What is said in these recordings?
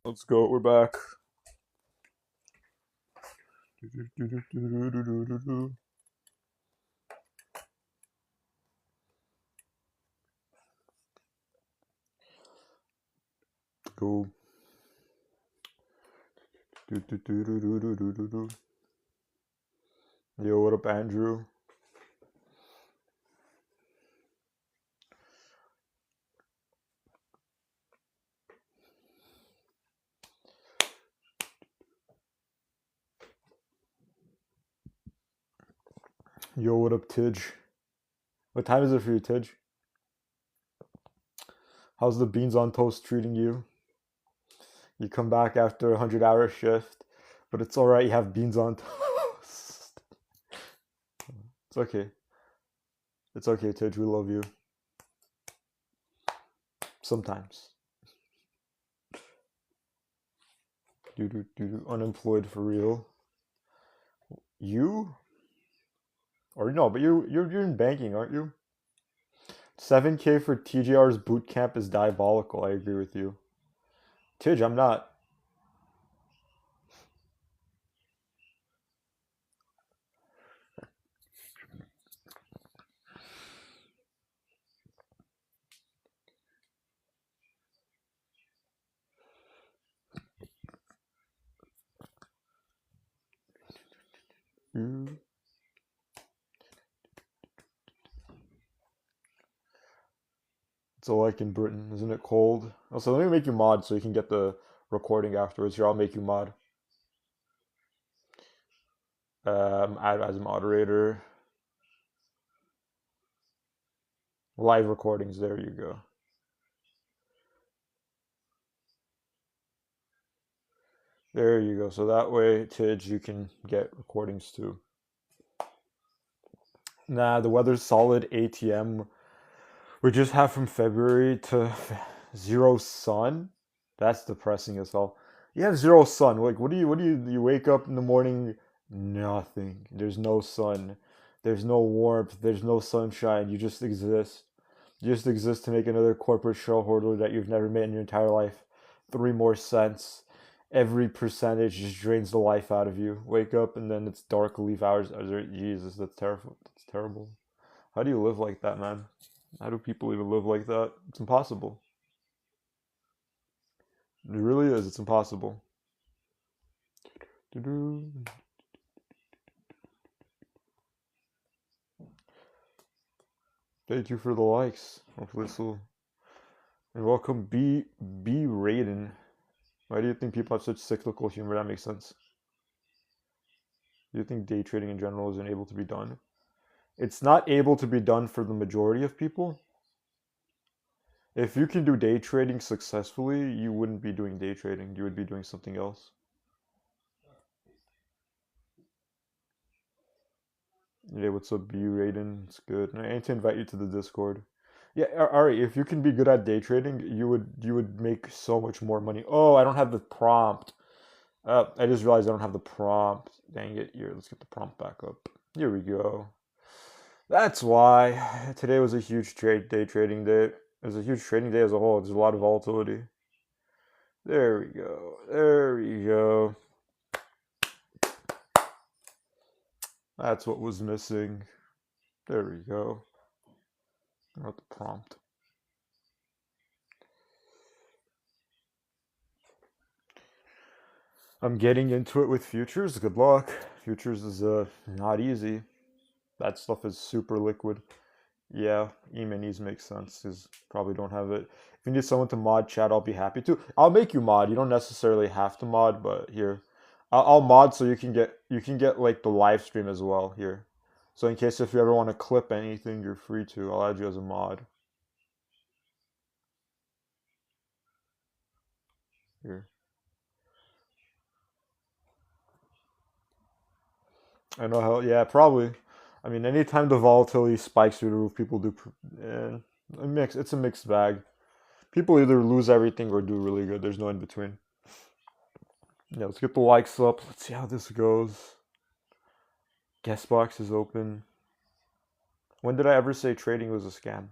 Let's go. We're back. Go. Yo, what up, Andrew? Yo, what up, Tidge? What time is it for you, Tidge? How's the beans on toast treating you? You come back after a 100-hour shift, but it's alright, you have beans on toast. It's okay. It's okay, Tidge, we love you. Sometimes. Unemployed for real. You? Or no, but you're in banking, aren't you? 7K for TJR's boot camp is diabolical. I agree with you. Tidge, I'm not. Mm. It's all like in Britain, isn't it cold? Also, let me make you mod so you can get the recording afterwards. Here, I'll make you mod. Add as a moderator. Live recordings. There you go. There you go. So that way, Tidge, you can get recordings too. Nah, the weather's solid. ATM. We just have from February to zero sun. That's depressing as hell. You have zero sun. Like, what do you wake up in the morning? Nothing. There's no sun. There's no warmth. There's no sunshine. You just exist. You just exist to make another corporate shareholder that you've never met in your entire life. 3 more cents. Every percentage just drains the life out of you. Wake up and then it's dark. Leave hours. Jesus, that's terrible. That's terrible. How do you live like that, man? How do people even live like that? It's impossible. It really is. It's impossible. Thank you for the likes. Hopefully this will... And welcome B Raiden. Why do you think people have such cyclical humor? That makes sense. Do you think day trading in general isn't able to be done? It's not able to be done for the majority of people. If you can do day trading successfully, you wouldn't be doing day trading. You would be doing something else. Yeah, what's up, B Raiden? It's good. I need to invite you to the Discord. Yeah, Ari, if you can be good at day trading, you would make so much more money. Oh, I don't have the prompt. I just realized I don't have the prompt. Dang it. Here, let's get the prompt back up. Here we go. That's why today was a huge day trading day. It was a huge trading day as a whole. There's a lot of volatility. There we go. There we go. That's what was missing. There we go. Not the prompt. I'm getting into it with futures. Good luck. Futures is not easy. That stuff is super liquid. Yeah, E-minis makes sense because probably don't have it. If you need someone to mod chat, I'll be happy to. I'll make you mod. You don't necessarily have to mod, but here, I'll mod so you can get like the live stream as well here. So in case if you ever want to clip anything, you're free to. I'll add you as a mod. Here. I know how. Yeah, probably. I mean, anytime the volatility spikes through the roof, people do. A mix. It's a mixed bag. People either lose everything or do really good. There's no in between. Yeah, let's get the likes up. Let's see how this goes. Guest box is open. When did I ever say trading was a scam?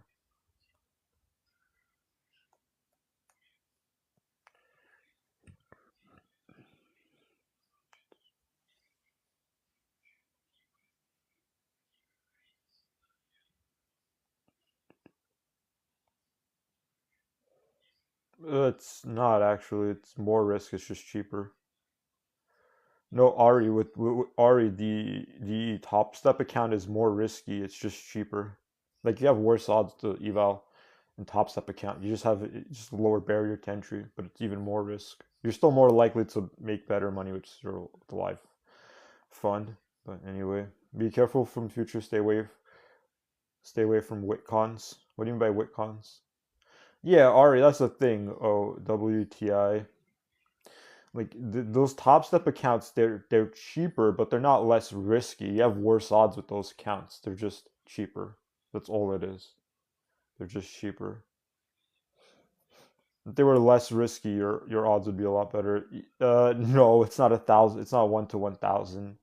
It's not actually. It's more risk. It's just cheaper. No, Ari with Ari, the Top Step account is more risky. It's just cheaper. Like you have worse odds to eval in Top Step account. You just have just a lower barrier to entry, but it's even more risk. You're still more likely to make better money, which is your life fund. But anyway, be careful from future. Stay away from Witcons. What do you mean by Witcons? Yeah, Ari, that's the thing. Oh, WTI. Like those Top Step accounts, they're cheaper, but they're not less risky. You have worse odds with those accounts. They're just cheaper. That's all it is. They're just cheaper. If they were less risky, your odds would be a lot better. No, it's not 1,000. It's not 1 to 1,000.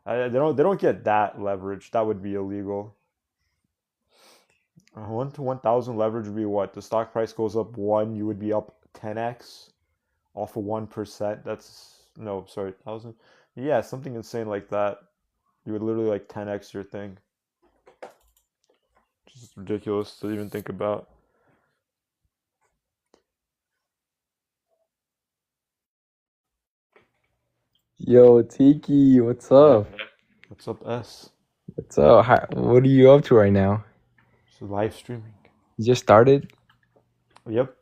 They don't get that leverage. That would be illegal. 1 to 1,000 leverage would be what? The stock price goes up one, you would be up 10x off of 1%. That's no, sorry, 1,000. Yeah, something insane like that. You would literally like 10x your thing. Just ridiculous to even think about. Yo, Tiki, what's up? What's up, S? What's up? What are you up to right now? So live streaming. You just started? Yep.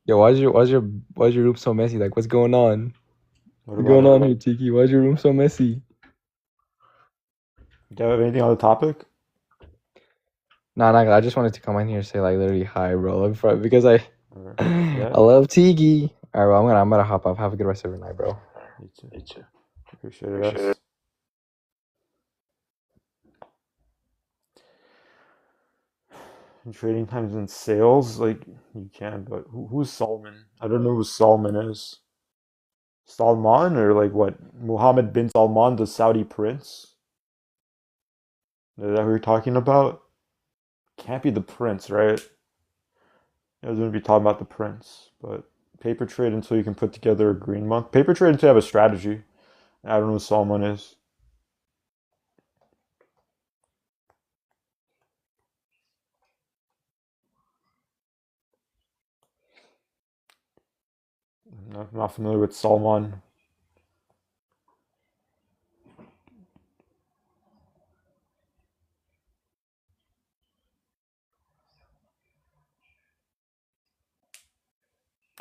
Yo, why's your room so messy? Like, what's going on? What What's about going it? on here, Tiki? Why's your room so messy? Do you have anything on the topic? Nah, I just wanted to come in here and say like literally hi, bro. Because Or, I yeah, love Tiki. All right, well, I'm gonna hop off. Have a good rest of your night, bro. me too. Appreciate it, us. In trading times and sales, like you can, but who's Salman? I don't know who Salman is. Salman or like what? Mohammed bin Salman, the Saudi prince? Is that who you're talking about? Can't be the prince, right? I was going to be talking about the prince, but paper trade until you can put together a green month. Paper trade until you have a strategy. I don't know who Salman is. I'm not familiar with Salman.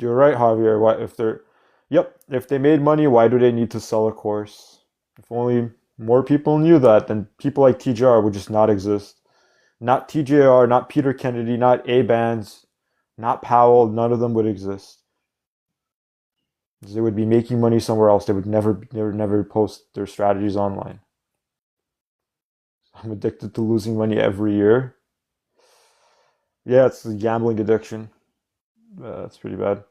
You're right, Javier. Why if they're Yep, if they made money, why do they need to sell a course? If only more people knew that, then people like TJR would just not exist. Not TJR, not Peter Kennedy, not A Bands, not Powell, none of them would exist. They would be making money somewhere else. They would never post their strategies online. I'm addicted to losing money every year. Yeah, it's a gambling addiction. That's pretty bad.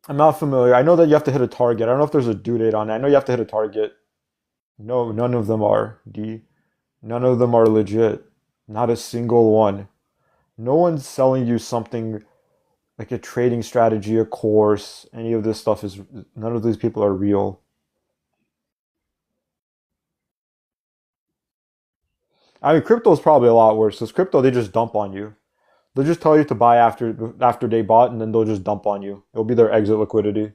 I'm not familiar. I know that you have to hit a target. I don't know if there's a due date on it. I know you have to hit a target. No, none of them are. D. None of them are legit. Not a single one. No one's selling you something like a trading strategy, a course. Any of this stuff is. None of these people are real. I mean, crypto is probably a lot worse. Because crypto, they just dump on you. They'll just tell you to buy after they bought, and then they'll just dump on you. It'll be their exit liquidity.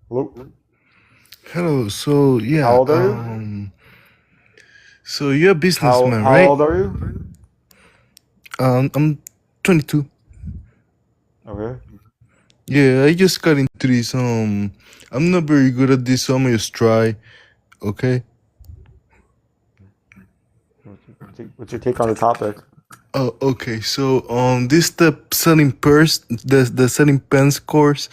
Hello? Hello. So How yeah, old are you? so you're a How businessman, how right? old are you? I'm 22. Okay. Yeah, I just got into this. I'm not very good at this, so I'm gonna just try. Okay. What's your take on the topic? Oh, okay. So this the selling purse, the selling pens course.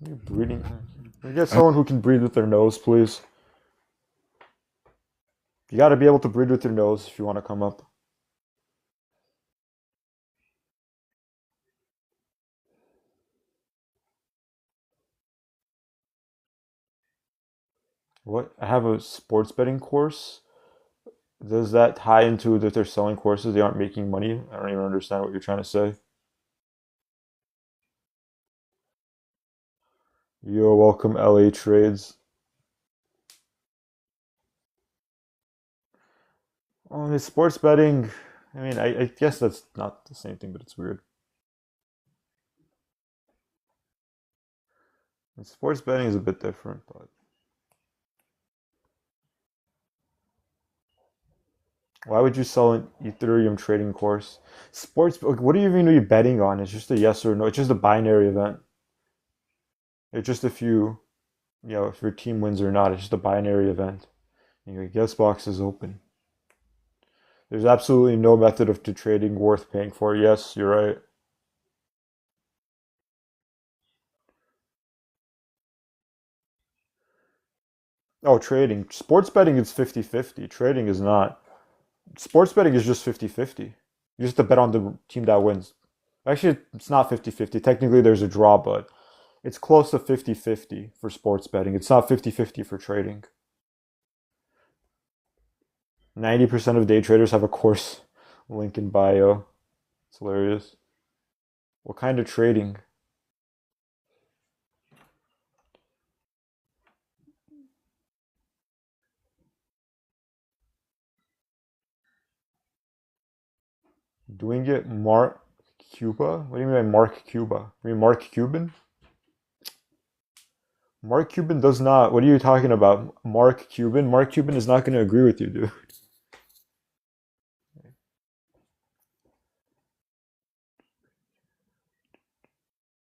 You're breeding. Can we get Uh, someone who can breathe with their nose, please? You got to be able to breathe with your nose if you want to come up. What? I have a sports betting course. Does that tie into that they're selling courses? They aren't making money? I don't even understand what you're trying to say. You're welcome, LA Trades. Oh, it's sports betting. I mean, I guess that's not the same thing, but it's weird. And sports betting is a bit different, but why would you sell an Ethereum trading course? Sports, like, what do you even are you betting on? It's just a yes or no. It's just a binary event. It's just if if your team wins or not. It's just a binary event. And your guess box is open. There's absolutely no method of to trading worth paying for. Yes, you're right. Oh, trading. Sports betting is 50-50. Trading is not. Sports betting is just 50-50. You just have to bet on the team that wins. Actually, it's not 50-50. Technically, there's a draw, but it's close to 50-50 for sports betting. It's not 50-50 for trading. 90% of day traders have a course link in bio. It's hilarious. What kind of trading? Doing it Cuba? What do you mean by Mark Cuba? You mean Mark Cuban? Mark Cuban does not. What are you talking about? Mark Cuban? Mark Cuban is not going to agree with you, dude.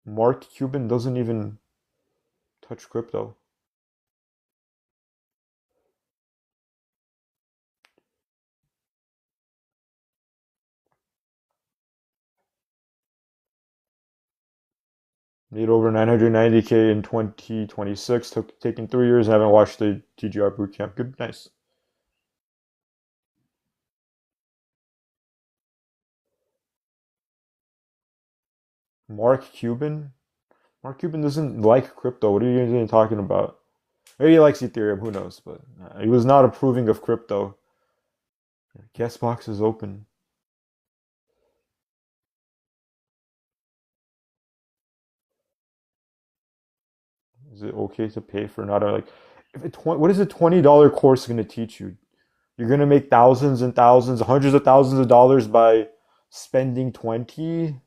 Mark Cuban doesn't even touch crypto. Made over 990K in 2026. Taking 3 years. I haven't watched the TGR bootcamp. Good, nice. Mark Cuban? Mark Cuban doesn't like crypto. What are you even talking about? Maybe he likes Ethereum. Who knows? But he was not approving of crypto. Guest box is open. Is it okay to pay for not a, like what is a $20 course going to teach you? You're going to make thousands and thousands, hundreds of thousands of dollars by spending 20?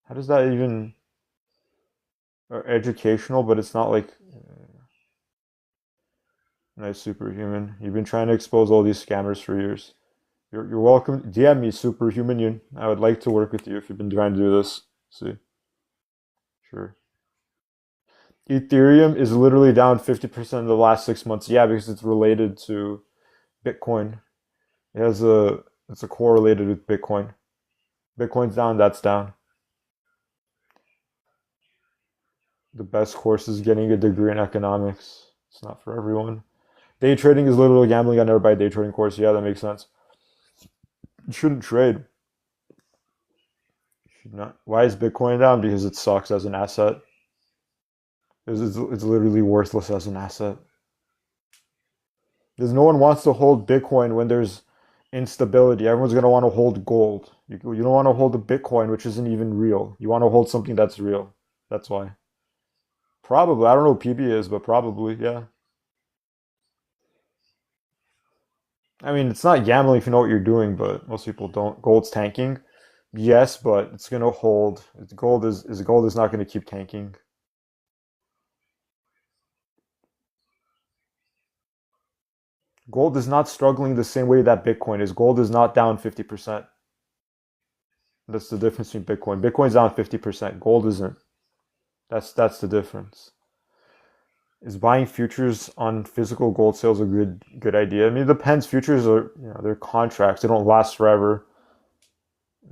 How does that even educational, but it's not like nice superhuman. You've been trying to expose all these scammers for years. You're welcome. DM me, superhuman. I would like to work with you if you've been trying to do this. See, sure. Ethereum is literally down 50% in the last 6 months. Yeah, because it's related to Bitcoin. It's a correlated with Bitcoin. Bitcoin's down, that's down. The best course is getting a degree in economics. It's not for everyone. Day trading is literally gambling. I never buy a day trading course. Yeah, that makes sense. You shouldn't trade. You should not. Why is Bitcoin down? Because it sucks as an asset. It's literally worthless as an asset. Because no one wants to hold Bitcoin when there's instability. Everyone's going to want to hold gold. You don't want to hold a Bitcoin, which isn't even real. You want to hold something that's real. That's why. Probably. I don't know what PB is, but probably, yeah. I mean, it's not gambling if you know what you're doing, but most people don't. Gold's tanking. Yes, but it's going to hold. Gold is not going to keep tanking. Gold is not struggling the same way that Bitcoin is. Gold is not down 50%. That's the difference between Bitcoin. Bitcoin's down 50%. Gold isn't. That's the difference. Is buying futures on physical gold sales a good idea? I mean, it depends. Futures are, they're contracts. They don't last forever.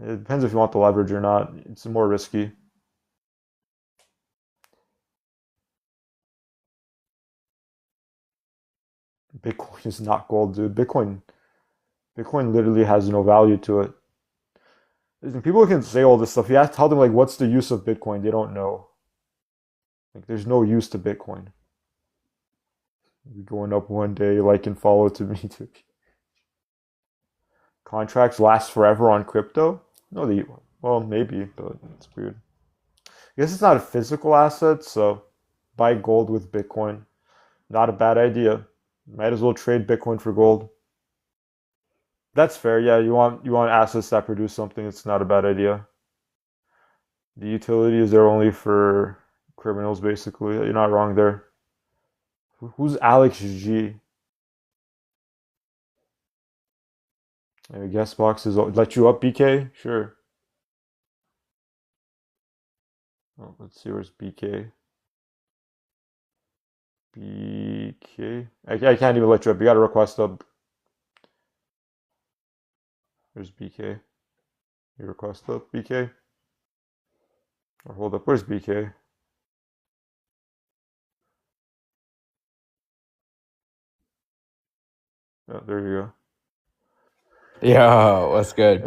It depends if you want the leverage or not. It's more risky. Bitcoin is not gold, dude. Bitcoin literally has no value to it. Listen, people can say all this stuff. You have to tell them like, what's the use of Bitcoin? They don't know. Like, there's no use to Bitcoin. You're going up one day, like and follow to me too. Contracts last forever on crypto? No, well, maybe, but it's weird. I guess it's not a physical asset, so buy gold with Bitcoin. Not a bad idea. Might as well trade Bitcoin for gold. That's fair. Yeah, you want assets that produce something. It's not a bad idea. The utility is there only for criminals, basically. You're not wrong there. Who's Alex G? Guest box is let you up, BK? Sure. Oh, let's see, where's BK? BK? I can't even let you up. You gotta request up. Where's BK? You request up, BK? Or hold up, where's BK? Oh, there you go. Yo, what's good?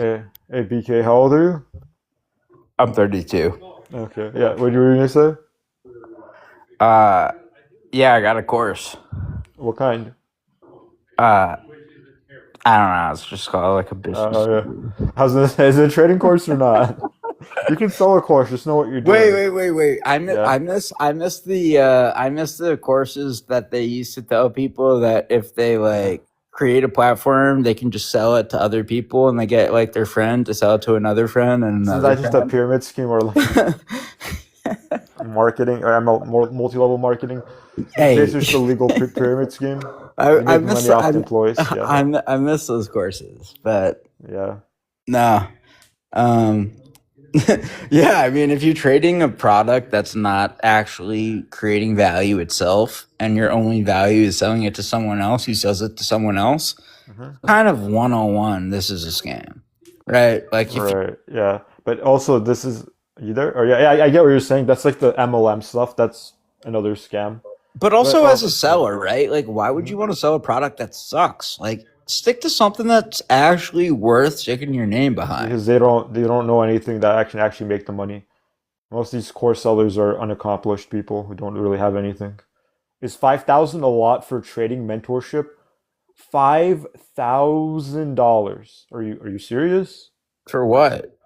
Hey, BK, how old are you? I'm 32. Okay, yeah. What were you gonna say? Yeah, I got a course. What kind? I don't know. It's just called like a business. Yeah. Is it a trading course or not? You can sell a course. Just know what you're doing. Wait. I Yeah. miss the courses that they used to tell people that if they like create a platform, they can just sell it to other people, and they get like their friend to sell it to another friend and Isn't another that just a pyramid scheme or like friend. marketing or multi-level marketing? It's Hey, basically just a legal pyramid scheme. I, You I make miss money off I, the employees. Yeah, I miss those courses, but yeah. no. Um, yeah, I mean, if you're trading a product that's not actually creating value itself, and your only value is selling it to someone else who sells it to someone else, hmm kind of 101, this is a scam, right? Like if, Right. Yeah. But also, this is you there? Or yeah, I get what you're saying. That's like the MLM stuff. That's another scam. but But also as a yeah. seller, right? Like, why would Mhm. you want to sell a product that sucks? Like, stick to something that's actually worth sticking your name behind. Because they don't know anything that can actually make the money. Most of these course sellers are unaccomplished people who don't really have anything. Is 5,000 a lot for trading mentorship? $5,000. Are you serious? For what?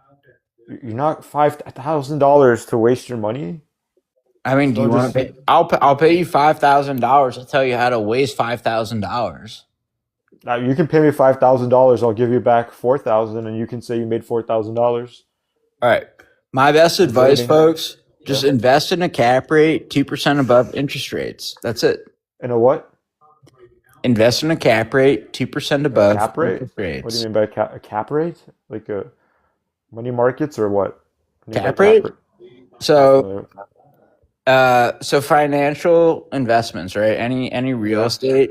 You're not $5,000 to waste your money? I mean, do So you want just to pay? I'll pay you $5,000. I'll tell you how to waste $5,000. now you can pay me $5,000. I'll give you back 4,000, and you can say you made $4,000 All right. My best from advice, trading. folks, just Yeah. invest in a cap rate 2% above interest rates. That's it. And a what? Invest in a cap rate 2% above Cap rate? interest What do rates. you mean by a cap rate? Like a money markets or what? What do you mean by Cap rate? cap rate? So, Uh, so financial investments, right? Any real yeah. estate.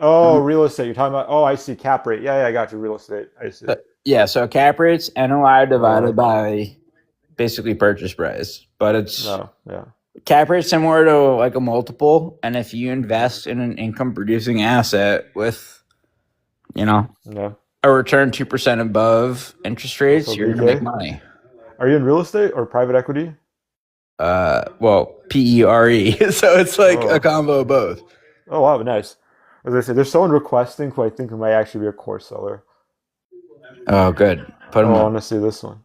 Oh, real estate. You're talking about. Oh, I see. Cap rate. Yeah, I got you. Real estate. I see. Yeah, so cap rates NOI divided by basically purchase price, but it's No. Yeah. cap rate similar to like a multiple, and if you invest in an income producing asset with, Yeah. a return 2% above interest rates, So you're gonna make BK, money. are you in real estate or private equity? Well, PERE, so it's like a Oh. combo of both. Oh wow, nice. As I say, there's someone requesting who I think might actually be a course seller. Oh, good. Put them Oh, I on. want to see this one.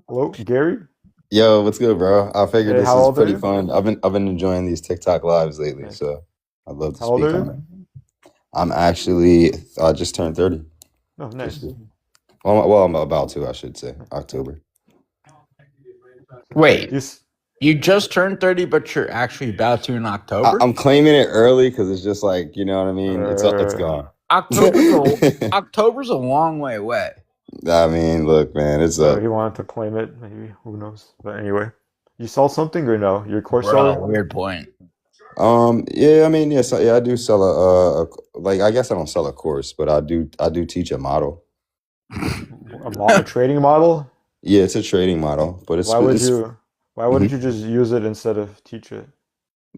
Hello, Gary. Yo, what's good, bro? I figured Hey, this how is old are pretty you? fun. I've been enjoying these TikTok lives lately, Nice. so I'd love to How old speak are on you? it. I'm actually I just turned 30 Oh, this nice. year. Well, I'm about to, I should say, October. Wait, This. you just turned 30, but you're actually about to in October? I'm claiming it early because it's just like, you know what I mean? It's gone. October's a long way away. I mean, look, man, it's So up. he wanted to claim it. Maybe who knows? But anyway, you sell something or no? You're a course Bro, seller. weird point. Yeah, I mean, yes, yeah, I do sell like I guess I don't sell a course, but I do teach a model. A trading model. Yeah, it's a trading model, but Why would it's you? Why wouldn't Mhm. you just use it instead of teach it?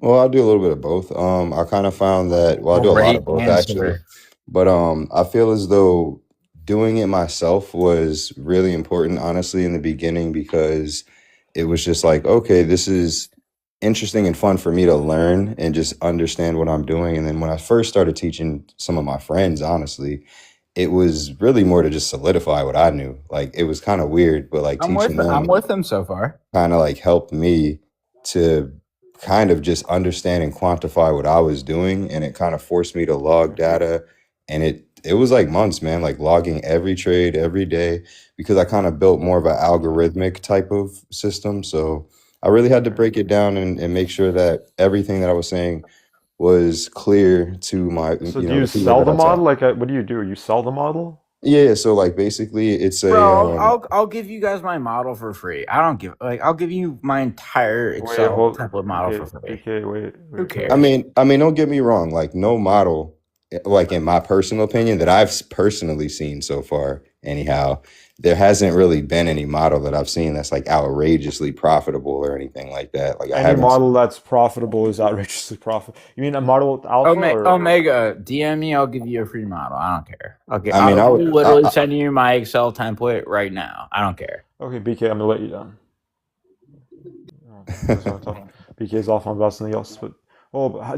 Well, I do a little bit of both. I kind of found that, well, I do a lot Great of both actually, answer. but I feel as though doing it myself was really important, honestly, in the beginning because it was just like, okay, this is interesting and fun for me to learn and just understand what I'm doing. And then when I first started teaching some of my friends, honestly, it was really more to just solidify what I knew. Like it was kind of weird, but like teaching I'm them with him so far. kind of like helped me to kind of just understand and quantify what I was doing, and it kind of forced me to log data, and it was like months, man, like logging every trade every day because I kind of built more of an algorithmic type of system. So I really had to break it down and make sure that everything that I was saying was clear to my, So you do know, you the people sell that the I taught. model? Like, what do you do? You sell the model? Yeah, so like basically it's Bro, a I'll give you guys my model for free. I'll give you my entire Wait, Excel hold. template model Okay, for free. BK, wait. Who Wait. cares? I mean, don't get me wrong. Like, no model, like in my personal opinion, that I've personally seen so far, anyhow, there hasn't really been any model that I've seen that's like outrageously profitable or anything like that. Like, I Any haven't. model that's profitable is outrageously profitable. You mean a model with alpha or? Omega, DM me. I'll give you a free model. I don't care. Okay, I mean, I I'll would. literally send you my Excel template right now. I don't care. Okay, BK, I'm gonna let you down. Oh, that's not tough. BK's off on about something else, but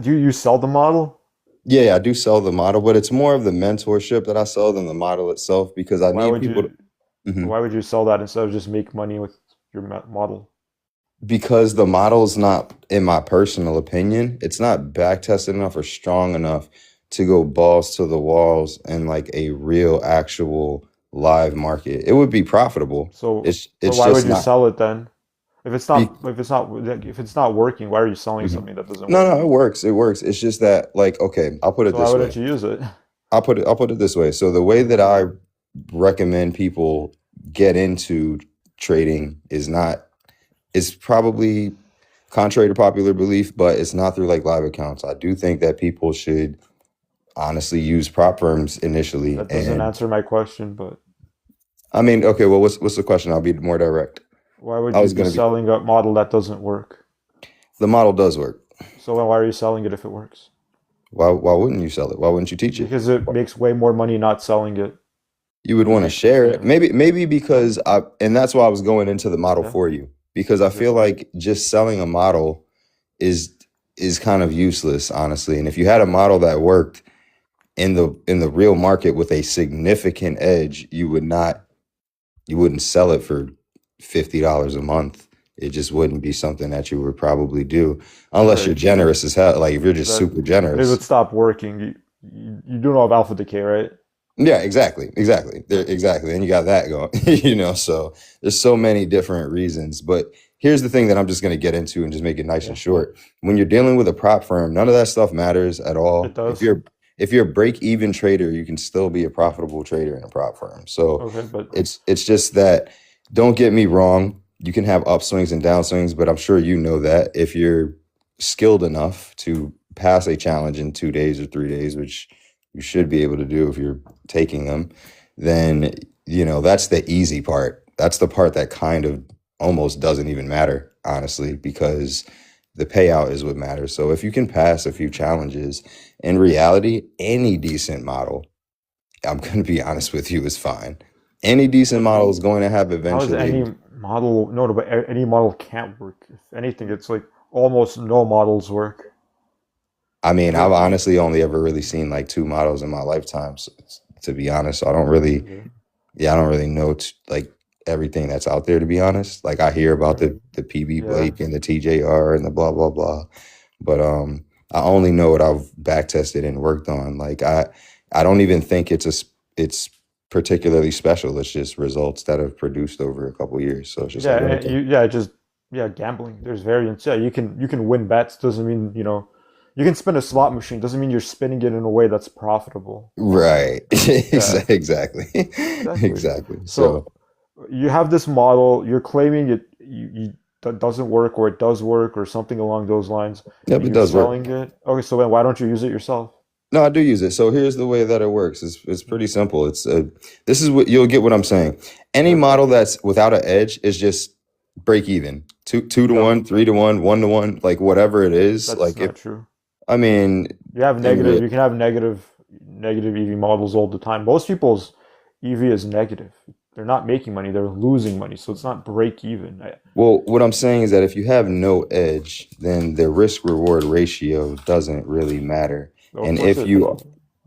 do you sell the model? Yeah, I do sell the model, but it's more of the mentorship that I sell than the model itself because I Why need would people you? to. Mhm. Why would you sell that instead of just make money with your model? because the model's not, in my personal opinion, it's not back tested enough or strong enough to go balls to the walls and like a real actual live market. It would be profitable. So, but It's why would just you not. sell it then? If it's Be, not, if it's not working, why are you selling Mhm. something that doesn't No, work? no, it works. It works. It's just that, like, okay, I'll put it So why this wouldn't way. you use it? I'll put it this way. So the way that I recommend people get into trading is probably contrary to popular belief, but it's not through like live accounts. I do think that people should honestly use prop firms initially. That doesn't And answer my question, but I mean, okay, well, what's the question? I'll be more direct. why would I you was be gonna be selling a model that doesn't work? the model does work. So then why are you selling it if it works? Why wouldn't you sell it? Why wouldn't you teach it? Because it makes way more money not selling it. You would Because want to you, share it. yeah, Maybe because and that's why I was going into the model yeah, for you, because I okay. feel like just selling a model is is kind of useless, honestly. And if you had a model that worked in the real market with a significant edge, you wouldn't sell it for $50 a month. It just wouldn't be something that you would probably do unless you're Right. generous as hell. Like if you're just That super it would generous. stop working. You do know of alpha decay, right? Yeah, exactly. Exactly. And you got that going, so there's so many different reasons. But here's the thing that I'm just going to get into and just make it nice and Yeah, short. When you're dealing with a prop firm, none of that stuff matters at it all. does. If you're a break even trader, you can still be a profitable trader in a prop firm. So Okay, but it's just that, don't get me wrong, you can have upswings and downswings, but I'm sure you know that if you're skilled enough to pass a challenge in 2 days or 3 days, which you should be able to do if you're taking them, then that's the easy part. That's the part that kind of almost doesn't even matter, honestly, because the payout is what matters. So if you can pass a few challenges, in reality, any decent model, I'm going to be honest with you, is fine. Any decent but model is going to have how is eventually. any model no, but any model can't work. If anything, it's like almost no models work. I mean, Because I've honestly only ever really seen like two models in my lifetime, so, to be honest. So I don't really, okay, yeah, I don't really know like everything that's out there, to be honest. Like I hear about okay, the PB yeah, Blake and the TJR and the blah blah blah, but I only know what I've back tested and worked on. Like I don't even think it's particularly special. It's just results that have produced over a couple years. So it's just yeah, like, and okay, just yeah, gambling. There's variance. Yeah, you can win bets. Doesn't mean you can spin a slot machine. Doesn't mean you're spinning it in a way that's profitable. right, Yeah, exactly, exactly. exactly. So So you have this model. You're claiming that doesn't work, or it does work, or something along those lines, yep, and it you're does work. selling it. Okay, so then why don't you use it yourself? No, I do use it. So here's the way that it works. It's pretty simple. This is what you'll get what I'm saying. Any Okay. model that's without an edge is just break even. Two to No, one, 3 to 1, 1 to 1, like whatever it is. that's Like if not true. I mean, You have in negative. real, You can have negative EV models all the time. Most people's EV is negative. They're not making money. They're losing money. So it's not break even. well, what I'm saying is that if you have no edge, then the risk reward ratio doesn't really matter. Of And course it.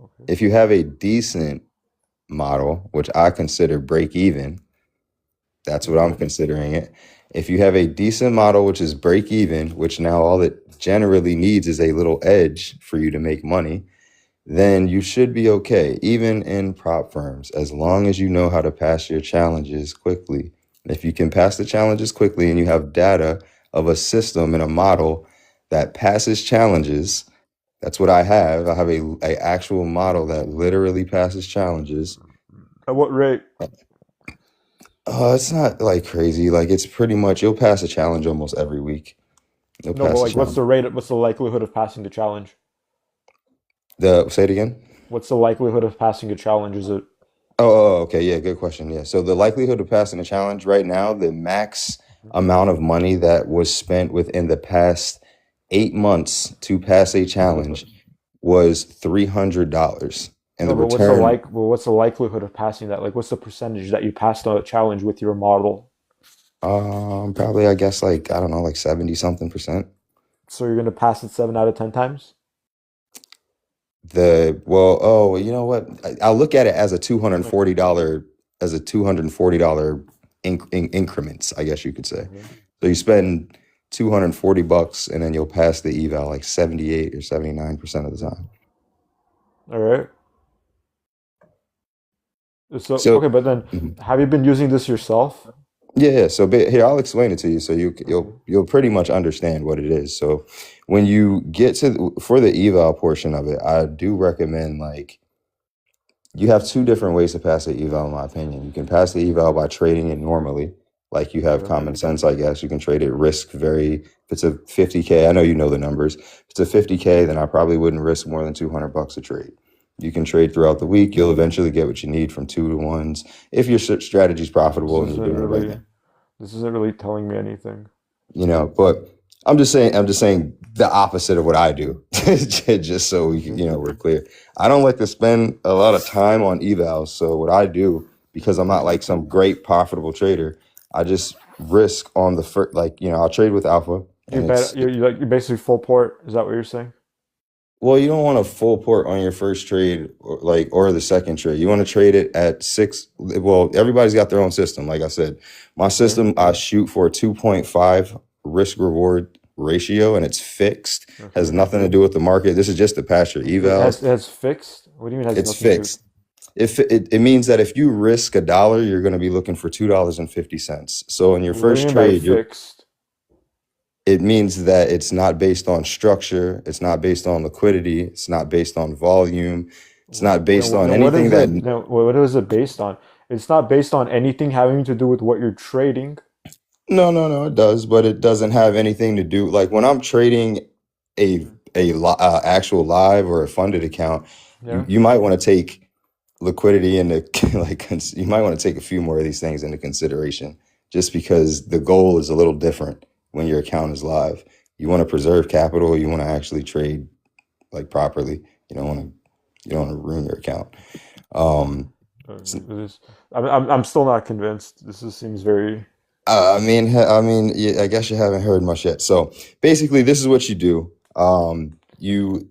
Okay. if you have a decent model, which I consider break even, that's what I'm Okay. considering it. If you have a decent model, which is break even, which now all it generally needs is a little edge for you to make money, then you should be okay, even in prop firms, as long as you know how to pass your challenges quickly. If you can pass the challenges quickly and you have data of a system and a model that passes challenges, that's what I have. I have a actual model that literally passes challenges. At what rate? It's not like crazy. Like it's pretty much you'll pass a challenge almost every week. You'll No, but pass a like, what's challenge. the rate? What's the likelihood of passing the challenge? The Say it again. What's the likelihood of passing a challenge? Is it Okay, yeah, good question. Yeah, so the likelihood of passing a challenge right now, the max Mhm. amount of money that was spent within the past 8 months to pass a no, but challenge was $300, and no, the but what's the return, likelihood of passing that? Like, what's the percentage that you passed a challenge with your model? probably I guess like I don't know, like 70 something percent. So you're gonna pass it 7 out of 10 times? Oh, you know what? I'll look at it as a $240 as a $240 increments, I guess you could say. Okay. So you spend $240 and then you'll pass the eval like 78 or 79% of the time. All right. So So okay, but then mhm. have you been using this yourself? Yeah. So here, I'll explain it to you, so Okay. you'll pretty much understand what it is. So when you get to for the eval portion of it, I do recommend like you have two different ways to pass the eval, in my opinion. You can pass the eval by trading it normally, like you have Okay. common sense, I guess. You can trade it risk very. If it's a 50K, I know you know the numbers. If it's a 50K, then I probably wouldn't risk more than $200 a trade. You can trade throughout the week. You'll eventually get what you need from 2 to 1s if your strategy's This profitable and you're isn't doing the right really thing. this isn't really telling me anything. But I'm just saying the opposite of what I do, just so we, Mm-hmm. we're clear. I don't like to spend a lot of time on evals. So what I do, because I'm not like some great profitable trader, I just risk on the first, like, I'll trade with alpha, You and bet you're basically full port. Is that what you're saying? well, you don't want a full port on your first trade or the second trade. You want to trade it at 6. Well, everybody's got their own system. Like I said, my Okay. system, I shoot for a 2.5 risk reward ratio, and it's fixed. Has Okay. nothing to do with the market. This is just to pass your It evals. has fixed? What do you mean has It's nothing to do? fixed. If it means that if you risk $1, you're going to be looking for $2.50. So in your What do you first mean by trade, fixed? it means that it's not based on structure, it's not based on liquidity, it's not based on volume, it's not based on Then what anything is that. it? Then what is it based on? It's not based on anything having to do with what you're trading. No, it does, but it doesn't have anything to do. Like when I'm trading a actual live or a funded account, Yeah. you might want to take liquidity into you might want to take a few more of these things into consideration, just because the goal is a little different when your account is live. You want to preserve capital. You want to actually trade like properly. You don't want to ruin your account. Um, I'm still not convinced. This just seems very. I guess you haven't heard much yet. So basically, this is what you do. You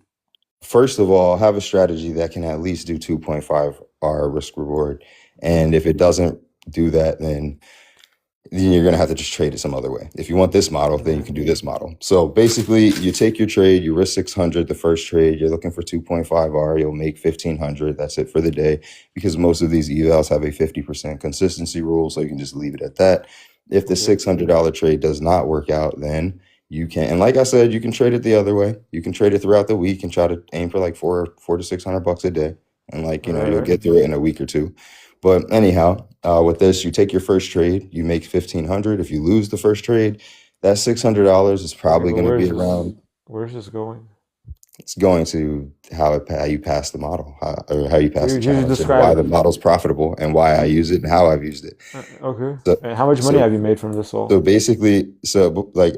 first of all have a strategy that can at least do 2.5 R risk reward, and if it doesn't do that, then you're gonna have to just trade it some other way. If you want this model, then you can do this model. So basically, you take your trade, you risk 600 the first trade. You're looking for 2.5 R. You'll make 1,500. That's it for the day, because most of these evals have a 50% consistency rule, so you can just leave it at that. If the Okay. $600 trade does not work out, then you can, and like I said, you can trade it the other way. You can trade it throughout the week and try to aim for like four to $600 a day, and you'll Right. get through it in a week or two. But anyhow, with this, you take your first trade, you make 1,500. If you lose the first trade, that $600 is Okay, probably but going to be around. where's this going? It's going to how you pass the model, or how you pass the You challenge, and describe why the model's profitable, and why I use it, and how I've used it. okay. So, And how much money so, have you made from this all? so basically,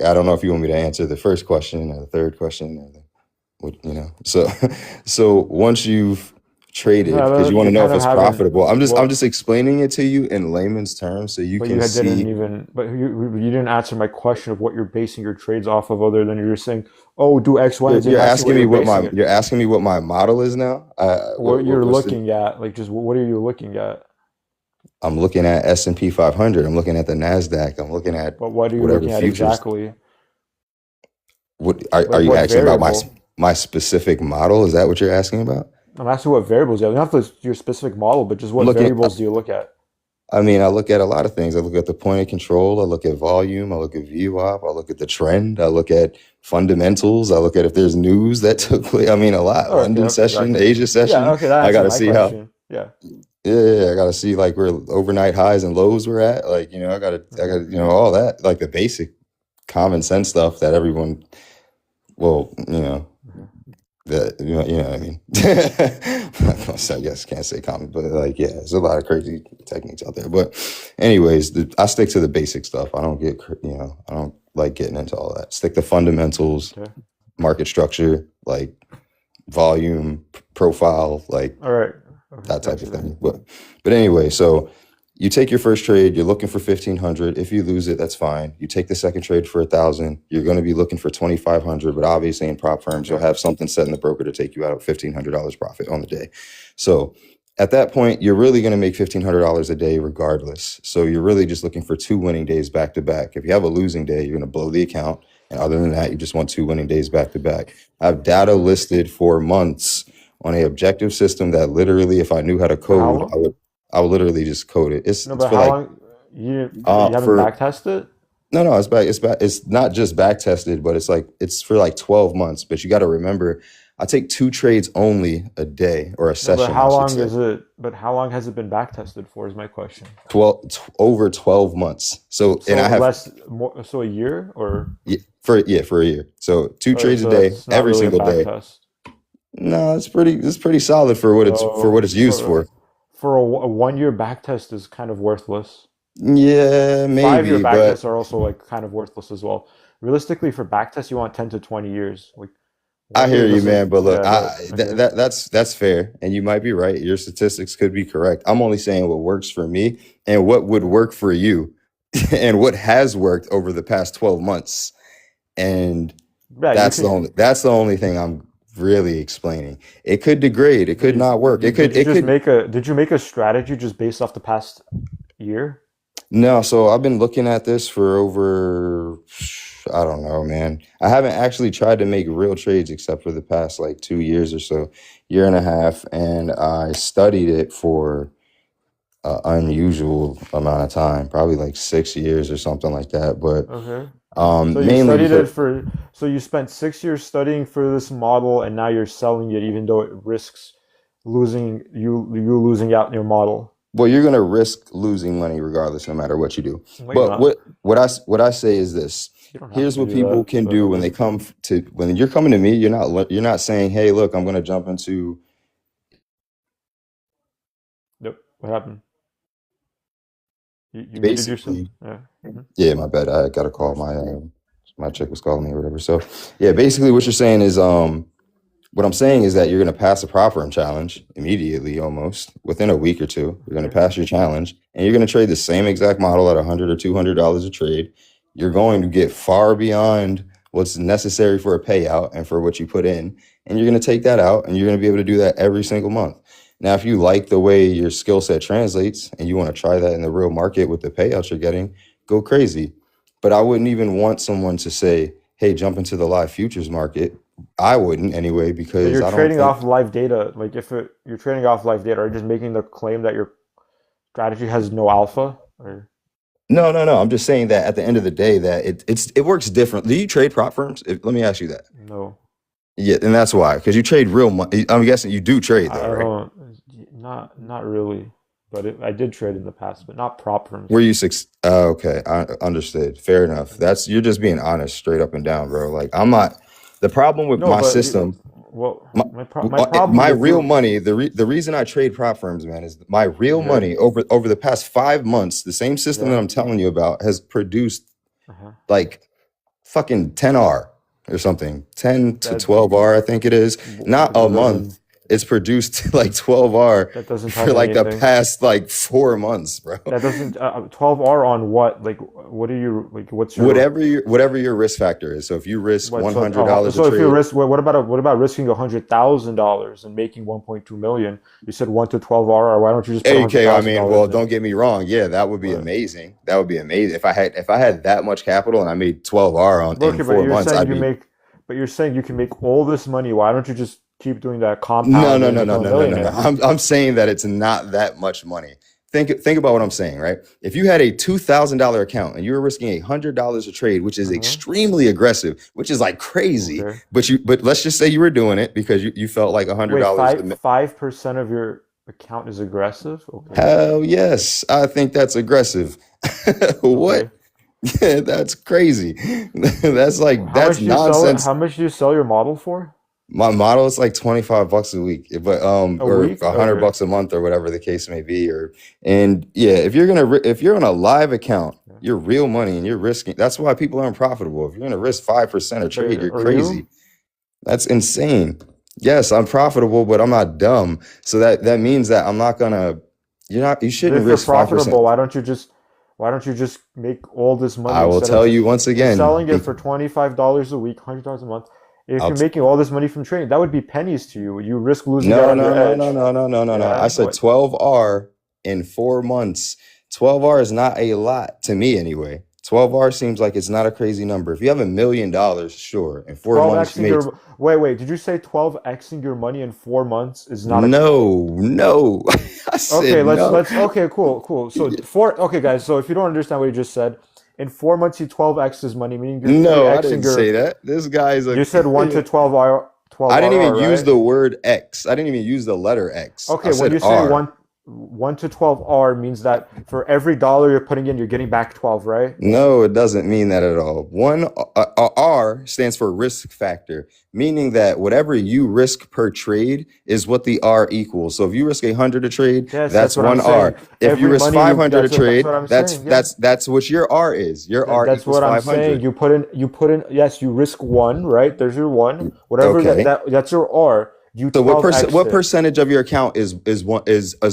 I don't know if you want me to answer the first question or the third question, or so once you've traded, because you want to You know kind if of it's haven't. profitable. I'm Well, just explaining it to you in layman's terms so you but can you didn't see. even. But you didn't answer my question of what you're basing your trades off of, other than you're just saying, "Oh, do X, Y, and Z." You're I'm asking asking me what what you're basing it. you're asking me what my model is now. What you're What's the? looking at, like, just what are you looking at? I'm looking at S&P 500. I'm looking at the Nasdaq. I'm looking at But what are you whatever looking at futures. exactly? What are Like you what asking about variable? my specific model? Is that what you're asking about? I'm asking what variables. You don't have to your specific model, but just I'm what looking. variables do you look at? I mean, I look at a lot of things. I look at the point of control. I look at volume. I look at VWAP. I look at the trend. I look at fundamentals. I look at if there's news that took place. I mean, a lot. Oh, London okay, session, that, Asia yeah, session. okay, that I got answers to my see how. question. Yeah. Yeah, I got to see like where overnight highs and lows were at. I got to, all that, like the basic common sense stuff that everyone, well, what I mean. I guess can't say common, but there's a lot of crazy techniques out there. But anyways, I stick to the basic stuff. I don't I don't like getting into all that. Stick to fundamentals, Okay. market structure, like volume, profile, like All right. Okay, that type gotcha. of thing. But anyway, so you take your first trade, you're looking for 1,500. If you lose it, that's fine. You take the second trade for 1,000. You're going to be looking for 2,500, but obviously in prop firms, you'll have something set in the broker to take you out of $1,500 profit on the day. So at that point, you're really going to make $1,500 a day regardless. So you're really just looking for 2 winning days back to back. If you have a losing day, you're going to blow the account. And other than that, you just want 2 winning days back to back. I have data listed for months on a objective system that literally, if I knew how to For how code, long? I would literally just code it. No, It's but for how like long? You haven't for back tested? no, it's back. It's back. It's not just back tested, but it's for like 12 months. But you got to remember, I take 2 trades only a day, or a No, but session, I how should long say. is it? But how long has it been back tested for? Is my question. Over 12 months. So, and So I have so a year or for a year. So two okay, trades a so day, that's not every really a single back day. test. No, it's pretty solid for what So it's used for. for a 1 year back test is kind of worthless. Yeah, 5 year maybe, back but tests are also like kind of worthless as well. Realistically, for back tests, you want 10 to 20 years. Like I 1 year hear you, man. doesn't. But look, Yeah, that okay. that's fair, and you might be right. Your statistics could be correct. I'm only saying what works for me and what would work for you, and what has worked over the past 12 months. And Yeah, you can. that's the only thing I'm really explaining. It could degrade. It could not work. Did you make a strategy just based off the past year? No, so I've been looking at this for over, I don't know, man. I haven't actually tried to make real trades except for the past like 2 years or so, year and a half, and I studied it for an unusual amount of time, probably like 6 years or something like that. But Okay. So you mainly studied it because for, so you spent 6 years studying for this model, and now you're selling it, even though it risks you losing out in your model. well, you're gonna risk losing money regardless, no matter what you do. No, you're But not. what I say is this. You don't have Here's to what do people that, can but do when okay. when you're coming to me. You're not saying, "Hey, look, I'm gonna jump into." Yep. What happened? You muted yourself? Basically, Yeah. Mhm. yeah, my bad. I got a call. My chick was calling me or whatever. So yeah, basically, what you're saying is what I'm saying is that you're gonna pass the prop firm challenge immediately, almost within a week or two. You're gonna Okay. pass your challenge, and you're gonna trade the same exact model at $100 or $200 a trade. You're going to get far beyond what's necessary for a payout and for what you put in, and you're gonna take that out, and you're gonna be able to do that every single month. Now, if you like the way your skill set translates and you want to try that in the real market with the payouts you're getting, go crazy. But I wouldn't even want someone to say, "Hey, jump into the live futures market." I wouldn't anyway, But because you're I don't trading off think. live data. Like you're trading off live data, are you just making the claim that your strategy has no alpha? Or No, no, no. I'm just saying that at the end of the day, that it works different. Do you trade prop firms? Let me ask you that. no? Yeah, and that's why, because you trade real money. I'm guessing you do trade though, I right? don't. Not really. But I did trade in the past, but not prop firms. Were you six? Okay, I understood. Fair enough. That's You're just being honest, straight up and down, bro. Like I'm not. The problem with No, my but system, well, my my problem my with real you. money. The reason I trade prop firms, man, is my real Okay. money over the past 5 months. The same system that Yeah. I'm telling you about has produced Uh-huh. like fucking 10R or something, 10 to That 12R, I think it is. Not a that month. doesn't It's produced like 12R that doesn't tell for me like the anything. past like 4 months, bro. That doesn't 12R on what? Like what are you like? What's your Whatever your risk factor is. So if you risk what? one So hundred dollars a so if you trade, risk what about risking $100,000 and making 1.2 million? You said 1 to 12R. Why don't you just put a hundred AK, I thousand mean, well, dollars in? don't get me wrong. Yeah, that would be What? amazing. That would be amazing. If I had that much capital and I made 12R in Okay, but 4 months, I'd be. you're saying you can make all this money. Why don't you just keep doing that No, compound no, and no, no, become a no, no, no, no. millionaire? I'm saying that it's not that much money. Think about what I'm saying, right? If you had a $2,000 account and you were risking $100 a trade, which is Uh-huh. extremely aggressive, which is like crazy, Okay. but let's just say you were doing it because you felt like Wait, $100. 5% of your account is aggressive? Okay. Hell yes, I think that's aggressive. What? Okay. That's crazy. How That's much do you sell it? nonsense. How much do you sell your model for? My model is like $25 a week, but A or week? Okay. $100 a month or whatever the case may be. And yeah, if you're on a live account, Yeah. you're real money and you're risking. That's why people aren't profitable. If you're gonna risk 5% a But trade, you're are crazy. you? That's insane. Yes, I'm profitable, but I'm not dumb. So that means that I'm not gonna. You But shouldn't if you're risk 5%. profitable, why don't you just make all this money I will instead of tell you once you're again. selling it for $25 a week, $100 a month. If I'll you're making all this money from trading, that would be pennies to you. You risk losing out No, on your no, no, no, edge. no, no, no, no, no. I Yeah. said What? 12R in 4 months. 12R is not a lot to me anyway. 12R seems like it's not a crazy number. If you have $1 million, sure. In 4 months, you 12xing made your wait. Did you say 12xing your money in 4 months is not a no. I okay? said no. Okay, cool. So okay, guys. So if you don't understand what you just said, in 4 months you 12x his money, meaning you're No, I 3xing didn't say your. that. This guy's a You said 1 to 12 R, 12 I didn't even RR, use right? the word X. I didn't even use the letter X. I Okay, when said you say R. 1 to 12 R means that for every dollar you're putting in, you're getting back 12, right? No, it doesn't mean that at all. R stands for risk factor, meaning that whatever you risk per trade is what the R equals. So if you risk 100 a trade, Yes, that's that's what I'm one R. saying. If you Every risk money you 500 a that's trade, what I'm saying. Yeah. that's what your R is. Your R That's equals what I'm saying. 500. You put in yes, you risk one, right? There's your one. Whatever Okay. that's your R. You So 12x what it. percentage of your account is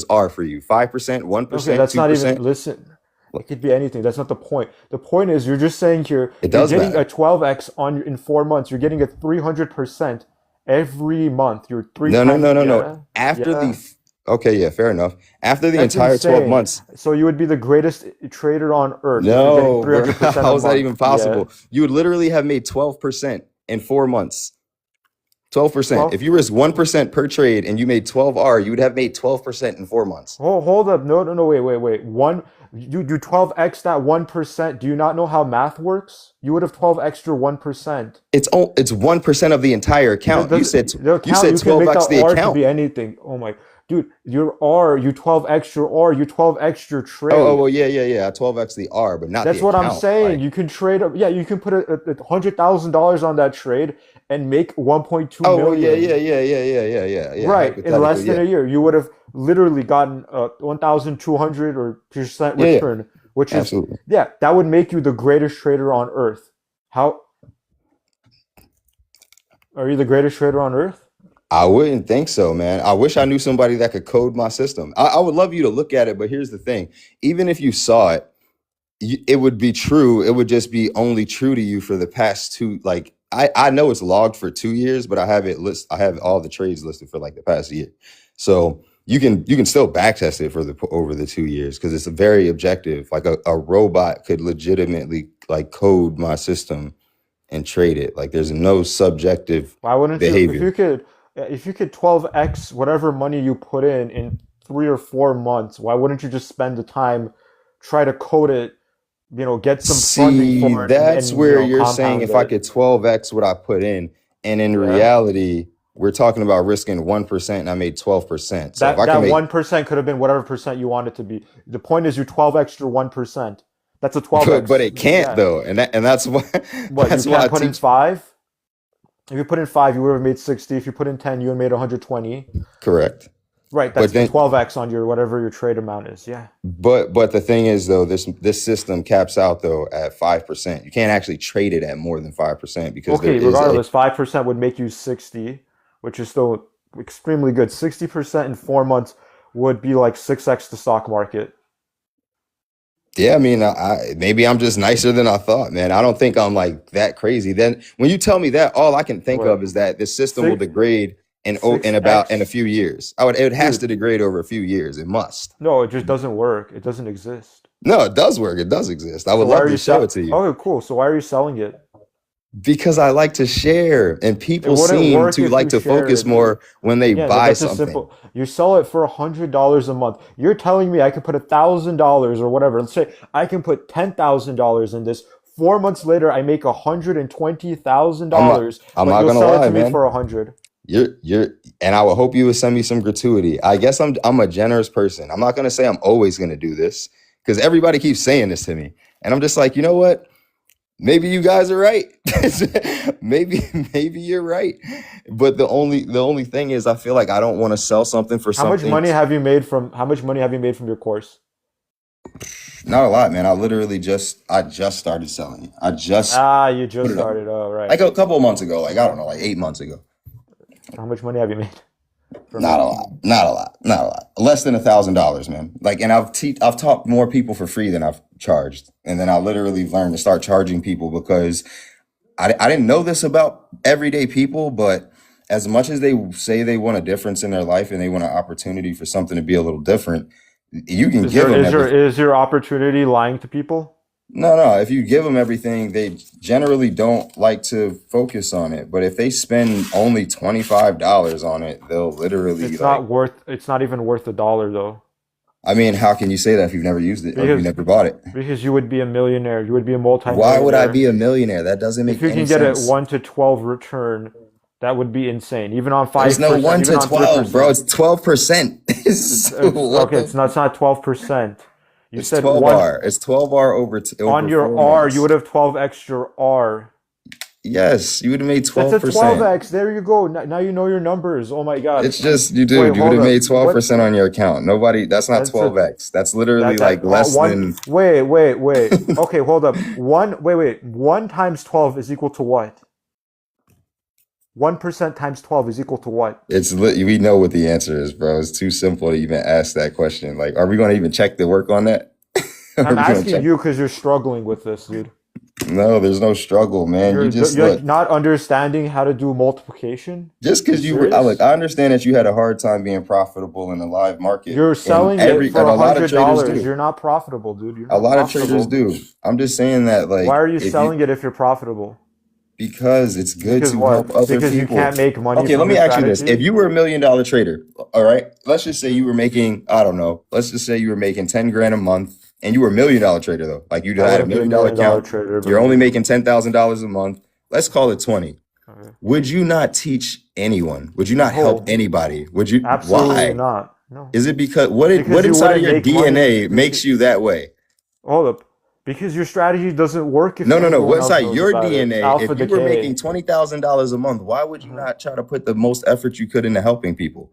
R for you? 5%, Okay, 1%, that's not even 2%? listen. It could be anything. That's not the point. The point is you're just saying here It you're does getting a matter. 12x in 4 months. You're getting a 300% every month. You're three No, no, times no, no, no. yeah. After the Yeah. Okay, yeah, fair enough. After the That's entire 12 insane. months, So you would be the greatest trader on earth if you're getting no, bro. 300% a How is that month. even Yeah. possible? You would literally have made 12% in 4 months. 12%. 12 If you risk 1% per trade and you made 12R, you would have made 12% in 4 months. Hold up. No, wait. You do 12x that 1%. Do you not know how math works? You would have 12 extra 1%. It's 1% of the entire account. You said The you account, said you can make the 12x the R to account. be anything. Oh my, dude, your R, you 12 extra R, you 12 extra Oh, trade. well, yeah. 12x the R, but not That's the what I'm account. saying. Like, You can trade, yeah, you can put $100,000 on that trade and make 1.2 oh, well, yeah. million. Right, in less Hypothetically, than yeah. a year, you would have literally gotten a 1,200 or percent Yeah, return, which is, absolutely. yeah, that would make you the greatest trader on earth. How are you the greatest trader on earth? I wouldn't think so, man. I wish I knew somebody that could code my system. I would love you to look at it, but here's the thing. Even if you saw it, it would be true. It would just be only true to you for the past two. Like I know it's logged for 2 years, but I have all the trades listed for like the past year. So you can still backtest it for over the 2 years because it's very objective. Like a robot could legitimately like code my system and trade it. Like there's no subjective Why wouldn't you, behavior. if you could 12x whatever money you put in 3 or 4 months, why wouldn't you just spend the time, try to code it, get some funding See, for it that's where you're saying compound if I it? could 12x what I put in, and in Yeah. reality, we're talking about risking 1% and I made 12%. So if I can That make 1% could have been whatever percent you want it to be. The point is you 12 extra 1%. That's a but 12x. it can't Yeah. though. And that's why What, you that's why I can't put in teach 5? If you put in 5, you would have made 60. If you put in 10, you would have made 120. correct. Right, But that's the then 12x on your whatever your trade amount is. Yeah. but the thing is though, this system caps out though at 5%. You can't actually trade it at more than 5% because there Okay, is a regardless, 5% would make you 60, which is still extremely good. 60% in 4 months would be like 6x the stock market. Yeah, I mean, maybe I'm just nicer than I thought, man. I don't think I'm like that crazy. Then when you tell me that, all I can think of What? is that this system will Six, degrade in a 6x? few years. It has to Dude, degrade over a few years. It must. no, it just doesn't work. It doesn't exist. No, it does work. It does exist. I So would why love are to you show sell? it to you Okay, cool. So why are you selling it? because I like to share, and It people wouldn't seem work to if like you to shared focus it, dude. more when they Yeah, buy that's a something. simple. You sell it for $100 a month. You're telling me I can put $1,000 or whatever. Let's say I can put $10,000 in this. 4 months later, I make I'm not. $120,000, I'm but not you'll gonna sell it lie, to me man. for 100. You're, and I would hope you would send me some gratuity. I guess I'm a generous person. I'm not gonna say I'm always gonna do this because everybody keeps saying this to me, and I'm just like, you know what? Maybe you guys are right. maybe maybe you're right. But the only thing is, I feel like I don't want to sell something for something. How much money have you made from your course? Not a lot, man. I just started selling it. I just Ah, you put just it up started. Oh, right. like a couple of months ago. Like I don't know, like 8 months ago. How much money have you made from Not it? a lot. Not a lot. Not a lot. Less than $1,000, man. Like, and I've taught more people for free than I've charged, and then I literally learned to start charging people because I didn't know this about everyday people, but as much as they say they want a difference in their life and they want an opportunity for something to be a little different, you can give them everything. Is your opportunity lying to people? No. If you give them everything, they generally don't like to focus on it. But if they spend only $25 on it, they'll literally It's like. not worth. It's not even worth $1 though. I mean, how can you say that if you've never used it or if you Because never bought it? because you would be a millionaire. You would be a Why would I multi-millionaire. be a millionaire? That doesn't If make you any can get a sense. 1 to 12 return, that would be insane. Even on There's no 5%, 1 even to on 12, bro. 3%. It's 12%. It's What okay. the? It's not 12%. You It's said 12 one R. It's 12 R over on over your 4 R. You months. would have 12 extra R. Yes, you would have made That's a 12%. 12x. There you go. Now you know your numbers. Oh my God. It's just you, Wait, dude. You would hold have up. made What? 12% on your account. Nobody. That's not That's a 12x. That's literally that like less one. than. Wait. Okay, hold up. Wait. 1 times 12 is equal to what? 1% times 12 is equal to what? We know what the answer is, bro. It's too simple to even ask that question. Like, are we going to even check the work on that? Are I'm we going to asking check? you because you're struggling with this, dude. No, there's no struggle, man. You just You're look. not understanding how to do multiplication. Just You because I look, serious? I understand that you had a hard time being profitable in the live market, You're and selling it for a lot of traders $100. do. You're not profitable, dude. You're A not lot of traders profitable. do. I'm just saying that, Why like, are you if you selling it if you're profitable? because it's good Because to help what? other Because you people. can't make money Okay, let from me your ask you this: if strategy? you were a $1 million trader, all right, let's just say you were making, I don't know, let's just say you were making 10 grand a month, and you were a $1 million trader though, like you I had a wouldn't be a $1 million million dollar account, trader, you're bro. only making $10,000 a month. Let's call it 20. Okay. Would you not teach anyone? Would you not help No, anybody? Would you? absolutely Why? not. No. Is it because what Because you inside of wouldn't your make money. DNA makes you that way? Hold up. Because your strategy doesn't work if No. everyone What else inside knows your about it. It's DNA? alpha If you were making decay. $20,000 a month, why would you Uh-huh. not try to put the most effort you could into helping people?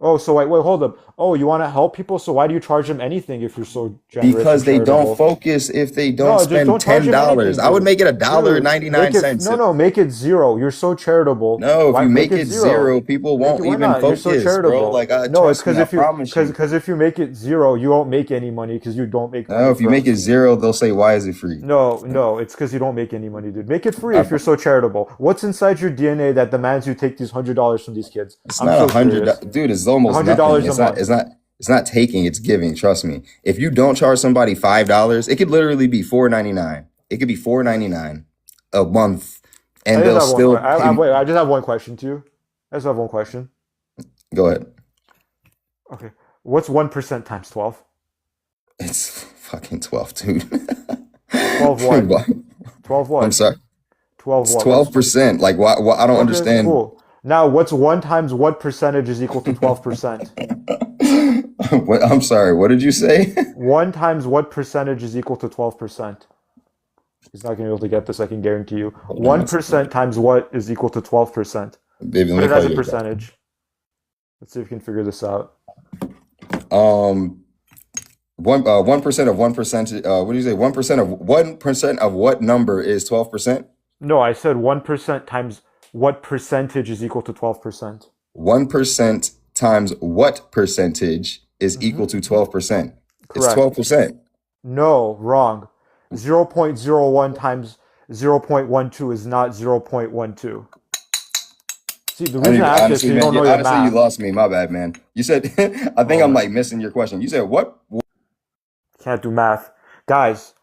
Oh, so wait, hold up. Oh, you want to help people, so why do you charge them anything if you're so generous Because and they don't charitable? focus if they don't No, just spend don't charge him $10. anything, I would dude. make it a dollar Dude, 99 make it cents. no, make it zero. You're so charitable. No, if Why you make make it it zero? zero, people Make it won't why even not? You're so focus, bro. charitable. Like, No, it's trust me, I promise you. because if you make it zero, you won't make any money because you don't make No, money if you from make it zero, they'll say, "Why is it free?" no, it's because you don't make any money, dude. Make it free I, if you're so charitable. What's inside your DNA that demands you take these $100 from these kids? it's I'm not so 100, curious. dude. It's almost $100 nothing. a It's not. month. It's not. It's not taking. It's giving. Trust me. If you don't charge somebody $5, it could literally be $4.99. It could be $4.99 a month, I and just they'll have one still question. pay. Wait, I just have one question to you. I just have one question. Go ahead. Okay. What's 1% times 12? It's fucking 12, dude. 12 what? What? 12 I'm what? sorry. 12 It's what? What's 12%. Like, why? I don't okay, understand. cool. Now, what's 1 times what percentage is equal to 12%? What? I'm sorry. What did you say? 1 times what percentage is equal to 12%? He's not going to be able to get this, I can guarantee you. Hold on one second. 1% times what is equal to 12%? Baby, let Put me it call as a you back. percentage. Let's see if we can figure this out. 1% of 1%. What do you say? 1% of what number is 12%? No, I said 1% times what percentage is equal to 12%. 1% times what percentage is equal to 12%? It's Correct. 12%. No, wrong. 0.01 times 0.12 is not 0.12. See, the reason I asked this is Honestly, you man, don't know your honestly, you math. lost me. My bad, man. You said, I think I'm like missing your question. You said what? Can't do math. Guys,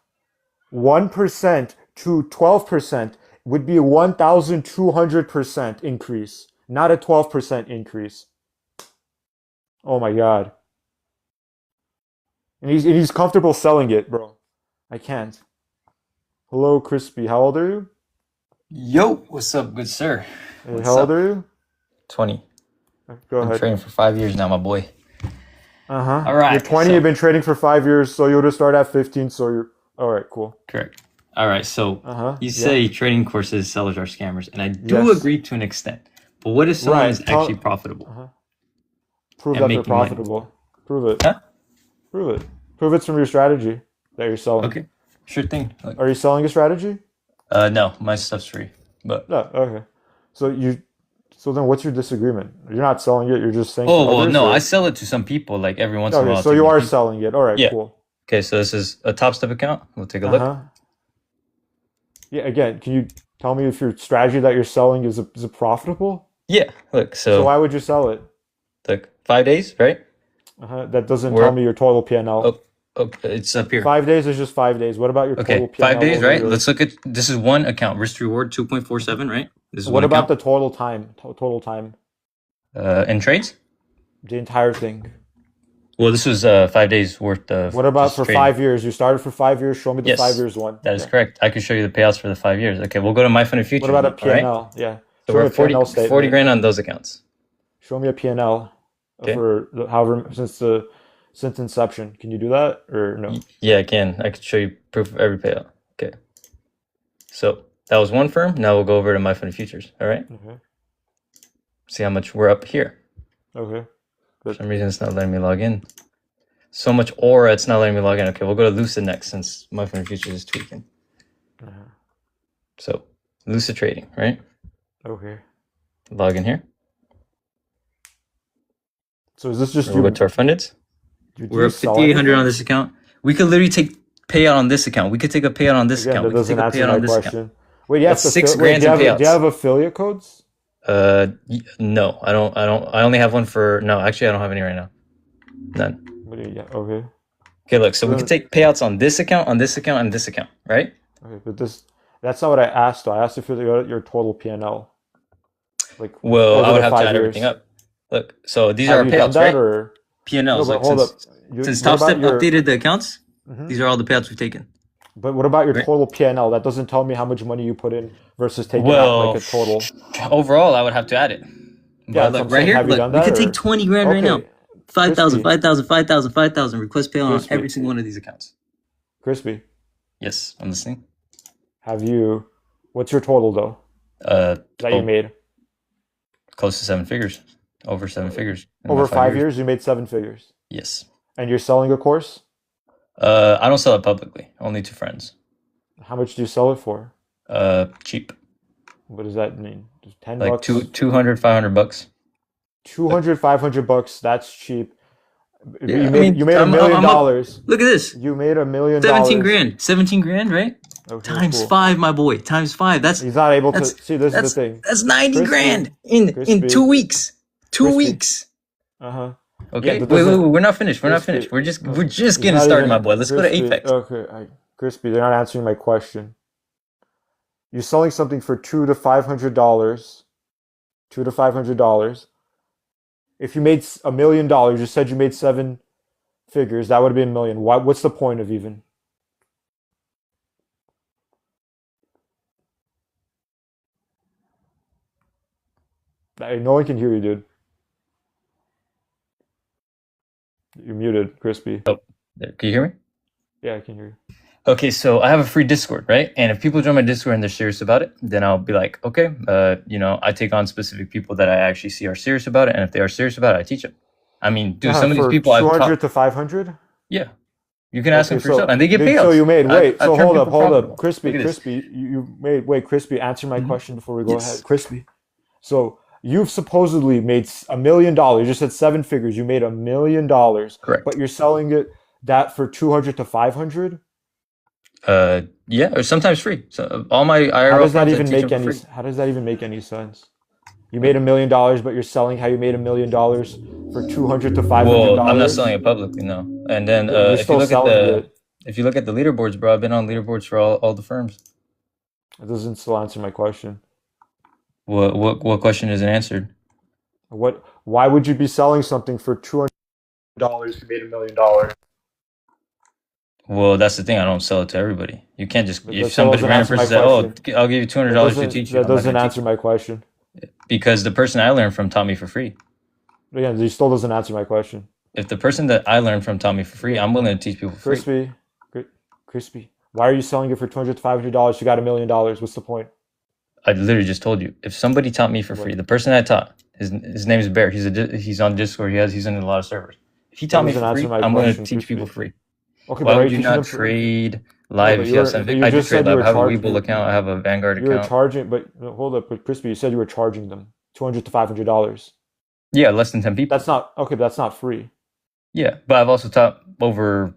1% to 12% would be a 1,200% increase, not a 12% increase. Oh my God. And he's comfortable selling it, bro. I can't. Hello, Crispy. How old are you? Yo, what's up, good sir? Hey, What's how old up? are you? 20. Go Been ahead. training for 5 years now, my boy. Uh-huh. All right, You're 20, so- you've been trading for 5 years, so you'll just start at 15, so you're... All right, cool. Correct. All right, so Uh-huh. you Yeah. say trading courses, sellers are scammers, and I do Yes. agree to an extent. But what if someone Right. is actually profitable? Uh-huh. Prove And that they're making money. profitable. Prove it. Huh? Prove it. Prove it's from your strategy that you're selling. Okay, sure thing. Like, Are you selling a strategy? no, my stuff's free. But No. Okay. So then what's your disagreement? You're not selling it, you're just saying oh to well, others, no, or- I sell it to some people like every once in a Okay, while. so to you new are people. selling it. All right, Yeah. cool. Okay, so this is a Top Step account. We'll take a look. Uh-huh. Yeah, again, can you Tell me if your strategy that you're selling is it profitable? Yeah, look, So why would you sell it? look, 5 days, right? That doesn't We're tell me your total P&L. oh, okay, it's up here. 5 days is just 5 days. What about your total Okay, 5 days, P&L right? over Let's look at this is one account, risk to reward 2.47, right? This is what one about account. the total time? Total time. In trades? The entire thing. Well, this was 5 days worth of What about just for trading. 5 years? You started for 5 years. Show me the Yes, 5 years one. that is Yeah. correct. I can show you the payouts for the 5 years. Okay, we'll go to MyFunded What Futures about a now, all right? P&L? Yeah. So Show me we're a P&L 40 statement. grand on those accounts. Show me a P&L Okay. for however since inception. Can you do that or no? Yeah, I can. I can show you proof of every payout. Okay. So that was one firm. Now we'll go over to MyFunded Futures. All right. Okay. See how much we're up here. Okay. For some reason, it's not letting me log in. So much aura, it's not letting me log in. Okay, we'll go to Lucid next since MyFunded Futures is tweaking. Uh-huh. So Lucid Trading, right? Okay. Log in here. So is this just We'll go to our fundeds. do We're you up sell 5,800 on anything? this account. We could literally take payout on this account. We could take a payout on this Again, account. that We could take doesn't a answer payout my on this account. question. Wait, you have That's to 6 grand do in you have payouts. affiliate codes? No, I don't. I only have one for. No, actually, I don't have any right now. None. Yeah, okay. Okay, look. So we Then- could take payouts on this account, on this account, and this account, right? Okay, but that's not what I asked though. I asked if your total P&L. Like Well, over I would the have to 5 add years. everything up. Look, so these Have are our you done payouts, that right? or P&Ls. no, but Like hold up. since What Top about Step your updated the accounts, Mhm. these are all the payouts we've taken. But what about your Right. total P&L? That doesn't tell me how much money you put in versus taking out Well, like a total. overall, I would have to add it. Yeah, But that's what look, I'm right saying. here, Have you look, done we that could or take 20 grand right now. okay, 5,000, Crispy, 5,000, 5,000, 5,000, 5,000. Request payout on Crispy, every single one of these accounts. Crispy? Yes, I'm listening. What's your total though that you Oh, made? close to 7 figures. Over 7 figures in Over about 5 5 years. years, you made 7 figures. Yes. And you're selling a course? I don't sell it publicly, only to friends. How much do you sell it for? Cheap. What does that mean? Just 10 Like bucks? 200, 500 bucks. 200, 500 bucks, that's cheap. But Yeah, I mean, you made $1 I'm million up. dollars. Look at this. You made $1 million. 17 grand. 17 grand, right? Okay, Times cool. 5, my boy. Times 5. That's He's not able to that's see. This is that's the thing. that's 90 Crispy, grand in crispy, 2 weeks. 2 crispy. weeks. Yeah, Okay. that Wait, doesn't. we're not finished. We're not Crispy. finished. We're just He's getting not started, my even boy. Let's go to crispy. Apex. Okay, crispy. They're not answering my question. You're selling something for $200 to $500. $200 to $500. If you made $1 million, you said you made 7 figures. That would have been $1 million. What's the point of even? No one can hear you, dude. You're muted, crispy. Oh, can you hear me? Yeah, I can hear you. Okay, so I have a free Discord, right? And if people join my Discord and they're serious about it, then I'll be like, okay, I take on specific people that I actually see are serious about it, and if they are serious about it, I teach them. I mean, dude, some of these For people I've 200 taught, to 500. yeah, you can ask them Okay, for yourself, and they get payouts. so you made I've turned hold people profitable. up, crispy, Look at this. crispy. You made crispy. Answer my Mhm. question before we go Yes. ahead, crispy. So you've supposedly made $1 million. You just said 7 figures. You made $1 million, Correct. but you're selling that for 200 to 500. Yeah, or sometimes free. So all my IRL How does that friends, I even teach make them for any? free. How does that even make any sense? You made $1 million, but you're selling how you made $1 million for 200 to 500 Well, dollars. I'm not selling it publicly, no. And then You're if you still look at selling it. if you look at the leaderboards, bro, I've been on leaderboards for all the firms. It doesn't still answer my question. What question isn't answered? Why would you be selling something for $200 if you made $1 million? Well, that's the thing. I don't sell it to everybody. You can't just But if that still somebody doesn't random answer my person said, "Oh, question. I'll give you $200 to teach you," That I'm not doesn't gonna answer my question. teach you. Because the person I learned from taught me for free. Again, it still doesn't answer my question. If the person that I learned from taught me for free, I'm willing to teach people for free. Crispy. Why are you selling it for $200 to $500? You got $1 million. What's the point? I literally just told you. If somebody taught me for free, the person I taught, his name is Bear. He's on Discord. He's in a lot of servers. If he taught me doesn't for free, answer my I'm willing to question, teach people Crispy. free. Okay, Why but are would you you teaching them not for? trade live but if you you have were- something? you I do just trade said you live. were I have a charging. Webull account. I have a Vanguard You were account. charging, but no, hold up. But Crispy, you said you were charging them $200 to $500. Yeah, less than 10 people. That's not okay. But that's not free. Yeah, but I've also taught over,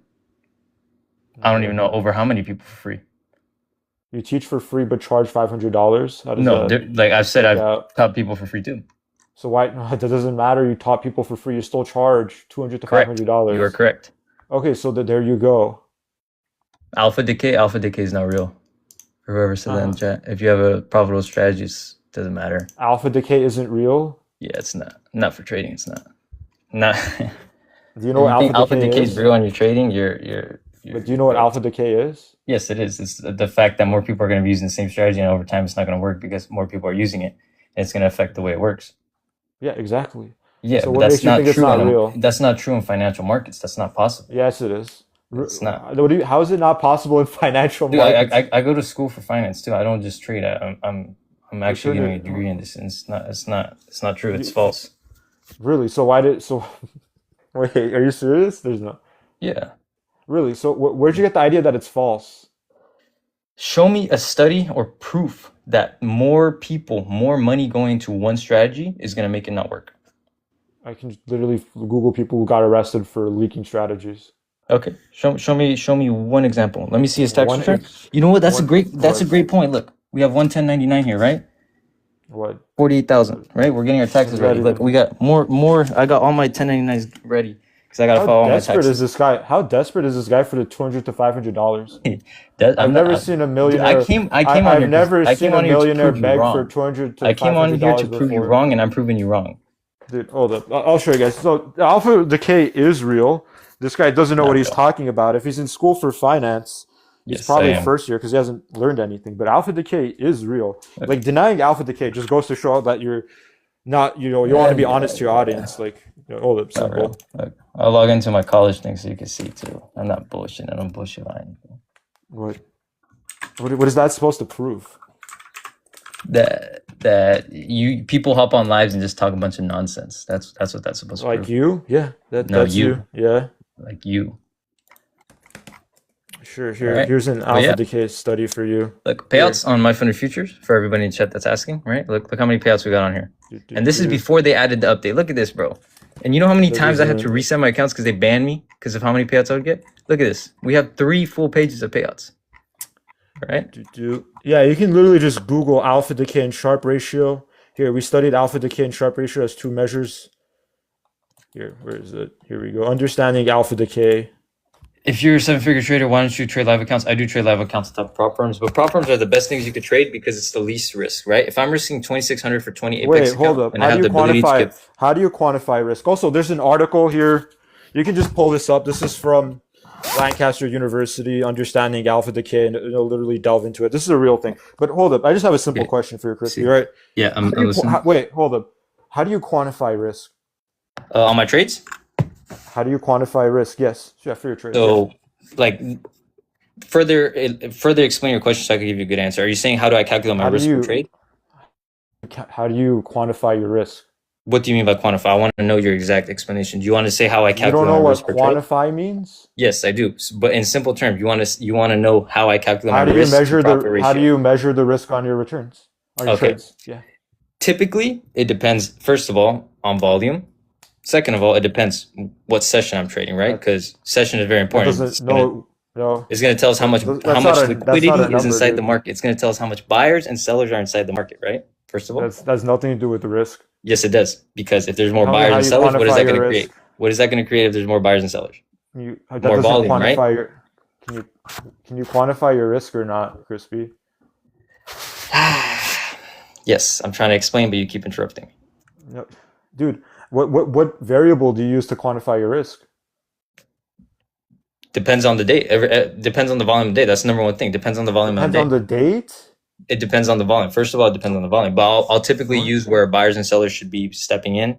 I don't even know over how many people for free. You teach for free but charge $500. How does No, that like I've said, work I've out? taught people for free too. So why that doesn't matter? You taught people for free. You still charge 200 to Correct. You are $500. correct. Okay, so there you go. Alpha decay is not real. For whoever said that in chat, if you have a profitable strategy, it doesn't matter. Alpha decay isn't real. Yeah, it's not for trading. It's not. Do you know what If you think alpha alpha decay decay is? is real on your trading, you're But do you know what alpha decay is? Yes, it is. It's the fact that more people are going to be using the same strategy, and over time, it's not going to work because more people are using it. And it's going to affect the way it works. Yeah, exactly. Yeah, So but what that's makes you not think it's true. not real? That's not true in financial markets. That's not possible. Yes, it is. It's not. How is it not possible in financial Dude, markets? I go to school for finance too. I don't just trade. I'm actually sure getting a degree in this, and it's not true. It's false. Really? Wait, are you serious? There's no. Yeah. Really? So where'd you get the idea that it's false? Show me a study or proof that more people, more money going to one strategy is going to make it not work. I can literally Google people who got arrested for leaking strategies. Okay, show me one example. Let me see his tax One return. ex- You know what? That's a what? great point. Look, we have 11099 here, right? What? 48,000, right? We're getting our taxes ready. Look, we got more. I got all my 1099s ready because I gotta file all How my desperate taxes. is this guy? How desperate is this guy for the $200 to $500? That, I've never seen a millionaire. I came on I've here. never I seen came a on here to millionaire prove you beg for wrong. $200 to I came on here to $500 prove you before. wrong, and I'm proving you wrong. Dude, hold up. I'll show you guys. So alpha decay is real. This guy doesn't know what he's talking about. If he's in school for finance, he's Yes, probably I am. first year because he hasn't learned anything. But alpha decay is real. Like denying alpha decay just goes to show that you're not, you want to be honest to your audience. Like, hold up, Not real. simple. Look, I'll log into my college thing so you can see too. I'm not bullshitting. I don't bullshit on anything. What is that supposed to prove? That you people hop on lives and just talk a bunch of nonsense. That's what that's supposed to Like prove. you? Yeah, No, that's you. Yeah, Like you. sure. Here, Alright. here's an alpha yeah. decay study for you. Look, payouts on My Funded Futures for everybody in chat that's asking, right? Look how many payouts we got on here. And this is before they added the update. Look at this, bro. And you know how many times I had to reset my accounts because they banned me because of how many payouts I would get? Look at this. We have 3 full pages of payouts. Right? Yeah, you can literally just Google alpha decay and Sharpe ratio. Here, we studied alpha decay and Sharpe ratio as 2 measures. Here, where is it? Here we go. Understanding alpha decay. If you're a 7-figure trader, why don't you trade live accounts? I do trade live accounts on top of prop firms, but prop firms are the best things you could trade because it's the least risk, right? If I'm risking 2,600 for 20 Apex Wait, account, hold up. and I have the ability to skip. How do you quantify risk? Also, there's an article here. You can just pull this up. This is from Lancaster University, Understanding Alpha Decay, and it'll literally delve into it. This is a real thing. But hold up. I just have a simple question for you, Crispy, right? Yeah, I'm listening. Wait, hold up. How do you quantify risk? On my trades? How do you quantify risk? Yes. Yeah, for your trade. So, like, further explain your question so I can give you a good answer. Are you saying how do I calculate my How do risk per you- trade? How do you quantify your risk? What do you mean by quantify? I want to know your exact explanation. Do you want to say how I You calculate don't know my what risk per trade? quantify means? Yes, I do. But in simple terms, you want to know how I calculate How my do you risk measure to profit the ratio. How do you measure the risk on your returns? On your Okay. trades? Yeah. Typically, it depends, first of all, on volume. Second of all, it depends what session I'm trading, right? Because session is very That important. doesn't no. It's going to tell us how much That's how not much a- that's liquidity not a is number, inside the dude. market. It's going to tell us how much buyers and sellers are inside the market, right? First of all, That's nothing to do with the risk. yes, it does. Because if there's more Tell me buyers how and you sellers, what is quantify that going your to create? risk. What is that going to create if there's more buyers and sellers? That More doesn't volume, right? quantify your. Can you quantify your risk or not, Crispy? Yes, I'm trying to explain, but you keep interrupting. No. Dude, what variable do you use to quantify your risk? Depends on the day. Depends on the volume of the day. That's the number one thing. Depends on the volume of Depends the day. on the date. It depends on the volume. First of all, it depends on the volume. But I'll typically use where buyers and sellers should be stepping in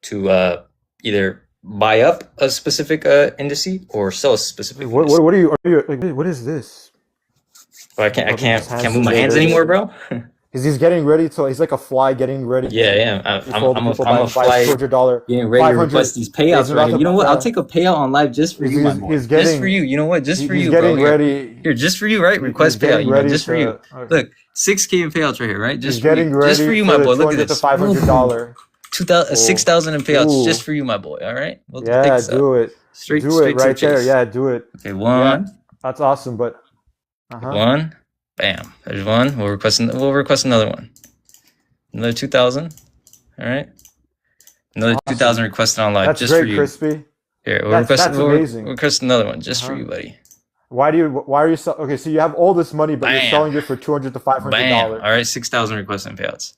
to either buy up a specific indice or sell a specific What indice. are you like? What is this? Oh, I can't His hands move my hands together. anymore, bro. He's getting ready to. He's like a fly getting ready. Yeah. I'm a fly $200. getting ready to 500. request these He's payouts about right here. to- You know what? I'll take a payout on live just for you, my boy. He's Just getting- for you. You know what? Just for He's you, bro. getting Here. ready. Here, just for you, right? Request He's getting payout. You know, ready just for you. to- Look, 6K in payouts right here, right? He's Just for getting you. ready Just for you, my the boy. Look at $200 this. to $500. 6,000 in payouts Ooh. just for you, my boy. All right. We'll take Yeah, this do it. Straight Do to it right the there. chase. Yeah, do it. Okay, one, That's awesome. But one, Bam. There's one. We'll request another one. Another 2,000. All right. Another 2,000 requested on live That's just for great, you. Crispy. Here, That's amazing. we'll request another one just for Uh-huh. you, buddy. Why are you okay? So you have all this money, but you're Bam. selling it for $200 to $500. Bam. All right, 6,000 requesting payouts.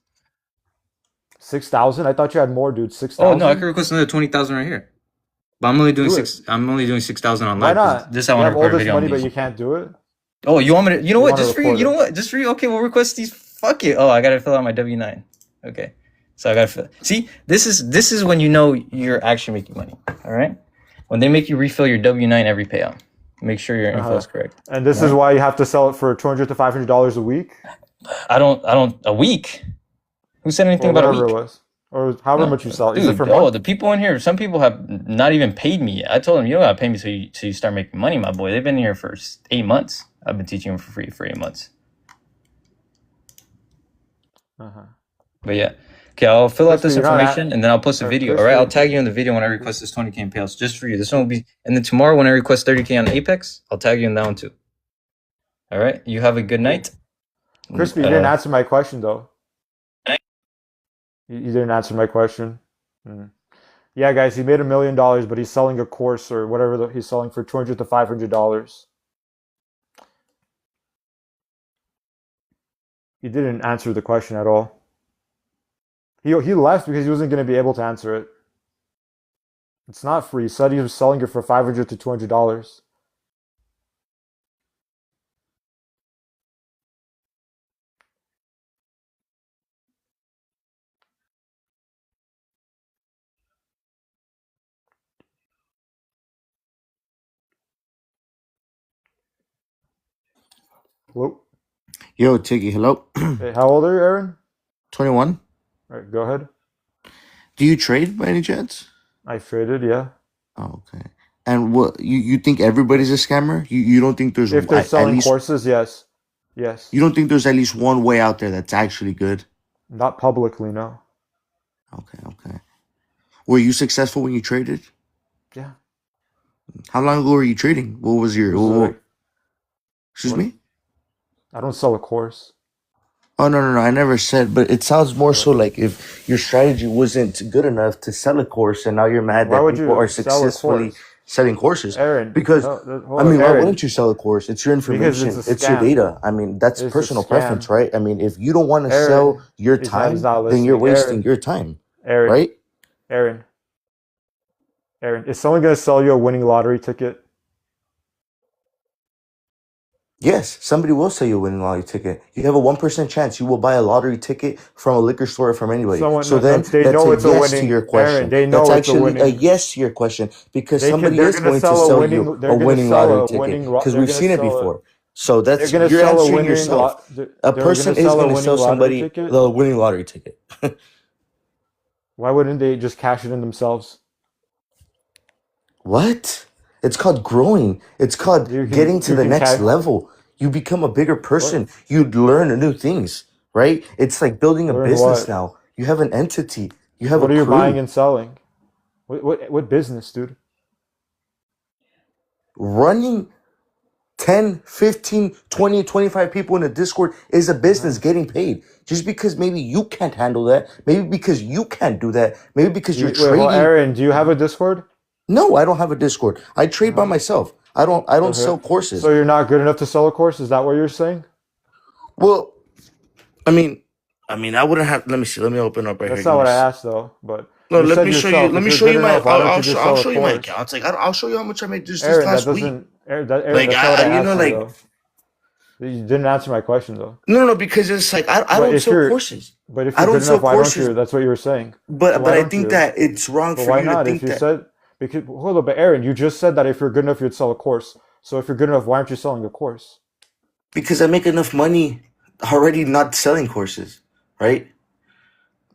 6,000? I thought you had more, dude. Oh 6,000. no, I could request another 20,000 right here. But I'm only doing Do it. 6,000 on Why live. 'cause not? This I You want to have all record a this video money, on but these. you can't do it. Oh, you want me to? You know You what? wanna Just for you. record You know it. what? Just for you. Okay, we'll request these. Fuck it. Oh, I gotta fill out my W-9. Okay, so I gotta fill. See, this is when you know you're actually making money. All right, when they make you refill your W-9 every payout, make sure your info is correct. And this is why you have to sell it for $200 to $500 a week, I don't. A week. Who said anything or about a whatever week? it was, or however No, much you sell. Is it dude, for oh, month? the people in here, some people have not even paid me yet. I told them, you don't gotta pay me till you start making money, my boy. They've been here for 8 months. I've been teaching them for free for 8 months. Uh-huh. But yeah. Okay, I'll fill out this Crispy, you're not information and then I'll post a video. All right, I'll tag you in the video when I request this 20K in payouts just for you. This one will be, and then tomorrow when I request 30K on Apex, I'll tag you in that one too. All right, you have a good night. Crispy, you didn't answer my question though. You didn't answer my question. Yeah, guys, he made $1 million, but he's selling a course or whatever he's selling for $200 to $500. He didn't answer the question at all. He left because he wasn't going to be able to answer it. It's not free. He said he was selling it for $500 to $200. Hello? Yo, Tiggy, hello. Hey, how old are you, Aaron? 21. All right, go ahead. Do you trade by any chance? I traded, yeah. Oh, okay. And what you think everybody's a scammer? You don't think there's If they're at selling least courses, yes. Yes. you don't think there's at least one way out there that's actually good? Not publicly, no. Okay, okay. Were you successful when you traded? Yeah. How long ago were you trading? What was your excuse what? me? I don't sell a course. Oh no, I never said, but it sounds more so like if your strategy wasn't good enough to sell a course and now you're mad Why that would people you are sell a successfully course? selling courses. Aaron, Because hold I mean, on, why Aaron. wouldn't you sell a course? It's your Because information. it's a It's your scam. data. I mean, that's It's a personal preference, scam. right? I mean, if you don't want to Aaron, sell your he's time, not then you're listening. wasting your time, Aaron, right? Aaron, is someone going to sell you a winning lottery ticket? Yes, somebody will sell you a winning lottery ticket. You have a 1% chance you will buy a lottery ticket from a liquor store or from anybody. Someone, So then they that's know a it's a yes to winning. your Aaron, question. they know That's it's a actually a winning. yes to your question because somebody They're is going to going to sell a sell winning. you They're a going to winning sell lottery a ticket winning. because They're we've going seen to it sell a. before. So They're that's going to you're sell a answering winning. yourself. They're A going person to is sell a going to winning sell lottery somebody ticket. the winning lottery ticket. Why wouldn't they just cash it in themselves? What? It's called growing. It's called getting to You the can next cash. level. You become a bigger What? person. You learn new things, right? It's like building a Learn business what? now. You have an entity. You have What a are you buying crew. and selling? What business, dude? Running 10, 15, 20, 25 people in a Discord is a business getting paid. Just because maybe you can't handle that, maybe because you can't do that, maybe because you're Wait, well, trading. Aaron, do you have a Discord? No, I don't have a Discord. I trade by myself. I don't sell Okay. courses. So you're not good enough to sell a course? Is that what you're saying? Well, I mean, I wouldn't have. Let me see. Let me open up right That's here. not Give me what I s- asked, though. But No, you let said me show you. yourself, Let if me you're show good you my. enough, why don't you just I'll sell a show you my course? accounts. Like I'll show you how much I made just this Aaron, that last week. doesn't. Aaron, Like that's not what I you know, asked you, like though. You didn't answer my question, though. no, because it's like I But don't if sell you're, courses. but if I you're don't good sell enough, why don't courses. you? That's what you were saying. So But why I don't think you? that it's wrong But for why you to not? think If you that said, because hold on, but Aaron, you just said that if you're good enough, you'd sell a course. So if you're good enough, why aren't you selling a course? because I make enough money already not selling courses, right?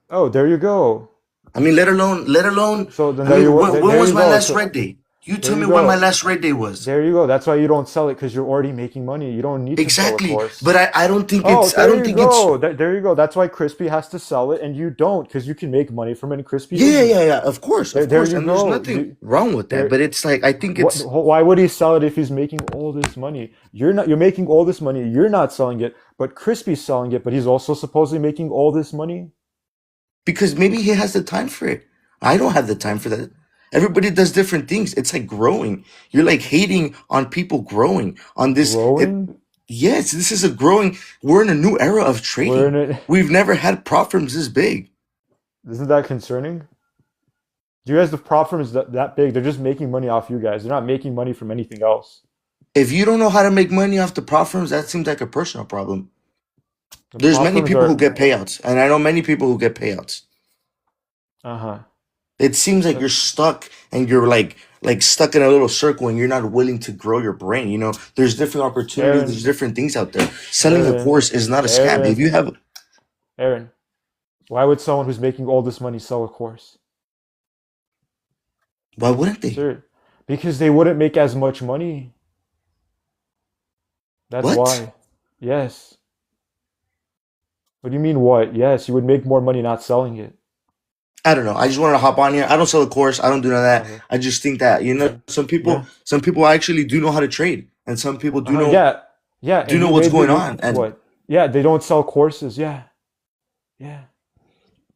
Oh, there you go. I mean, let alone. So then I there mean, you when there was you my go. last So red day? You There tell you me when my go. last raid day was. There you go. That's why you don't sell it because you're already making money. You don't need to sell a Exactly. course. But I don't think Oh, it's I there don't you think it's go. There you go. That's why Crispy has to sell it and you don't because you can make money from it and Crispy yeah, isn't. yeah, yeah. Of course, There, of there course. you And there's go. nothing wrong with that. There, But it's like I think what, it's why would he sell it if he's making all this money? You're making all this money. You're not selling it, but Crispy's selling it, but he's also supposedly making all this money. because maybe he has the time for it. I don't have the time for that. Everybody does different things. It's like growing. You're like hating on people growing on this. Growing? Yes, this is a growing. We're in a new era of We're in trading. it. We've never had prop firms this big. Isn't that concerning? You guys, the prop firm is that big. They're just making money off you guys. They're not making money from anything else. If you don't know how to make money off the prop firms, that seems like a personal problem. The There's prop many firms people who are, get payouts, and I know many people who get payouts. uh-huh. It seems like Uh, you're stuck and you're like stuck in a little circle and you're not willing to grow your brain. You know, there's different opportunities, there's Aaron, different things out there. Selling a Aaron, course is not a scam. If Aaron, you have, Aaron. Why would someone who's making all this money sell a course? why wouldn't they? Sir, because they wouldn't make as much money. That's What? why. Yes. What do you mean what? Yes, you would make more money not selling it. I don't know. I just wanted to hop on here. I don't sell a course. I don't do none of that. Okay. I just think that, you know, Okay. some Yeah. people actually do know how to trade and some people Yeah. Yeah, do and know you what's made going on. And what? Yeah, they don't sell courses. Yeah. Yeah.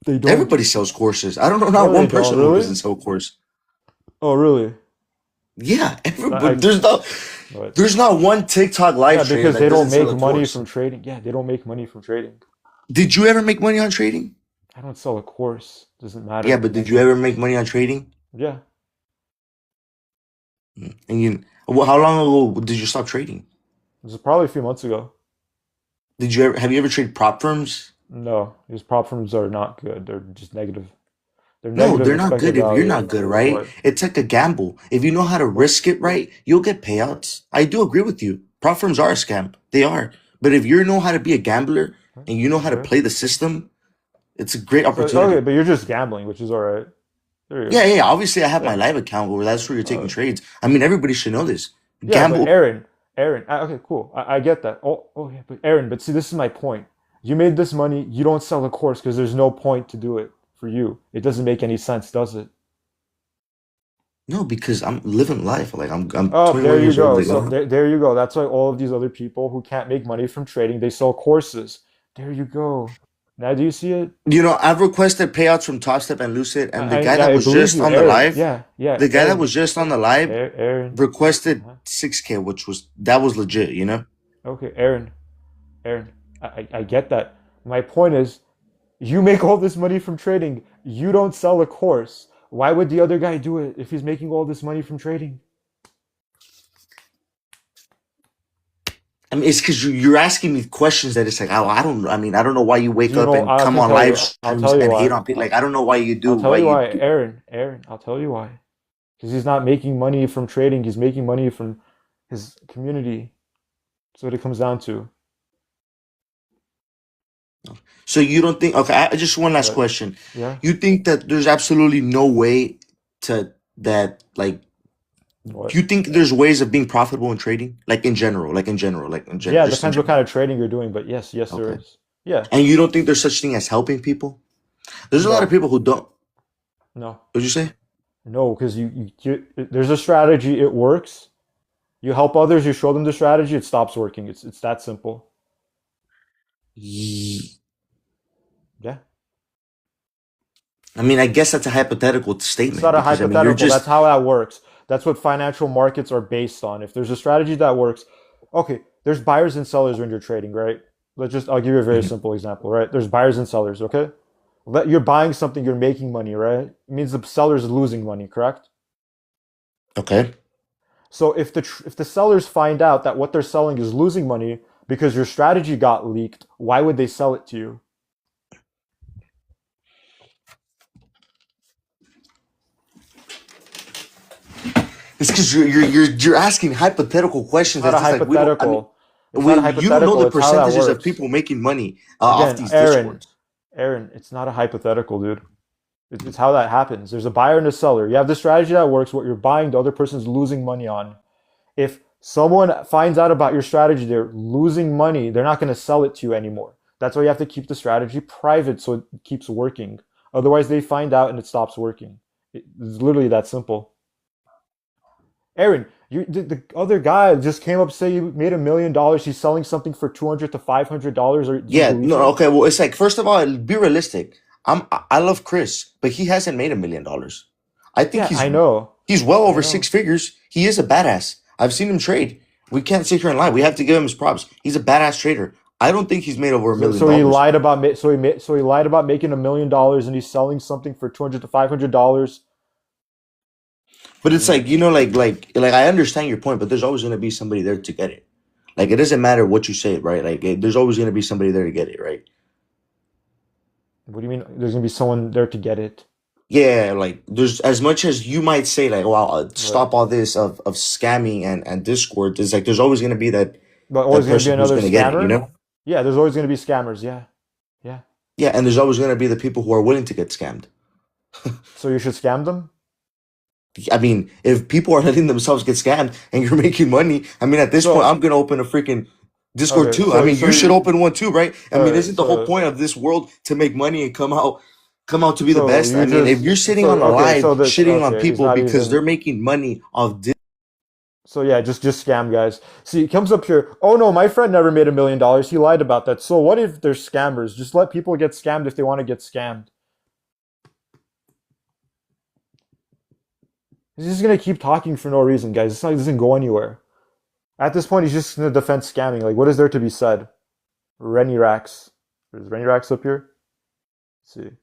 They don't. everybody sells courses. I don't know, not No, they one don't. person who doesn't Really? sell a course. Oh, really? Yeah, I, everybody. what? There's not one TikTok Yeah, live trader because that they don't doesn't sell make a money course. from trading. Yeah, they don't make money from trading. Did you ever make money on trading? I don't sell a course. Doesn't Yeah, matter. but did you ever make money on trading? Yeah. And well, how long ago did you stop trading? This is probably a few months ago. Have you ever traded prop firms? No, these prop firms are not good. They're just negative. They're No, negative they're not expected good if you're value. not good, right? What? It's like a gamble. If you know how to What? risk it right, you'll get payouts. I do agree with you. Prop firms are a scam. They are. But if you know how to be a gambler and you know how to Okay. play the system, it's a great Okay, opportunity. but you're just gambling, which is all right. There you Yeah, go. yeah, yeah. Obviously, I have my Yeah. live account where that's where you're taking Uh, trades. I mean, everybody should know this. yeah, but Gamble. Aaron. Okay, cool. I get that. Oh, yeah, but Aaron, but see, this is my point. You made this money. You don't sell the course because there's no point to do it for you. It doesn't make any sense, does it? No, because I'm living life. Like I'm Oh, 21 there you years old. go. Like, So there you go. That's why all of these other people who can't make money from trading, they sell courses. There you go. Now do you see it? you know, I've requested payouts from Top Step and Lucid, and the guy Yeah, that I was believe just you, on the Aaron. live, Yeah, yeah, the guy that Aaron, was just on the live Aaron. requested Uh-huh. 6K, which was legit, you know? Okay, Aaron. I get that. My point is, you make all this money from trading. You don't sell a course. Why would the other guy do it if he's making all this money from trading? I mean, it's because you're asking me questions that it's like, I don't know why you wake Do you up know? and come on live I'll streams tell you and hate why. on people. Like, I don't know why you do, I'll tell why you you why, do. Aaron. I'll tell you why. Because he's not making money from trading. He's making money from his community. That's what it comes down to. So you don't think, okay, just one last But question. yeah, You think that there's absolutely no way like, what? you think there's ways of being profitable in trading? Like in general, Yeah, it just in depends what general. kind of trading you're doing. But yes, there Okay. is. Yeah. And you don't think there's such thing as helping people? There's a lot of No. people who don't. No. What'd you say? No, because there's a strategy. It works. You help others. You show them the strategy. It stops working. It's that simple. Ye- Yeah. I mean, I guess that's a hypothetical It's statement not a because I mean, you're hypothetical. That's just how that works. That's what financial markets are based on. If there's a strategy that works, okay, there's buyers and sellers when you're trading, right? I'll give you a very Mhm. simple example, right? There's buyers and sellers, okay? You're buying something, you're making money, right? It means the seller's losing money, correct? okay. So if the sellers find out that what they're selling is losing money because your strategy got leaked, why would they sell it to you? It's because you're asking hypothetical questions. It's not That's a just like we don't. I mean, hypothetical. It's not a you don't know hypothetical. the It's how that percentages of works. people making money off Again, these discords. Aaron, it's not a hypothetical, dude. It's how that happens. There's a buyer and a seller. You have the strategy that works. What you're buying, the other person's losing money on. If someone finds out about your strategy, they're losing money, they're not going to sell it to you anymore. That's why you have to keep the strategy private so it keeps working. Otherwise, they find out and it stops working. It's literally that simple. Aaron, the other guy just came up saying he made $1 million. He's selling something for $200 to $500. Or do you Yeah, believe no, him? okay. Well, it's like, first of all, be realistic. I love Chris, but he hasn't made $1 million. I think Yeah, I know. he's well I over know. 6 figures. He is a badass. I've seen him trade. We can't sit here and lie. We have to give him his props. He's a badass trader. I don't think he's made over $1 million. So he lied about so he lied about making $1 million and he's selling something for $200 to $500. But it's like, you know, like I understand your point, but there's always gonna be somebody there to get it. Like, it doesn't matter what you say, right? Like, there's always gonna be somebody there to get it, right? What do you mean? There's gonna be someone there to get it? Yeah, like, there's, as much as you might say, like, well, stop all this of scamming and Discord. There's like, there's always gonna be that But always gonna be person who's another gonna get it, you scammer. know? Yeah, there's always gonna be scammers. Yeah. Yeah, and there's always gonna be the people who are willing to get scammed. So you should scam them. I mean, if people are letting themselves get scammed and you're making money, I mean, at this So- point, I'm gonna open a freaking Discord Okay, too. so- I mean, so you should you- open one too, right? I mean, Alright, isn't the whole so- point of this world to make money and come out to be the So best? you I mean, just- if you're sitting so- on a okay, live so this- shitting on okay, people it's not because even- they're making money off this. So yeah, just scam guys. See, it comes up here. Oh no, my friend never made $1 million. He lied about that. So what if they're scammers? Just let people get scammed if they want to get scammed. He's just gonna keep talking for no reason, guys. This doesn't go anywhere. At this point, he's just gonna defend scamming. Like, what is there to be said? Renny Rax. Is Renny Rax up here? Let's see.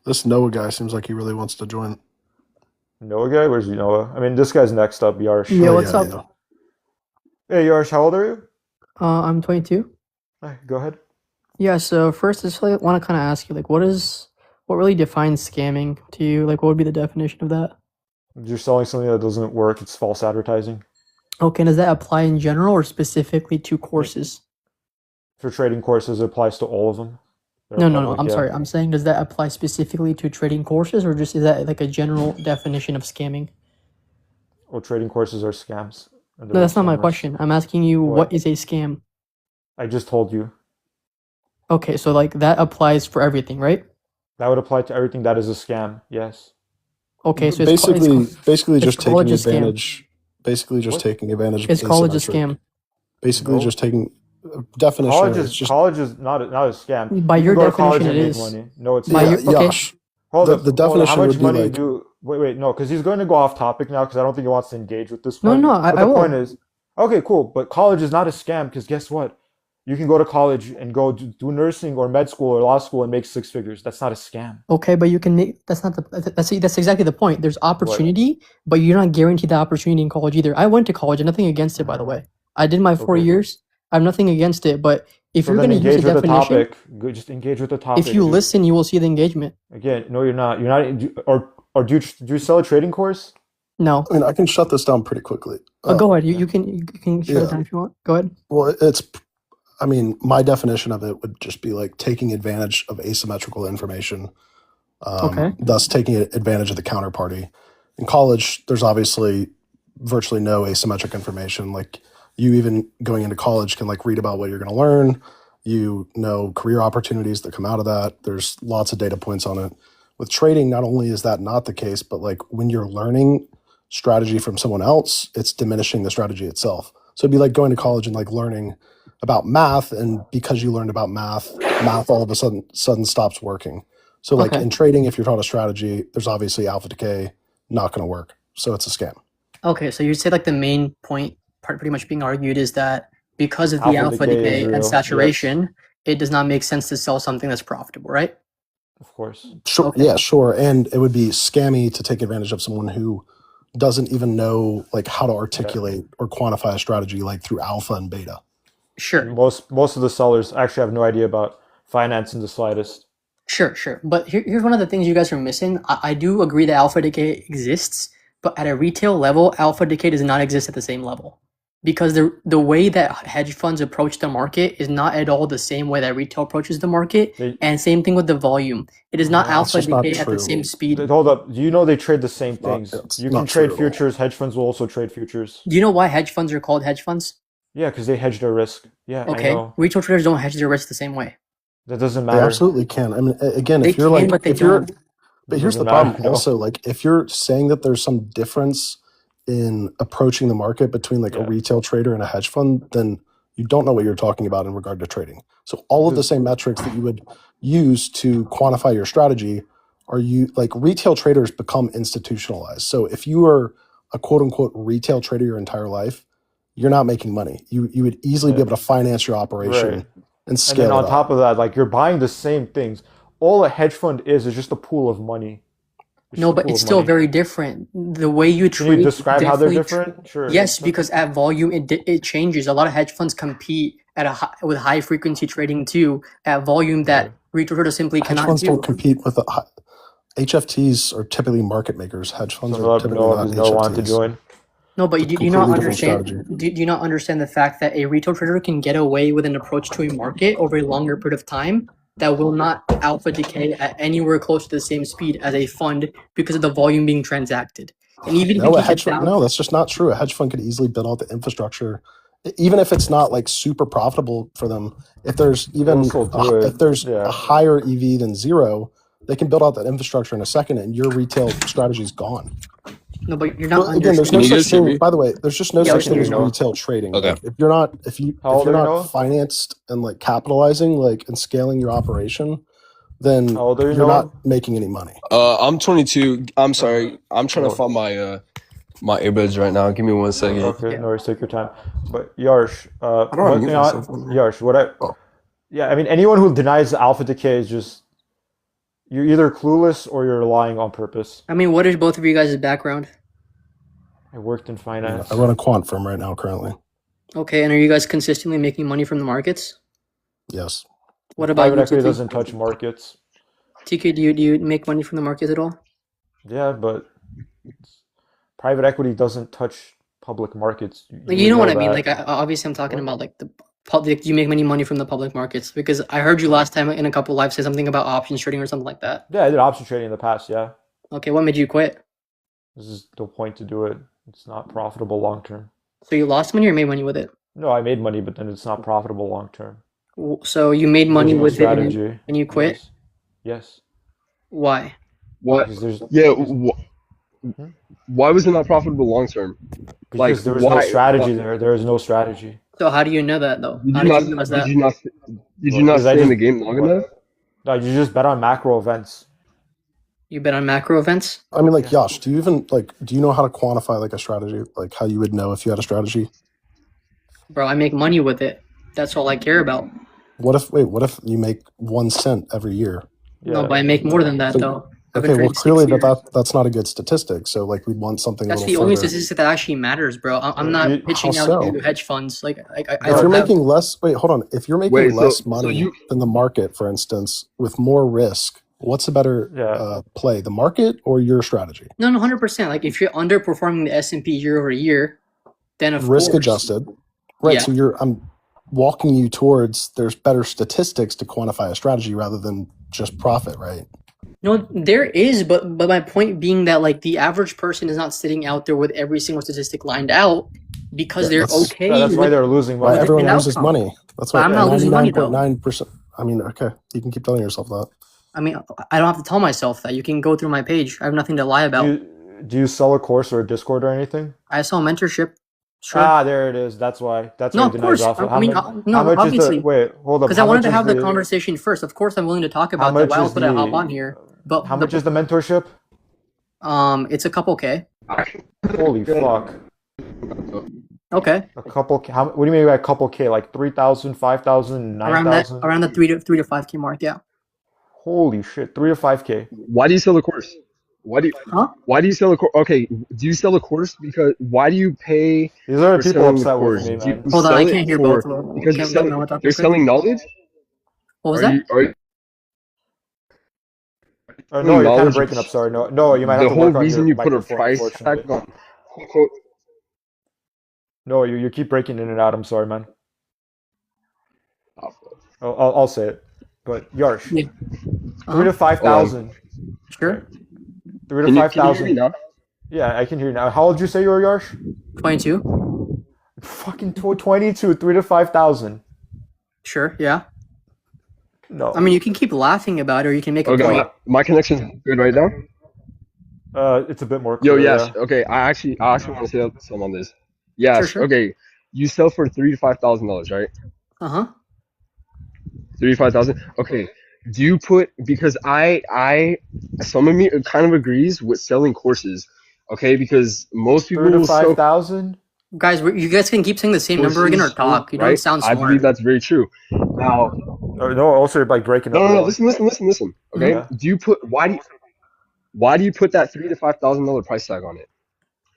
This Noah guy seems like he really wants to join. Noah guy? Where's Noah? I mean, this guy's next up, Yarsh. Yeah, Oh, what's up? yeah. Hey, Yarsh, how old are you? I'm 22. Hey, go ahead. Yeah, so first I just want to kind of ask you, like, what really defines scamming to you? Like, what would be the definition of that? You're selling something that doesn't work. It's false advertising. Okay, does that apply in general or specifically to courses? For trading courses, it applies to all of them. They're No, public, I'm yeah. sorry. I'm saying, does that apply specifically to trading courses or just is that like a general definition of scamming? Well, trading courses are scams. and No, they're that's not my scammers. question. I'm asking you, What? what is a scam? I just told you. Okay, so like that applies for everything, right? That would apply to everything that is a scam. Yes. Okay, so it's ca- basically it's just college taking a scam. advantage. Basically just What? taking advantage of is college a asymmetric. scam? Basically No. just taking definition. College It's is just not a scam. By You your can go to college definition, and it make is. money. No, it's By not. your- okay. Yash. Hold the- on, the hold on. How definition much would be money like- do? Wait, no, because he's going to go off topic now because I don't think he wants to engage with this No, point. no, But I the point will. is, okay, cool, but college is not a scam because guess what? You can go to college and go do nursing or med school or law school and make 6 figures. That's not a scam. Okay, but you can make that's not the that's exactly the point. There's opportunity, but you're not guaranteed the opportunity in college either. I went to college and nothing against it, by the way. I did my 4 Okay. years. I have nothing against it, but if So you're then going to use engage a with the definition, topic. Just engage with the topic. if you dude. listen, you will see the engagement. Again, no, you're not. You're not. Or do you sell a trading course? No. I mean, I can shut this down pretty quickly. Go ahead. You can shut yeah. it down if you want. Go ahead. Well, I mean, my definition of it would just be like taking advantage of asymmetrical information, Okay. thus taking advantage of the counterparty. In college, there's obviously virtually no asymmetric information. Like, you even going into college can like read about what you're going to learn. You know career opportunities that come out of that. There's lots of data points on it. With trading, not only is that not the case, but like when you're learning strategy from someone else, it's diminishing the strategy itself. So it'd be like going to college and like learning about math, and because you learned about math all of a sudden stops working. So like Okay. in trading, if you're taught a strategy, there's obviously alpha decay, not going to work. So it's a scam. Okay, so you say like the main point, part pretty much being argued, is that because of the Alpha alpha decay is decay real, and yes. saturation, it does not make sense to sell something that's profitable, right? Of course. Sure, Okay. yeah, sure. And it would be scammy to take advantage of someone who doesn't even know like how to articulate or quantify a strategy like through alpha and beta. Sure. Most of the sellers actually have no idea about finance in the slightest. Sure. But here's one of the things you guys are missing. I do agree that alpha decay exists, but at a retail level, alpha decay does not exist at the same level. Because the way that hedge funds approach the market is not at all the same way that retail approaches the market, They and same thing with the volume. It is not no, alpha just not decay at the true. same speed. hold up. Do you know they trade the same Not, things? it's You can not true trade at all. futures. Hedge funds will also trade futures. Do you know why hedge funds are called hedge funds? Yeah, because they hedge their risk. Yeah, I Okay, know. retail traders don't hedge their risk the same way. That doesn't They matter. absolutely can. I mean, again, They if you're can, like, but they if you're, don't. but It here's the doesn't matter. problem No. also, like if you're saying that there's some difference in approaching the market between like a Yeah. retail trader and a hedge fund, then you don't know what you're talking about in regard to trading. So all of the Because same metrics that you would use to quantify your strategy are you like retail traders become institutionalized. So if you are a quote unquote retail trader your entire life, you're not making money. You would easily be yeah, able to finance your right. operation and And then scale on it up. top of that, like you're buying the same things. All a hedge fund is just a pool of money. It's No, just a but pool it's of still money. very different. The way you Can you trade describe how they're definitely different? Sure. yes, because at volume it changes. A lot of hedge funds compete at with high frequency trading too at volume that Okay. retail traders simply Hedge cannot funds don't do. compete with the HFTs are typically market makers. Hedge funds So are typically Noah not is no one to HFTs. join. No, but It's a do you not completely different understand? strategy. Do you not understand the fact that a retail trader can get away with an approach to a market over a longer period of time that will not alpha decay at anywhere close to the same speed as a fund because of the volume being transacted? And even if No, you a keep hedge it fund. down, No, that's just not true. A hedge fund could easily build out the infrastructure, even if it's not like super profitable for them. If there's They'll even still do if it. there's a Yeah. higher EV than zero, they can build out that infrastructure in a second, and your retail strategy is gone. no, but you're not Well, again, there's no Can you understanding. guys such hear thing. me? By the way, there's just no Yeah, I we such can can thing hear as you, hear you. Noah. retail trading. Okay. Like if you're not if you How if old you're are you, not Noah? financed and like capitalizing like and scaling your operation, then How old are you, you're Noah? not making any money. I'm 22. I'm Okay. sorry. I'm trying to No. find my earbuds right now. Give me 1 second. Okay. Yeah. No worries. Take your time. But Yarsh, How do I one mute thing myself on here? Yarsh, what I Oh. yeah, I mean anyone who denies alpha decay is just you're either clueless or you're lying on purpose. I mean, what is both of you guys' background? I worked in I finance. run a quant firm right now currently. Okay, and are you guys consistently making money from the markets? Yes. What about Private you, equity TK? doesn't touch markets. TK, do you make money from the markets at all? Yeah, but private equity doesn't touch public markets. Like, You you know would what know I mean? that. Like, obviously, I'm talking What? about like the public. You make money from the public markets because I heard you last time in a couple lives say something about options trading or something like that. Yeah, I did option trading in the past, yeah. Okay, what made you quit? This is no point to do it. It's not profitable long term. So you lost money or made money with it? No, I made money, but then it's not profitable long term. So you made There's money no with it strategy. and you quit? Yes. Yes. Why? What? Because there's Yeah. Hmm? Why was it not profitable long term? Like because there was no why? strategy there. There is no strategy. So how do you know that though? Did How you did not? you realize Did that? you not? Did you What? not Because I stay in the just game long what? enough? No, you just bet on macro events. You bet on macro events? I mean, like Yeah. Yash, do you know how to quantify like a strategy? Like how you would know if you had a strategy? Bro, I make money with it. That's all I care about. What if you make 1 cent every year? No, Yeah. but I make more than that So though. I've been okay, well trading clearly 6 years. that's not a good statistic. So like we'd want something a That's little the only further. statistic that actually matters, bro. I'm not You, How pitching out so? to hedge funds. Like I If no, you're don't have. making less, wait, hold on. If you're making Wait. less So money you. than the market, for instance, with more risk, what's a better yeah. play, the market or your strategy? No, 100%. Like if you're underperforming the S&P year over year, then of Risk course, adjusted, right? yeah. So I'm walking you towards there's better statistics to quantify a strategy rather than just profit, right? No, there is, but my point being that like the average person is not sitting out there with every single statistic lined out because Yeah, they're that's Yeah, okay that's why with they're losing why money. an everyone loses outcome. money. That's But why I'm not losing money though. 99.9%. I mean, okay, you can keep telling yourself that. I mean, I don't have to tell myself that. You can go through my page. I have nothing to lie about. Do you sell a course or a Discord or anything? I saw mentorship. Sure. Ah, there it is. That's why. That's No, why of he denies course. alpha. I mean, How no, much is the obviously, wait? Hold up. because I How wanted much to is have the the conversation first. Of course, I'm willing to talk how about that. much Why else is would I hop on the here? But how much is the mentorship? it's a couple K. Holy fuck. Okay, A couple K. What do you mean by a couple K? Like 3,000, 5,000, around that, 9,000? around the 3 to 5K mark. Yeah. Holy shit. 3 to 5K. Why do you sell a course? Why do you? Huh? Why do you sell a course? Okay. Do you sell a course because? Why do you pay These are for the people selling the upset with course? me, Do you man. Hold on, sell I it can't hear for both. because you're Can't selling? no, talk You're real quick. selling knowledge. What was Are that? you? Are you No, selling you're kind of knowledge? breaking up. Sorry. No, no, you might have The to whole work on your reason you put a microphone, price unfortunately. tag on, quote unquote, No, you keep breaking in and out. I'm sorry, man. Oh, I'll say it. But Yarsh, Yeah. 3 to 5,000. Sure. 3 to Can you hear me 5,000. now? Yeah, I can hear you now. How old did you say you were, Yarsh? 22. Fucking 22. 3 to 5,000. Sure. Yeah. No. I mean, you can keep laughing about it, or you can make a Okay, point. my connection's good right now. It's a bit more Yo, clear. Yash. Yeah. Okay, I actually want to say something on this. Yash. Sure. Okay, you sell for $3,000 to $5,000, right? Uh-huh. 3,000 to 5,000. Okay. Do you put, because some of me kind of agrees with selling courses. Okay, because most 3 people to will sell 5,000. Guys, you guys can keep saying the same number again or courses, talk. You don't right? sound I smart. believe that's very true. Now, No, also you're like breaking up. no. a lot. Listen. Okay, Yeah. why do you put that $3,000 to $5,000 price tag on it?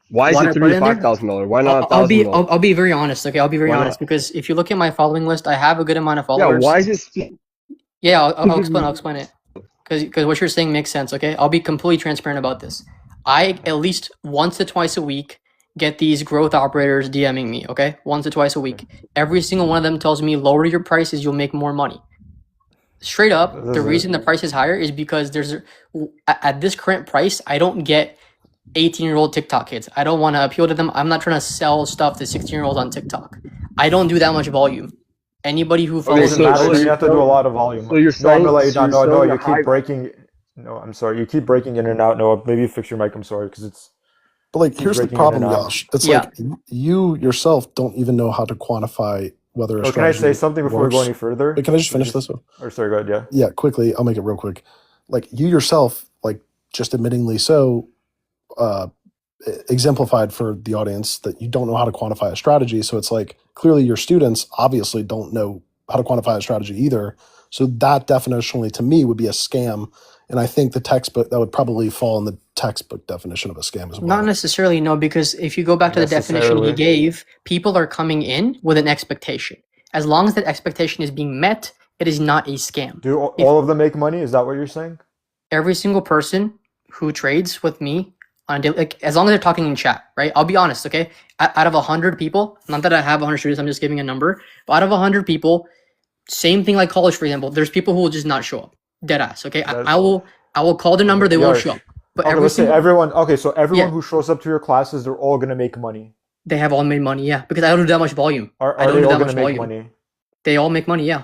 Why is Why it did I put $3,000 it to in there? $5,000? Why not I'll be $1,000? I'll be very honest. Okay, I'll be very Why honest not? because if you look at my following list, I have a good amount of Yeah, followers. why is it? Yeah, I'll explain. I'll explain it because what you're saying makes sense. Okay, I'll be completely transparent about this. I at least once to twice a week get these growth operators DMing me. Okay, once or twice a week. Every single one of them tells me lower your prices, you'll make more money. Straight up, the This is- reason the price is higher is because at this current price, I don't get 18-year-old TikTok kids. I don't want to appeal to them. I'm not trying to sell stuff to 16-year-olds on TikTok. I don't do that much volume. Anybody who It follows doesn't me matter. knows. You have to do a lot of volume. So you're No, I'm saying, gonna let you down. so you're No, selling you a high. keep breaking. No, I'm sorry. You keep breaking in and out. No, maybe you fix your mic. I'm sorry because it's But like, keeps here's the breaking in and problem, out. Josh. It's Yeah. like you yourself don't even know how to quantify whether a Oh, can I strategy say something before we go works. any further? Wait, can I just finish this? Or sorry, go ahead. Yeah, quickly. I'll make it real quick. Like you yourself, like just admittingly so, uh, exemplified for the audience that you don't know how to quantify a strategy. So it's like clearly your students obviously don't know how to quantify a strategy either. So that definitionally to me would be a scam. And I think the textbook that would probably fall in the textbook definition of a scam as well. Not necessarily, no, because if you go back to the definition he Necessarily. gave, people are coming in with an expectation. As long as that expectation is being met, it is not a scam. Do all of them make money? Is that what you're saying? Every single person who trades with me on a daily, like as long as they're talking in chat, right? I'll be honest, okay? Out of 100 people, not that I have 100 students, I'm just giving a number, but out of 100 people, same thing like college, for example, there's people who will just not show up. Dead ass, okay? I will call the number, they won't Yarsh. show up. But Okay, every let's say single, everyone. Okay, so everyone Yeah. who shows up to your classes, they're all gonna make money. they have all made money, yeah, because I don't do that much volume. I Are don't they do all that gonna much make volume. money? They all make money, yeah.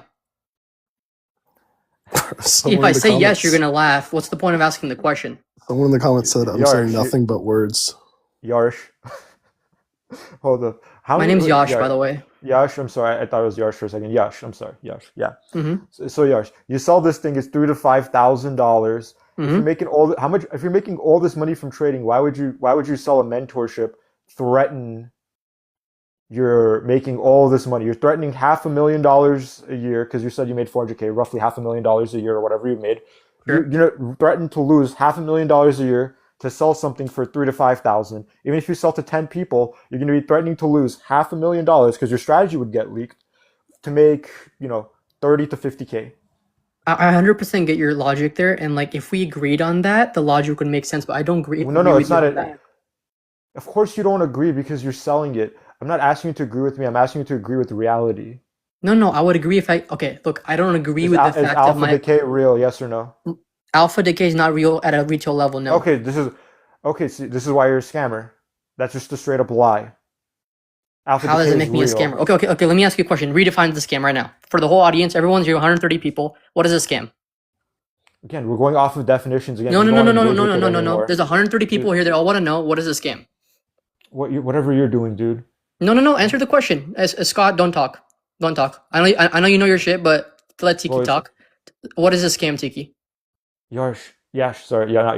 Someone If in I the say yes, comments- you're gonna laugh. What's the point of asking the question? Someone in the comments said I'm Yarsh, saying you- nothing but words. Yarsh. Hold up. How My many- name's Yash, Yarsh- by the way. Yash, I'm sorry. I thought it was Yash for a second. Yash, I'm sorry. Yash, yeah. Mm-hmm. So Yash, you sell this thing. It's $3,000 to $5,000. If you're Mm-hmm. making how much? If you're making all this money from trading, why would you sell a mentorship? Threaten you're making all this money. You're threatening $500,000 a year because you said you made 400K, roughly $500,000 a year or whatever you made. Sure. You threaten to lose $500,000 a year to sell something for $3,000 to $5,000. Even if you sell to 10 people, you're going to be threatening to lose $500,000 because your strategy would get leaked to make 30 to 50K. I 100% get your logic there, and like if we agreed on that, the logic would make sense. But I don't agree. No, agree it's with you not on a. that. Of course, you don't agree because you're selling it. I'm not asking you to agree with me. I'm asking you to agree with reality. No, I would agree if I. Okay, look, I don't agree with the Is fact of alpha my decay real? Yes or no? alpha decay is not real at a retail level. No. Okay, see, this is why you're a scammer. That's just a straight up lie. Alpha How does decay it is make me a real. scammer? Okay. Let me ask you a question. Redefine the scam right now for the whole audience. Everyone's here, 130 people. What is a scam? Again, we're going off of definitions again. No. You don't engage with it No. anymore. There's 130 people here. They all want to know what is a scam. Whatever you're doing, dude. No. Answer the question. As Scott, don't talk. Don't talk. I know you know your shit, but let Tiki Well, it's- talk. What is a scam, Tiki? Yash, sorry, yeah, not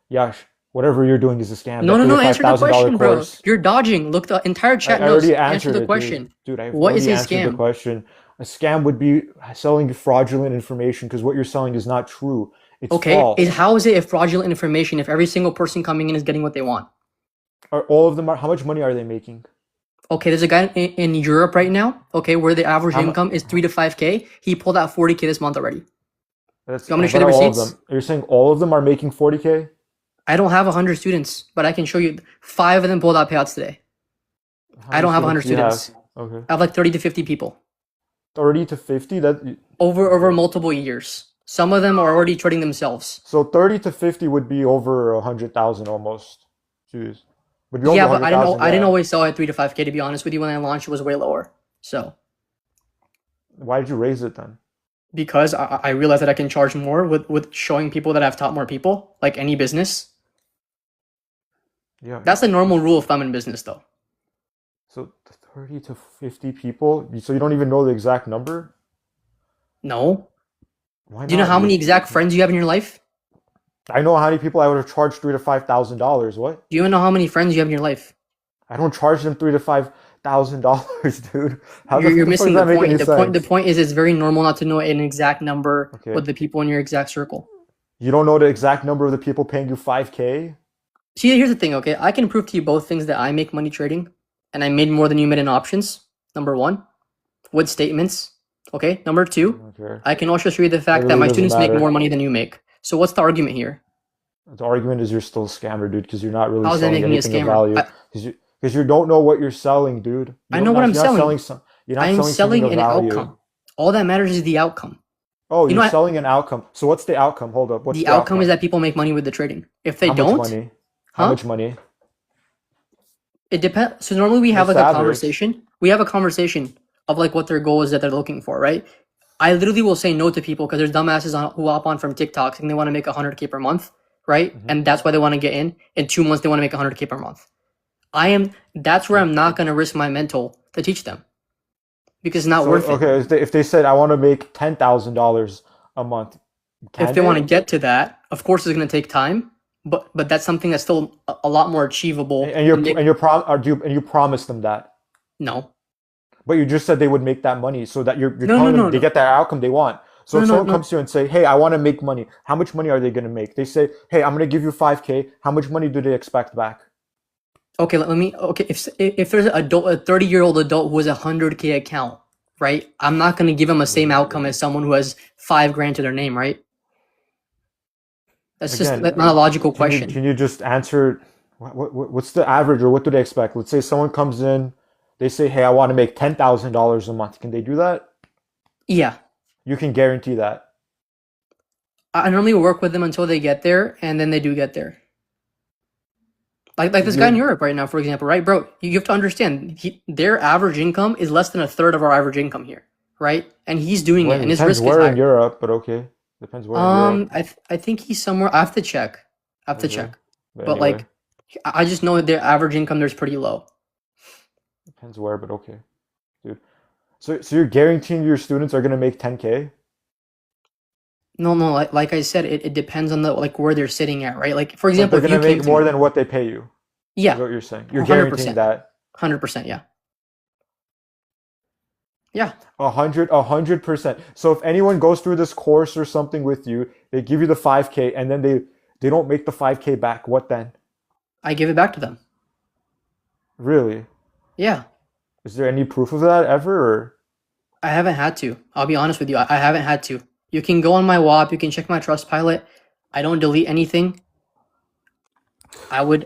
Yash. Whatever you're doing is a scam. No. That Answer the $35,000 question, bro. course. You're dodging. Look, the entire chat I knows. already Answer answered the it, question. dude. I've What is already a answered the scam? question. A scam would be selling fraudulent information because what you're selling is not true. It's Okay, false. how is it a fraudulent information if every single person coming in is getting what they want? All of them how much money are they making? Okay, there's a guy in Europe right now, okay, where the average How mu- income is 3 to 5K. He pulled out 40K this month already. That's You want me to show the all of receipts? them. You're saying all of them are making 40K? I don't have 100 students, but I can show you 5 of them pulled out payouts today. How I many don't have 100 students do you students. have? Okay. I have like 30 to 50 people 30 to 50? over multiple years. Some of them are already trading themselves. So 30 to 50 would be over 100,000 almost. Jeez. Would be over Yeah, but 100,000, I didn't yeah. always sell at 3 to 5K, to be honest with you. When I launched, it was way lower. So Why did you raise it then? because I realized that I can charge more with showing people that I've taught more people, like any business. Yeah. That's the normal rule of thumb in business, though. So 30 to 50 people. So you don't even know the exact number? No. Why Do you know not, how dude? many exact friends you have in your life? I know how many people I would have charged $3,000 to $5,000. What? Do you even know how many friends you have in your life? I don't charge them $3,000 to $5,000, dude. How You're the fuck missing does the that make point. any The point. The sense? point is, it's very normal not to know an exact number Okay. with the people in your exact circle. You don't know the exact number of the people paying you 5K? See, here's the thing. Okay, I can prove to you both things that I make money trading, and I made more than you made in options. Number one, with statements. Okay. Number two, Okay. I can also show you the It fact that really my doesn't students make matter. more money than you make. So what's the argument here? The argument is you're still a scammer, dude, because you're not really How is that selling making me a anything of scammer? value. Because you don't know what you're selling, dude. You I don't know what I'm you're not selling. you're not I am selling something selling of an value. outcome. All that matters is the outcome. Oh, You know, you're selling an outcome. So what's the outcome? Hold up. What's the the outcome is outcome? that people make money with the trading. If they How much don't, money? How huh? much money? It depends. So normally we have What's like the a average? conversation. We have a conversation of like what their goal is that they're looking for, right? I literally will say no to people because there's dumbasses who hop on from TikTok and they want to make 100K per month, right? Mhm. And that's why they want to get in. In 2 months, they want to make 100K per month. That's where I'm not going to risk my mental to teach them because it's not So worth it. okay, if they said I want to make $10,000 a month, If can they want to they? get to that, of course it's going to take time, but that's something that's still a lot more achievable. And you're than and you promised them that. No, But you just said they would make that money, so that you're no, telling no, them no, they no, get that outcome they want. So no, if no, someone no. comes to you and say, "Hey, I want to make money," how much money are they going to make? They say, "Hey, I'm going to give you 5K." How much money do they expect back? Okay, let me. Okay, if there's a 30-year-old adult who has a 100K account, right? I'm not gonna give him the same outcome as someone who has $5 grand to their name, right? That's just Again, not a logical can question. you just answer what's the average, or what do they expect? Let's say someone comes in, they say, "Hey, I want to make $10,000 a month." Can they do that? Yeah, You can guarantee that. I normally work with them until they get there, and then they do get there. Like this guy in You Europe right now, for example, right, bro? You have to understand, their average income is less than a third of our average income here, right? And he's doing it, When and his depends risk is where in higher. Europe, but okay, depends where in Europe. I think he's somewhere. I have to check. I have to Okay, check. but But anyway, like, I just know that their average income there's pretty low. depends where, but okay, dude. So you're guaranteeing your students are gonna make 10K? No, like I said, it depends on the like where they're sitting at, right? Like for But example, they're if you gonna came make to more me, than what they pay you, is yeah, what you're saying. You're guaranteeing 100%, that 100%, yeah, yeah. 100%. So if anyone goes through this course or something with you, they give you the 5K and then they don't make the 5K back, what then? I give it back to them. Really? Yeah, Is there any proof of that ever? Or I haven't had to. I'll be honest with you, I haven't had to. You can go on my WAP, you can check my Trustpilot. I don't delete anything. I would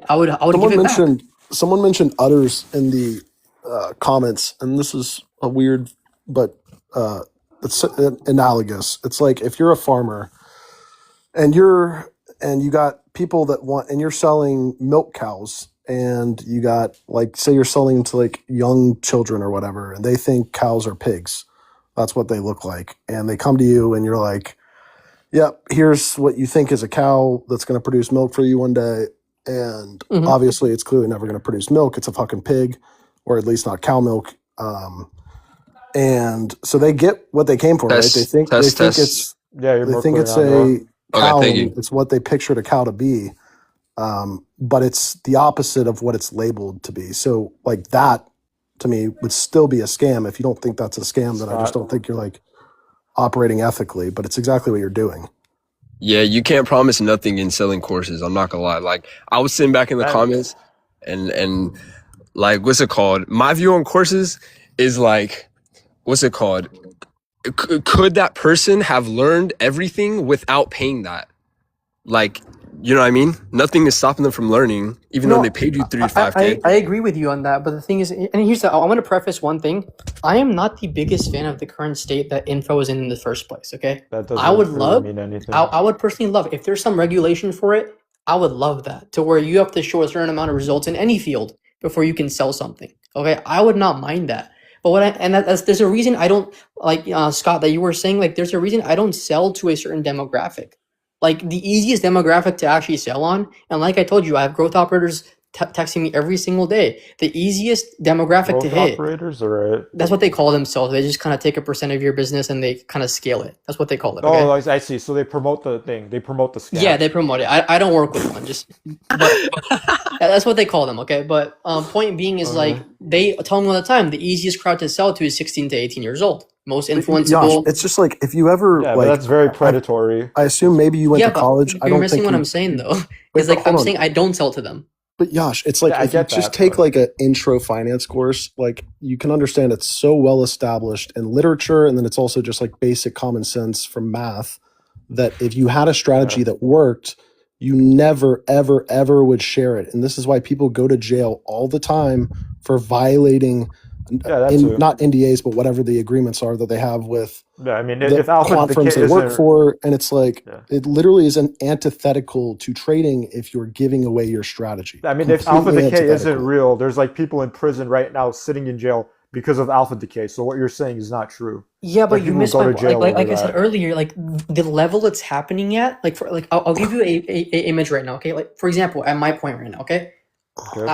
give it back. Someone mentioned udders in the comments, and this is a weird, but it's analogous. It's like if you're a farmer and you got people that want, and you're selling milk cows, and you got like, say you're selling to like young children or whatever, and they think cows are pigs. That's what they look like, and they come to you, and you're like, "Yep, here's what you think is a cow that's going to produce milk for you one day." And Mhm. obviously, it's clearly never going to produce milk. It's a fucking pig, or at least not cow milk. And so they get what they came for, right? They think it's yeah, you're they more think clear it's now, a Noah. cow, thank and you. it's what they pictured a cow to be. But it's the opposite of what it's labeled to be. So like that to me would still be a scam. If you don't think that's a scam, then I just Scott. don't think you're like operating ethically. But it's exactly what you're doing. Yeah, you can't promise nothing in selling courses. I'm not gonna lie. Like I was sitting back in the That- comments and like what's it called? My view on courses is like, what's it called? Could that person have learned everything without paying that? Like You know what I mean? Nothing is stopping them from learning, even though No, they paid you 3 to I, 5K. I agree with you on that, but the thing is, and here's the, I'm going to preface one thing. I am not the biggest fan of the current state that info is in the first place, okay? That I would doesn't really love, mean anything. I would personally love, if there's some regulation for it, I would love that, to where you have to show a certain amount of results in any field before you can sell something, okay? I would not mind that. But there's a reason I don't, like Scott, that you were saying, like, there's a reason I don't sell to a certain demographic. Like, the easiest demographic to actually sell on, and like I told you, I have growth operators texting me every single day. The easiest demographic to Growth hit, operators, or that's what they call themselves. They just kind of take a percent of your business and they kind of scale it. That's what they call it. Okay? oh, I see. So they promote the thing. They promote the scam. Yeah, they promote it. I don't work with one, just but that's what they call them. Okay, but point being is like they tell me all the time the easiest crowd to sell to is 16 to 18 years old. Most Josh, influenceable. it's just like if you ever Yeah, but like, that's very predatory. I assume maybe you went Yeah, to but college. I you're don't missing think what you, I'm saying though. wait, It's like but I'm hold on. saying I don't sell to them. But Josh, it's like Yeah, I if you get just that, take but like an intro finance course, like you can understand it's so well established in literature, and then it's also just like basic common sense from math that if you had a yeah, strategy that worked, you never, ever, ever would share it. And this is why people go to jail all the time for violating yeah, that too. not NDAs, but whatever the agreements are that they have with Yeah, I mean, the if Alpha quant firms Decay they work isn't, for. And it's like, yeah, it literally is an antithetical to trading if you're giving away your strategy. I mean, if Alpha Completely Decay isn't antithetical. real, there's like people in prison right now sitting in jail because of Alpha Decay. So what you're saying is not true. Yeah, Like but you people missed go my to like jail like over like I said that. earlier, like the level it's happening at. Like for like I'll give you a image right now. Okay, like for example, at my point right now. Okay, Okay.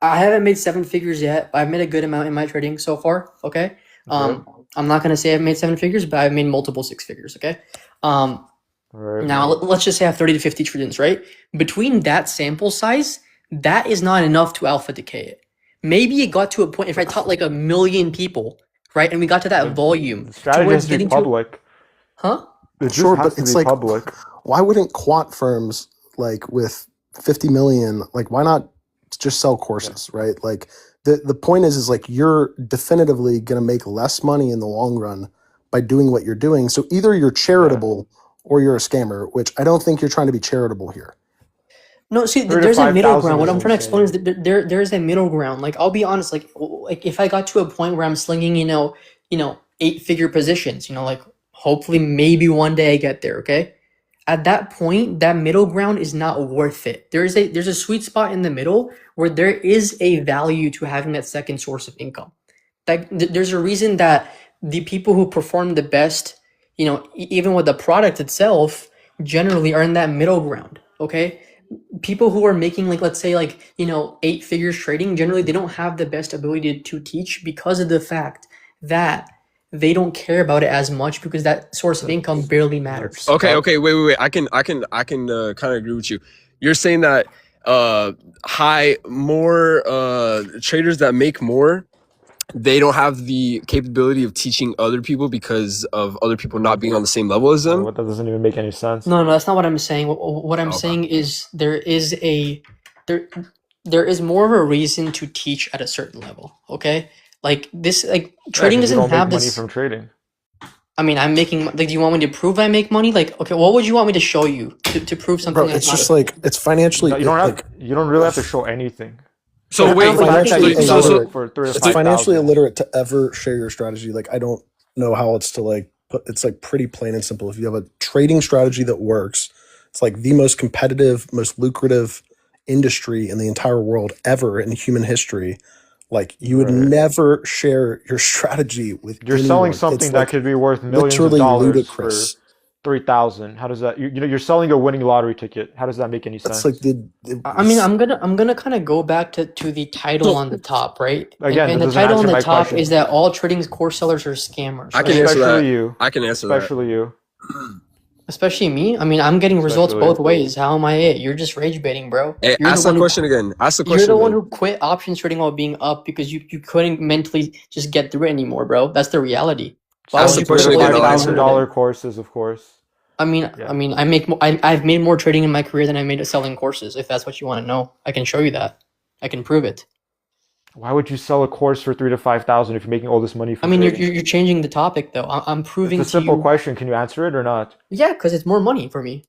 I haven't made 7 figures yet, but I've made a good amount in my trading so far. Okay, Okay. I'm not gonna say I've made 7 figures, but I've made multiple 6 figures. Okay, All right. now let's just say I have 30 to 50 trades, right? Between that sample size, that is not enough to alpha decay it. Maybe it got to a point if I taught like 1 million people, right, and we got to that The volume the to strategy where has it's to be getting to, public. huh? It just Sure, has but to it's be like, public. why wouldn't quant firms like with 50 million, like why not just sell Yeah. courses, right? Like the point is like you're definitively going to make less money in the long run by doing what you're doing. So either you're Yeah. charitable or you're a scammer, which I don't think you're trying to be charitable here. No, see, 3 to there's a middle 5,000 ground. What is I'm trying to explain is insane. that there's a middle ground. Like I'll be honest, like if I got to a point where I'm slinging, 8 figure positions, like hopefully maybe one day I get there. Okay, at that point, that middle ground is not worth it. There's a sweet spot in the middle where there is a value to having that second source of income. Like there's a reason that the people who perform the best, even with the product itself, generally are in that middle ground. Okay, people who are making like let's say like 8 figures trading, generally they don't have the best ability to teach because of the fact that they don't care about it as much because that source of income barely matters. Okay, wait. I can kind of agree with you. You're saying that more traders that make more, they don't have the capability of teaching other people because of other people not being on the same level as them. That doesn't even make any sense. No, that's not what I'm saying. What I'm Okay. saying is there is more of a reason to teach at a certain level. Okay, like this, like Yeah, trading 'cause you doesn't don't make have money this. from trading. I mean, I'm making. Like, do you want me to prove I make money? Like, okay, what would you want me to show you to prove something? Bro, That's it's not just a, like it's financially You don't have. like You don't really have to show anything. So But wait, I The don't fact think that you financially can sell illiterate. it for 3 to It's so- financially 5,000. illiterate to ever share your strategy. Like I don't know how it's to like put. It's like pretty plain and simple. If you have a trading strategy that works, it's like the most competitive, most lucrative industry in the entire world ever in human history. Like you would Right. never share your strategy with You're anyone. selling It's something that like could be worth millions of literally dollars for ludicrous. 3,000. How does that? You're selling a winning lottery ticket. How does that make any That's sense? like I mean, I'm gonna kind of go back to the title on the top, right? Again, And that the doesn't title on answer the my top question. is that all trading course sellers are scammers, I can right? answer that. Especially you. I can answer that. Especially you. Especially me. I mean, I'm getting results Especially. both ways. How am I it? You're just rage baiting, bro. Hey, You're ask the one that who question again. Ask the You're question the one again. who quit options trading while being up because you couldn't mentally just get through it anymore, bro. That's the reality. Why Ask would the you question quit again. while I'll being answer it. $5,000 courses, of course. I mean, Yeah. I've made more trading in my career than I made selling courses. If that's what you want to know, I can show you that. I can prove it. Why would you sell a course for 3,000 to 5,000 if you're making all this money I from mean, trading? you're changing the topic though. I'm proving It's a to simple you. question. Can you answer it or not? Yeah, because it's more money for me.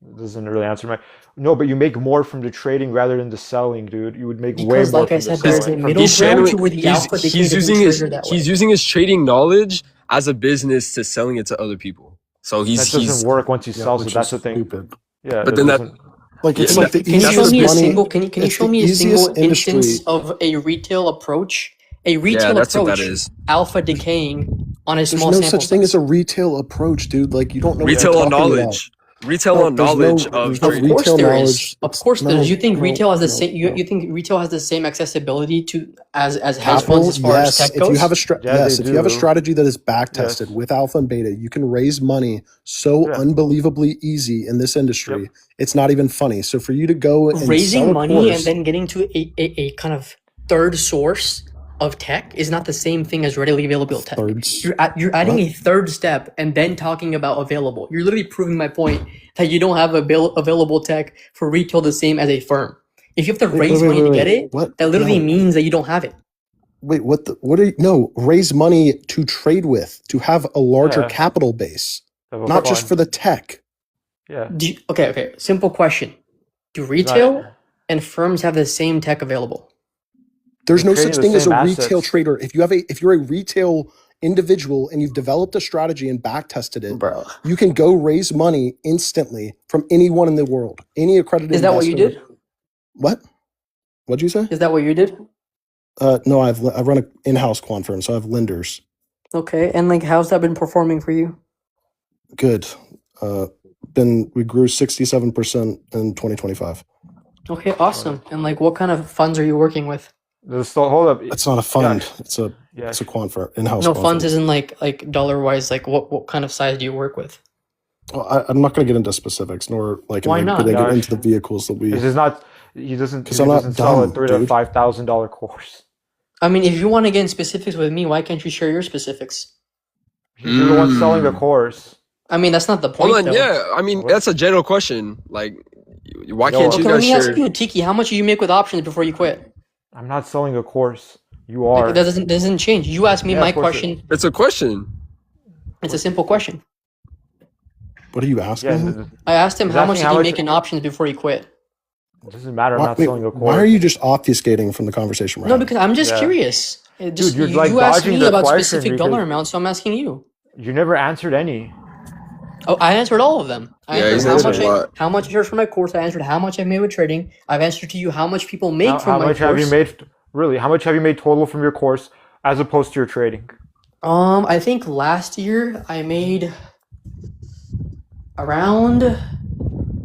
It doesn't really answer my. No, but you make more from the trading rather than the selling, dude. You would make way Because, more like I from the said, there's a selling. middle He's ground to channeling. where the alpha decay He's doesn't using his trigger that he's way. using his trading knowledge as a business to selling it to other people. So That he's doesn't work once he Yeah, sells it. which That's is the thing. stupid. Yeah, but it then that doesn't. Like yeah, it's like the Can you show easiest me a money. single? Can you It's show the me a single easiest industry. instance of a retail approach? A yeah, retail that's what that approach is. alpha decaying on a There's small no sample such thing as size. a retail approach, dude. Like you don't know what Retail you're on talking about. knowledge. Retail No, on there's knowledge no of there's no Of trading. course retail there is. knowledge. Of It's course there is. You think no, retail has the no, same? no. You think retail has the same accessibility to as hedge funds Capital, as far as yes. tech If you have goes? Yeah, they yes, if you have a do. strategy that is back tested Yes. with alpha and beta, you can raise money so Yeah. unbelievably easy in this Yep. industry. It's not even funny. So for you to go and Raising sell a money and course, then getting to a kind of third source of tech is not the same thing as readily available tech. thirds, You're adding what? a third step and then talking about available. You're literally proving my point that you don't have available tech for retail the same as a firm. If you have to Wait, wait, raise wait, money wait, to get wait. it, What? that literally No. means that you don't have it. Wait, what are you, no, raise money to trade with, to have a larger Yeah. capital base, Have a not just fund. for the tech. Yeah. Okay. Simple question. Do It's retail not. and firms have the same tech available? There's They're no such trading the thing as same a retail assets. trader. If you're a retail individual and you've developed a strategy and back tested it, Bro. you can go raise money instantly from anyone in the world, any accredited Is that what you investor. did? What? What'd you say? Is that what you did? No, I run an in-house quant firm, so I have lenders. Okay. And like how's that been performing for you? Good. We grew 67% in 2025. Okay, awesome. And like what kind of funds are you working with? Hold up. It's not a fund. It's a Yeah. quant firm, in-house No, quant funds firm. isn't like dollar wise, like what kind of size do you work with? Well, I'm not going to get into specifics, nor like Why am I not? going to get Gosh. into the vehicles that we. This is not. He doesn't. Because He I'm not doesn't sell a dumb, $3,000 to dude. $5,000 course. I mean, if you want to get in specifics with me, why can't you share your specifics? You're the one selling the course. I mean, that's not the point, Hold on, though. yeah. I mean, What? that's a general question. Like, why No, can't Okay, you let guys me ask share? you, Tiki, how much do you make with options before you quit? I'm not selling a course. You Like, are. that doesn't change. You asked me Yeah, my of course it- question. It's a question. It's a simple question. What are you asking Yeah. him? I asked him He's how much asking did how he much- make in options before he quit. It doesn't matter. I'm Why, not wait, selling a course. why are you just obfuscating from the conversation we're No, having? because I'm just Yeah. curious. It just, you're, you like, asked dodging me the about question specific because- dollar amounts, so I'm asking you. You never answered any. Oh, I answered all of them. I Yeah, answered he's how answered much a lot. how much I charge for my course. I answered how much I made with trading. I've answered to you how much people make How from my much have you course. made? Really? How much have you made total from your course as opposed to your trading? I think last year I made around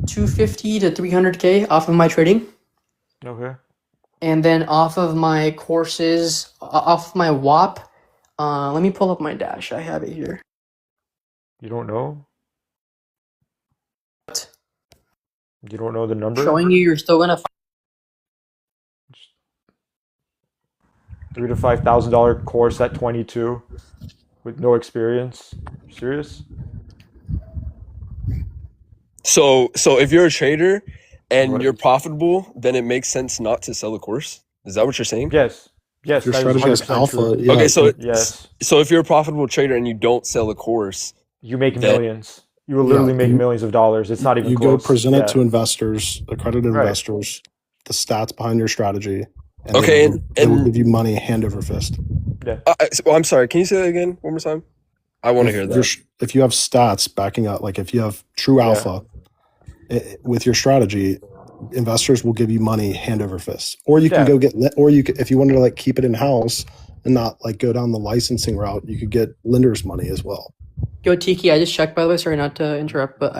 250 to 300K off of my trading, Okay. and then off of my courses, off my WAP. Let me pull up my dash. I have it here. You don't know? You don't know the number? Showing you, you're still gonna. $3,000 to $5,000 course at 22 with no experience. Serious? So if you're a trader and What? you're profitable, then it makes sense not to sell a course. Is that what you're saying? Yes. Yes. Your that is strategy has 100% alpha. true. Yeah, Okay, so Yes. so if you're a profitable trader and you don't sell a course, You make That- millions. You will literally Yeah, make you- millions of dollars. It's not even you close. go present Yeah. it to investors, accredited Right. investors, the stats behind your strategy. And Okay, they will and- give you money hand over fist. I'm sorry. Can you say that again one more time? I want to hear that. If you have stats backing up, like if you have true Yeah. alpha with your strategy, investors will give you money hand over fist. Or you can Yeah. go get, or you could, if you wanted to like keep it in house and not like go down the licensing route, you could get lenders money as well. Yo, Tiki, I just checked, by the way. Sorry not to interrupt, but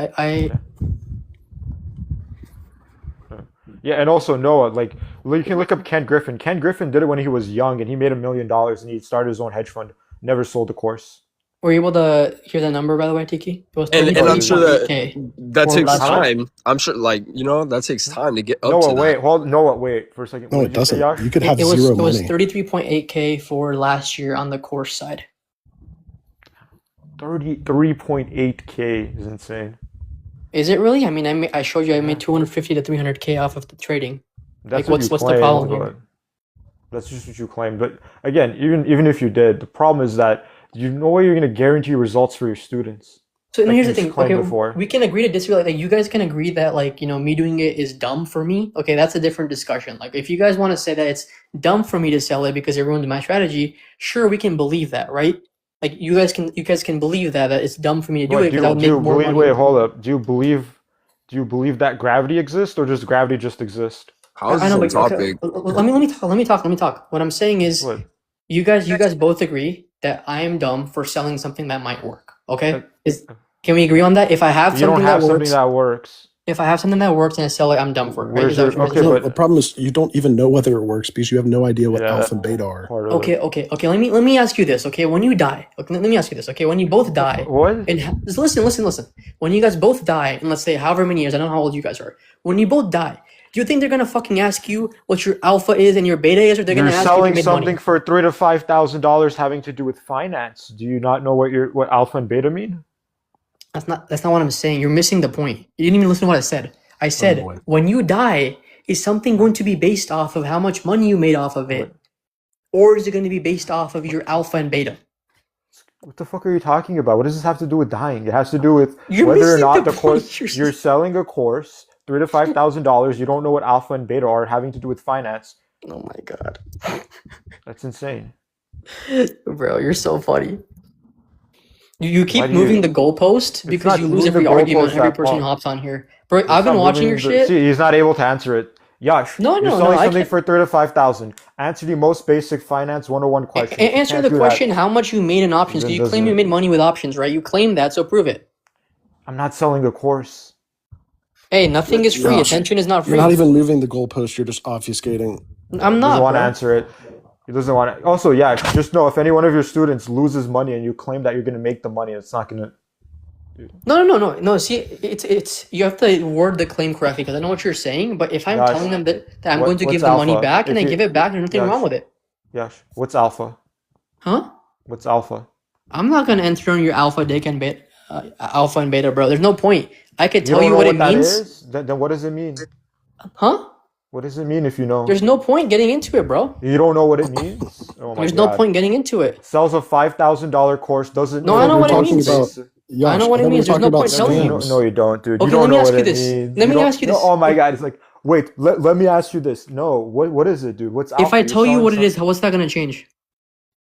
Yeah, and also Noah, like you can look up Ken Griffin. Ken Griffin did it when he was young, and he made $1 million, and he started his own hedge fund. Never sold a course. were you able to hear that number, by the way, Tiki? It was And I'm sure that 33.8K. that Or takes less. time. I'm sure, like, that takes time to get up Noah, to that. wait, Noah, wait for a second. No, What it did you say, doesn't. Yash? You could have It was zero it was money. 33.8K for last year on the course side. 33.8K is insane. Is it really? I mean, I showed you I made 250 to 300K off of the trading. That's Like, what what's you the claim, problem here? but that's just what you claim. But again, even if you did, the problem is that you know way you're going to guarantee results for your students. So now like here's you the thing. explained Okay, before. we can agree to disagree. Like you guys can agree that like me doing it is dumb for me. Okay, that's a different discussion. Like if you guys want to say that it's dumb for me to sell it because it ruined my strategy, sure, we can believe that, right? Like you guys can believe that it's dumb for me to do it What because I would do make you more believe? money. Wait, hold up. Do you believe that gravity exists, or does gravity just exist? How is I this know, a but topic? let me talk. What I'm saying is, What? you guys both agree that I am dumb for selling something that might work. Okay, can we agree on that? If I have You don't something have that something works, that works. if I have something that works and I sell it, I'm dumb for it. Right? Where's Is that your what you guys okay? are saying? No, the But problem is you don't even know whether it works because you have no idea what yeah, alpha that's and beta are. part of Okay. it. Let me ask you this. Okay, when you die, okay, let me ask you this. Okay, when you both die, What? and just listen. When you guys both die, and let's say however many years, I don't know how old you guys are. When you both die, do you think they're gonna fucking ask you what your alpha is and your beta is, or they're You're gonna ask you if you selling made something money? for $3,000 to $5,000 having to do with finance. Do you not know what alpha and beta mean? That's not what I'm saying. You're missing the point. You didn't even listen to what I said. I Oh said boy. when you die, is something going to be based off of how much money you made off of What? it, or is it going to be based off of your alpha and beta? What the fuck are you talking about? What does this have to do with dying? It has to do with You're whether or missing not the the point. course you're selling a course $3,000 to $5,000. You don't know what alpha and beta are having to do with finance. Oh my god, That's insane. bro, you're so funny. You keep Why do moving you? the goalpost It's because not you lose moving the every argument, goalpost every that person who far. hops on here. Bro, It's I've been not watching moving your the. shit. See, he's not able to answer it. Yash, No, you're no, no. selling I something can't for $3,000 to $5,000. Answer the most basic finance 101 questions. You answer can't the do that. question. How much you made in options? Then Because you claim you doesn't. made money with options, right? You claim that, so prove it. I'm not selling a course. Hey, nothing is free. Josh, Attention is not you're not free. even moving the goalpost. You're just obfuscating. I'm He doesn't not, want to bro. answer it. He doesn't want to. Also, yeah, just know if any one of your students loses money and you claim that you're going to make the money, it's not going to. No. See, it's you have to word the claim correctly because I know what you're saying. But if I'm Yash, telling them that I'm going to give what's the money alpha? back and If I you give it back, there's nothing wrong Yash, with it, what's alpha? huh? What's alpha? I'm not gonna enter on your alpha, dick, and beta, alpha and beta, bro. There's no point. I could You tell don't you know what what it that means, is? Then what does it mean? huh? What does it mean if you know? There's no point getting into it, bro. You don't know what it means? Oh my There's no god. point getting into it. Sells a $5,000 course, doesn't No, I I know thought know we were what it talking means. about basic. I Yash. know what I it thought we were means. There's talking no about point telling you. scams. No, you don't, dude. Okay, You let don't me know ask what you it this. means. Let You me don't. ask you No, this. oh my god. It's like, wait. Let me ask you this. No, what is it, dude? What's If alpha? I You're tell you selling what it is, something. what's that gonna change?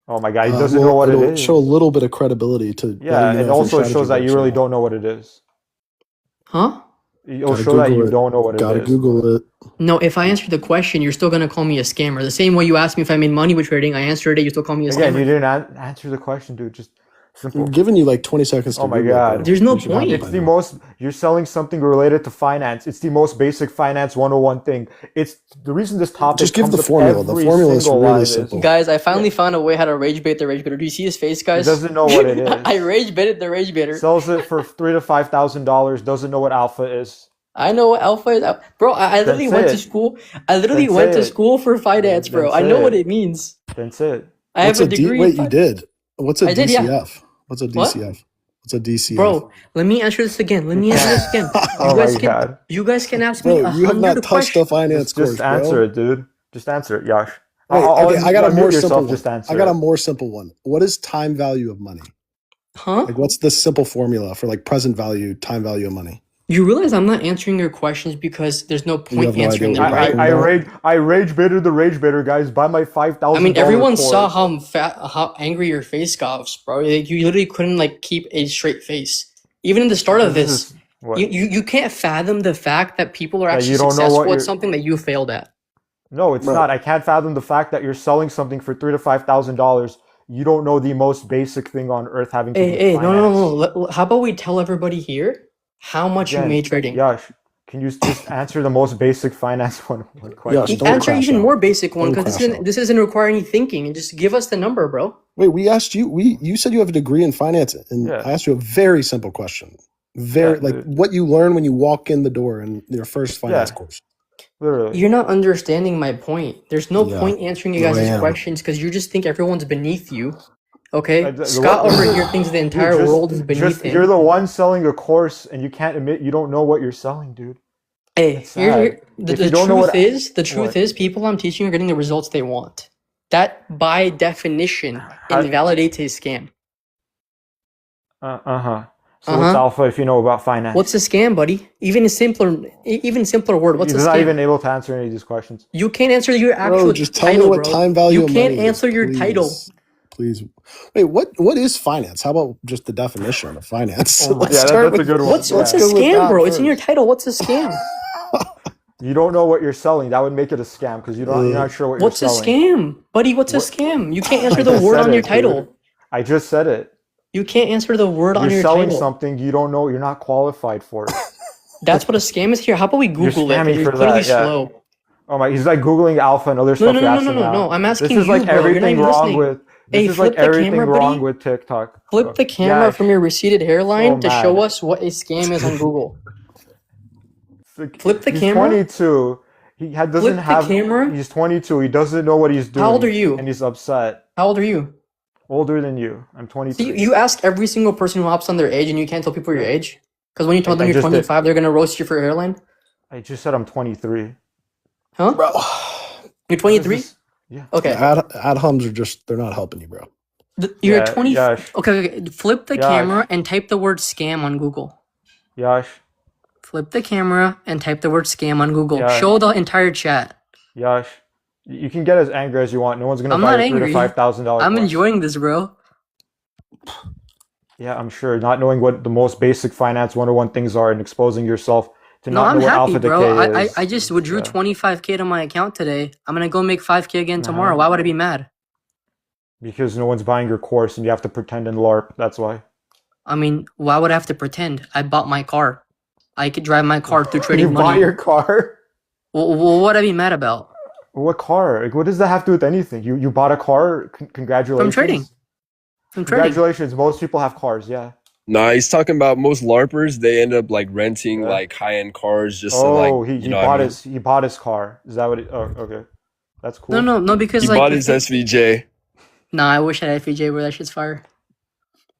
Oh my god, he doesn't know Well, what it it'll show a is. little bit of credibility to letting Yeah, you and know if your also it strategy shows that works you or really not. don't know what it is. Huh? It'll Gotta show that Google you it. don't know what it Gotta is. Google it. No, if I answer the question, you're still gonna call me a scammer. The same way you asked me if I made money with trading, I answered it. You still call me a Again, you scammer. didn't answer the question, dude. Just I'm simple. giving you like 20 seconds to Oh my Google it, god. bro. There's no You should have it point. by It's the now. most, you're selling something related to finance. It's the most basic finance 101 thing. It's the reason this topic Just give comes the up formula. The every formula is single really live is simple. Guys, I yeah, finally found a way how to rage bait the rage baiter. Do you see his face, he guys? doesn't know what it I is. rage baited the rage baiter. Sells it for $3,000 to $5,000. Doesn't know what alpha is. I know what alpha is. Bro, I Then literally say went to it. school. I Then literally say went to it. school for finance, Then bro. I say know what it. it means. Then say it. I have What's a a D? degree in Wait, you finance. did. What's a I did, yeah. DCF? What's a What? DCF? What's a DCF? Bro, let me answer this again. Let You me answer this can't. again. Oh my god. You guys can ask me Bro, you have 100 not touched a questions. finance course, Just answer bro. it, dude. Just answer it, Yash. Wait, okay, I got a Mute more simple yourself. one. Just I answer got a it. more simple one. What is time value of money? Huh? Like, what's the simple formula for like present value, time value of money? You realize I'm not answering your questions because there's no You point have no idea answering what your you're I, talking I, questions. about? I rage baited the rage baiter, guys. Buy my I mean, $5,000 everyone saw course. how angry your face got, bro. Like, you literally couldn't like keep a straight face. Even in the start of This this, is what? you can't fathom the fact that people are That actually you don't know successful what at you're. something that you failed at. No, it's Bro, not. I can't fathom the fact that you're selling something for $3,000 to $5,000. You don't know the most basic thing on earth having to do with Hey, no. finance. How about we tell everybody here how much you Again, made trading? Yash, can you just answer the most basic finance one Yash, question? don't Answer crash even out. more basic one Don't because crash out. this doesn't require any thinking. And just give us the number, bro. Wait, we asked you. You said you have a degree in finance, and I Yeah, asked you a very simple question. yeah, Very like dude. what you learn when you walk in the door in your first finance Yeah, course. literally. You're not understanding my point. There's no Yeah, point answering you no, I guys' am. questions because you just think everyone's beneath you. Okay? What? Scott over here thinks the Dude, entire world is beneath you're him. the one selling a course, and you can't admit you don't know what you're selling, dude. Hey, That's sad. the If you don't know truth what, is, what? people I'm teaching are getting the results they want. That, by definition, How, invalidates his scam. uh-huh. So Uh what's huh. alpha if you know about finance? What's a scam, buddy? Even simpler word. What's He's a not even scam? able to answer any of these questions. You can't answer your Bro, actual just tell me title, what bro. time value You of can't money is, answer your title. please. Wait, what is finance? How about just the definition of finance? Oh my, Let's yeah, start that's a with good one. What's Yeah. a go with scam, that bro? It's in your first. title. What's a scam? You don't know what you're selling. That would make it a scam because you're not sure what What's a you're selling. scam, buddy? What's a What? scam? You can't answer I the just word said on your it, dude. title. I just said it. You can't answer the word on You're your selling title. something you don't know. You're not qualified for it. That's what a scam is here. How about we You're Google it? 'Cause scamming you're for clearly that. Yeah. slow. Oh my, he's like Googling alpha and other No, stuff no, you're no, no, no, asking no, no. now. I'm This asking is like you, bro. You're not everything even wrong listening. with. Hey, This is like flip the everything camera, wrong buddy. with TikTok. Flip the camera Yeah, from your receded hairline so to show mad. us what a scam is on Google. Flip the He's camera. 22. He doesn't Flip the have. camera. He's 22. He doesn't know what he's How old are doing, you? and he's upset. How old are you? Older than you. I'm See, 23. you ask every single person who hops on their age, and you can't tell people your age. Because when you tell them I you're just did. 25, they're gonna roast you for your hairline. I just said I'm 23. Huh? Bro, You're What is 23. this? Yeah. Okay. ad homs are just—they're not helping you, bro. You're Yeah, 20. Yash. Okay. Flip the Yash. camera and type the word scam on Google. Yash. Flip the camera and type the word scam on Google. Yash. Show the entire chat. Yash. You can get as angry as you want. No one's gonna I'm buy not a $3,000 to angry. $5,000 I'm course. enjoying this, bro. Yeah, I'm sure. Not knowing what the most basic finance 101 things are and exposing yourself to No, not I'm know what happy, alpha bro. decay I is. just withdrew Yeah. 25K to my account today. I'm gonna go make 5K again tomorrow. Uh-huh. Why would I be mad? Because no one's buying your course and you have to pretend and LARP. That's why. I mean, why would I have to pretend? I bought my car. I could drive my car through You trading bought money. your car? Well, what would I be mad about? What car? Like, what does that have to do with anything? You bought a car? Congratulations. From trading. From trading. Congratulations. Most people have cars, yeah. Nah, he's talking about most LARPers. They end up like renting Yeah. like high-end cars just to like, Oh, he you know what bought I mean? he bought his car. Is that what it, oh, okay. That's cool. No, because He like bought the his thing- SVJ. Nah, I wish I had FEJ where that shit's fire.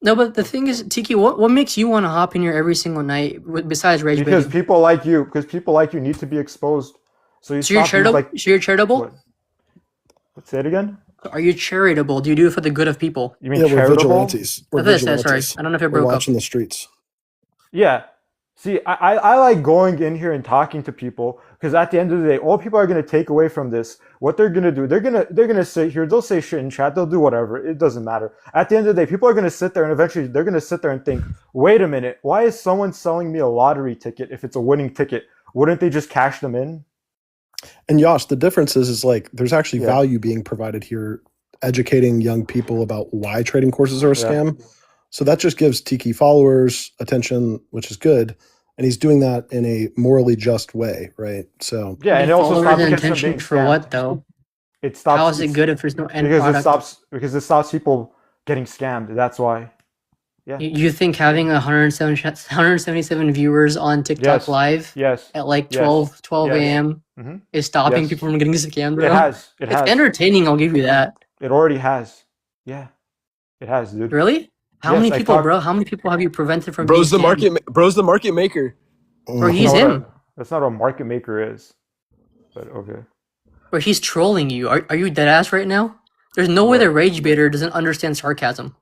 No, but the thing is, Tiki, what makes you want to hop in here every single night besides rage Because baiting? people like you need to be exposed. So you So you're stop these, charitable? like So you're charitable? what? Say it again? Are you charitable? Do you do it for the good of people? You mean Yeah, we're charitable? vigilantes. We're That's what I said, vigilantes. sorry. I don't know if it We're broke up. watching the streets. Yeah. See, I like going in here and talking to people because at the end of the day, all people are gonna take away from this, what they're gonna do, they're gonna sit here, they'll say shit in chat, they'll do whatever, it doesn't matter. At the end of the day, people are gonna sit there and eventually they're gonna sit there and think, wait a minute, why is someone selling me a lottery ticket if it's a winning ticket? Wouldn't they just cash them in? And Yosh, the difference is like there's actually Yeah. value being provided here, educating young people about why trading courses are a Yeah. scam. So that just gives Tiki followers attention, which is good. And he's doing that in a morally just way, right? So Yeah, and it also Followers stops and kids from attention being for scammed. what though? It stops How is it good if there's no end because product? it stops people getting scammed. That's why. Yeah. You think having 177 viewers on TikTok Yes. Live Yes. at like Yes. 12 Yes. a.m. Mhm. is stopping Yes. people from getting scammed, bro? It has. It It's has. entertaining, I'll give you that. It already has. Yeah. It has, dude. Really? How Yes, many I people, talked- bro? How many people have you prevented from Bro's the being scammed? bro's the market maker. Bro, he's That's not him. what that's not what a market maker is. But okay. Bro, he's trolling you. Are you dead ass right now? There's no way What? the rage baiter doesn't understand sarcasm.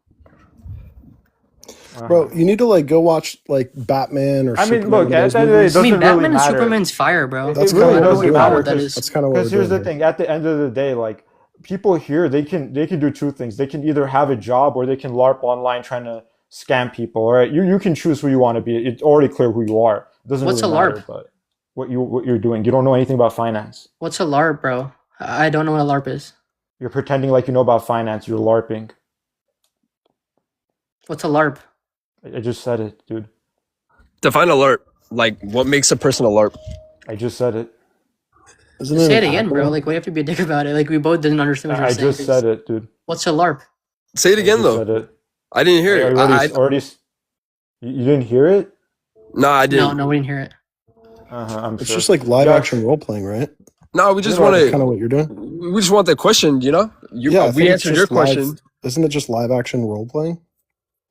bro, you need to like go watch like Batman or I mean, Superman, look, one of at those the end of the day, it movies. I mean, doesn't really Batman and matter. Superman's fire, bro. That's It kinda really what doesn't we're matter doing. That because is. That's kind of what we're here's the doing. thing. At the end of the day, like people here, they can do two things. They can either have a job or they can LARP online trying to scam people. All right, you can choose who you want to be. It's already clear who you are. It doesn't What's really a matter, LARP? but what you're doing. You don't know anything about finance. What's a LARP, bro? I don't know what a LARP is. You're pretending like you know about finance. You're LARPing. What's a LARP? I just said it, dude. Define a LARP. Like, what makes a person a LARP? I just said it. Isn't Say it an again, bro. acronym? Like, why do you have to be a dick about it? Like, we both didn't understand what you were I saying. just said it, dude. What's a LARP? Say it I again just though. said it. I didn't hear I it. already. You didn't hear it? Nah, I didn't. No, we didn't hear it. I'm It's sure. just like live Josh, action role playing, right? No, we just No, want That's kind to. of what you're doing. We just want the question. You know. Yeah, I think we it's answered your just live- question. Isn't it just live action role playing?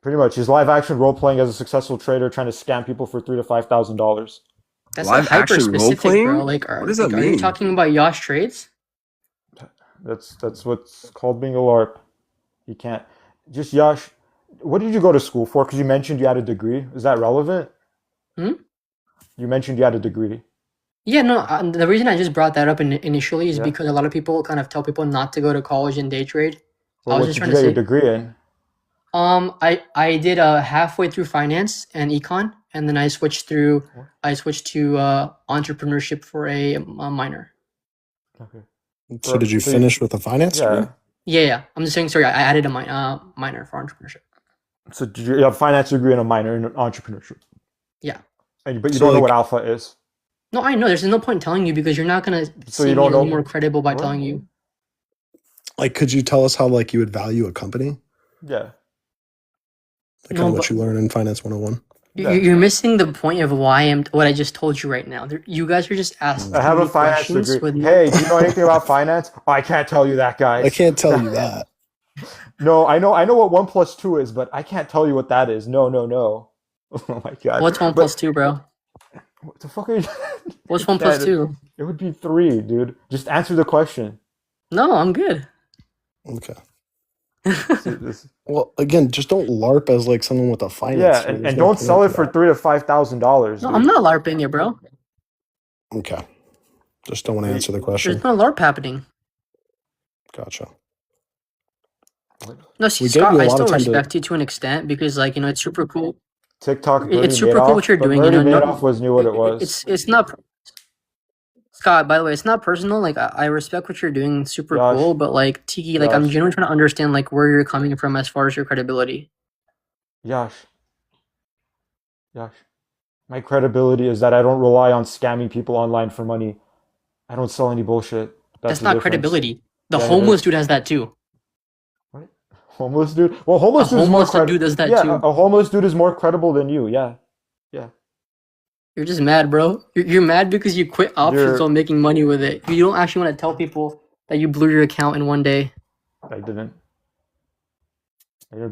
Pretty much. He's live action role playing as a successful trader trying to scam people for $3,000 to $5,000. That's Live not hyper action specific, role-playing? bro. Like, What does that are you mean? talking about Yosh trades? That's what's called being a LARP. You can't just Yash. What did you go to school for? Because you mentioned you had a degree. Is that relevant? Hmm? You mentioned you had a degree. Yeah, no, the reason I just brought that up initially is Yeah. because a lot of people kind of tell people not to go to college and day trade. I Well, was what just did trying you to get your say, degree in? I did halfway through finance and econ, and then I switched to entrepreneurship for a minor. Okay. So did you So finish with a finance degree? yeah. Yeah. I'm just saying, sorry, I added a minor for entrepreneurship. So did you have a finance degree and a minor in entrepreneurship? Yeah. But you So don't know like, what alpha is. No, I know. There's no point in telling you because you're not gonna So see you me don't any know more credible by what? telling you. like, could you tell us how like you would value a company? Yeah. Like kind No, of what but you learn in Finance 101. Yeah. you're missing the point of what I just told you right now. You guys are just asking I have a me finance questions degree. with no Hey, do you know anything about finance? Oh, I can't tell you that, I guys. can't tell you that. No, I know what 1 + 2 is, but I can't tell you what that is. No. Oh my god. What's 1 But + 2, bro? what the fuck are you? What's 1 Yeah, + 2? it would be 3, dude. Just answer the question. No, I'm good. Okay. See, this- Well, again, just don't LARP as like someone with a finance Yeah, degree. and There's no don't sell point it to for $3,000 to $5,000, No, dude. I'm not LARPing you, bro. that. Okay. Just don't want to answer the question. There's no LARP happening. Gotcha. No, see, We gave Scott, you a I lot still of time to. respect you to an extent because, like, it's super cool. TikTok, Bernie It's super cool what Madoff, you're but doing. Bernie No, Madoff was knew what it was. it's not. Scott, by the way, it's not personal. Like, I respect what you're doing, super Josh, cool. But like, Tiki, like, I'm Josh, genuinely trying to understand like where you're coming from as far as your credibility. Yash. My credibility is that I don't rely on scamming people online for money. I don't sell any bullshit. That's That's the not difference. credibility. The Yeah, it homeless is. dude has that too. What? Homeless dude? Well, A homeless dude is more homeless dude does that Yeah, too. a homeless dude is more credible than you. Yeah. You're just mad, bro. You're mad because you quit options You're. while making money with it. You don't actually want to tell people that you blew your account in one day. I didn't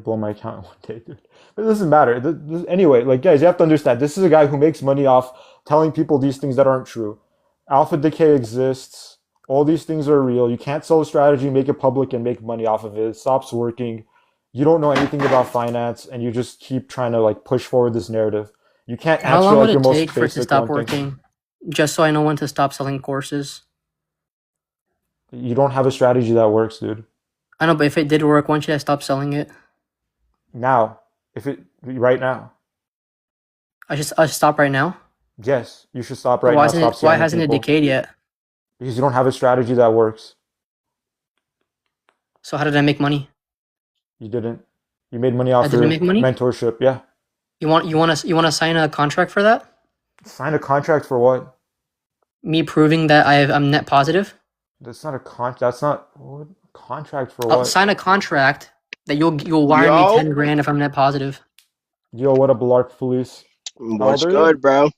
blow my account in one day, dude. But it doesn't matter. Anyway, like, guys, you have to understand. This is a guy who makes money off telling people these things that aren't true. Alpha decay exists. All these things are real. You can't sell a strategy, make it public, and make money off of it. It stops working. You don't know anything about finance, and you just keep trying to like push forward this narrative. You can't How answer long like would your it most take for it to basic stop one thing. working? Just so I know when to stop selling courses. You don't have a strategy that works, dude. I know, but if it did work, when should I stop selling it? Now, right now, I should stop right now. yes, you should stop But right now. Stop why scamming hasn't it people decayed yet? because you don't have a strategy that works. So how did I make money? You didn't. You made money I off didn't your make money. mentorship. Yeah. You want to sign a contract for that? Sign a contract for what? Me proving that I'm net positive. That's not a contract. That's not what? Contract for I'll what? sign a contract that you'll wire me 10 grand if I'm net positive. Yo, what up, LARP police? What's old are you? good, bro?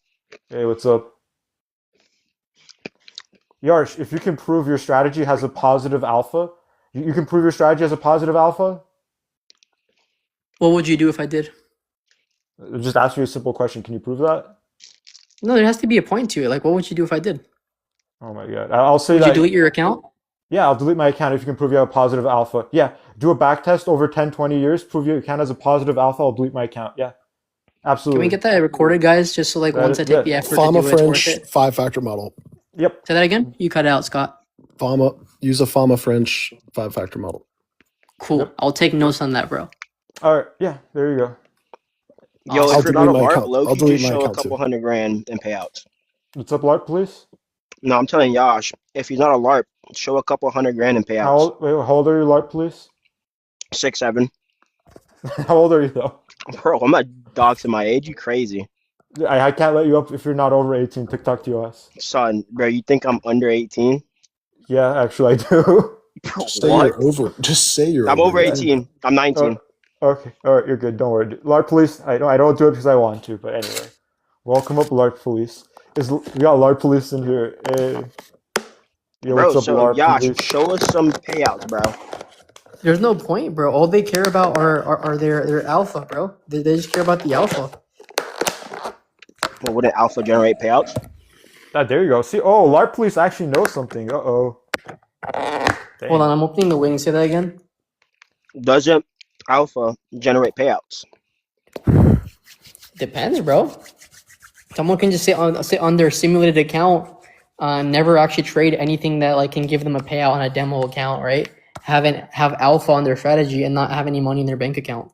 Hey, what's up? Yarsh, if you can prove your strategy has a positive alpha, you can prove your strategy has a positive alpha? What would you do if I did? Just ask you a simple question. Can you prove that? No, there has to be a point to it. Like, what would you do if I did? Oh my god. I'll say Would you that. delete your account? Yeah, I'll delete my account if you can prove you have a positive alpha. Yeah, do a back test over 10, 20 years, prove your account has a positive alpha, I'll delete my account. Yeah, Can absolutely. we get that recorded, guys? Just so like That once is- I take yeah. the effort to Fama do it, it's worth French it. 5-factor model. Yep. Say that again. You cut it out, Scott. Use a Fama French 5-factor model. Cool. Yep. I'll take notes on that, bro. All right. Yeah, there you go. Yo, Awesome. if you're not delete a my LARP, account. I'll Loki delete just my show a account couple too. $100,000 in payouts. What's up, LARP, please? No, I'm telling Yash, if he's not a LARP, show a couple $100,000 in payouts. How old are you, LARP, please? 6'7". How old are you, though? Bro, I'm not doxing my age. You crazy. I can't let you up if you're not over 18. TikTok TOS. Son, bro, you think I'm under 18? Yeah, actually, I do. Bro, Just say what? you're over. Just say you're I'm over 18. I'm 19. Okay. All right, you're good. Don't worry. LARP police, I don't do it because I want to, but anyway. Welcome up, LARP police. We got LARP police in here. Hey. Yo, Bro, what's up, so LARP Yash, police? show us some payouts, bro. There's no point, bro. All they care about are their alpha, bro. They just care about the alpha. Well, wouldn't Alpha generate payouts? There you go. See, oh, LARP police actually knows something. Uh-oh. Hold on, I'm opening the wing. Say that again. Doesn't alpha generate payouts? Depends, bro. Someone can just sit on their simulated account, never actually trade anything that like can give them a payout on a demo account, right? Have alpha on their strategy and not have any money in their bank account.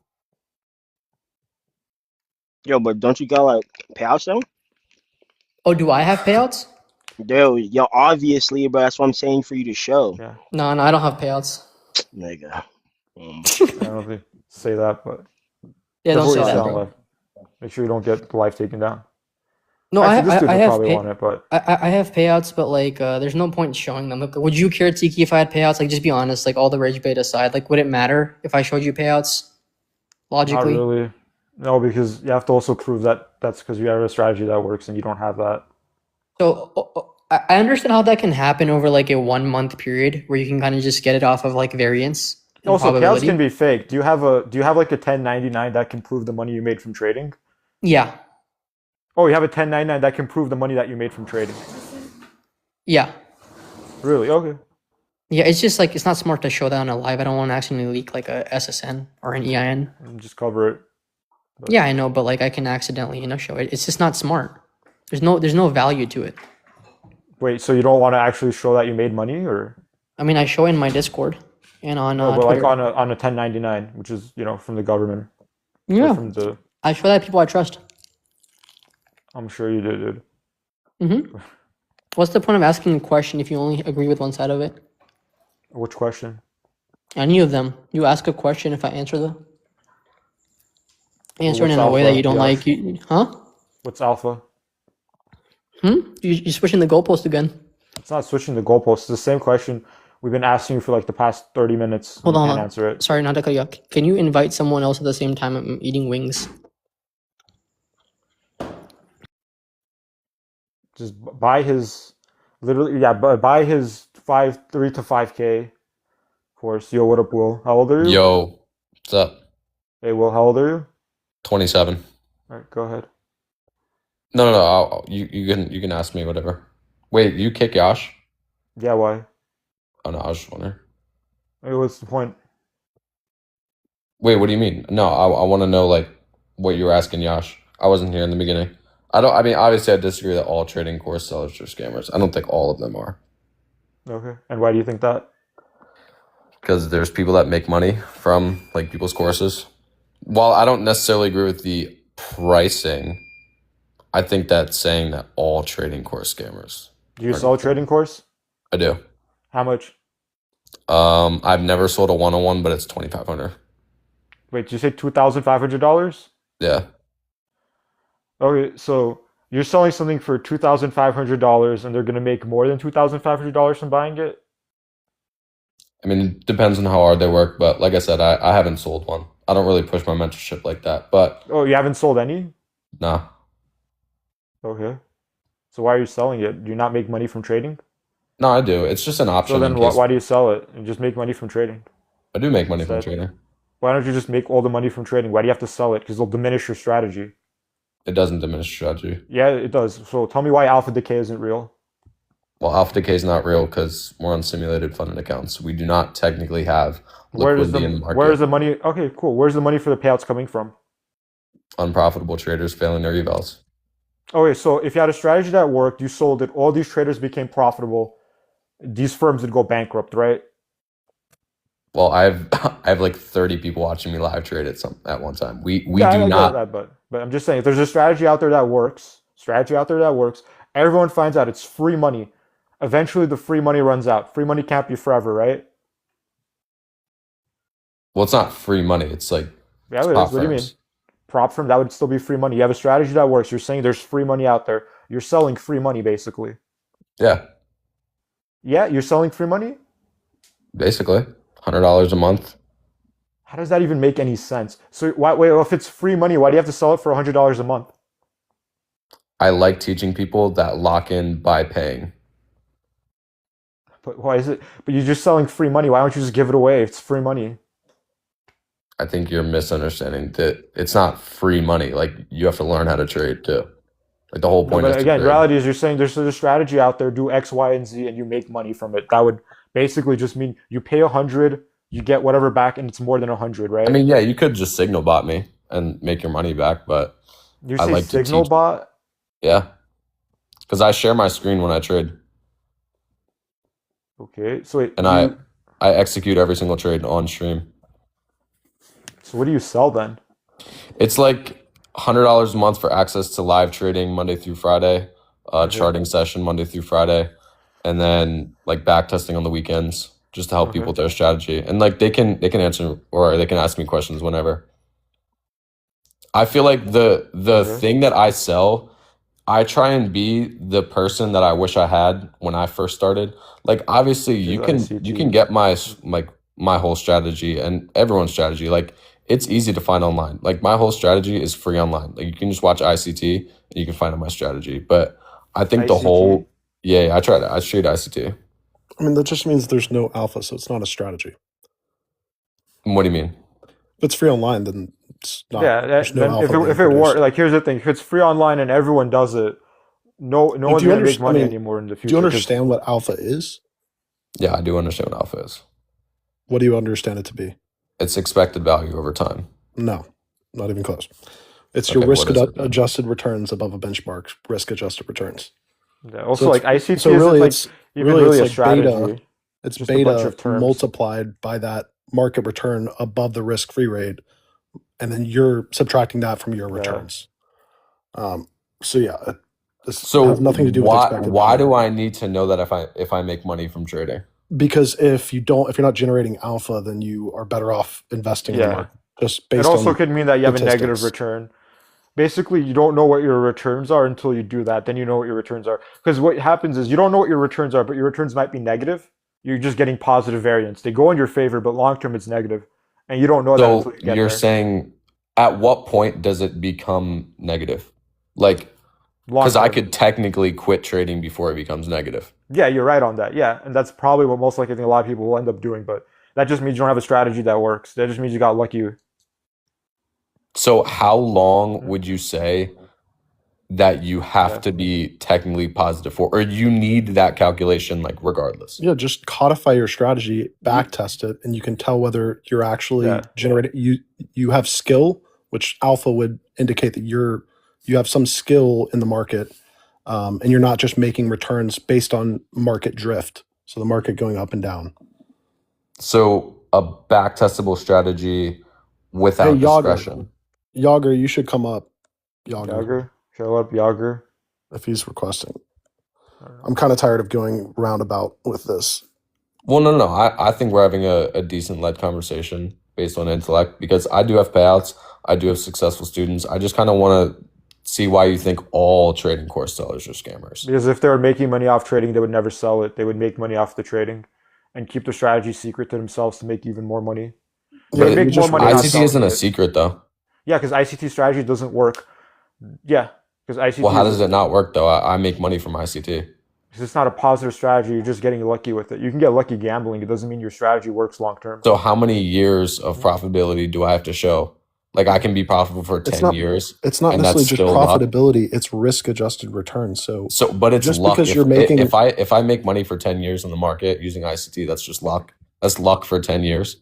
Yo, but don't you got like payouts though? Oh, do I have payouts? Dude, yo, obviously, bro. That's what I'm saying for you to show. Yeah. No, I don't have payouts. Nigga. I don't know if they say that, but Yeah, don't before say you that, stay on bro. live, make sure you don't get the live taken down. No, Actually, this dude I would have probably want it, but I have payouts, but like, there's no point in showing them. Like, would you care, Tiki, if I had payouts? Like, just be honest. Like, all the rage bait aside, like, would it matter if I showed you payouts? not Logically, really. No, because you have to also prove that that's because you have a strategy that works and you don't have that. so I understand how that can happen over like a 1 month period where you can kind of just get it off of like variance and Also, payouts probability. can be fake. Do you have like a 1099 that can prove the money you made from trading? Yeah, Oh, you have a 1099 that can prove the money that you made from trading. yeah, Really? Okay. yeah. It's just like it's not smart to show that on a live. I don't want to accidentally leak like a SSN or an EIN. And just cover it. But Yeah, I know, but like I can accidentally, show it. It's just not smart. There's no value to it. wait, so you don't want to actually show that you made money, or I mean, I show it in my Discord and on no? But like Twitter. on a 1099, which is from the government or Yeah, from the. I show that to people I trust. I'm sure you did, dude. hmm What's the point of asking a question if you only agree with one side of it? Which question? Any of them. You ask a question if I answer Well, it what's in a way that alpha, you don't Yash? like. Huh? What's alpha? You're switching the goalpost again. It's not switching the goalposts. It's the same question we've been asking you for like the past 30 minutes. And Hold you on. can't answer it. Sorry, not to cut you off. Can you invite someone else at the same time I'm eating wings? Just buy his, literally, yeah, buy his 3 to 5K course. Yo, what up, Will? How old are you? Yo, what's up? Hey, Will, how old are you? 27. All right, go ahead. No, you can ask me whatever. Wait, you kick Yash? Yeah, why? Oh no, I was just wondering. Hey, what's the point? Wait, what do you mean? No, I want to know like what you were asking Yash. I wasn't here in the beginning. I mean, obviously I disagree that all trading course sellers are scammers. I don't think all of them are. Okay, and why do you think that? Because there's people that make money from like people's courses. While I don't necessarily agree with the pricing, I think that's saying that all trading course scammers Do you are. sell a trading course? I do. How much? I've never sold a one-on-one, but it's 2,500. Wait, did you say $2,500? Yeah. Okay, so you're selling something for $2,500 and they're gonna make more than $2,500 from buying it? I mean, it depends on how hard they work, but like I said, I haven't sold one. I don't really push my mentorship like that, but Oh, you haven't sold any? nah. Okay. So why are you selling it? Do you not make money from trading? No, I do. It's just an So option in then why, case why do you sell it and just make money from trading I do make money from instead? trading. Why don't you just make all the money from trading? Why do you have to sell it? Because it'll diminish your strategy. It doesn't diminish strategy. Yeah, it does. So tell me why alpha decay isn't real. Well, alpha decay is not real because we're on simulated funded accounts. We do not technically have Where is liquidity in the where is market. the money? Okay, cool. Where's the money for the payouts coming from? Unprofitable traders failing their evals. Okay, so if you had a strategy that worked, you sold it, all these traders became profitable, these firms would go bankrupt, right? Well, I have like 30 people watching me live trade at one time. We Yeah, do I get not. that, but I'm just saying, if there's a strategy out there that works, everyone finds out it's free money. Eventually, the free money runs out. Free money can't be forever, right? Well, it's not free money. It's like Yeah, it's it prop is. What do you mean? firms. Prop firm, that would still be free money. You have a strategy that works. You're saying there's free money out there. You're selling free money, basically. Yeah, Yeah, you're selling free money? basically $100 a month. How does that even make any sense? So, wait, if it's free money, why do you have to sell it for $100 a month? I like teaching people that lock in by paying. But why is it? But you're just selling free money. Why don't you just give it away? It's free money. I think you're misunderstanding that it's not free money. Like you have to learn how to trade too. Like the whole No, point is but to again, trade. reality is you're saying there's a strategy out there, do X, Y, and Z, and you make money from it. That would basically just mean you pay 100, you get whatever back, and it's more than 100, I right? mean, yeah, you could just signal bot me and make your money back, but You I say like to signal teach. bot? Yeah, because I share my screen when I trade, Okay, so wait, and I execute every single trade on stream. so what do you sell then? It's like $100 a month for access to live trading Monday through Friday, Okay, charting session Monday through Friday, and then like back testing on the weekends just to help people okay. with their strategy. And like they can answer or they can ask me questions whenever. I feel like the Okay. thing that I sell, I try and be the person that I wish I had when I first started. Like obviously Which is you can ICT. get my whole strategy and everyone's strategy. Like it's easy to find online. Like my whole strategy is free online. Like you can just watch ICT and you can find out my strategy. But I think the ICT? whole I trade ICT. I mean, that just means there's no alpha, so it's not a strategy. What do you mean? If it's free online, then it's not. Yeah, There's no then alpha being if it works, produced. like here's the thing: if it's free online and everyone does it, no But one's do you gonna make understand? I money mean, anymore in the do you future because understand what alpha is? Yeah, I do understand what alpha is. What do you understand it to be? It's expected value over time. No, not even close. It's your Okay, risk what is it then? adjusted returns above a benchmark. Risk adjusted returns. yeah. So Also, like ICT so isn't really like it's even really really a it's like beta. strategy. It's It's just a bunch beta of terms. multiplied by that market return above the risk free rate, and then you're subtracting that from your Yeah. returns. So yeah, this So has nothing to do with expected why value. do I need to know that if I make money from trading? Because if you're not generating alpha, then you are better off investing in the Yeah. market just It based also on could mean that you have a negative statistics. return. Basically, you don't know what your returns are until you do that. Then you know what your returns are. Because what happens is you don't know what your returns are, but your returns might be negative. You're just getting positive variance. They go in your favor, but long term it's negative. And you don't know that until So you get you're there. saying at what point does it become negative? Like, Long because I term. could technically quit trading before it becomes negative. Yeah, you're right on that. Yeah. And that's probably what most likely I think a lot of people will end up doing. But that just means you don't have a strategy that works. That just means you got lucky. So how long would you say that you have Yeah. to be technically positive for, or you need that calculation like regardless? Yeah, just codify your strategy, back test it, and you can tell whether you're actually Yeah. generating. You have skill, which alpha would indicate that you have some skill in the market, and you're not just making returns based on market drift. So the market going up and down. So a back testable strategy Hey, without Yager, discretion. Yager, you should come up, Yager, Yager. Show up, Yager. if he's requesting. I don't know. I'm kind of tired of going roundabout with this. Well, no. I think we're having a decent led conversation based on intellect because I do have payouts. I do have successful students. I just kind of want to see why you think all trading course sellers are scammers. Because if they were making money off trading, they would never sell it. They would make money off the trading and keep the strategy secret to themselves to make even more money. They Yeah, would But you make more just money not ICT selling isn't a it. secret though. Yeah, because ICT strategy doesn't work. Yeah, because ICT Well, how is does it not work though? I make money from ICT. it's not a positive strategy. You're just getting lucky with it. You can get lucky gambling. It doesn't mean your strategy works long term. So how many years of profitability do I have to show? Like I can be profitable for It's 10 not years it's not and necessarily that's just still luck. profitability, it's risk adjusted return. So But it's just luck. because you're making If I make money for 10 years in the market using ICT, that's just luck. That's luck for 10 years.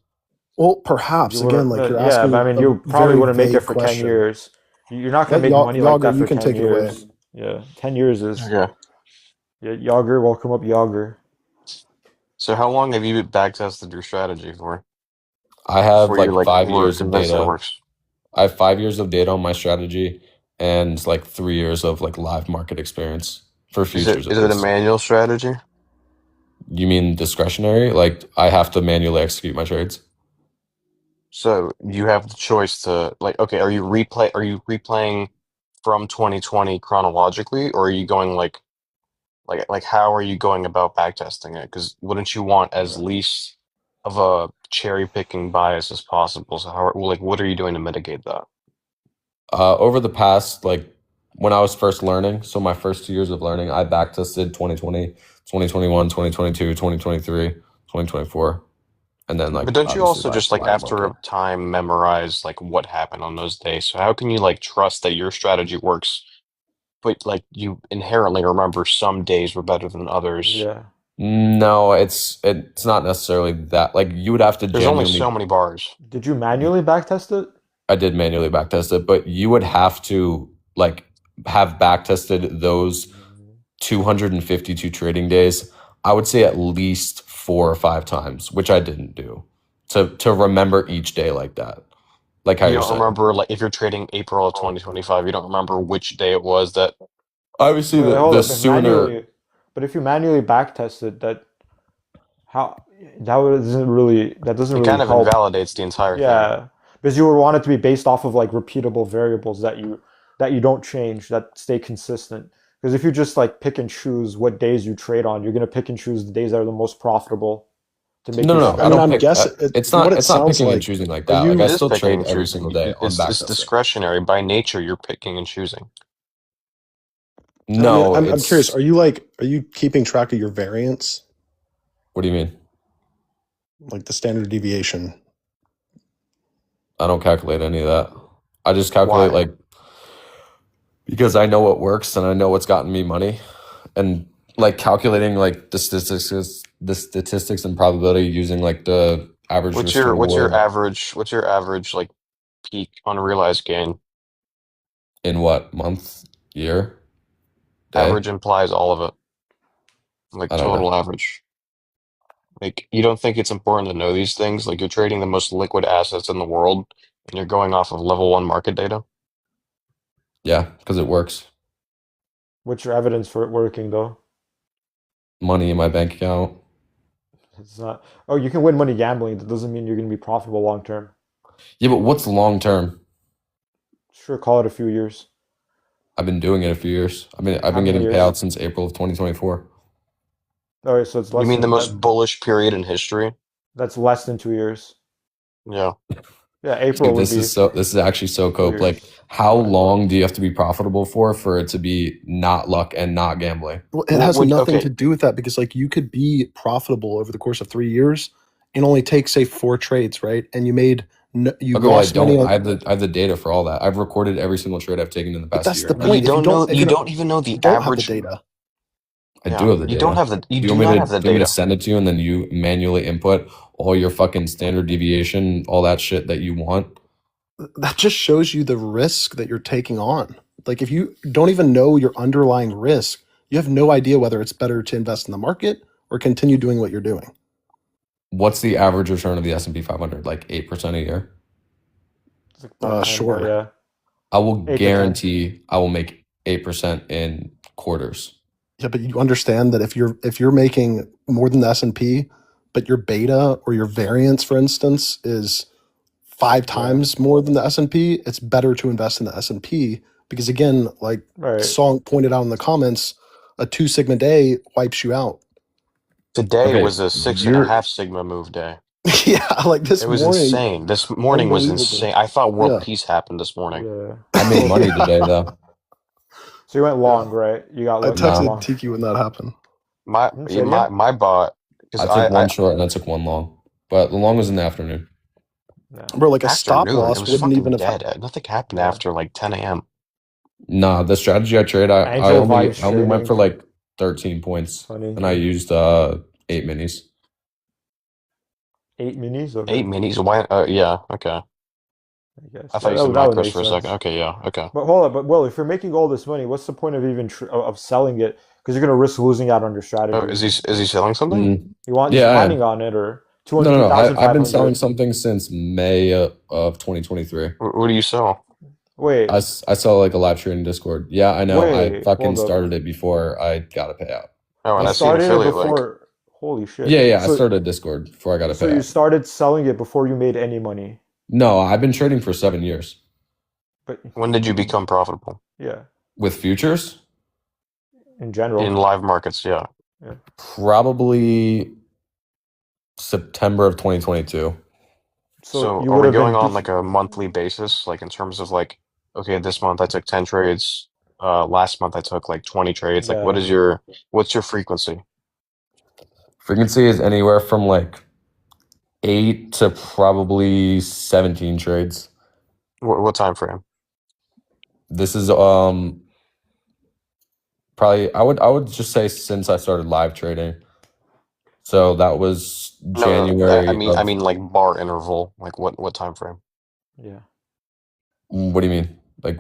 well, perhaps You again, wouldn't, like you're yeah, asking but I mean, a you probably very wouldn't make it vague for 10 question. years. You're not going Let to make money like Yager, that you for can 10 take it away. years. Yeah, 10 years is. Okay. Yeah, Yager, welcome up, Yager. So how long have you back tested your strategy for I have before you're like like 5 we're years of convinced it data. works? I have 5 years of data on my strategy and like 3 years of like live market experience for futures at Is it a least. manual strategy? You mean discretionary? Like I have to manually execute my trades? So you have the choice to like, okay, are you replaying from 2020 chronologically, or are you going like how are you going about backtesting it? Because wouldn't you want as least of a cherry picking bias as possible? So what are you doing to mitigate that? Over the past, like when I was first learning, so my first 2 years of learning, I backtested 2020, 2021, 2022, 2023, 2024, and then like But don't you obviously also just like live after market. a time memorize like what happened on those days? So how can you like trust that your strategy works, but like you inherently remember some days were better than others? Yeah. No, it's not necessarily that. Like you would have to There's only genuinely. so many bars. Did you manually backtest it? I did manually backtest it, but you would have to like have backtested those 252 trading days. I would say at least 4 or 5 times, which I didn't do, to remember each day like that. Like how You you're don't saying. remember, like, if you're trading April of 2025, you don't remember which day it was that. Obviously, Wait, hold the up. sooner. But if you manually backtest it, that doesn't really It kind of help. invalidates the entire thing. Yeah, because you would want it to be based off of like repeatable variables that you don't change, that stay consistent. Because if you just like pick and choose what days you trade on, you're gonna pick and choose the days that are the most profitable to make No, your no, strategy. I I mean, don't I'm pick. guessing It's from not. what it It's not sounds picking and like. choosing like Are that. Like you? I It is still picking trade and every choosing. single day on It's backtesting. discretionary by nature. You're picking and choosing. I mean, No, I'm curious. it's. Are you keeping track of your variance, What do you mean? like the standard deviation? I don't calculate any of that. I just calculate Why? like because I know what works and I know what's gotten me money, and like calculating like the statistics and probability using like the average What's risk to your reward average? What's your average like peak unrealized gain? in what month, year, day. Average implies all of it, like I don't know. total average. Like, you don't think it's important to know these things? Like, you're trading the most liquid assets in the world, and you're going off of level 1 market data. Yeah, because it works. What's your evidence for it working though? Money in my bank account. It's not. Oh, you can win money gambling. That doesn't mean you're gonna be profitable long term. Yeah, but what's long term? Sure, call it a few years. I've been doing it a few years. I've How been many getting years? payouts since April of 2024. All right, so it's You less mean the than most that. bullish period in history? That's less than 2 years. Yeah. Yeah, April Dude, would this be is actually so 2 cope. Like, years. how long do you have to be profitable for it to be not luck and not gambling? Well, it has Would nothing okay. to do with that because like you could be profitable over the course of 3 years and only take say 4 trades, right? And you Okay, well, I lost money don't. on. I have the data for all that. I've recorded every single trade I've taken in the But past that's year. the But you point. If you don't don't, know. if You you don't even know you the don't have the average. data. I Yeah. do have the You data. don't have the. You Do you do want me not to have the do you want me to data. send it to you and then you manually input all your fucking standard deviation, all that shit that you want? That just shows you the risk that you're taking on. Like if you don't even know your underlying risk, you have no idea whether it's better to invest in the market or continue doing what you're doing. What's the average return of the S&P 500? Like 8% a year? It's like about 10, but Sure. yeah, I will 8 to 10. guarantee I will make 8% in quarters. Yeah, but you understand that if you're making more than the S&P, but your beta or your variance, for instance, is 5 Yeah, times more than the S&P, it's better to invest in the S&P because again, like right. Song pointed out in the comments, a 2 sigma day wipes you out. Today Okay, was a 6.5 sigma move day. Yeah, like this It was morning, insane. This morning was unbelievable. insane. I thought world Yeah. peace happened this morning. Yeah. I made So, money today though. so you went Yeah. long, right? You got I lucky on texted long. Tiki when that happened. Say it again. My bot, because I took one short and I took one long, but the long was in the afternoon. No. Bro, like a stop afternoon, it loss was wouldn't even fucking have dead. Nothing happened Yeah. after like 10 a.m. Nah, the strategy I trade, I Angel only vibes I only went trading. for like 13 points, Funny. and I used 8 minis. 8 minis. 8 Okay, minis. Why? Yeah. Okay. I guess I thought you that said would micros make for a second. sense. Okay. Yeah. Okay. But hold up. But well, if you're making all this money, what's the point of even of selling it? Because you're gonna risk losing out on your Oh, strategy. is he selling something? Mm, He's yeah, I am. planning on it, or No. I've been selling 2,500. something since May of 2023. What do you sell? Wait, I sell like a live trading Discord. Yeah, I know. I wait, fucking hold up. started it before I got a payout. Oh, and You I see an started it affiliate link. before. Holy shit. Yeah, I So started a Discord before I got a so you payout. started selling it before you made any money. No, I've been trading for 7 years But When did you become profitable yeah, with futures. in in general. live markets? Yeah. Yeah. Probably September of 2022. So you are would we have going been on like a monthly basis, like in terms of like, okay, this month I took 10 trades. Last month I took like 20 trades. Like, yeah. what's your frequency? Frequency is anywhere from like 8 to probably 17 trades. What time frame? This is probably I would just say since I started live trading. So that was No, I January mean of. like bar interval. Like what time frame? Yeah. What do you mean? Like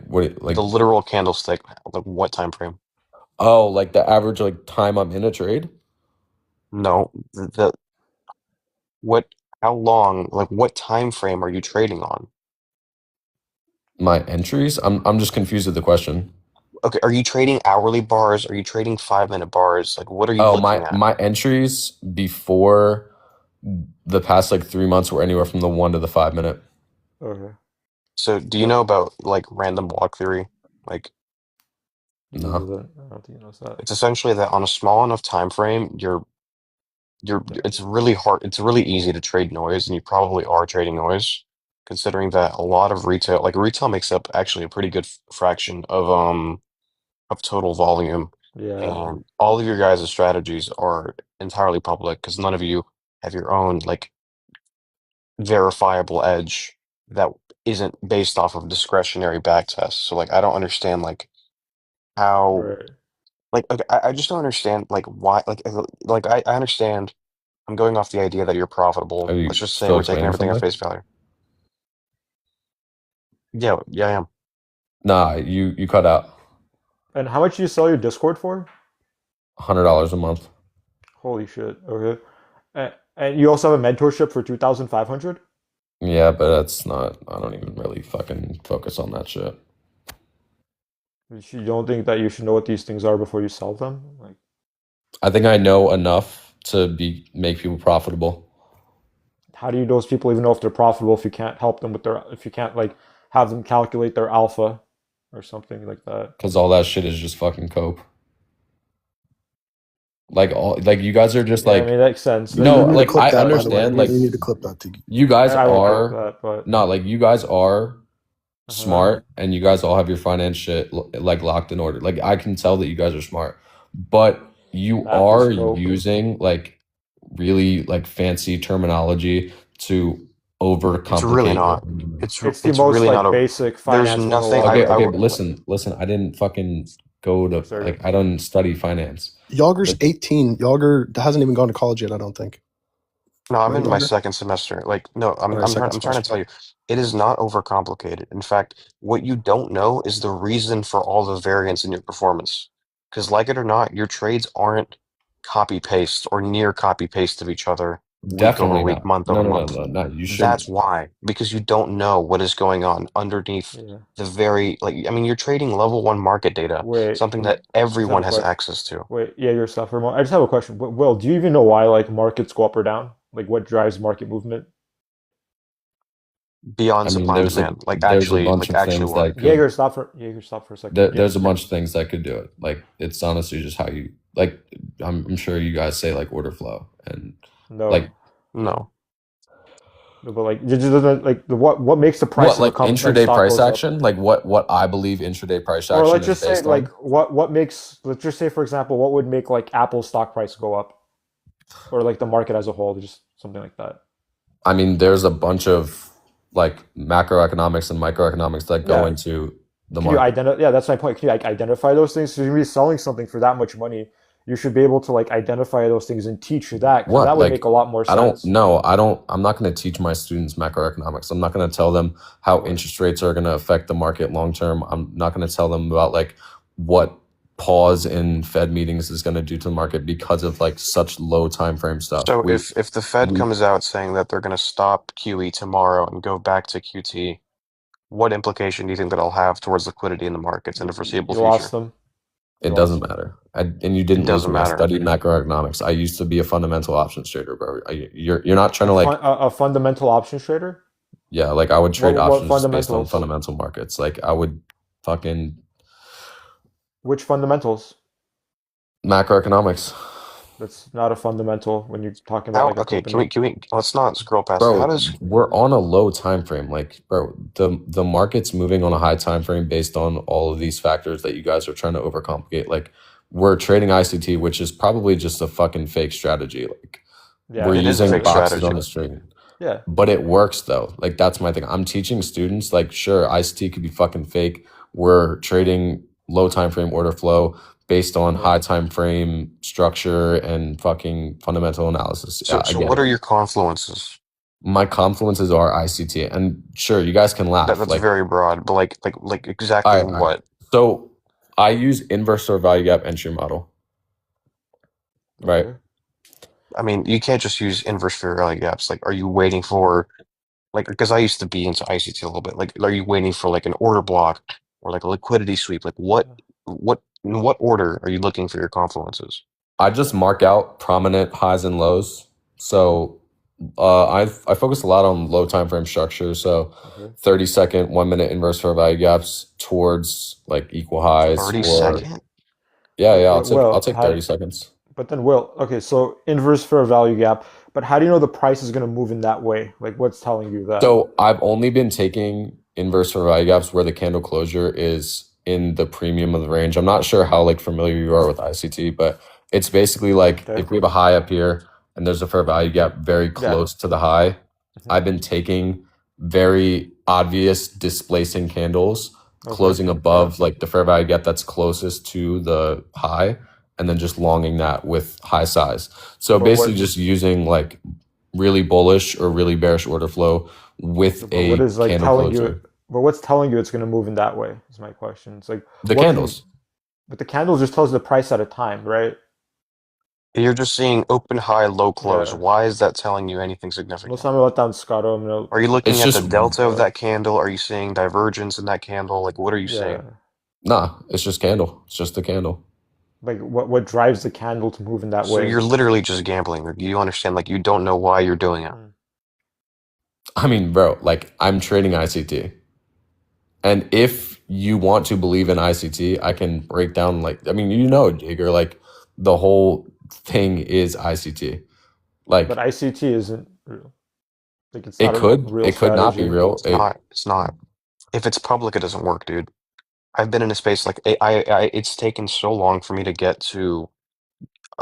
The literal candlestick. Like what time frame? oh, like the average like time I'm in a trade? No, the what? How long? Like what time frame are you trading on? My entries? I'm just confused with the question. Okay, are you trading hourly bars? Are you trading 5 minute bars? Like what are you Oh, looking at? my entries before the past like 3 months were anywhere from the 1 to the 5 minute. Okay. So do you know about like random walk theory? Like What No. is it? I don't think he knows that. it's essentially that on a small enough time frame, it's really hard. It's really easy to trade noise, and you probably are trading noise, considering that a lot of retail makes up actually a pretty good fraction of total volume, Yeah. and all of your guys' strategies are entirely public because none of you have your own like verifiable edge that isn't based off of discretionary back tests. So like I don't understand like how Right. like okay, I just don't understand like why like I understand I'm going off the idea that you're profitable. Are you Let's just say still we're taking explaining everything at something? face value. Yeah, I am. Nah, you cut out. And how much do you sell your Discord for? $100 a month. Holy shit. Okay. And you also have a mentorship for 2,500? Yeah, but that's not. I don't even really fucking focus on that shit. You don't think that you should know what these things are before you sell them? Like, I think I know enough to make people profitable. how do those people even know if they're profitable if you can't help them with if you can't like have them calculate their alpha or something like that? Because all that shit is just fucking cope. Like you guys are just Yeah, I like mean, that makes sense. You no, need to like clip I that, by the way. understand like You need to clip that. you guys I won't are clip that, but not like you guys are uh-huh. smart and you guys all have your finance shit like locked in order. Like I can tell that you guys are smart, but you Math are is cope. using like really like fancy terminology to overcomplicate. It's really not. It's the It's most really like not a. basic There's finance nothing. 101. Okay, would listen. I didn't fucking go to Sorry. like I don't study finance. Yager's 18. Yager hasn't even gone to college yet, I don't think. No, I'm Right, in my Yager? second semester. Like, no, I'm Or I'm second trying, I'm trying to semester. tell you, it is not overcomplicated. In fact, what you don't know is the reason for all the variance in your performance. Because, like it or not, your trades aren't copy paste or near copy paste of each other week over Definitely week, not. month No, over no, no, month. no, no. You That's shouldn't. why, because you don't know what is going on underneath Yeah. the very, like, I mean, you're trading level 1 market data, Wait, something I that just have everyone a has question. access to. Wait, yeah, yourself for a moment. I just have a question. Will, do you even know why like markets go up or down? Like what drives market movement? Beyond I mean, supply and demand, there's a bunch of actually things what? that could Jaeger, stop for a second. Yeah, there's a bunch of things that could do it. Like it's honestly just how you like. I'm sure you guys say like order flow and no, like No. no, but like just like what makes the price what of a like intraday stock price goes up? action. Like what I believe intraday price Or action let's is just say based like on. what makes, let's just say for example, what would make like Apple's stock price go up, or like the market as a whole, just something like that. I mean, there's a bunch of like macroeconomics and microeconomics that go Yeah. into the Can you market. identify? Yeah, that's my point. Can you like identify those things? So you're gonna be selling something for that much money. You should be able to like identify those things and teach that, because What? that would Like, make a lot more I don't sense. know. I'm not going to teach my students macroeconomics. I'm not going to tell them how interest rates are going to affect the market long term. I'm not going to tell them about like what pause in Fed meetings is going to do to the market because of like such low time frame stuff. So if the Fed we- comes out saying that they're going to stop QE tomorrow and go back to QT, what implication do you think that'll have towards liquidity in the markets in the foreseeable You future? lost them. It doesn't matter. And you didn't It lose doesn't me. I matter. studied macroeconomics. I used to be a fundamental options trader, bro. You're not trying to like A fundamental options trader. yeah, like I would trade What options just based on fundamentals? fundamental markets. Like I would fucking Which fundamentals? macroeconomics. That's not a fundamental when you're talking about like a Okay, company. can we let's not scroll past it. Bro, How does we're on a low time frame. Like, bro, the market's moving on a high time frame based on all of these factors that you guys are trying to overcomplicate. Like, we're trading ICT, which is probably just a fucking fake strategy. Like, Yeah, we're It is a using fake boxes strategy. on the screen. Yeah. But it works though. Like that's my thing. I'm teaching students like sure ICT could be fucking fake. We're trading low time frame order flow based on Yeah. high time frame structure and fucking fundamental analysis. So Yeah, I so get what it. are your confluences? My confluences are ICT, and sure, you guys can laugh. That's Like, very broad, but like exactly all right. what? So I use inverse or value gap entry model, right? Okay. I mean, you can't just use inverse fair value gaps. Like, are you waiting for like because I used to be into ICT a little bit. Like, are you waiting for like an order block or like a liquidity sweep? Like, in what order are you looking for your confluences? I just mark out prominent highs and lows. So I focus a lot on low time frame structure. So Okay. 30-second, 1 minute inverse fair value gaps towards like equal highs 30 or second? yeah, But I'll Will, take how? 30 seconds. But then Will, okay, so inverse fair value gap. But how do you know the price is going to move in that way? Like, what's telling you that? So I've only been taking inverse fair value gaps where the candle closure is in the premium of the range. I'm not sure how like familiar you are with ICT, but it's basically like Okay. if we have a high up here and there's a fair value gap very Yeah. close to the high, Mhm. I've been taking very obvious displacing candles Okay. closing Yeah. above like the fair value gap that's closest to the high and then just longing that with high size. So But basically what? just using like really bullish or really bearish order flow with But what a is like candle telling you? closure. But what's telling you it's going to move in that way? Is my question. It's like The what can? candles. But the candle just tells the price at a time, right? You're just seeing open, high, low, close. Yeah. Why is that telling you anything No, significant? so I'm gonna let down Scotto. I'm gonna. Are you looking It's at the just delta of Uh, that candle? Are you seeing divergence in that candle? Like, what are you seeing? yeah. nah, it's just candle. It's just the candle. Like what drives the candle to move in that So way? you're literally just gambling. Like, you understand, like, you don't know why you're doing it. Mm. I mean, bro, like I'm trading ICT. And if you want to believe in ICT, I can break down like I mean, Digger, like the whole thing is ICT. But Like ICT isn't real. Like it's it not a could real it could not be strategy. real. It's not. It's not. If it's public, it doesn't work, dude. I've been in a space like it's taken so long for me to get to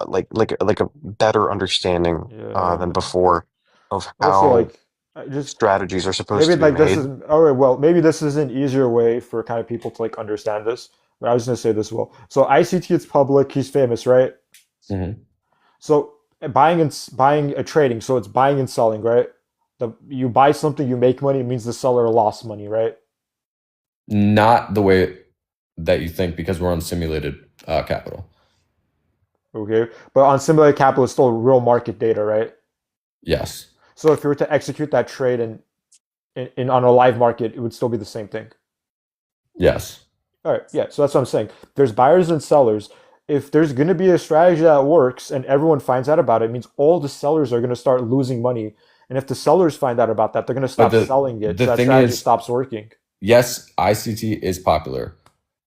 like a better understanding Yeah. than before of Also, how like I just strategies are supposed maybe to be like this made. is all right. Well, maybe this is an easier way for kind of people to like understand this. But I was gonna say this well. So ICT, it's public. He's famous, right? Mhm. So buying a trading. So it's buying and selling, right? You buy something, you make money. It means the seller lost money, right? Not the way that you think because we're on simulated capital. Okay, but on simulated capital, it's still real market data, right? Yes. So if you were to execute that trade in on a live market, it would still be the same thing. Yes. All right, yeah. So that's what I'm saying. There's buyers and sellers. If there's going to be a strategy that works and everyone finds out about it, it means all the sellers are going to start losing money. And if the sellers find out about that, they're going to But stop selling it. So the that thing strategy is, stops working. yes, ICT is popular,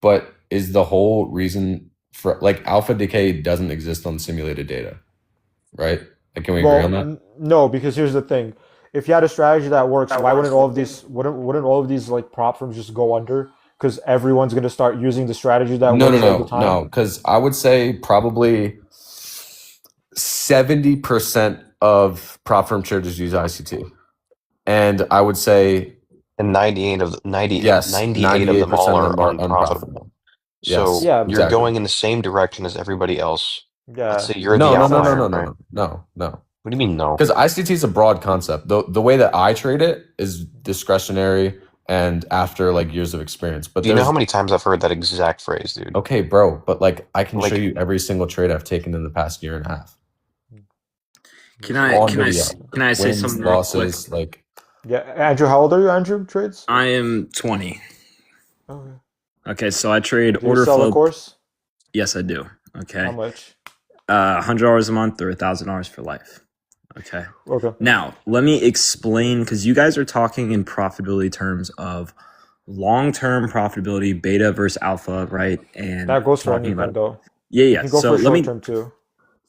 but is the whole reason for like alpha decay doesn't exist on simulated data, right? Like, can we agree Well, on that? no, because here's the thing. If you had a strategy that works, why wouldn't all of these like prop firms just go under? Because everyone's going to start using the strategy that No, works all the time. no, because I would say probably 70% of prop firm traders use ICT. And I would say And 98 of 90, yes, 98 of them 98% all of are them are unprofitable. unprofitable. So Yes, Yeah, you're exactly. going in the same direction as everybody else. Let's yeah. say you're No, the no, no, no, outlier, no, right? no. What do you mean no? Because ICT is a broad concept. The way that I trade it is discretionary and after like years of experience. But Do you know there's how many times I've heard that exact phrase, dude? okay, bro, but like I can show Like, you every single trade I've taken in the past year and a half. Can All I on can I video. s- can I say Wins, something real quick? losses, like Yeah, Andrew, how old are you, Andrew? Trades? I am 20. Okay. Okay, so I trade Do you order sell a flow. course? Yes, I do. How Okay, much? $100 a month or $1,000 for life. Okay. Okay. Now let me explain because you guys are talking in profitability terms of long-term profitability, beta versus alpha, right? And That goes for talking anything about though. yeah, You yeah. can go So for let me. short term too.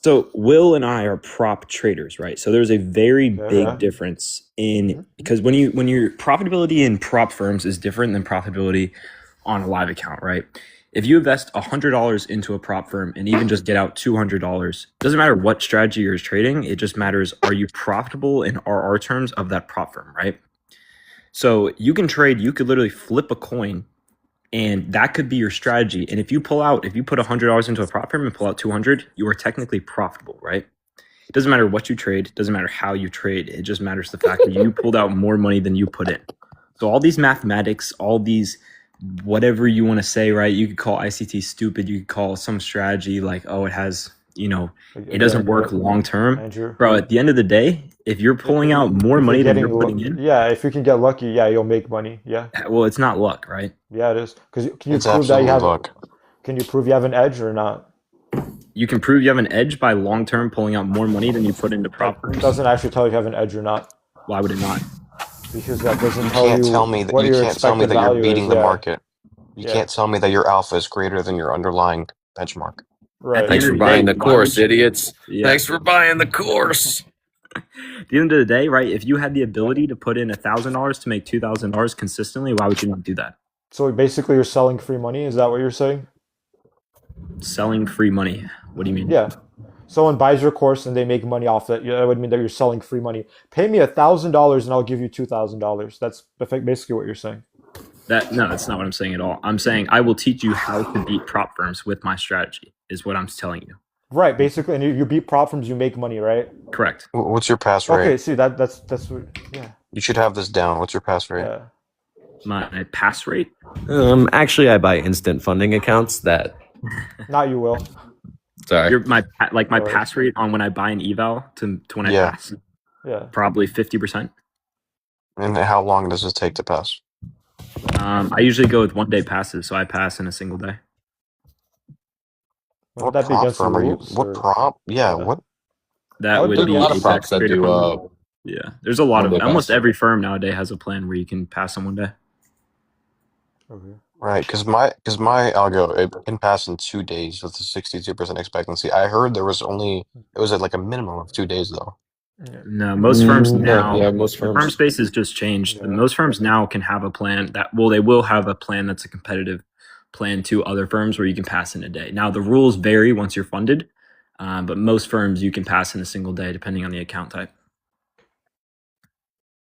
So Will and I are prop traders, right? So there's a very Okay, big yeah. difference in Mhm. because when your profitability in prop firms is different than profitability on a live account, right? If you invest $100 into a prop firm and even just get out $200, doesn't matter what strategy you're trading. It just matters, are you profitable in RR terms of that prop firm, right? So you can trade, you could literally flip a coin And that could be your strategy. And if you put $100 into a prop firm and pull out 200, you are technically profitable, right? It doesn't matter what you trade. It doesn't matter how you trade. It just matters the fact that you pulled out more money than you put in. So all these mathematics, all these whatever you want to say, right? You could call ICT stupid. You could call some strategy like, oh, it has, it doesn't work long term. Andrew, Bro, at the end of the day, if you're pulling out more if money you're than getting you're putting in, yeah, if you can get lucky, yeah, you'll make money. Yeah, well, it's not luck, right? yeah, it is. Because can you It's prove that you absolute have? luck. Can you prove you have an edge or not? You can prove you have an edge by long term pulling out more money than you put into prop That firms. doesn't actually tell you you have an edge or not, Why would it not? because that doesn't You tell can't you tell me that what you your can't tell me expected that you're value is. beating the Yeah, market. You yeah, can't tell me that your alpha is greater than your underlying benchmark. At right. the Thanks end for of the buying day, the why course, would you? idiots. Yeah. Thanks for buying the course. At the end of the day, right? If you had the ability to put in $1,000 to make $2,000 consistently, why would you not do that? So basically, you're selling free money. Is that what you're saying? Selling free money. What do you mean? Yeah. Someone buys your course and they make money off that. Yeah, that would mean that you're selling free money. Pay me $1,000 and I'll give you $2,000. That's basically what you're saying. No, that's not what I'm saying at all. I'm saying I will teach you how to beat prop firms with my strategy, is what I'm telling you. Right, basically, and you beat prop firms, you make money, right? Correct. What's your pass rate? Okay, see that's what, yeah, You should have this down. What's your pass rate? yeah. My pass rate? Actually, I buy instant funding accounts that. Not you will. Sorry. My Alright. pass rate on when I buy an eval to when I Yeah. pass, Yeah. probably 50%. And how long does it take to pass? I usually go with 1 day passes, so I pass in a single day. Would What that be prop against the firm are you? rules? What Or prop? Yeah, yeah. what? That would would put be a lot of Apex props that Trader do, Pro. Yeah, there's a lot of 1 day almost pass. every firm nowadays has a plan where you can pass in 1 day. Okay. Right, because my algo it can pass in 2 days with a 62% expectancy. I heard it was at like a minimum of 2 days though. Yeah. No, most firms No, now, yeah, most the firm firms. space has just changed. Yeah. Most firms now can have a plan they will have a plan that's a competitive plan to other firms where you can pass in a day. Now the rules vary once you're funded, but most firms you can pass in a single day depending on the account type.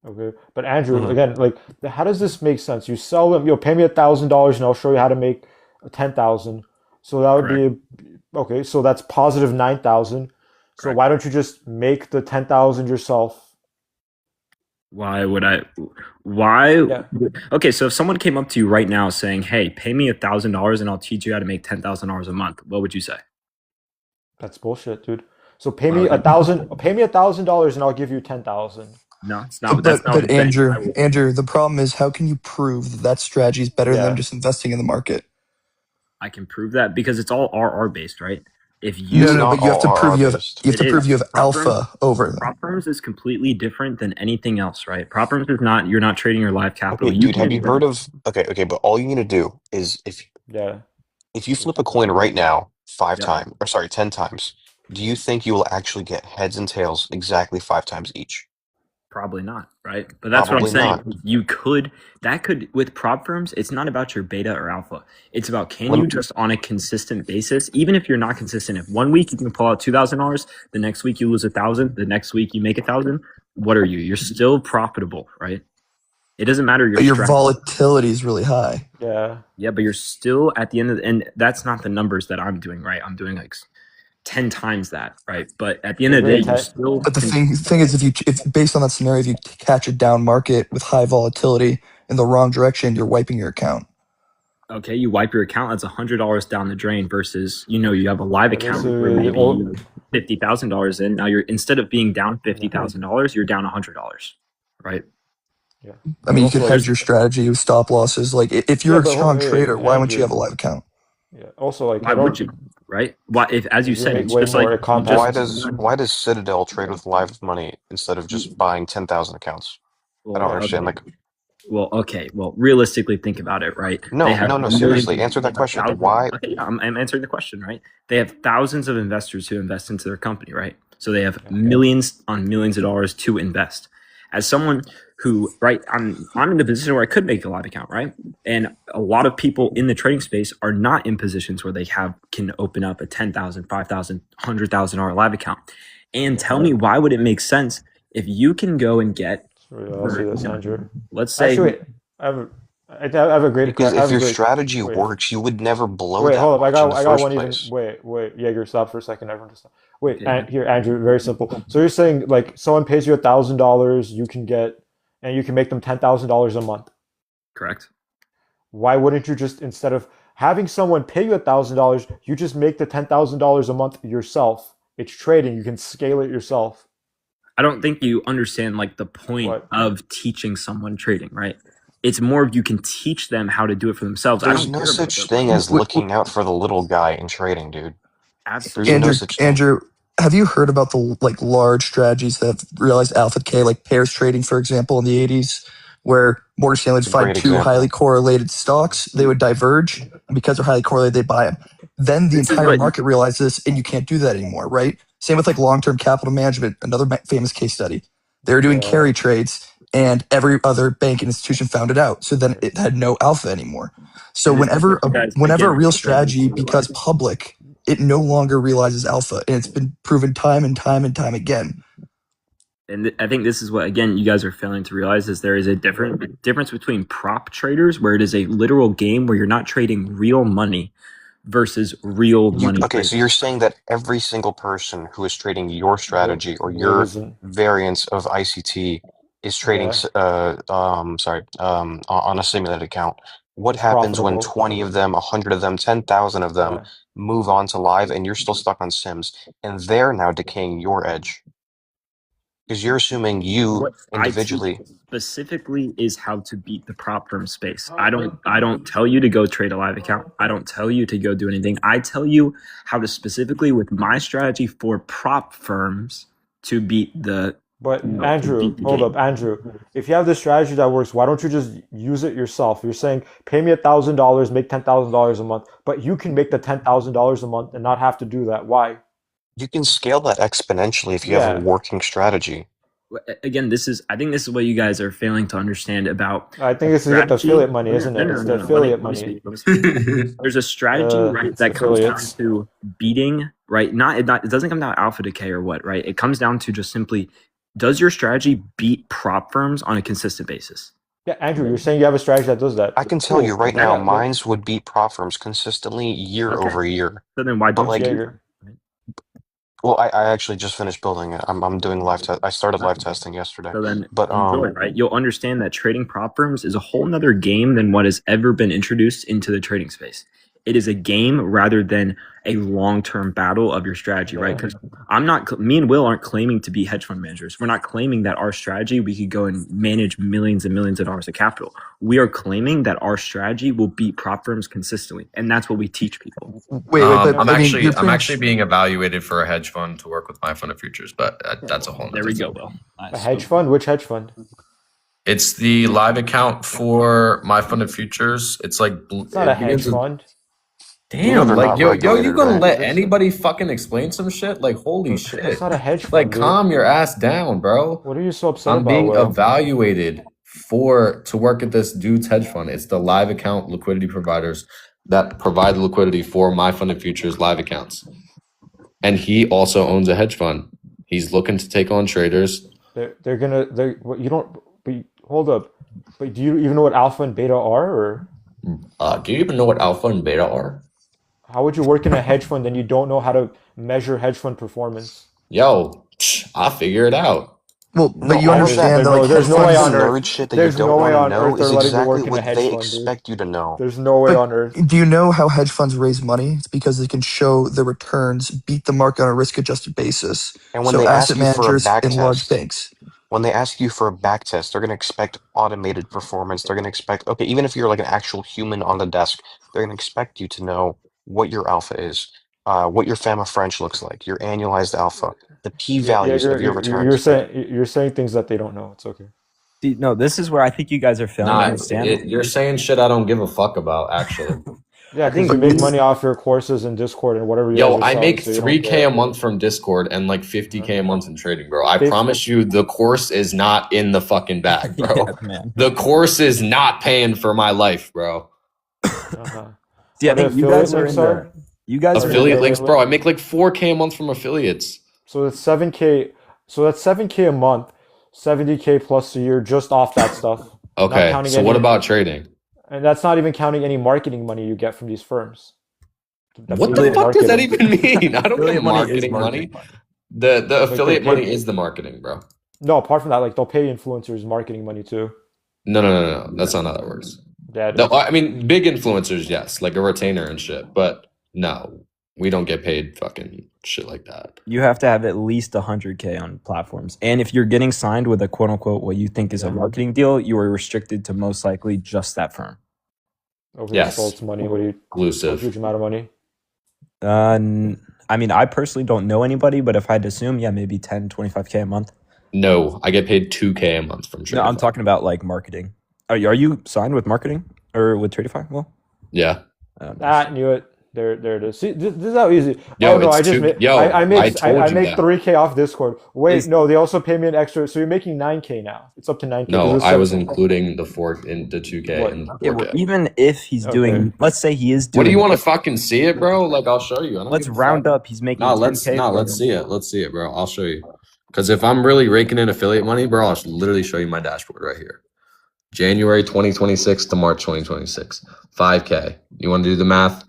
Okay. But Andrew, Mhm. again, like, how does this make sense? You sell them, pay me $1,000 and I'll show you how to make 10,000. So that would be okay. So that's positive 9,000. So Correct. why don't you just make the 10,000 yourself? Why would I? Why? Yeah. Okay, so if someone came up to you right now saying, "Hey, pay me $1,000 and I'll teach you how to make $10,000 a month," what would you say? That's bullshit, dude. So pay me Well, $1,000 and I'll give you 10,000. No, it's not. That's not what But I'm saying. Andrew, I will- Andrew, the problem is how can you prove that that strategy is better Yeah. than just investing in the market? I can prove that because it's all RR based, right? If No, you It's no, not but you have to all prove you have RR-based. you have It to prove is. you have Prop firms, alpha over them. prop firms is completely different than anything else, right? Prop firms is not. You're not trading your live capital. Okay, You dude, have can you heard of okay, but all you need to do is Yeah. if you flip a coin right now Yeah. 10 times, do you think you will actually get heads and tails exactly 5 times each? Probably not, right? But that's Probably what I'm not. saying. You could with prop firms, it's not about your beta or alpha. It's about can Let you me- just on a consistent basis, even if you're not consistent, if 1 week you can pull out $2,000, the next week you lose 1,000, the next week you make 1,000, what are you? You're still profitable, right? It doesn't matter your But your strategy. volatility is really high. Yeah. Yeah, but you're still at the end of and that's not the numbers that I'm doing, right? I'm doing like 10 times that, right? But at the end of the day, you're still But the thing is, if based on that scenario, if you catch a down market with high volatility in the wrong direction, you're wiping your account. okay, you wipe your account, that's $100 down the drain versus, you have a live Yeah, this account where is- maybe well- you have $50,000 in. Now you're instead of being down $50,000, you're down $100, right? Yeah. I mean, you could Also, hedge your strategy with stop losses. Like if you're Yeah, a but strong hey, trader, why wouldn't you Andrew. have a live account? Yeah. Also, like, Why would you, right? Why, if as you You said, make it's way just more like compounds. Why does Citadel trade with live money instead of just buying 10,000 accounts? I don't understand. Okay. Well, realistically, think about it, right? No, They have no, millions- seriously, answer that question. thousands- Why? Okay, I'm answering the question, right? They have thousands of investors who invest into their company, right? So they have millions on millions of dollars to invest. As someone who, right, I'm in the position where I could make a live account, right? And a lot of people in the trading space are not in positions where they can open up a $10,000, $5,000, $100,000 live account. And tell me, why would it make sense if you can go and get, I'll see this, Andrew. let's say, Actually, wait, I I have a great. Because I have if a your great. strategy Wait. works, you would never blow Wait, that hold up. much in the I got first one even. place. Wait, Jaeger, stop for a second. Everyone just stop. Wait, Yeah. here, Andrew. Very simple. So you're saying like someone pays you $1,000, you can get, and you can make them $10,000 a month. Correct. Why wouldn't you just, instead of having someone pay you $1,000, you just make the $10,000 a month yourself? It's trading. You can scale it yourself. I don't think you understand like the point What? of teaching someone trading, right? It's more of you can teach them how to do it for themselves. I There's don't no care about such the thing as Wait, looking out for the little guy in trading, dude. absolutely. There's no Andrew, such thing. Andrew, have you heard about the like large strategies that have realized alpha decay, like pairs trading, for example, in the 80s, where Morgan Stanley would It's a find great two example. highly correlated stocks, they would diverge, and because they're highly correlated, they buy them. Then the This is entire what market realized this, and you can't do that anymore, right? Same with like long-term capital management, another famous case study. They were doing Yeah. carry trades, and every other bank and institution found it out. So then it had no alpha anymore. So and this is whenever what you guys whenever a again real are failing to strategy becomes realize. public, it no longer realizes alpha, and it's been proven time and time and time again. And I think this is what again you guys are failing to realize is there is a difference between prop traders where it is a literal game where you're not trading real money versus real money. Okay, so trading. you're saying that every single person who is trading your strategy or What your isn't? variance of ICT is trading, Yeah. on a simulated account. What It's happens when profitable. 20 of them, 100 of them, 10,000 of them Yeah. move on to live and you're still stuck on Sims and they're now decaying your edge? Because you're assuming you What I teach individually. specifically is how to beat the prop firm space. I don't tell you to go trade a live account. I don't tell you to go do anything. I tell you how to specifically with my strategy for prop firms to beat the But to Andrew, beat the hold game. up, Andrew. If you have this strategy that works, why don't you just use it yourself? You're saying pay me $1,000, make $10,000 a month, but you can make the $10,000 a month and not have to do that. Why? You can scale that exponentially if you have a Yeah. working strategy. Again, I think this is what you guys are failing to understand about I think a this is get the strategy. affiliate money, isn't it? It's the affiliate Let me money. speak. Let me speak. There's a strategy, right, It's that comes down affiliates. to beating, right? It doesn't come down to alpha decay or what, right? It comes down to just simply, does your strategy beat prop firms on a consistent basis? Yeah, Andrew, you're saying you have a strategy that does that. I can tell you Cool. right now, Yeah, mines would beat prop firms consistently year Okay. over year. So then why But don't like, you? Jaeger. well, I actually just finished building it. I'm doing live test. I started live testing yesterday. So then But enjoy, right? You'll understand that trading prop firms is a whole nother game than what has ever been introduced into the trading space. It is a game rather than a long-term battle of your strategy, right? Because me and Will aren't claiming to be hedge fund managers. We're not claiming that our strategy, we could go and manage millions and millions of dollars of capital. We are claiming that our strategy will beat prop firms consistently. And that's what we teach people. Wait, but I'm I mean, actually you're I'm pretty actually being evaluated for a hedge fund to work with my fund of futures, but that's a whole nother There we thing. go, Will. A hedge fund? Which hedge fund? It's the live account for my fund of futures. It's like It's not a hedge fund. Damn, they're like not yo, you regulated, gonna right? let anybody fucking explain some shit? Like holy shit! It's not a hedge fund. Like Dude. calm your ass down, bro. What are you so upset I'm about, being Will? evaluated to work at this dude's hedge fund. It's the live account liquidity providers that provide the liquidity for my fund of futures live accounts. And he also owns a hedge fund. He's looking to take on traders. You don't. But hold up. But do you even know what alpha and beta are, or Do you even know what alpha and beta are? how would you work in a hedge fund and you don't know how to measure hedge fund performance? Yo, I'll figure it out. well, No, but you all of that, understand that No, like there's hedge no way funds. on earth. nerd shit that you There's don't no way want to on know earth they're is letting you exactly work in a what hedge they fund, dude. expect you to know. There's no way But on earth. do you know how hedge funds raise money? It's because they can show the returns beat the market on a risk-adjusted basis. And when So they asset ask you for a managers back and large test, banks. when they ask you for a back test, they're going to expect automated performance. They're going to expect, okay, even if you're like an actual human on the desk, they're going to expect you to know what your alpha is, what your FAMA French looks like, your annualized alpha, the p-values of your returns. You're saying things that they don't know. It's okay. See, no, this is where I think you guys are failing to Nah, understand. you're saying shit I don't give a fuck about, actually. Yeah, because you make money off your courses in Discord and whatever you Yo, guys are I selling, make so you don't 3K care. a month from Discord and like 50K a month in trading, bro. I Fif- promise you the course is not in the fucking bag, bro. Yeah, man. The course is not paying for my life, bro. Uh-huh. See, I Are there think you guys affiliate are links in are? you guys are Affiliate links, affiliate bro. I link? make like 4K a month from affiliates. So that's 7K. So that's 7K a month, 70K plus a year just off that stuff. Not Okay, counting so what any. about trading? And that's not even counting any marketing money you get from these firms. What the fuck does that even mean? I don't get Affiliate money is marketing money. marketing. The Like affiliate money is the marketing, bro. No, apart from that, like they'll pay influencers marketing money too. No. That's not how that works. Yeah, I mean, big influencers, yes, like a retainer and shit. But no, we don't get paid fucking shit like that. You have to have at least 100K on platforms. And if you're getting signed with a quote unquote what you think is a marketing deal, you are restricted to most likely just that firm. over Yes. false money. What do you? A Exclusive. huge amount of money. I mean, I personally don't know anybody, but if I had to assume, yeah, maybe 10, 25K a month. No, I get paid 2K a month from No, I'm Tradify. talking about like marketing. Are you signed with marketing or with Tradify? Well, Yeah. Knew it. There it is. See, this is how easy. Yo, Oh no, it's I just two- made. yo, I I make told I you make that. 3K off Discord. Wait, Is- no, they also pay me an extra. So you're making 9K now. It's up to 9K. No, This is I was 7K. including the 2K What? and the yeah, well, 4K. even if he's doing, let's say he is doing. What do you want to fucking see it, bro? Like I'll show you. I don't Let's give a round fuck. up. He's making. No, let's 10K from- let's see it. Let's see it, bro. I'll show you. Because if I'm really raking in affiliate money, bro, I'll literally show you my dashboard right here. January 2026 to March 2026, 5K. You want to do the math?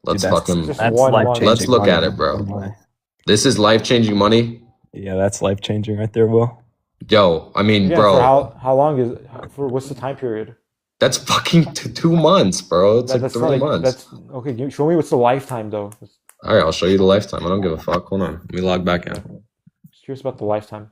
Let's Dude, fucking Just That's one month. life-changing let's look money. at it, bro. This is life changing money. Yeah, that's life changing right there, Will. Yo, I mean, Again, bro, for how long is for what's the time period? that's fucking 2 months, bro. It's like That's 3 not like months. that's okay. Show me what's the lifetime though. All right, I'll show you the lifetime. I don't give a fuck. Hold on, let me log back in. Just curious about the lifetime.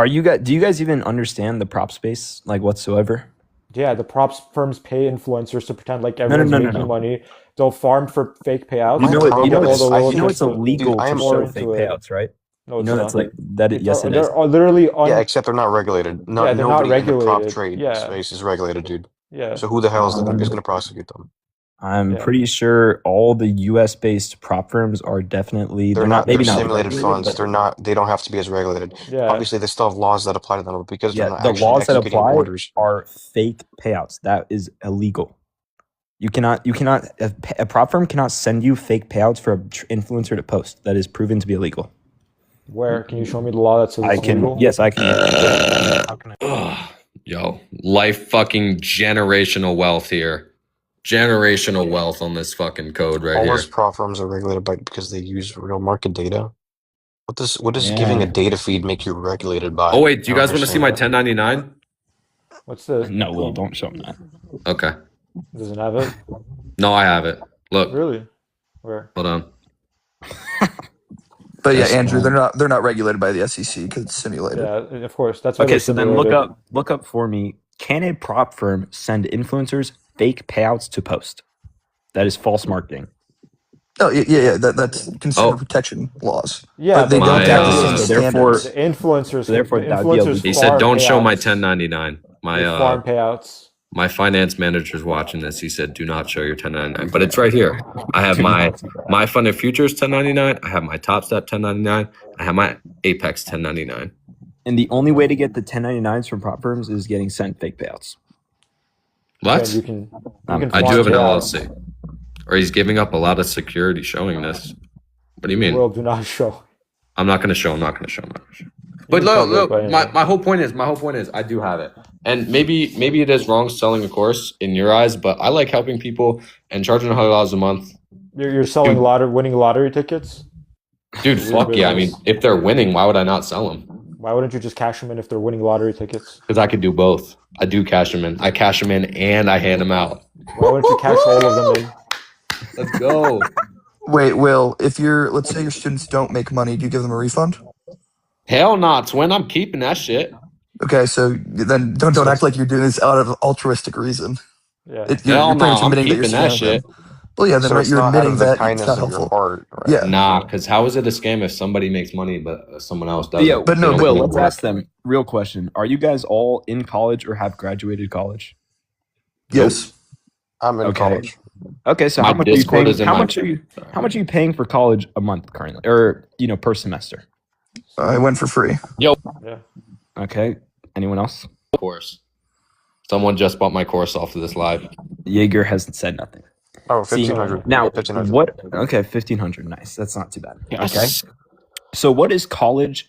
Do you guys even understand the prop space like whatsoever? Yeah, the props firms pay influencers to pretend like no, everyone's no, no, making no. money. They'll farm for fake payouts. You know They'll it. You get know all it's. the roller You know it's coaster- illegal Dude, I to am show into fake it. payouts, right? No, You it's know not. that's like that. Yes, it is. They're literally on. Yeah, except they're not regulated. No, Yeah, they're not nobody in the prop regulated. trade Yeah. space is regulated, dude. Yeah. So who the hell is going to prosecute them? I'm Yeah. pretty sure all the U.S. based prop firms are definitely. They're not. They're maybe not simulated regulated, funds. but- They're not. They don't have to be as regulated. Yeah. Obviously, they still have laws that apply to them, but because they're Yeah, not the actually laws that executing apply orders. are fake payouts. That is illegal. You cannot. A prop firm cannot send you fake payouts for an influencer to post. That is proven to be illegal. Where can you show me the law that says I it's can. illegal? Yes, I can. How can I? Ugh. Yo, life fucking generational wealth here. Generational wealth on this fucking code right All here. those prop firms are regulated by because they use real market data. What does giving a Yeah. data feed make you regulated by? Oh wait, do you I don't guys want to see my understand 1099? What's the? No, Will, don't show them that. Okay. Doesn't have it. No, I have it. Look, Really? Where? hold on. But yeah, Yes. Andrew, they're not regulated by the SEC because it's simulated. Yeah, of course. That's why Okay, they're so then look simulated. up for me. Can a prop firm send influencers fake payouts to post? That is false marketing. Oh yeah. That's consumer Oh. protection laws. Yeah, but they my, don't have the uh, same so therefore- standards. the influencers. So therefore, the that would be influencers. He illegal. said, farm "Don't show my payouts. 1099." They farm payouts. My finance manager's watching this. He said, "Do not show your 1099." But it's right here. I have my funded futures 1099. I have my Top Step 1099. I have my Apex 1099. And the only way to get the 1099s from prop firms is getting sent fake payouts. What? Yeah, you can I do farm have an payouts. LLC. Or he's giving up a lot of security showing this. What do you mean? Will do not show. I'm not gonna show. I'm not gonna show. can But cover it look, by my, anything. my whole point is I do have it. And maybe it is wrong selling a course in your eyes, but I like helping people and charging $100 a month. You're selling Dude. winning lottery tickets. Dude, fuck yeah. I mean, if they're winning, why would I not sell them? Why wouldn't you just cash them in if they're winning lottery tickets? Because I could do both. I do cash them in. I cash them in and I hand them out. Why wouldn't you cash all of them in? Let's go. Wait, Will, if let's say your students don't make money, do you give them a refund? Hell nah, twin. I'm keeping that shit. Okay, so then don't act like you're doing this out of altruistic reason. Yeah. You're Hell pretty much nah, I'm admitting that you're keeping that scamming shit. them. Well, yeah, then So right, it's you're not out admitting of the that it's kindness not of your helpful. heart, right? Yeah. Nah, because how is it a scam if somebody makes money but someone else doesn't? Yeah, But no, They don't Will, do let's work. ask them. Real question: are you guys all in college or have graduated college? Yes. I'm in Okay. college. Okay, so My how much are you Discord paying? is in How my- much are you paying for college a month currently, or per semester? I went for free. Yeah. Okay. Anyone else? Course. Someone just bought my course off of this live. Jaeger hasn't said nothing. Oh, See, 1500. now 1500. Okay, 1,500. Nice. That's not too bad. Yes. Okay. So what is college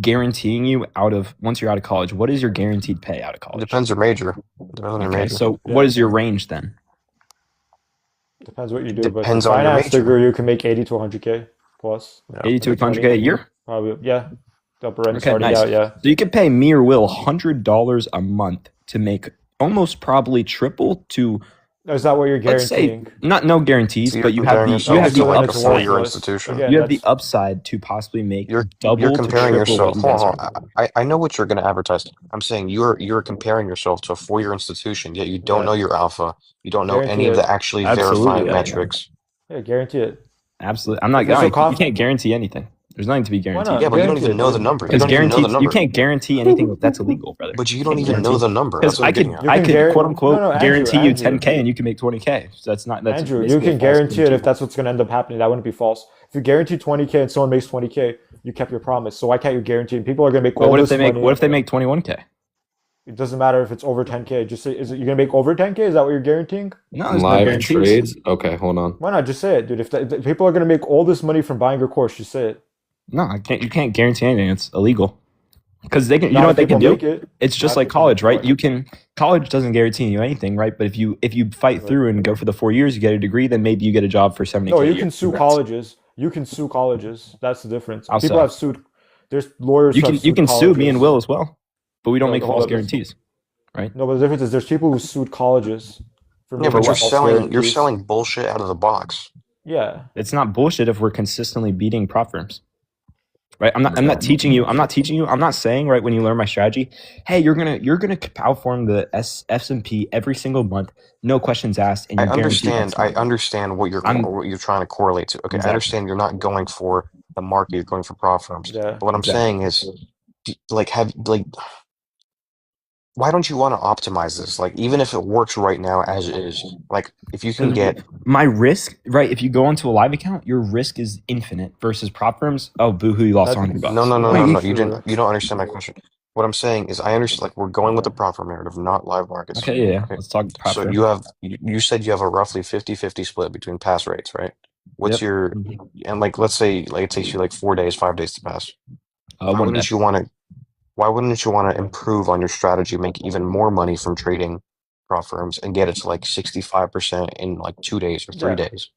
guaranteeing you once you're out of college? What is your guaranteed pay out of It college? depends your major. Depends on your Okay, major. so Yeah. what is your range then? Depends what you do, but Depends for on your finance major. degree, you can make 80 to 100K plus. Yeah. 80 to Maybe 100K 20. a year? Probably, yeah. The upper end Okay, starting nice. out, yeah. So you could pay me or Will $100 a month to make almost probably triple to, Is that what you're let's say, guaranteeing? no guarantees, So but you're you have comparing the yourself you have to the like a it's upside. four-year worthless. institution. Again, You have the that's upside to possibly make You're double to comparing triple yourself. what you guys Hold are. on. I know what you're going to advertise. I'm saying you're comparing yourself to a four-year institution, yet you don't yeah. know your alpha. You don't know Guarantee any of the it. actually Absolutely, verifying I metrics. Yeah, guarantee it. absolutely. I'm not. If it's a You cost, can't guarantee anything. There's nothing to be why guaranteed. not? Yeah, but you don't Guarantee even it, know the dude. number. You Because don't even know the guaranteed, you number. can't guarantee anything that's illegal, brother. But you You don't can't even know guarantee. the number. Because That's what I'm getting at. You I can could quote guarantee. unquote No, Andrew, guarantee you Andrew. 10K and you can make 20K. So that's Andrew, you basically a can false guarantee it guarantee. if that's what's going to end up happening. That wouldn't be false. If you guarantee 20K and someone makes 20K, you kept your promise. So why can't you guarantee? And people are going to make But all what if this they make money. what if they make 21K? It doesn't matter if it's over 10K. Just say, is it you're going to make over 10K? Is that what you're guaranteeing? No, there's no Live guarantees. trades. Okay, hold on. Why not? Just say it, dude. If people are going to make all this money from buying your course, just say it. No, I can't. You can't guarantee anything. It's illegal. Because they can. You Not know if what they can people do? make it. It's just Not like if college, right? what? You can. College doesn't guarantee you anything, right? But if you fight through and go for the 4 years, you get a degree, then maybe you get a job for 70K. No, a you year. can sue Congrats. colleges. You can sue colleges. That's the difference. How People so? have sued. There's lawyers You who have can sued sue me and colleges. Will as well, but we don't No, make hold false up. guarantees, right? No, but the difference is there's people who sued colleges for Yeah, making but you're false selling guarantees. bullshit out of the box. Yeah. It's not bullshit if we're consistently beating prop firms. Right? I'm not teaching you. I'm not saying, right, when you learn my strategy, hey, you're gonna outperform the S&P every single month, no questions asked, and I you guarantee understand. X I money. understand what you're trying to correlate to. Okay, I Exactly. understand you're not going for the market. You're going for prop firms. Yeah. But what I'm saying is, why don't you want to optimize this? Like, even if it works right now as it is, like, if you can get My risk, right? If you go onto a live account, your risk is infinite versus prop firms. Oh, boohoo, you lost $100. no, That's you true. don't understand my question. What I'm saying is, I understand. Like, we're going with the prop firm narrative, not live markets. Okay, yeah. Let's talk prop So firm. you said you have a roughly 50-50 split between pass rates, right? What's Yep. your and like let's say like it takes you like 4 days, 5 days to pass. Why 1 wouldn't day. you want to? Why wouldn't you want to improve on your strategy, make even more money from trading prop firms, and get it to like 65% in like 2 days or 3 Yeah. days?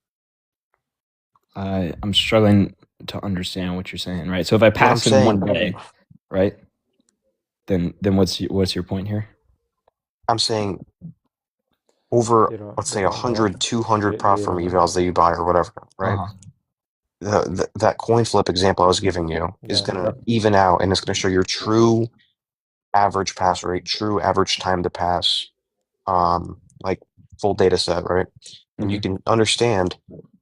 I'm struggling to understand what you're saying, right? So if I What I'm pass in 1 saying, day, right? Then what's your point here? I'm saying over, You don't. let's You say don't know. 100, 200 prop You firm don't know. evals that you buy or whatever, right? That coin flip example I was giving you is Yeah. going to even out, and it's going to show your true average pass rate, true average time to pass, like full data set, right? And you can understand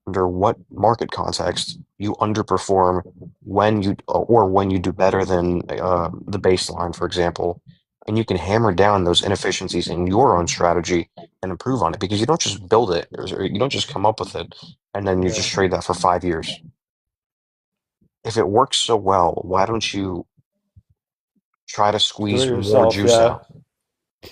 under what market context you underperform when you do better than the baseline, for example, and you can hammer down those inefficiencies in your own strategy and improve on it because you don't just build it or you don't just come up with it and then you just Yeah. trade that for 5 years. If it works so well, why don't you try to Do it squeeze more yourself. juice Yeah. out?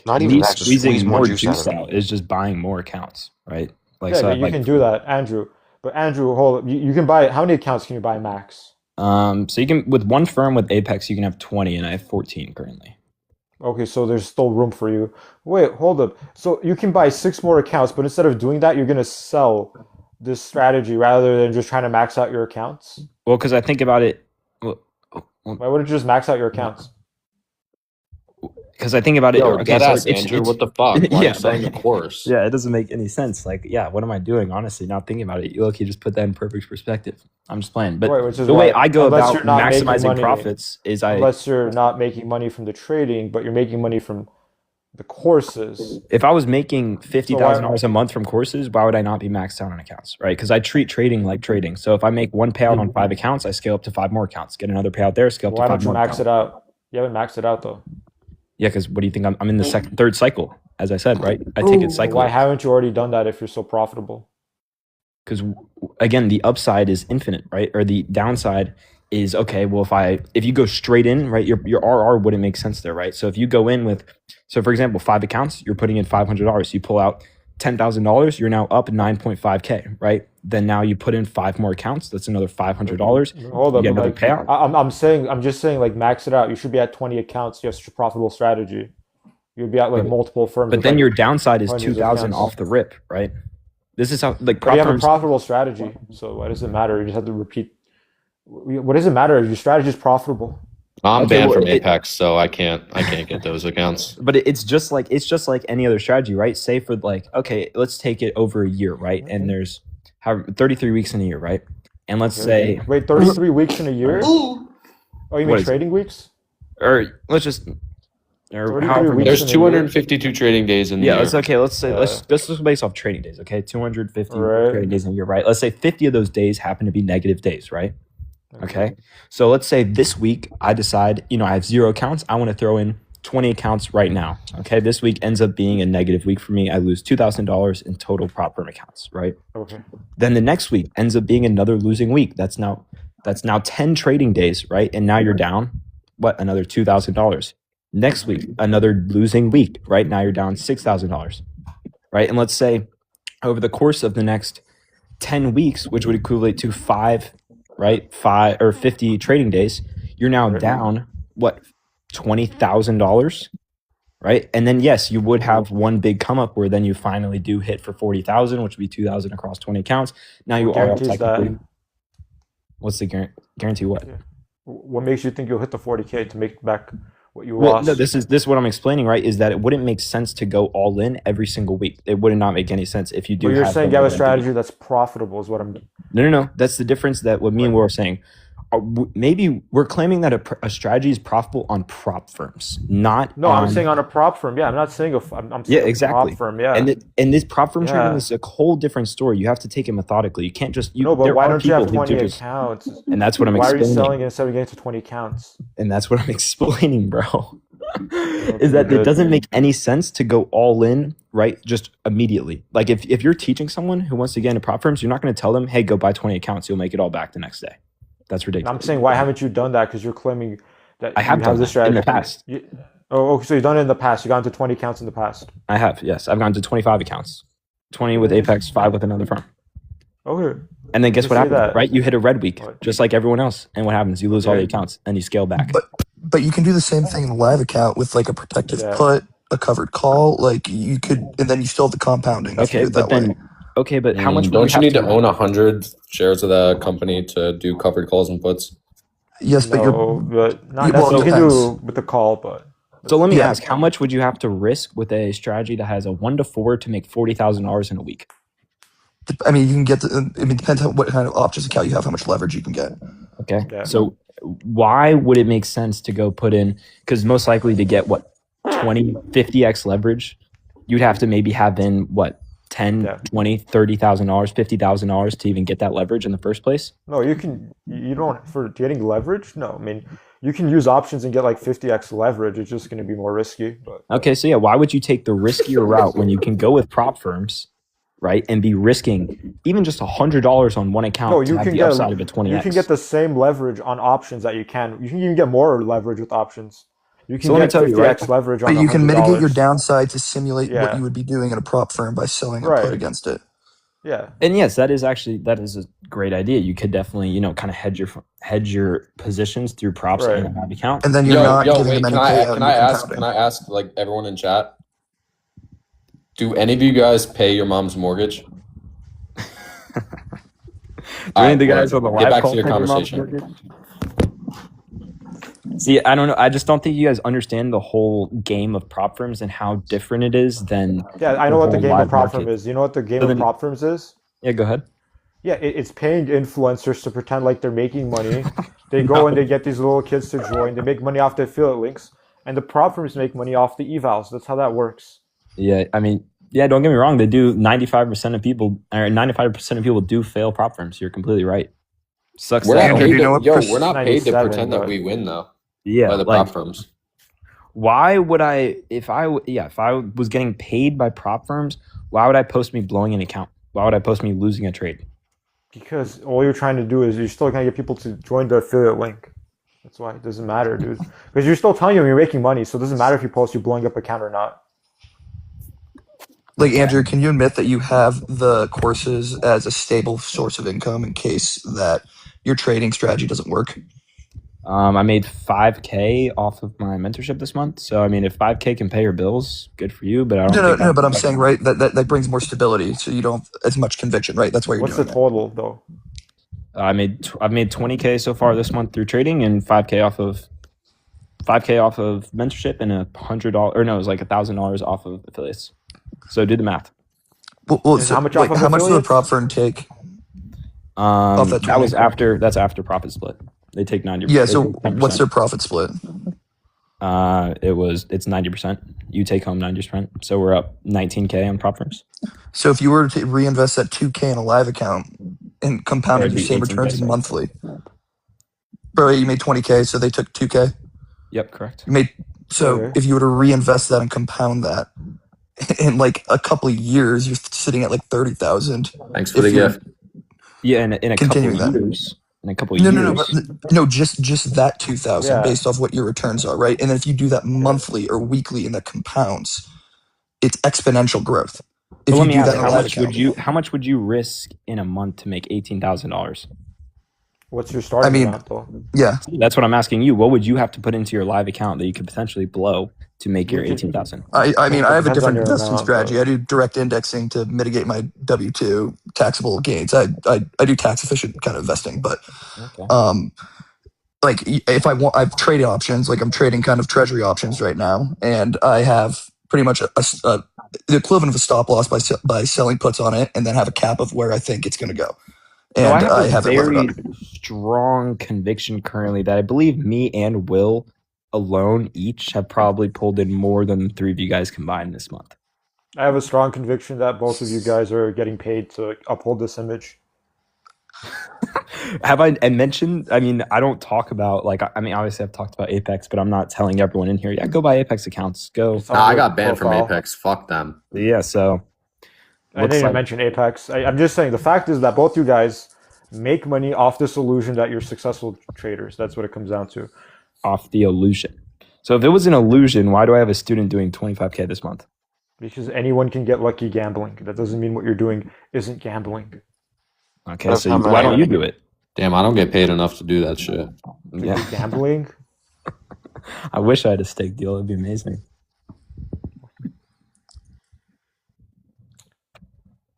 Not even Me that, just squeeze squeezing more more juice out juice of it. out is just buying more accounts, right? Like Yeah, so, but you can do that, Andrew. But Andrew, hold up. You can buy, how many accounts can you buy max? so you can with one firm with Apex, you can have 20, and I have 14 currently. Okay, so there's still room for you. Wait, hold up. So you can buy 6 more accounts, but instead of doing that, you're gonna sell this strategy rather than just trying to max out your accounts? Well, because I think about it. Why wouldn't you just max out your accounts? Because I think about it. Yo, Okay, dead so ass, Andrew. What the fuck? Why are yeah, you selling the course? yeah, it doesn't make any sense. Like, yeah, what am I doing? Honestly, not thinking about it. You look, you just put that in perfect perspective. I'm just playing. But Right, which is the way why, I go unless about you're not making maximizing money, profits is unless you're not making money from the trading, but you're making money from the courses. if I was making So $50,000 a month from courses, why would I not be maxed out on accounts, right? Because I treat trading like trading. So if I make one payout on 5 accounts, I scale up to 5 more accounts. Get another payout there, scale up to why 5 don't you more max accounts. it out? You haven't maxed it out though. Yeah, because what do you think? I'm in the third cycle, as I said, right? I take it So why cyclically. haven't you already done that if you're so profitable? Because again, the upside is infinite, right? Or the downside is okay. Well, if you go straight in, right, your RR wouldn't make sense there, right? So if you go in with, so for example, 5 accounts, you're putting in $500. You pull out $10,000, you're now up 9.5K, right? Then now you put in 5 more accounts. That's another $500. Hold You up, get but another like payout. I'm just saying like max it out. You should be at 20 accounts. You have such a profitable strategy. You'd be at like But, multiple firms but with then like your downside is hundreds of 2,000 accounts. off the rip, right? This is how like But prop you have a firms. profitable strategy, so why does it matter? You just have to repeat. What does it matter? Your strategy is profitable. I'm Okay, banned well, from Apex, so I can't get those accounts. but it's just like any other strategy, right? Say for like, okay, let's take it over a year, right? And there's 33 weeks in a year, right? And let's say Wait, 33 weeks in a year? Oh, you What mean is it? trading weeks? Or let's just or 33 however weeks many. There's in a year? 252 trading days in the Yeah, year. let's okay. Let's say Yeah. let's just based off trading days. Okay, 250 Right. trading days in a year, right? Let's say 50 of those days happen to be negative days, right? Okay. So let's say this week I decide, I have 0 accounts. I want to throw in 20 accounts right now. Okay. This week ends up being a negative week for me. I lose $2,000 in total prop firm accounts, right? Okay. Then the next week ends up being another losing week. That's now 10 trading days, right? And now you're down another $2,000. Next week, another losing week, right? Now you're down $6,000, right? And let's say over the course of the next 10 weeks, which would equivalent to 5 or 50 trading days, you're now down $20,000, right? And then yes, you would have one big come up where then you finally do hit for 40,000, which would be 2,000 across 20 accounts. Now you What are up guarantees technically. that? What's the guarantee? What? What makes you think you'll hit the 40K to make back what you Well, lost? no, this is what I'm explaining, right? Is that it wouldn't make sense to go all in every single week. It would not make any sense if you do. But you're have saying the you have a momentum. strategy that's profitable is what I'm. No. That's the difference that what me and Will are saying. Maybe we're claiming that a strategy is profitable on prop firms, not No, on. I'm saying on a prop firm. Yeah, I'm not saying I'm Yeah, saying a exactly. prop firm. Yeah. And this prop firm trading Yeah. is a whole different story. You have to take it methodically. You can't just. No, but there why are don't you have people who 20 do just- accounts? And that's what I'm Why are you explaining. selling it instead of getting to 20 accounts? And that's what I'm explaining, bro. Is Okay, that it good. doesn't make any sense to go all in, right? Just immediately. Like if you're teaching someone who wants to get into prop firms, you're not going to tell them, hey, go buy 20 accounts. You'll make it all back the next day. That's ridiculous. I'm saying, why haven't you done that? Because you're claiming that I have you done have this that in strategy the past. Okay, so you've done it in the past. You got into 20 accounts in the past. I have, yes. I've gone to 25 accounts. 20 with Apex, 5 with another firm. Okay. And then guess You what see happens, that. right? You hit a red week, just like everyone else. And what happens? You lose all the accounts and you scale back. But you can do the same thing in a live account with like a protective Yeah. put, a covered call. Like you could, and then you still have the compounding. if you Okay, do it but that way. then, okay, but how much would Don't you have need to own 100 shares of the company to do covered calls and puts? Yes, but No, you're. but not Well, necessarily. it You can depends. do with the call, but So let me Yeah. ask, how much would you have to risk with a strategy that has a 1-to-4 to make $40,000 in a week? I mean, you can get. I mean, it depends on what kind of options account you have, how much leverage you can get. Okay. Yeah. So why would it make sense to go put in, because most likely to get 20, 50x leverage, you'd have to maybe have in 10, Yeah. 20, $30,000, $50,000 to even get that leverage in the first place? no, you don't, for getting leverage. No, I mean, you can use options and get like 50x leverage. It's just going to be more risky. But Okay, so yeah, why would you take the riskier route when you can go with prop firms, right, and be risking even just $100 on one account no, to you have can the get upside of a 20x? you can get the same leverage on options that you can. You can even get more leverage with options. You can So let me get tell you, 50x right? leverage on But you can mitigate your $100. downside to simulate what Yeah. you would be doing in a prop firm by selling a put Right. against it. Yeah. And yes, that is a great idea. You could definitely, kind of hedge your positions through props Right. in a live account. And then you're not giving wait, them any can I payout. can You're I ask compounding. can I ask like everyone in chat? Do any of you guys pay your mom's mortgage? Do any of the guys on the Get live back call to your pay your mom's conversation. mortgage? See, I don't know. I just don't think you guys understand the whole game of prop firms and how different it is than Yeah, I know what the whole game live of prop market. firm is. You know what the game So of then- prop firms is? Yeah, go ahead. Yeah, it's paying influencers to pretend like they're making money. They go and they get these little kids to join. They make money off the affiliate links, and the prop firms make money off the evals. That's how that works. Yeah, I mean, yeah, don't get me wrong. They do. 95% of people, or 95% of people do fail prop firms. You're completely right. Sucks. We're that- not Andrew, paid do you know to, what we're not paid to 97, pretend that but- we win though yeah, by the like, prop firms. why would I, if I was getting paid by prop firms, why would I post me blowing an account? Why would I post me losing a trade? Because all you're trying to do is you're still gonna get people to join the affiliate link. That's why it doesn't matter, dude. Because you're still telling them you're making money, so it doesn't matter if you post you blowing up account or not. Like, Andrew, can you admit that you have the courses as a stable source of income in case that your trading strategy doesn't work? I made 5K off of my mentorship this month. So I mean, if 5K can pay your bills, good for you. But I don't No, but I'm saying, right, that brings more stability, so you don't have as much conviction, right? That's why you're What's the doing it. total though? I've made 20K so far this month through trading, and 5K off of mentorship, and $100, or no, it was like $1,000 off of affiliates. So do the math. Well, so, how much does the prop firm take? Off that 20? That's after profit split. They take 90%. Yeah. So what's their profit split? It's 90%. You take home 90%. So we're up 19K on prop firms. So if you were to reinvest that 2K in a live account and compounded your same returns monthly, bro, you made 20K, so they took 2K. Yep, correct. If you were to reinvest that and compound that in like a couple of years, you're sitting at like 30,000. Thanks for the gift. Yeah, in a couple of years. In a couple of years. No, just that 2,000 based off what your returns are, right? And then if you do that monthly or weekly and that compounds, it's exponential growth. If Let you me do ask, that how much would you risk in a month to make $18,000? What's your starting amount though? Yeah, that's what I'm asking you. What would you have to put into your live account that you could potentially blow to make your 18,000? I mean, I have a different investment strategy. I do direct indexing to mitigate my W-2 taxable gains. I do tax efficient kind of investing, but like if I want, I've traded options. Like I'm trading kind of treasury options right now, and I have pretty much the equivalent of a stop loss by selling puts on it, and then have a cap of where I think it's going to go. And so I have a it very strong conviction currently that I believe me and Will alone each have probably pulled in more than the three of you guys combined this month. I have a strong conviction that both of you guys are getting paid to uphold this image. Have I mentioned? I mean, I don't talk about obviously I've talked about Apex, but I'm not telling everyone in here. Yeah, go buy Apex accounts. Go. I got banned from Apex. Fuck them. Yeah, so I didn't even mention Apex. I'm just saying the fact is that both you guys make money off this illusion that you're successful traders. That's what it comes down to. Off the illusion. So if it was an illusion, why do I have a student doing 25K this month? Because anyone can get lucky gambling. That doesn't mean what you're doing isn't gambling. Okay, so why don't you do it? Damn, I don't get paid enough to do that shit. Yeah, gambling. I wish I had a stake deal. It'd be amazing.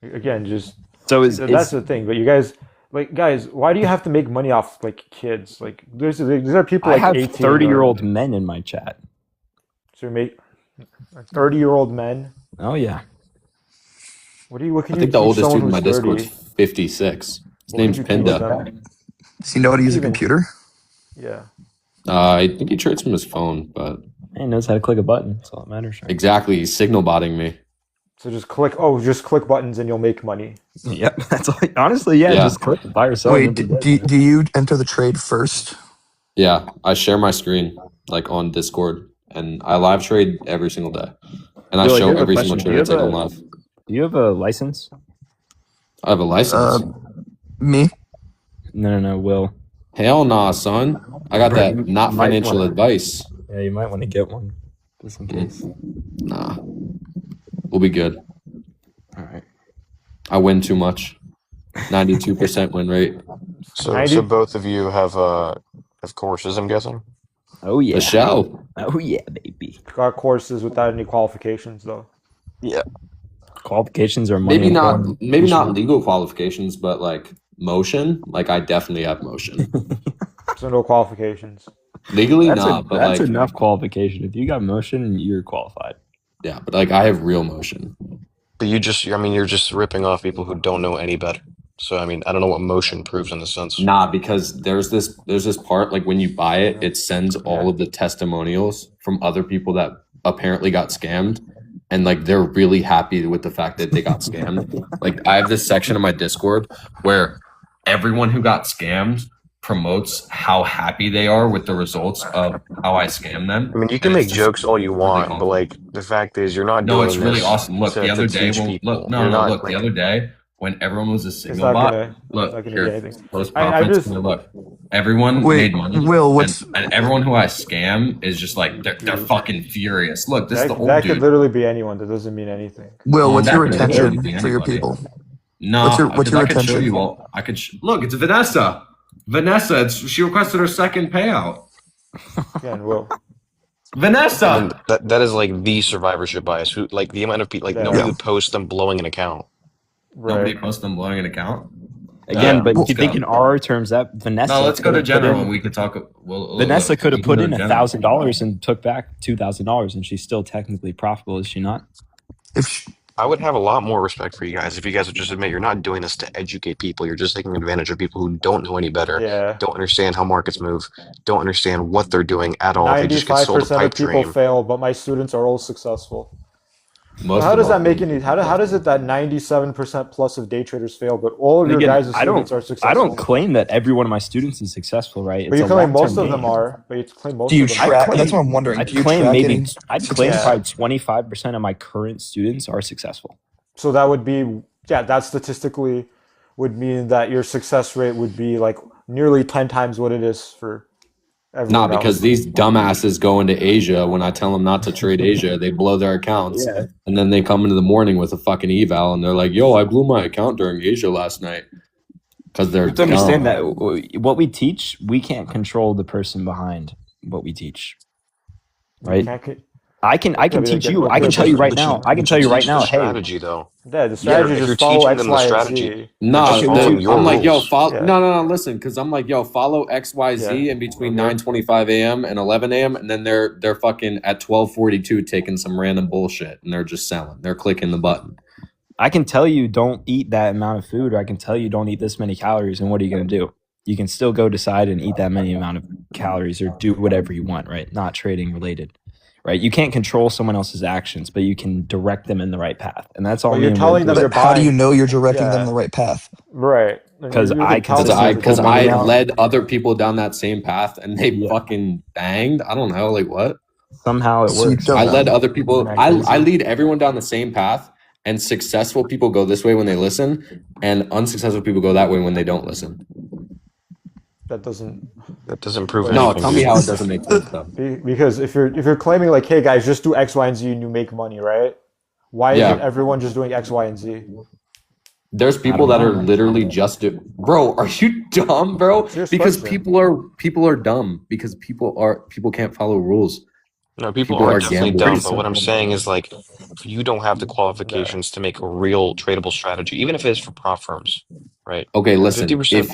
Again, just that's the thing. But you guys, why do you have to make money off like kids? Like these are people like I have 18 30-year-old men in my chat. So you make 30-year-old men. Oh yeah. What can I you think the oldest dude in my 30? Discord is 56. His name's Pinda. Does he know how to use a computer? Yeah. I think he trades from his phone, but he knows how to click a button. That's all that matters. Right? Exactly, he's signal botting me. So just click buttons and you'll make money. Yep, that's all. Honestly, yeah. Just click buy or sell. Wait, do you enter the trade first? Yeah, I share my screen like on Discord, and I live trade every single day, and I show every single trade I take on live. Do you have a license? I have a license. Me? No, Will. Hell nah, son. I got that not financial advice. Yeah, you might want to get one just in case. Nah, we'll be good. All right. I win too much. 92% win rate. So both of you have courses, I'm guessing. Oh yeah. The show. Oh yeah, baby. Got courses without any qualifications though. Yeah. Qualifications are money. Maybe not legal qualifications, but like motion. Like I definitely have motion. So no qualifications. Legally that's not, but that's like enough qualification. If you got motion, you're qualified. Yeah, but like I have real motion. But you're just ripping off people who don't know any better. So I mean, I don't know what motion proves in the sense. Nah, because there's this part like when you buy it, it sends all of the testimonials from other people that apparently got scammed, and like they're really happy with the fact that they got scammed. Like I have this section of my Discord where everyone who got scammed promotes how happy they are with the results of how I scam them. I mean, you can make jokes all you want, but like the fact is, you're not. No, doing it's really this awesome. Look, to the other day, teach people. the other day, when everyone was a It's signal not bot. gonna. It's Look not gonna here, get anything. post I conference. just. Look, everyone Wait, made money, Will, and everyone who I scam is just like they're Dude, fucking furious. Look, this is the that old could dude. literally be anyone. That doesn't mean anything. Will, what's That your could literally retention be for your anybody. people? Nah, What's because your I could show retention? you all. I could look. It's Vanessa. Vanessa. She requested her second payout. Again, Will. And Vanessa. then that is like the survivorship bias. Who like the amount of people like Yeah. nobody Yeah. would post them blowing an account. Nobody Right. posts them blowing an account. Again, Yeah. but Well, you think in RR terms that Vanessa No, let's go to could have put general in and we could talk. Vanessa could we have can put go in to general. $1,000 and took back $2,000, and she's still technically profitable, is she not? if sh- I would have a lot more respect for you guys if you guys would just admit you're not doing this to educate people. You're just taking advantage of people who don't know any better, Yeah. don't understand how markets move, don't understand what they're doing at all. They just get sold a 95% of pipe people dream. fail, but my students are all successful. So Most how of does that them. make any? How does it that 97% plus of day traders fail, but all of And your again, guys' I students don't are successful? I don't claim that every one of my students is successful, right? But It's you a claim most long-term of them game. are. But you claim most do you of them track? are. That's what I'm wondering. I'd Do you claim track maybe getting I'd success? claim Yeah. probably 25% of my current students are successful. So that would be, yeah, that statistically would mean that your success rate would be like nearly 10 times what it is for Nah, everyone because else. these dumbasses go into Asia. When I tell them not to trade Asia, they blow their accounts, Yeah. and then they come into the morning with a fucking eval, and they're like, "Yo, I blew my account during Asia last night," because they're You have to understand dumb. that what we teach, we can't control the person behind what we teach, You right? can't. I can Yeah, teach yeah, you. yeah, I can yeah, tell you but right now. I can But tell you you right teach the now. Hey, strategy though. yeah, the If strategy you're is just follow teaching X, them the Y, and strategy, Z. they're Nah, just okay, following dude, your I'm like, yo, rules. follow. Yeah. No, listen, because I'm like, yo, follow XYZ Yeah. in between Okay. 9:25 a.m. and 11 a.m. and then they're fucking at 12:42 taking some random bullshit and they're just selling. They're clicking the button. I can tell you don't eat that amount of food, or I can tell you don't eat this many calories, and what are you going to do? You can still go decide and eat that many amount of calories or do whatever you want, right? Not trading related, right? You can't control someone else's actions, but you can direct them in the right path, and that's all But me you're and Will telling them do. you're But how do you buying. know you're directing them Yeah. the right path? Right. Because You're I the telling Because them I you're consistently because pull doing money I out. led other people down that same path and they Yeah, fucking banged. I don't know, like what? somehow it So you works. I don't led know. other Isn't people. that I crazy? lead everyone down the same path, and successful people go this way when they listen, and unsuccessful people go that way when they don't listen. That doesn't. That doesn't prove Wait. No, anything, tell me dude. how it doesn't make sense though. Because if you're claiming like, hey guys, just do X, Y, and Z and you make money, right? Why isn't Yeah, everyone just doing X, Y, and Z? there's I people don't that are know. literally just bro. Are you dumb, bro? Serious Because question. people are dumb because people can't follow rules. No, people People are are definitely gamblers. dumb, but what I'm saying is like you don't have the Yeah. qualifications to make a real tradable strategy, even if it is for prop firms, right? Okay, listen. 50%.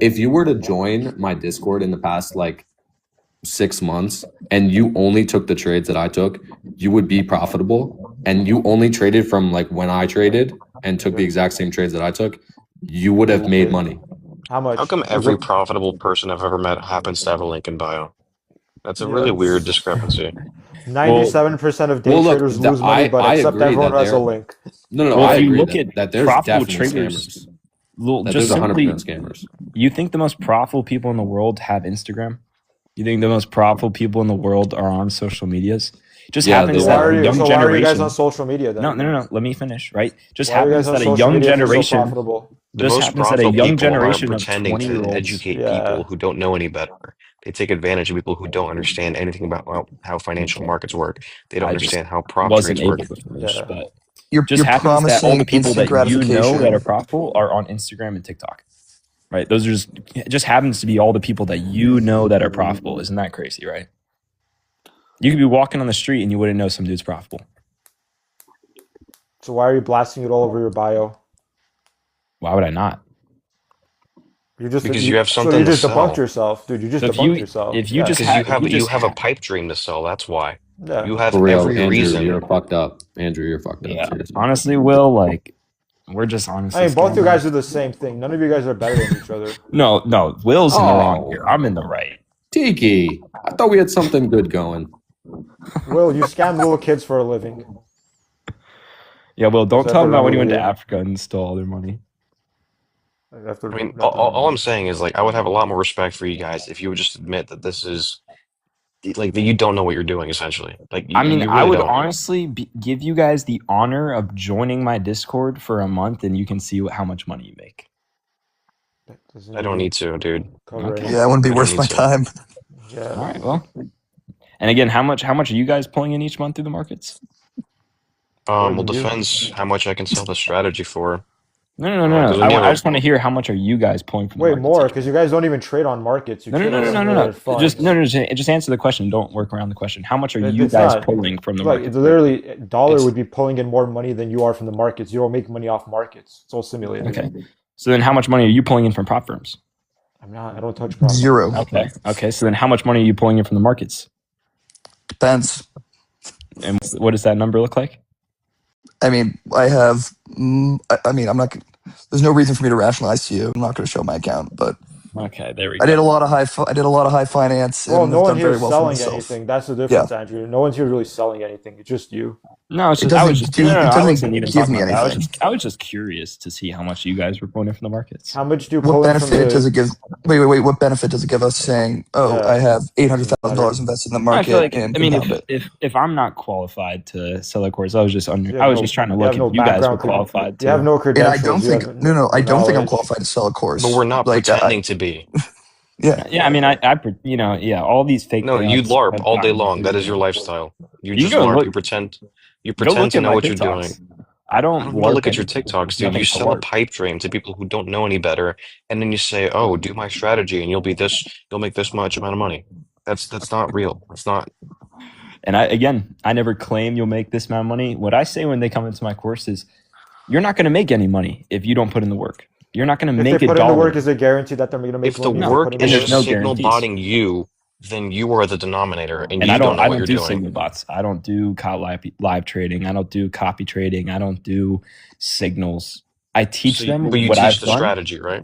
If you were to join my Discord in the past like 6 months and you only took the trades that I took, you would be profitable. And you only traded from like when I traded and took the exact same trades that I took, you would have made money. How much? How come Was every it? profitable person I've ever met happens to have a link in bio? That's a Yeah. really weird discrepancy. Well, 97% of day Well, look, traders lose money, but I except agree everyone that has a there. link. No, well, I if you agree look that at there's profitable definitely traders, scammers. well, That just there's 100% simply, scammers. you think the most profitable people in the world have Instagram? You think the most profitable people in the world are on social medias? Just Yeah, happens they So why that are a you? young So why are you guys on generation. social media No, then? no, no, no. Let me finish. Right? Just Why are you happens guys on that a social young media if you're so generation. profitable? The Just most happens that a profitable young people are generation of pretending to 20-year-olds. educate Yeah. people who don't know any better. They take advantage of people who don't understand anything about how financial Okay, markets work. They don't I just understand how prop wasn't trades work. able to finish, Yeah. but You're just happens that all the promising people instant that you know that are gratification. profitable are on Instagram and TikTok. Right? Those are just it just happens to be all the people that you know that are profitable. Isn't that crazy, right? You could be walking on the street and you wouldn't know some dude's profitable. So why are you blasting it all over your bio? Why would I not? You just Because you have so something you to just debunked sell. yourself, dude. You just So if debunked you yourself. if you Yeah. just Because have you have a pipe dream to sell. That's why. Yeah. You have For real, every Andrew, reason. you're fucked up. Andrew, you're fucked up. yeah, Seriously. honestly, Will, like we're just honestly I mean, both you scammers. guys do the same thing. None of you guys are better than each other. No, Will's in the wrong here. Oh, I'm in the right. Tiki. I thought we had something good going. Will, you scam little kids for a living. Yeah, Will, don't So tell after them about when you went to another Africa and stole all their money. after I mean, all I'm saying is like I would have a lot more respect for you guys if you would just admit that this is that you don't know what you're doing essentially. Like I mean, you I really would don't. honestly give you guys the honor of joining my Discord for a month, and you can see how much money you make. That doesn't I don't even need to, dude. cover Okay. anything. Yeah, it wouldn't be I don't worth need my to. time. Yeah. All right. Well, and again, how much are you guys pulling in each month through the markets? More Well, than you. depends how much I can sell the strategy for. No. Doesn't you I have just want to hear how much are you guys pulling from the Way markets more, each because you guys don't even trade on markets. You No. trade on simulated funds. Just answer the question. Don't work around the question. How much are you It's guys not pulling from the like markets? it's literally dollar It's- would be pulling in more money than you are from the markets. You don't make money off markets. It's all simulated. Okay. So then, how much money are you pulling in from prop firms? I don't touch prop. Zero. Okay. So then, how much money are you pulling in from the markets? Depends. And what does that number look like? I mean, I have. I mean, I'm not. There's no reason for me to rationalize to you. I'm not going to show my account, but Okay, there we go. I did a lot of high finance. Well, and no have one done here very is well for selling myself. anything. That's the difference, Andrew. No one's here really selling anything. It's just you. No, it's It just, I was doesn't just do- it I doesn't wasn't even give talking me about that. anything. I was just curious to see how much you guys were pulling in from the markets. How much do you What pull in from benefit the? does it give? Wait. What benefit does it give us saying, "Oh, Yeah, I have $800,000 better. invested in the I market feel like and I mean, compound it"? if I'm not qualified to sell a course, I was just You have I was no- just trying to you look have no if you guys were background. qualified You have to. no And credentials. I don't You think. have No. I don't think I'm knowledge. qualified to sell a course. But we're not Like, pretending to be. yeah. Yeah, I mean, all these fake. No, you payouts LARP have all day gotten long. That through. is your lifestyle. You You just go LARP. look- You pretend. You Go pretend look to at know my what you're TikToks. doing. I I don't don't need to look at your anything. TikToks, dude. Nothing You to sell a LARP. pipe dream to people who don't know any better, and then you say, "Oh, do my strategy, and you'll make this much amount of money." That's not real. It's not. And I never claim you'll make this amount of money. What I say when they come into my course is, you're not going to make any money if you don't put in the work. You're not going to If make they a put in the dollar. work, is it guaranteed that they're going to make If the money? if they work put in is the there's just work? no signal guarantees. botting you, then you are the denominator, and And you don't know I what don't you're do doing. signal bots. I don't do live trading. I don't do copy trading. I don't do signals. I teach them But you what teach I've the done. strategy, right?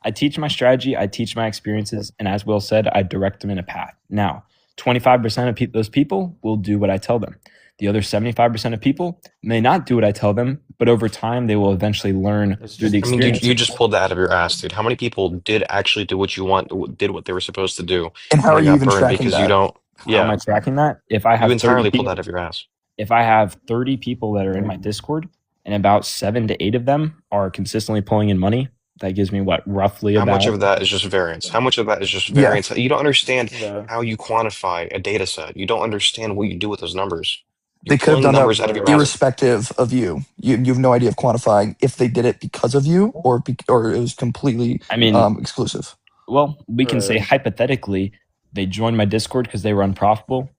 I teach my strategy. I teach my experiences, and as Will said, I direct them in a path. Now, 25% of those people will do what I tell them. The other 75% of people may not do what I tell them, but over time they will eventually learn through the I mean, experience. you just pulled that out of your ass, dude. How many people did actually do what you want, did what they were supposed to do, And how are they you got even burned tracking because that? you don't? How am I Yeah, tracking that? If I have you 30 entirely pulled people, that out of your ass. if I have 30 people that are in my Discord and about 7 to 8 of them are consistently pulling in money, that gives me what, roughly How much about of that is just variance? How much of that is just Yeah. variance? You don't understand Yeah. how you quantify a data set. You don't understand what you do with those numbers. They You're could have pulling done numbers out of that your ass. irrespective of you. You have no idea of quantifying if they did it because of you or it was completely I mean, exclusive. well, we can say Right. hypothetically they joined my Discord because they were unprofitable.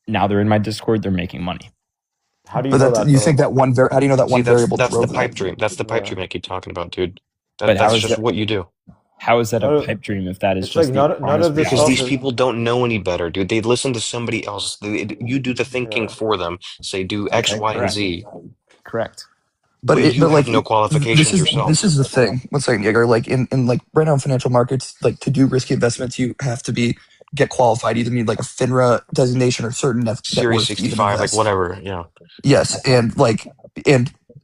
Now they're in my Discord, they're making money. How do you But know that that you though? think that one how do you know that See, one variable that's the drove pipe that? dream. That's the pipe Yeah. dream I keep talking about, dude. But how That's is just that what you do. how is that None a of- pipe dream if that is It's just like the none honest of this Because stuff these is. people don't know any better, dude. They listen to somebody else. You do the thinking Yeah. for them. Say do X, Okay, Y, and correct. Z. Correct. But You but have like no qualifications yourself. this is the thing. One second, Jaeger. Like in like right now in financial markets, like to do risky investments, you have to get qualified. You either need like a FINRA designation or certain net Series worth to even 65, like invest. whatever. Yeah. Yes, and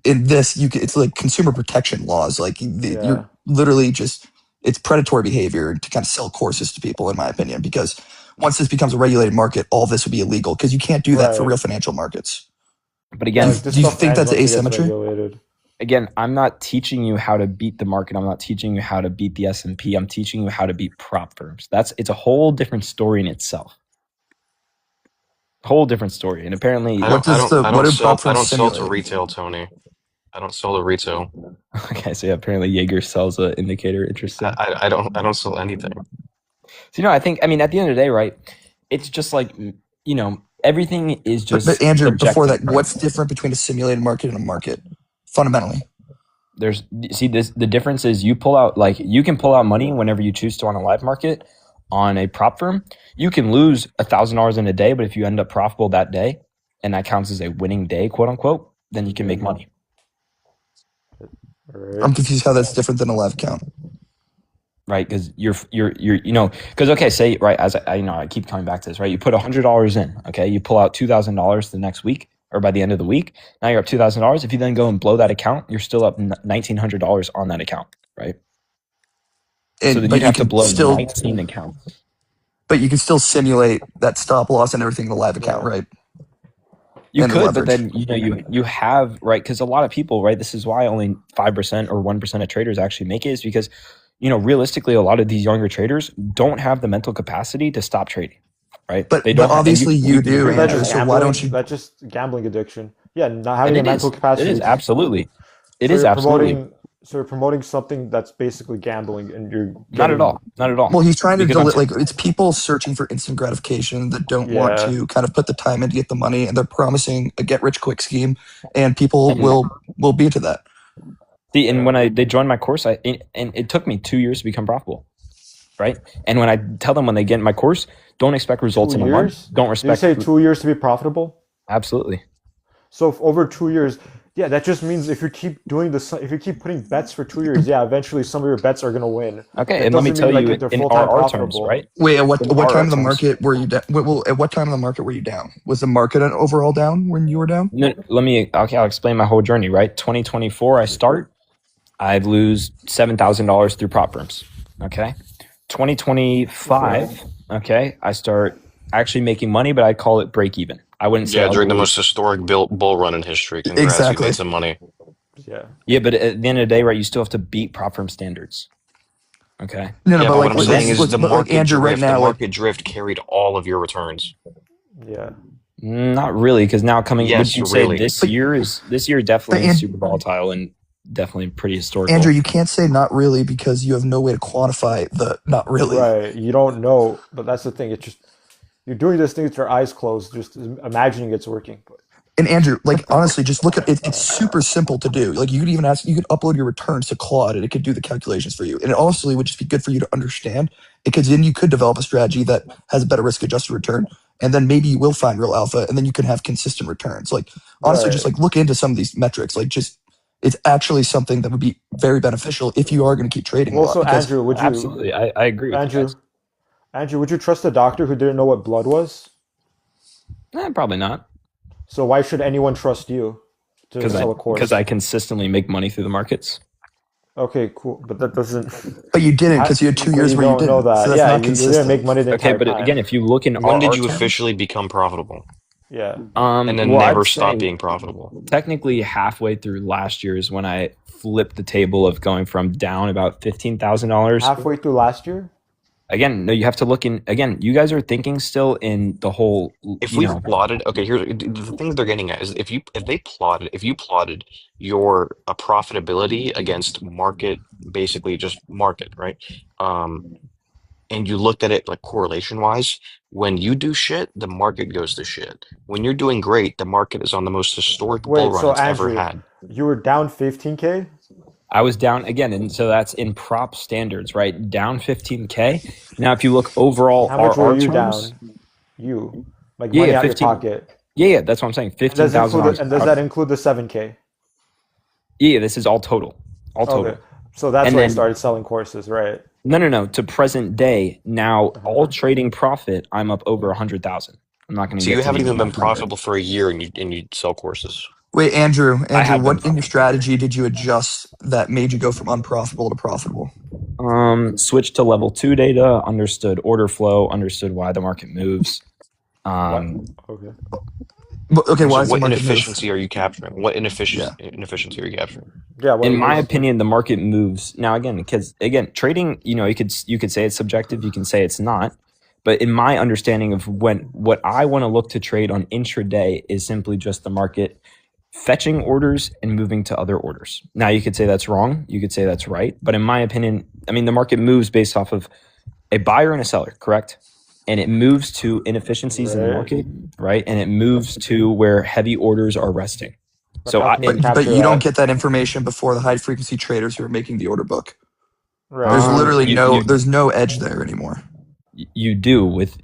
in this, it's like consumer protection laws. Like Yeah. you're literally just it's predatory behavior to kind of sell courses to people, in my opinion. Because once this becomes a regulated market, all this would be illegal because you can't do that for Right. real financial markets. But Yeah, again, like this do you stuff think ends that's once it gets asymmetry? regulated. again, I'm not teaching you how to beat the market. I'm not teaching you how to beat the S&P. I'm teaching you how to beat prop firms. It's a whole different story in itself. Whole different story. And apparently, What do prop I firms don't sell to simulate? retail, Tony. I don't sell to retail. okay, so yeah, apparently Jaeger sells an indicator. Interesting. I don't sell anything. So I think, at the end of the day, right? It's just like, everything is just. But Andrew, before that, subjective. what's different between a simulated market and a market? Fundamentally, the difference is you can pull out money whenever you choose to on a live market. On a prop firm, you can lose $1,000 in a day, but if you end up profitable that day, and that counts as a winning day, quote unquote, then you can make money. I'm confused how that's different than a live account. Right, because say, right, as I keep coming back to this, right? You put $100 in, okay? You pull out $2,000 the next week or by the end of the week. Now you're up $2,000. If you then go and blow that account, you're still up $1,900 on that account, right? So then But you'd have you to can blow still 19 accounts. But you can still simulate that stop loss and everything in the live account, right? You And the could, but leverage. then you have, right, because a lot of people, right, this is why only 5% or 1% of traders actually make it, is because realistically a lot of these younger traders don't have the mental capacity to stop trading, right? But They don't have, and obviously you do, Isn't that Andrew. just So why don't gambling? you? That's just gambling addiction. Yeah, not and having the it mental is capacity. absolutely, it So is you're absolutely promoting. So you're promoting something that's basically gambling, and you're not at getting. all, not at all. Well, he's trying to Because I'm like it's people searching for instant gratification that don't want Yeah. to kind of put the time in to get the money, and they're promising a get rich quick scheme, and people And will be into that. and when they joined my course, and it took me 2 years to become profitable, right? And when I tell them when they get in my course, don't expect results 2 in a month. years? Don't Did you respect. say 2 years to be profitable? Absolutely. So if over 2 years, yeah, that just means if you keep doing this, if you keep putting bets for 2 years, yeah, eventually some of your bets are gonna win. Okay, That and let me doesn't tell mean you like they're in full-time RR terms, profitable. right? Wait, at what In time RR of the terms. market were you down? Well, at what time of the market were you down? Was the market overall down when you were down? No, I'll explain my whole journey, right? 2024, I lose $7,000 through prop firms. Okay. 2025, okay, I start actually making money, but I call it break even. I wouldn't say Yeah, I during the lose. most historic bull run in history. Congrats, Exactly. you made some money. Yeah. Yeah, but at the end of the day, right, you still have to beat prop firm standards. Okay. No, Yeah, but but like what I'm saying is the but like market Andrew right drift. The now, like market drift carried all of your returns. Yeah. Not really, because now would Yes, you say really. this year definitely But super volatile and definitely pretty historical. Andrew, you can't say not really because you have no way to quantify the not really. Right. You don't know, but that's the thing. It's just you're doing this thing with your eyes closed, just imagining it's working. But And Andrew, like honestly, just look at it. It's super simple to do. Like you could even you could upload your returns to Claude and it could do the calculations for you. And it honestly would just be good for you to understand because then you could develop a strategy that has a better risk adjusted return. And then maybe you will find real alpha and then you can have consistent returns. Like honestly, just right. like look into some of these metrics. Like just it's actually something that would be very beneficial if you are going to keep trading a Well, lot. so Because Andrew, would you Absolutely, I agree with you guys. Andrew, would you trust a doctor who didn't know what blood was? Probably not, So why should anyone trust you to because sell a course? I consistently make money through the markets. Okay, cool, but that doesn't. but you didn't because you had 2 But years you where you don't know didn't. that. So that's Yeah, not you didn't consistent. make money the Okay, entire but time. again, if you look in When did RR you terms, officially become profitable? Yeah. And then well, never I'd stop say being profitable? technically halfway through last year is when I flipped the table of going from down about $15,000. Halfway through last year. Again, no, you have to look in. Again, you guys are thinking still in the whole. If we plotted, okay, here's the thing they're getting at is if you plotted your profitability against market, basically just market, right? And you looked at it like correlation wise, when you do shit, the market goes to shit. When you're doing great, the market is on the most historic bull Wait, run so it's ever Andrew, had. you were down 15K? I was down again, and so that's in prop standards, right? Down 15K. Now, if you look overall, How much were RR you terms, down? You like yeah, money yeah, out your 15. pocket. Yeah, that's what I'm saying. And does $15,000. that include the 7K? Yeah, this is all total. All total. Okay, so that's And why you then started selling courses, right? no. To present day now, all trading profit, I'm up over 100,000. I'm not going to So get you to haven't the even been exact number. profitable for a year and you sell courses. Wait, Andrew, I have been what in your strategy did you adjust that made you go from unprofitable to profitable? Switched to level 2 data, understood order flow, understood why the market moves. Okay. Okay, why So is the what market move? inefficiency are you capturing? What Yeah. inefficiency are you capturing? Yeah. In my opinion, the market moves now again because trading. You could say it's subjective. You can say it's not. But in my understanding of what I want to look to trade on intraday is simply just the market fetching orders and moving to other orders. Now you could say that's wrong. You could say that's right. But in my opinion, I mean the market moves based off of a buyer and a seller, correct? And it moves to inefficiencies in the market, right? And it moves to where heavy orders are resting. So, but you don't get that information before the high frequency traders who are making the order book. Right. There's literally there's no edge there anymore. You do with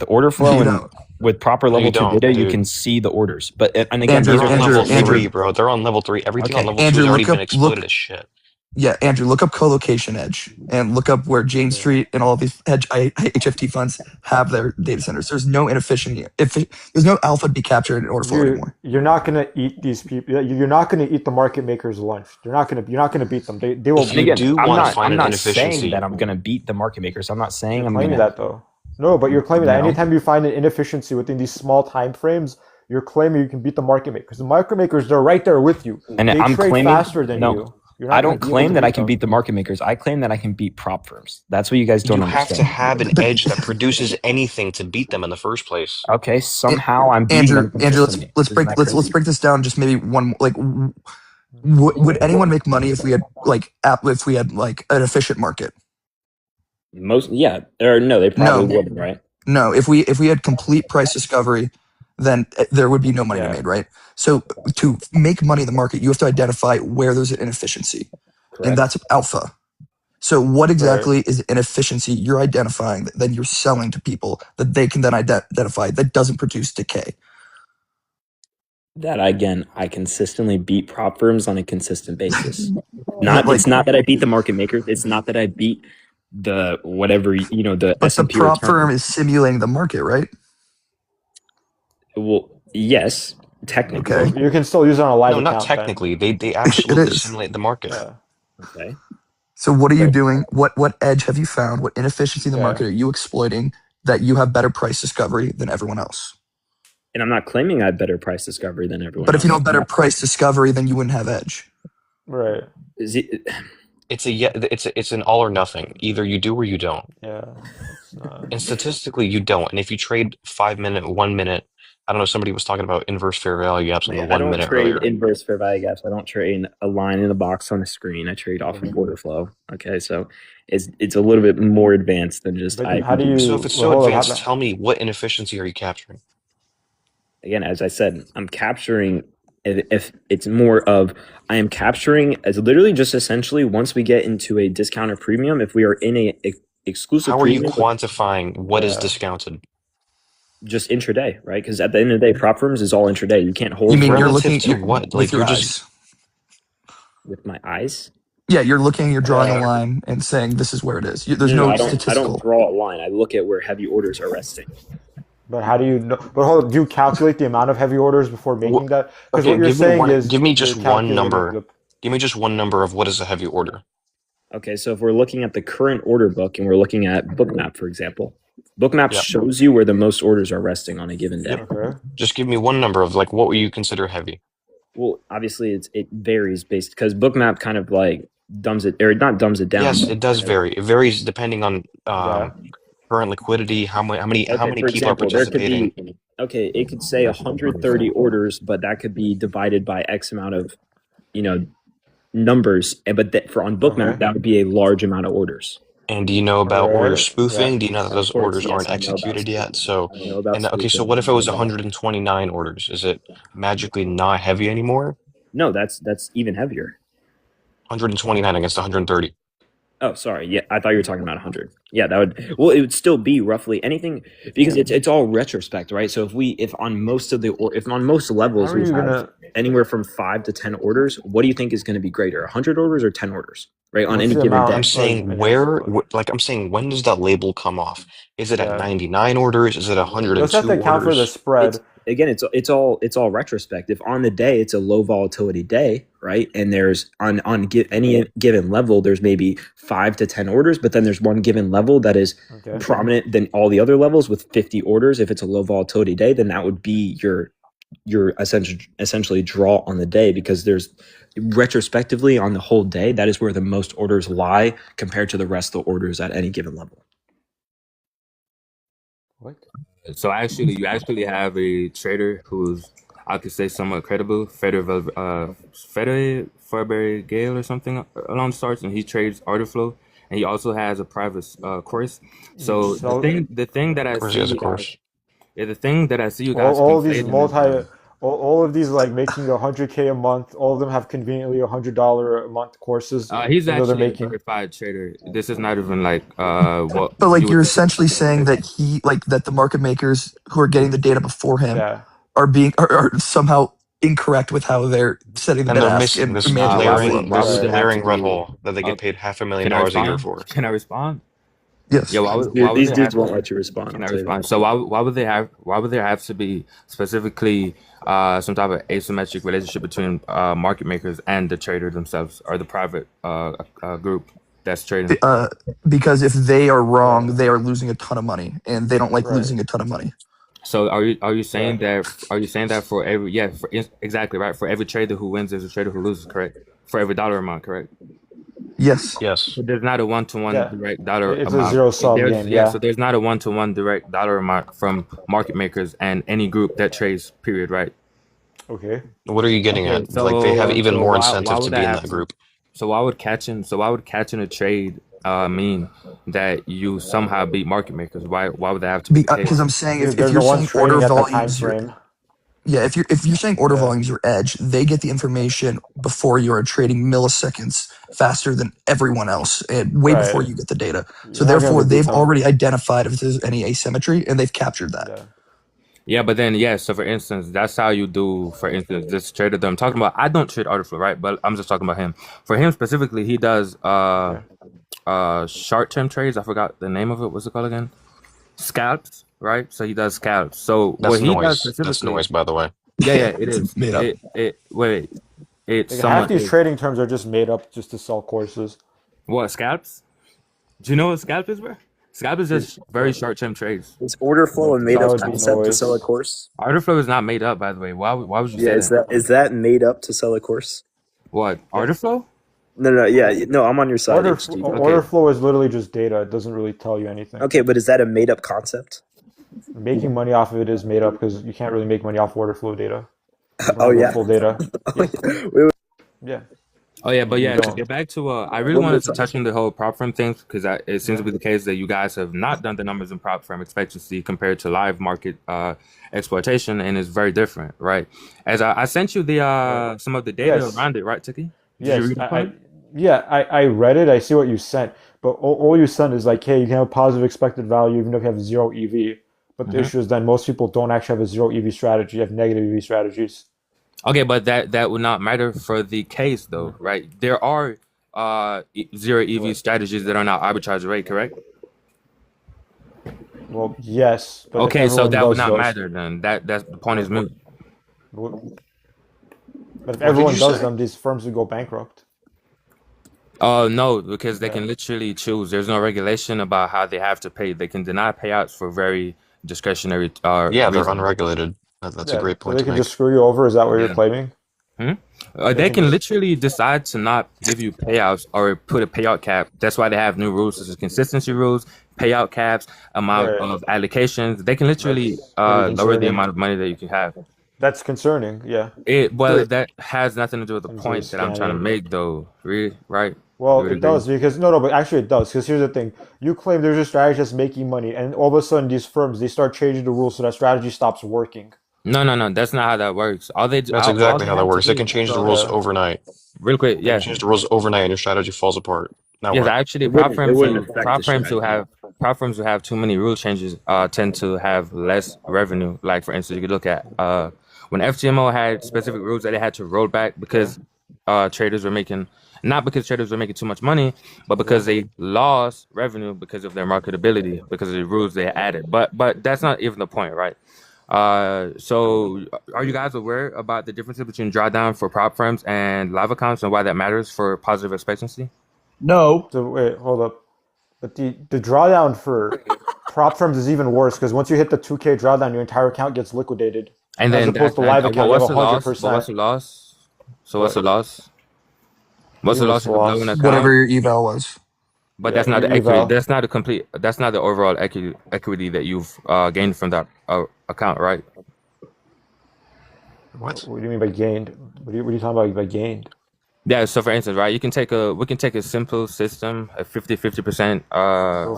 order flow and with proper No, you level 2 don't, data, you dude. can see the orders. But and again, Andrew, these are They're on Andrew, level Andrew. 3, bro. They're on level 3. Everything on Okay. level 2 Andrew, has already look been up exploited as shit. Yeah, Andrew, look up colocation edge and look up where Jane Street and all of these HFT funds have their data centers. There's no inefficiency. There's no alpha to be captured in order flow anymore. You're not gonna eat these people. You're not gonna eat the market makers' lunch. You're not gonna beat them. They will. If you do I'm want to not, find I'm an not inefficiency, saying that I'm gonna beat the market makers. I'm not saying You're I'm claiming gonna. that though. No, but you're claiming that No. anytime you find an inefficiency within these small time frames, you're claiming you can beat the market makers. The market makers, they're right there with you. And They I'm trade claiming faster than no. you. You're I not don't going to be able claim to that I beat can them. beat the market makers. I claim that I can beat prop firms. That's what you guys don't You have to understand. have an edge that produces anything to beat them in the first place. Okay, somehow I'm beating Andrew, them Andrew, consistently. let's Isn't break that let's crazy? break this down. Just maybe one like, would anyone make money if we had like an efficient market? Most, yeah, or no, they probably No, wouldn't, right? no. If we had complete price discovery, then there would be no money to be Yeah. made, right? So to make money in the market, you have to identify where there's an inefficiency, and Correct. that's alpha. So what Right. exactly is an inefficiency you're identifying that then you're selling to people that they can then identify that doesn't produce decay? That again, I consistently beat prop firms on a consistent basis. But It's not that I beat the market makers. It's not that I beat the whatever the the S&P prop firm return. is simulating the market, right? Well, yes, technically. Okay. You can still use it on a live No, not account, Ben. technically. They It absolutely is. simulate the market. Yeah. Okay. So what are you Right. doing? What edge have you found? What inefficiency in the Yeah. market are you exploiting that you have better price discovery than everyone else? And I'm not claiming I have better price discovery than everyone But if you don't else. have better price discovery, then you wouldn't have edge. Right. Is it, It's an all or nothing. Either you do or you don't. Yeah. It's not. And statistically, you don't. And if you trade 5 minute, 1 minute, I don't know, somebody was talking about inverse fair value gaps on the I 1 don't minute trade earlier. inverse fair value gaps. I don't trade a line in a box on a screen. I trade off of order flow. Okay, so it's a little bit more advanced than just But how do you? So if it's Well, so hold on. advanced, tell me what inefficiency are you capturing? Again, as I said, I'm capturing if it's more of I am capturing as literally just essentially once we get into a discount or premium, if we are in a exclusive How are you premium, quantifying what is Yeah. discounted? just intraday, right? Because at the end of the day, prop firms is all intraday. You can't hold You mean you're Relative looking to what? with Like your you're eyes? just with my eyes. Yeah, you're looking, you're drawing a Yeah. line and saying this is where it is. There's No, no I don't statistical. draw a line. I look at where heavy orders are resting. But how do you know? But hold on, do you calculate the amount of heavy orders before making that? Because okay. what you're Give me saying one. is Give me you're just one calculating number. the. Give me just one number of what is a heavy order. Okay, so if we're looking at the current order book and we're looking at Bookmap, for example, Bookmap Yep. shows you where the most orders are resting on a given day. Yep. Okay. Just give me one number of like what would you consider heavy? Well, obviously it varies based because Bookmap kind of like dumbs it or not dumbs it down. Yes, but it does kind of- vary. It varies depending on Yeah. current liquidity, how many Okay, people for are example, there could participating. be it could say 130 orders, but that could be divided by X amount of numbers. But for on Bookmap, Okay. that would be a large amount of orders. And do you know about order Right. spoofing? Yeah. Do you know that Of those course, orders yes, aren't I know about executed yet? spoofing. So, I know about and okay, so spoofing. what if it was I know about- 129 orders? Is it magically not heavy anymore? No, that's even heavier. 129 against 130. Oh, sorry. Yeah, I thought you were talking about 100. Yeah, that would. Well, it would still be roughly anything because it's all retrospect, right? So if on most levels How are we you have gonna? anywhere from 5 to 10 orders, what do you think is going to be greater, 100 orders or 10 orders, right? On What's any the given amount? day. I'm saying I guess. I'm saying when does that label come off? Is it at Yeah. 99 orders? Is it You also 102 have to account for the orders? spread. It's all retrospective. On the day, it's a low volatility day, right? And there's any given level, there's maybe 5 to 10 orders, but then there's one given level that is Okay. prominent than all the other levels with 50 orders. If it's a low volatility day, then that would be your essentially draw on the day because there's retrospectively on the whole day, that is where the most orders lie compared to the rest of the orders at any given level. What? So you actually have a trader who's, I could say, somewhat credible, Federico Farberry Gale or something along the sorts, and he trades order flow, and he also has a private course. So So- the thing that I Of course, see, he has a you course. guys, yeah, the thing that I see you guys all of these conflating is, all of these like making $100K a month. All of them have conveniently $100 a month courses. he's even though they're actually a making. verified trader. This is not even like what. But like you you're would- essentially saying that that the market makers who are getting the data before him Yeah. are somehow incorrect with how they're setting the And they're bid ask missing and this managing the glaring- workflow. why would this they have glaring to red be- hole that they get paid $500,000 Can I a year respond? for. Can I respond? Yes. Yeah, why would These they dudes have- won't let you respond. Can I I'll tell you respond? that. So why would there have to be specifically some type of asymmetric relationship between market makers and the trader themselves or the private group? that's trading? Because if they are wrong, they are losing a ton of money, and they don't like Right. losing a ton of money. So are you saying that for every exactly right, for every trader who wins there's a trader who loses, correct? For every dollar amount, correct? Yes. Yes. So there's not a one-to-one Yeah. direct dollar It's a amount. zero-sum game. Yeah. So there's not a one-to-one direct dollar amount from market makers and any group that trades. Period. Right. Okay. What are you getting Okay, at? Like they have even so more why incentive to would be in happen? that group. So why would catching a trade mean that you somehow beat market makers? Why would that have to be the case? Because I'm saying if They're you're the ones saying order trading at the time volumes, frame. yeah, if you're saying order Yeah. volumes are edge, they get the information before you are trading milliseconds faster than everyone else, and way before Right. you get the data. So You're not gonna therefore, beat they've them. already identified if there's any asymmetry, and they've captured that. Yeah. Yeah, but then so for instance, that's how you do. For instance, this trader that I'm talking about, I don't trade order flow, right? But I'm just talking about him. For him specifically, he does short-term trades. I forgot the name of it. What's it called again? Scalps, right? So he does scalps. So That's what he does noise. specifically, That's noise, by the way. yeah, it is. Made up. It's Like, half someone. these trading terms are just made up just to sell courses. What scalps? Do you know what scalp is, bro? Scalp is just very short-term trades. Is order flow a made That up would be concept to sell a noise. course? Order flow is not made up, by the way. Why would you Yeah, say that? is that made up to sell a course? What order flow? No, yeah, no, I'm on your side. Order, HG. order flow is literally just data. It doesn't really tell you anything. Okay, but is that a made up concept? Making money off of it is made up because you can't really make money off order flow data. Oh yeah. Full data. Wait, wait. Yeah. Oh yeah, but You yeah, to don't. get back to I really wanted to touch on the whole prop firm thing because it seems to be the case that you guys have not done the numbers in prop firm expectancy compared to live market exploitation, and it's very different, right? As I sent you the some of the data Yes. around it, right, Tiki? Did Yes. you read upon it? I read it. I see what you sent, but all you sent is like, hey, you can have a positive expected value even if you have zero EV. But the issue is then most people don't actually have a zero EV strategy. You have negative EV strategies. Okay, but that would not matter for the case though, right? There are zero EV strategies that are not arbitrage rate, correct? Well, yes. But if Okay, so everyone that would does not those, matter then. That's the point is moot. but if What did everyone you does say? them, these firms would go bankrupt. No, because they Yeah. can literally choose. There's no regulation about how they have to pay. They can deny payouts for very discretionary Yeah, they're reasons. unregulated. That's a Yeah. great So point they to can make. just screw you over. Is that what you're Yeah. claiming? Hmm? They They can can just literally decide to not give you payouts or put a payout cap. That's why they have new rules such as consistency rules, payout caps, amount right. of allocations. They can literally That's pretty lower the concerning. amount of money that you can have. That's concerning. Yeah. Well, Wait, that has nothing to do with the Seems really point that I'm trying to scammy. make, though. Really, right? You Well, would it agree? does because no, but actually it does because here's the thing: you claim there's a strategy that's making money, and all of a sudden these firms they start changing the rules so that strategy stops working. No. That's not how that works. All That's all exactly they how that have to works. They do. can change the So, rules Yeah. overnight. real quick, They can change the rules overnight, and your strategy falls apart. Now yes, what? actually, It wouldn't affect the strategy. prop firms who have too many rule changes tend to have less revenue. Like for instance, you could look at when FTMO had specific rules that they had to roll back because traders were making not because traders were making too much money, but because they lost revenue because of their marketability because of the rules they added. But that's not even the point, right? So are you guys aware about the differences between drawdown for prop firms and live accounts and why that matters for positive expectancy? no. So wait, hold up. But the drawdown for prop firms is even worse because once you hit the 2K drawdown, your entire account gets liquidated. And As then opposed to and live account, you have what's the loss? But 100%. what's the loss? So what's What? the loss? What's the You loss what's if the you blow an loss? account? Whatever your eval was. But Yeah, that's not your the equity. eval. That's not the complete. That's not the overall equity that you've gained from that account, right? What? What do you mean by gained? What are you talking about by gained? Yeah. So for instance, right, we can take a simple system, a 50%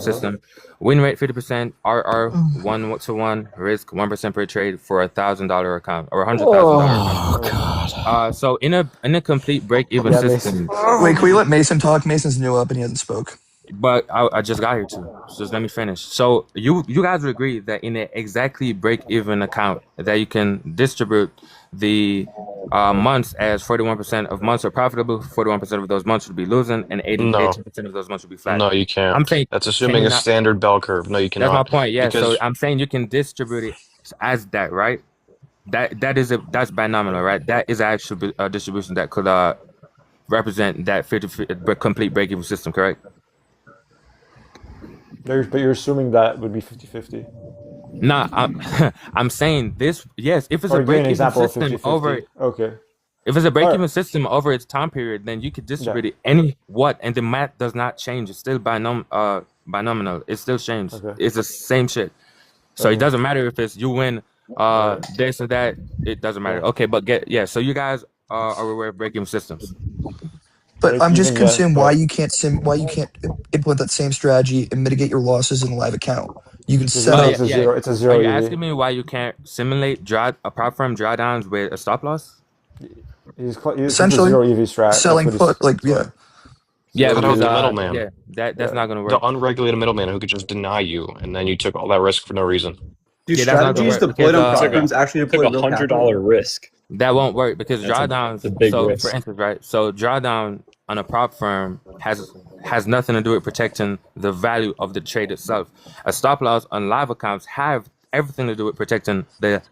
system, win rate 50%, RR 1-to-1, risk 1% per trade for $1,000 account or $100,000 account. God. So in a complete break even Yeah, system. Wait, can we let Mason talk? Mason's new up and he hasn't spoke. But I just got here too. So just let me finish. So you guys would agree that in an exactly break-even account that you can distribute the months as 41% of months are profitable, 41% of those months would be losing, and No. 18% of those months would be flat. No, you can't. I'm saying That's can assuming you a not? standard bell curve. No, you That's my cannot. point. Yeah. So Because I'm saying you can distribute it as that, right? That's binomial, right? That is actually a distribution that could represent that 50 complete break-even system, correct? But you're assuming that would be 50-50. Nah, I'm saying this. Yes, if it's Or a give me an break-even example of system over, 50-50. Okay. if it's a All right. break-even system over its time period, then you could distribute it and the math does not change. It's still binomial. It still changes. Okay. It's the same shit. So it doesn't matter if it's you win this or that. It doesn't matter. Okay, but so you guys are aware of break-even systems. But I'm just Break-even, concerned why you can't implement that same strategy and mitigate your losses in a live account. You can set up. It's a zero. It's a zero Are you EV. asking me why you can't simulate a prop firm drawdowns with a stop loss? It's a Essentially, zero EV strat. selling put, Yeah, Cut out because the middleman. that's not gonna The work. unregulated middleman who could just deny you, and then you took all that risk for no reason. Do that's not gonna strategies work deployed on because prop firms actually deploy real capital? risk. that won't work because That's drawdowns. a big So risk. for instance, right? So drawdown on a prop firm has nothing to do with protecting the value of the trade itself. A stop loss on live accounts have everything to do with protecting the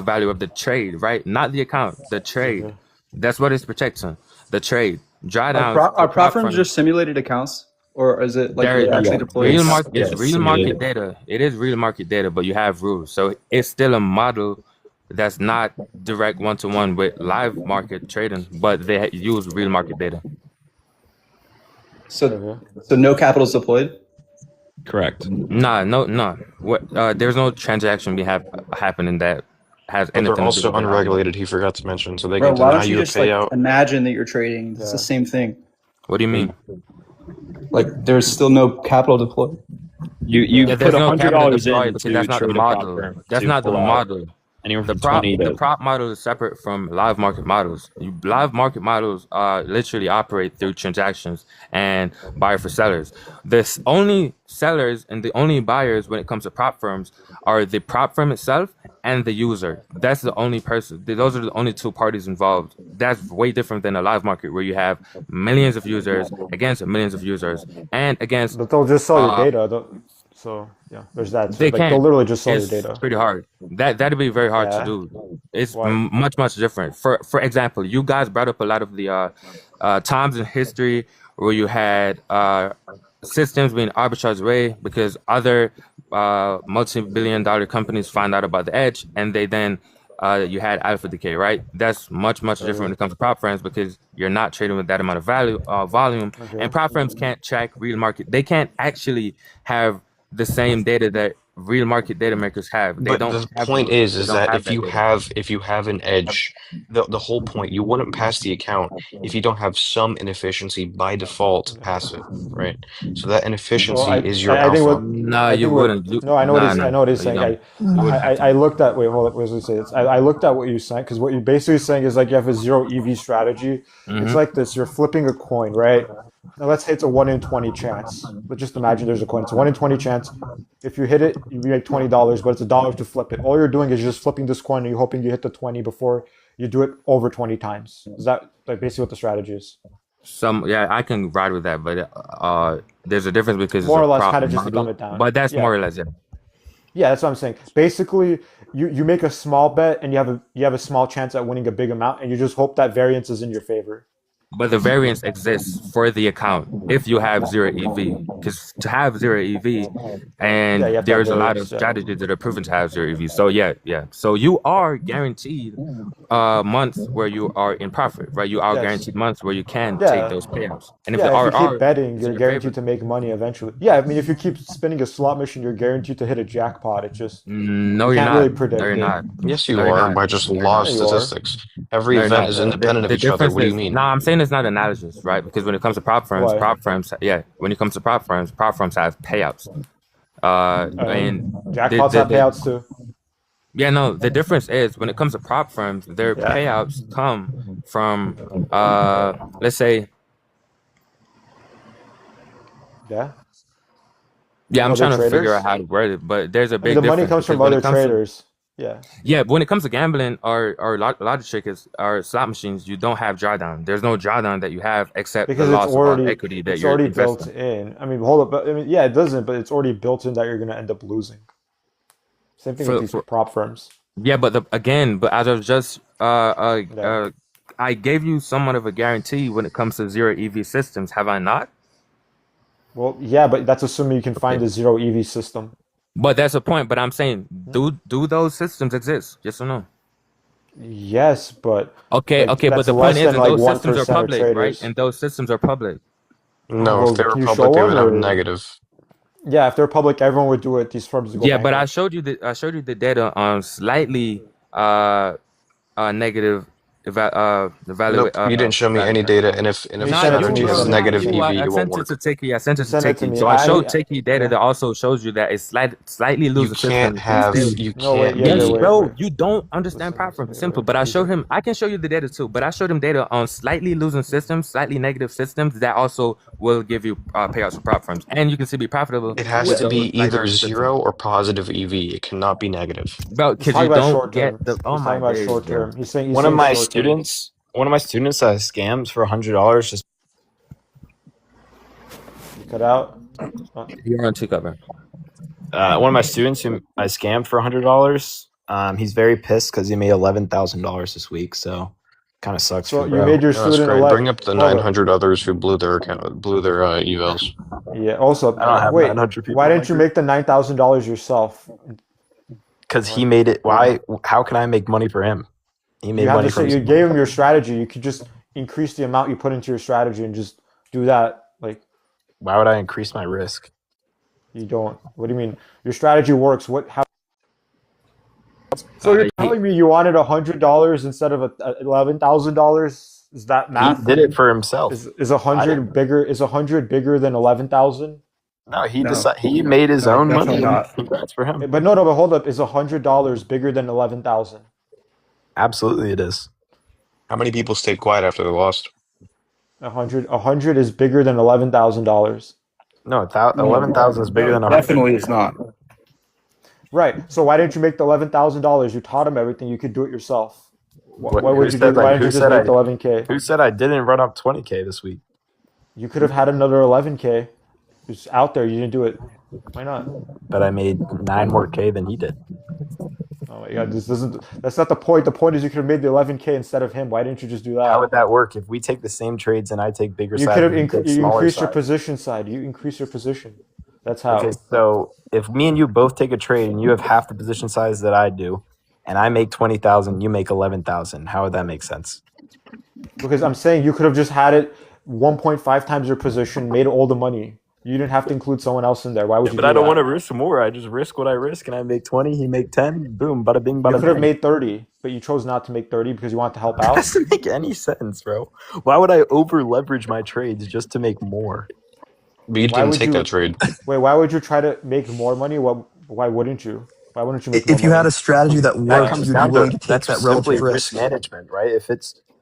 value of the trade, right? Not the account, the trade. Okay. That's what it's protecting. The trade. Drawdowns. Are prop firms just simulated accounts, or is it like There they actually deploy? real market. yeah, It's it's real market simulated. data. It is real market data, but you have rules. So it's still a model that's not direct one-to-one with live market trading, but they use real market data. So no capital is deployed. Correct. No. What? There's no transaction happening that has But anything they're to do also with the value. unregulated. He forgot to mention, so they Bro, can why deny don't you you a just like payout. imagine that you're trading? It's the same thing. What do you mean? Like there's still no capital deployed. You Yeah, put there's no capital $100 deployed in because to that's not the trade a prop model. firm That's to not the pull out model. anywhere The from prop 20 the to prop model is separate from live market models. Live market models literally operate through transactions and buyer for sellers. The only sellers and the only buyers when it comes to prop firms are the prop firm itself and the user. That's the only person. Those are the only two parties involved. That's way different than a live market where you have millions of users against millions of users and against. But they'll just sell your data. So yeah, there's that. So, They like can't. they'll literally just sell It's your data. pretty hard. That'd be very hard to Yeah. do. It's Why? much different. For example, you guys brought up a lot of the times in history where you had systems being arbitraged away because other multi-billion-dollar companies find out about the edge, and they then you had alpha decay, right? That's much different when it comes to prop firms because you're not trading with that amount of volume, Okay. and prop firms can't track real market. They can't actually have the same data that real market data makers have. They But don't the have point those. is They don't that have if that you data. have an edge, the whole point, you wouldn't pass the account if you don't have some inefficiency by default to pass it, right? So that Well, inefficiency is your I think alpha. what No, I you think what wouldn't. no, I know what Nah, he's nah, I know what he's you saying. don't. You wouldn't have to. I looked at wait, hold up, what was I say? I looked at what you saying because what you're basically saying is like you have a zero EV strategy. It's Mhm. like this: you're flipping a coin, right? Now let's say it's a 1 in 20 chance. But just imagine there's a coin. It's a 1 in 20 chance. If you hit it, you make $20, but it's $1 to flip it. All you're doing is just flipping this coin and you're hoping you hit the 20 before you do it over 20 times. Is that like basically what the strategy is? Yeah, I can ride with that, but there's a difference because it's More a or less, prop kind of just to dumb model. it down. But that's Yeah. more or less it. Yeah, that's what I'm saying. Basically, you make a small bet and you have a small chance at winning a big amount, and you just hope that variance is in your favor. But the variance exists for the account if you have zero EV. Because to have zero EV, and Yeah, you have to have there's a lot of variance. Yeah. strategies that are proven to have zero EV. So yeah. So you are guaranteed months where you are in profit, right? You are Yes. guaranteed months where you can Yeah. take those payouts. And if Yeah, the if you RR keep betting, is you're in your favor, guaranteed to make money eventually. Yeah, I mean, if you keep spinning a slot machine, you're guaranteed to hit a jackpot. It's just no, you you're can't really not. predict No, you're it. not. Yes, you No, you're are not. by just No, you're law not. Yeah, you are. statistics. Every No, you're event not. is independent of The each other. difference What do you is, mean? no, I'm saying it's not analogous, right? Because when it comes to prop firms, when it comes to prop firms have payouts. And Jackpots have payouts too. Yeah, no, the difference is when it comes to prop firms, their Yeah. payouts come from, let's say, Yeah. yeah, I'm Other trying to figure traders? out how to word it, but there's a I mean, big the difference. money comes because from when other it comes to- traders. Yeah. Yeah, when it comes to gambling or logic or slot machines, you don't have drawdown. There's no drawdown that you have except Because the it's loss of all already equity that it's you're already investing. built in. I mean, hold up. But, I mean, yeah, it doesn't, but it's already built in that you're gonna end up losing. Same thing with these prop firms. Yeah, but as I was just I gave you somewhat of a guarantee when it comes to zero EV systems, have I not? Well, yeah, but that's assuming you can find a zero EV system. But that's a point. But I'm saying, do those systems exist? Yes or no? Yes, but Okay, like okay. But that's the point less is, than and like those systems are 1% of public, right? traders. And those systems are public. No, if Well, they were can you show public, they one would have or? negative. Yeah, if they're public, everyone would do it. These firms would go Yeah, but I bankrupt. showed you the data on slightly negative Nope, you didn't show me any data. And if He Not sent it to you, me. Energy He has bro. sent it to Not negative me. you. EV, I it won't sent it work. to Tiki. I sent He it to sent it to Tiki. me. So I I showed need, Tiki data yeah. that also shows you that it's slightly You losing can't systems. have, Instead, you No, wait, can't Yeager, yes, be. wait, bro. wait. You don't understand Listen, platform. Yeager, Simple. wait. But I showed Yeager. him. I can show you the data too. But I showed him data on slightly losing systems, slightly negative systems that also will give you payouts for prop firms, and you can still be profitable It has with to those be slightly either losing systems. zero or positive EV. It cannot be negative. Bro, He's because talking you about don't short get term. the. Oh He's my talking about days, short bro. term. He's saying One of my short term. students, scams for $100 just Cut out. You're on two cover. one of my students who I scammed for $100. He's very pissed because he made $11,000 this week. So kind of sucks So for you bro. made your No, that's student great. Bring 11. up the Hold up. 900 others who blew their evals. Yeah. Also, I don't have wait. 900 people Why in my didn't you group make the $9,000 yourself? because he made it. Why? How can I make money for him? He made You have money to from say his. you gave him your strategy. You could just increase the amount you put into your strategy and just do that. Like Why would I increase my risk? you don't. What do you mean? Your strategy works. What? How? So you're telling me you wanted $100 instead of $11,000? Is that He math? did it for himself. Is I 100 didn't. bigger? Is 100 bigger than 11,000? No, he No, decided. He made his no, own definitely money. not. Congrats for him. But no, but hold up. Is $100 bigger than 11,000? Absolutely, it is. How many people stayed quiet after they lost? 100 is bigger than $11,000. No, 11,000 is bigger No, than 100. definitely is not. Right. So why didn't you make the $11,000? You taught him everything. You could do it yourself. Why Who would you said do? Why that? didn't you just make the 11K? Who said I didn't run up 20K this week? You could have had another 11K. It's out there. You didn't do it. Why not? But I made 9 more K than he did. Oh my God, this doesn't. That's not the point. The point is you could have made the 11K instead of him. Why didn't you just do How that? would that work? If we take the same trades and I take bigger You side, could have and you take you smaller increased your side. position side. You increase your position. That's how. Okay, so if me and you both take a trade and you have half the position size that I do, and I make 20,000, you make 11,000, how would that make sense? Because I'm saying you could have just had it 1.5 times your position, made all the money. You didn't have to include someone else in there. Why would Yeah, you but do I don't that? want to risk more. I just risk what I risk, and I make 20. He make 10. Boom, bada bing, You bada could have bang. made 30, but you chose not to make 30 because you want to help That out. doesn't make any sense, bro. Why would I over leverage my trades just to make more? But you Why didn't would take you? that trade. Wait, why would you try to make more money? Why wouldn't you? Why wouldn't you make more If you had money? a strategy that That worked, comes you'd be down willing to to take that's that simply relative risk risk. management, right?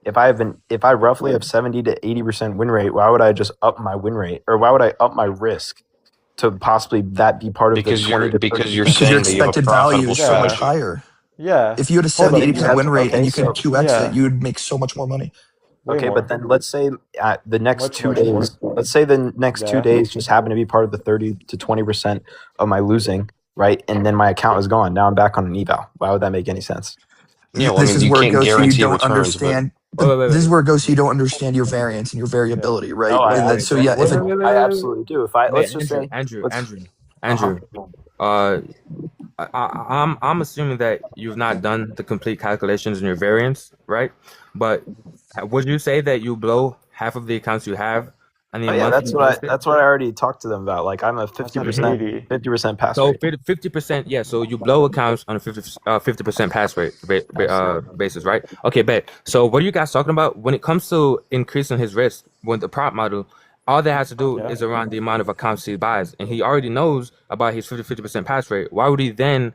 If I roughly have 70 to 80% win rate, why would I just up my win rate, or why would I up my risk to possibly that be part of the Because 20 you're to because you're 30%? Because your saying that you have a expected value profitable is so much Yeah, strategy. higher. yeah. If you had a Hold 70, up. 80% win rate Okay, and you could so 2x Yeah, it, you would make so much more money. way okay, but more. then let's say the next Much, 2 much more. days, let's say the next 2 Yeah. days just happen to be part of the 30 to 20% of my losing, right? And then my account is gone. Now I'm back on an eval. Why would that make any sense? Yeah, well, I This mean, is you where it can't goes so you guarantee don't returns, but understand. Wait, wait, wait, This is wait. where it goes so you don't understand your variance and your Yeah. variability, right? No, And then, Wait, so wait, yeah, wait, if it, wait, wait, I wait, wait. absolutely do. If I Wait, let's just say Andrew, let's Andrew. I'm assuming that you've not done the complete calculations in your variance, right? But would you say that you blow half of the accounts you have on the Oh yeah, monthly basis? that's what I already talked to them about. Like I'm a That's not 50% 80. 50% pass So rate. 50%, yeah. So you blow accounts on a 50% pass rate basis, right? Okay, bet. So what are you guys talking about when it comes to increasing his risk with the prop model? All that has to do Yeah. is around the amount of accounts he buys, and he already knows about his 50% pass rate. Why would he then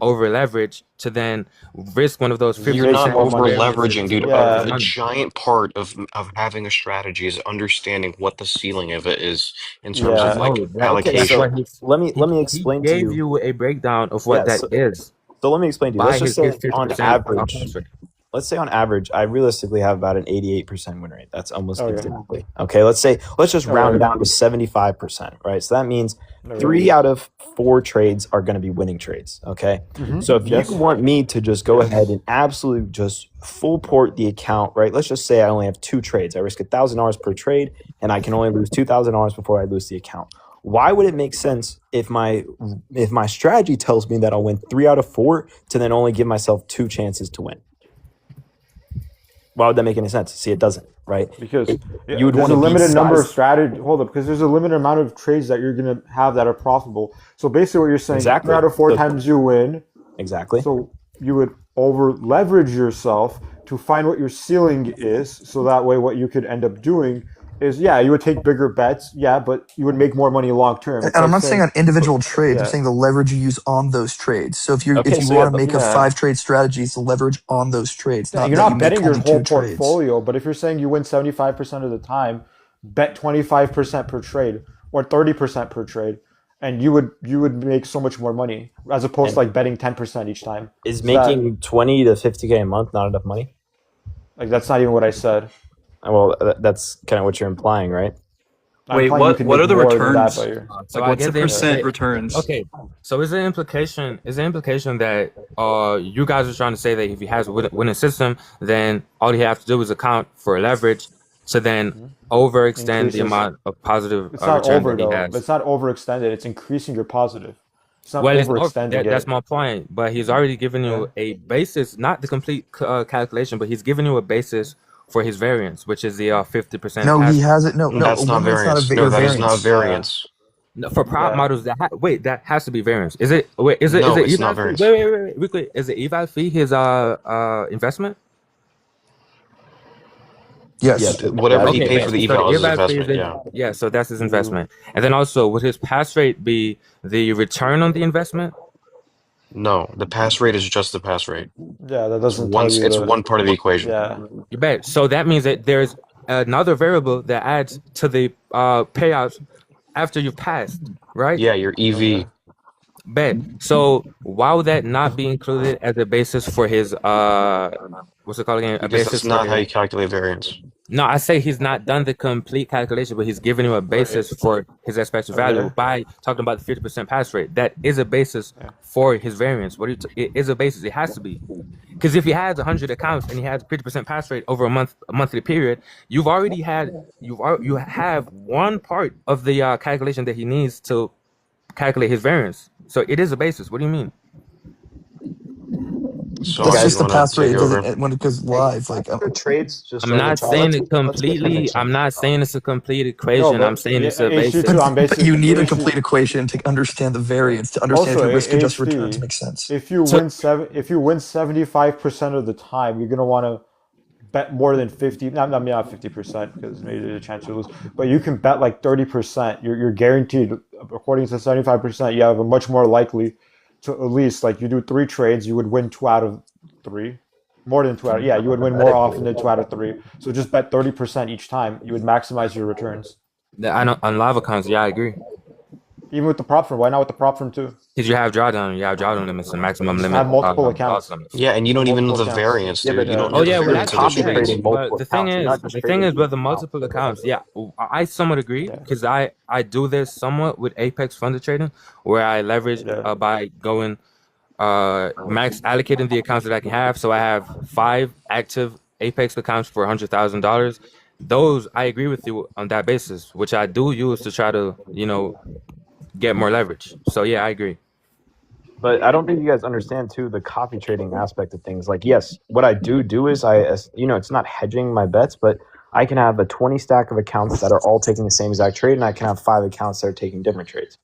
over leverage to then risk one of those Because you 50% you're make not more over money. leveraging, dude. Yeah. A giant part of having a strategy is understanding what the ceiling of it is in terms Yeah. of like No, Okay, that's allocation. what so he's let me he explain to gave you. you a breakdown of what Yeah, that is so let me explain to you. by Let's just his say on 50% average, pass rate. let's say on average, I realistically have about an 88% win rate. That's almost Okay. exactly. Okay, let's just round down to 75%, right? So that means Okay. 3 out of 4 trades are going to be winning trades. Okay. So if Yes. you want me to just go ahead and absolutely just full port the account, right? Let's just say I only have 2 trades. I risk $1,000 per trade, and I can only lose $2,000 before I lose the account. Why would it make sense if my strategy tells me that I'll win 3 out of 4 to then only give myself 2 chances to win? Why would that make any sense? See, it doesn't, right? Because You would there's want a to limited number of size. strategy. Hold up, because there's a limited amount of trades that you're gonna have that are profitable. So basically, what you're saying, Exactly. 3 out of 4 So- times you win. Exactly. So you would over leverage yourself to find what your ceiling is. So that way, what you could end up doing is, yeah, you would take bigger bets, yeah, but you would make more money long term. And I'm not saying on individual trades. I'm yeah. saying the leverage you use on those trades. So if you Okay, if you so want to yeah, make a yeah. 5 trade strategy, it's the leverage on those trades, Yeah, not you're that you not make betting your only whole 2 trades. portfolio, but if you're saying you win 75% of the time, bet 25% per trade or 30% per trade, and you would make so much more money as opposed And to like betting 10% each time. is So that, making 20 to 50K a month not enough money? like, that's not even what I said. Well, that's kind of what you're implying, right? I'm Wait, implying you can what make are the more than that, returns? but you're, So Like, I what's get the the percent impli- returns? Okay, so is the implication that you guys are trying to say that if he has a winning system, then all he has to do is account for leverage to then overextend the increases. amount of positive It's not return over that he though. has. It's not overextended. It's increasing your positive. It's not Well, overextending that's it. my point. But he's already given you Yeah. a basis, not the complete calculation, but he's given you a basis for his variance, which is the 50% No, pass he rate. hasn't. No, That's a not win rate's not a variance. No, that is not variance. Yeah. variance. No, for prop Yeah. models, that has to be variance. Is it? Wait, is it No, it's eval not fee? variance. Wait. Quickly, is it eval fee his investment? Yes. Yes. Whatever he Okay, paid for the so the eval is his eval fee is investment. Yeah. so that's his investment. And then also, would his pass rate be the return on the investment? No, the pass rate is just the pass rate. Yeah, that It's doesn't tell you it's the. one part of the equation. Yeah. You bet. So that means that there's another variable that adds to the payouts after you've passed, right? Yeah, your EV. Okay. Bet. So why would that not be included as a basis for his what's it called again? A Because basis that's for not how you his. calculate variance. No, I say he's not done the complete calculation, but he's given you a basis for his expected value Okay. by talking about the 50% pass rate. That is a basis Yeah. for his variance. It is a basis. It has to be. Because if he has 100 accounts and he has 50% pass rate over a monthly period, you have one part of the calculation that he needs to calculate his variance. So it is a basis. What do you mean? So That's I just the want pass to rate. take It over. doesn't when it goes live. Like For trades, just I'm during the not trial. saying Let's it get the completely. connection. I'm not saying it's a complete No, equation. I'm but saying yeah, it's a HD2. basis. I'm but basically you need a HD. complete equation to understand the variance, to understand Also, if your risk adjusted returns HD. make sense. If you So win 75% of the time, you're gonna want to bet more than 50. Not 50% because maybe there's a chance you lose, but you can bet like 30%. You're guaranteed, according to 75%, you have a much more likely to at least, like, you do 3 trades, you would win 2 out of 3. More than 2 out. Yeah, you would win more often than 2 out of 3. So just bet 30% each time. You would maximize your returns. I know on live accounts, yeah, I agree. Even with the prop firm. Why not with the prop firm too? Because you have drawdown limits and maximum Just limit. have multiple accounts. limits. Yeah, and you don't even know Multiple the accounts. variance, Yeah, dude. but You don't Oh know the yeah, well you're variance that's of copy those trades. trading but multiple the thing accounts. You're not is, just the trading thing is, with the one account. multiple accounts, yeah, I somewhat agree Yeah. because I do this somewhat with Apex funded trading, where I leverage Yeah. by going max allocating the accounts that I can have. So I have 5 active Apex accounts for $100,000. Those I agree with you on that basis, which I do use to try to get more leverage. So yeah, I agree. But I don't think you guys understand too the copy trading aspect of things. Like, yes, what I do is it's not hedging my bets, but I can have a 20 stack of accounts that are all taking the same exact trade, and I can have 5 accounts that are taking different trades,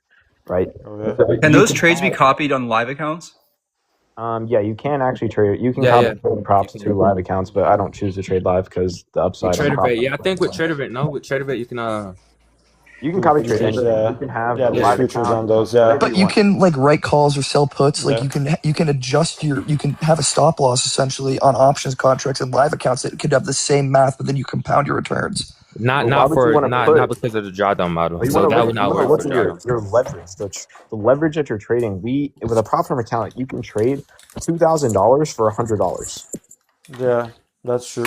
right? Okay. So Can you those can trades be have, copied on live accounts? yeah, you can actually trade. You can Yeah, copy yeah. trading props to live accounts, but I don't choose to trade live because the With upside on prop. TraderVate, yeah, I think with TraderVate, you can You can copy trade Futures, anything. yeah. You can have Yeah, a there's live futures account, on those, yeah. whatever But you want. can like write calls or sell puts. Like Yeah. you can adjust you can have a stop loss essentially on options contracts and live accounts that could have the same math, but then you compound your returns. not But why would you want to not put? because of the drawdown model. But you So want to that look. would You not want to work look for at your drawdown. leverage. The leverage that you're trading. With a prop firm account, you can trade $2,000 for $100. Yeah, that's true.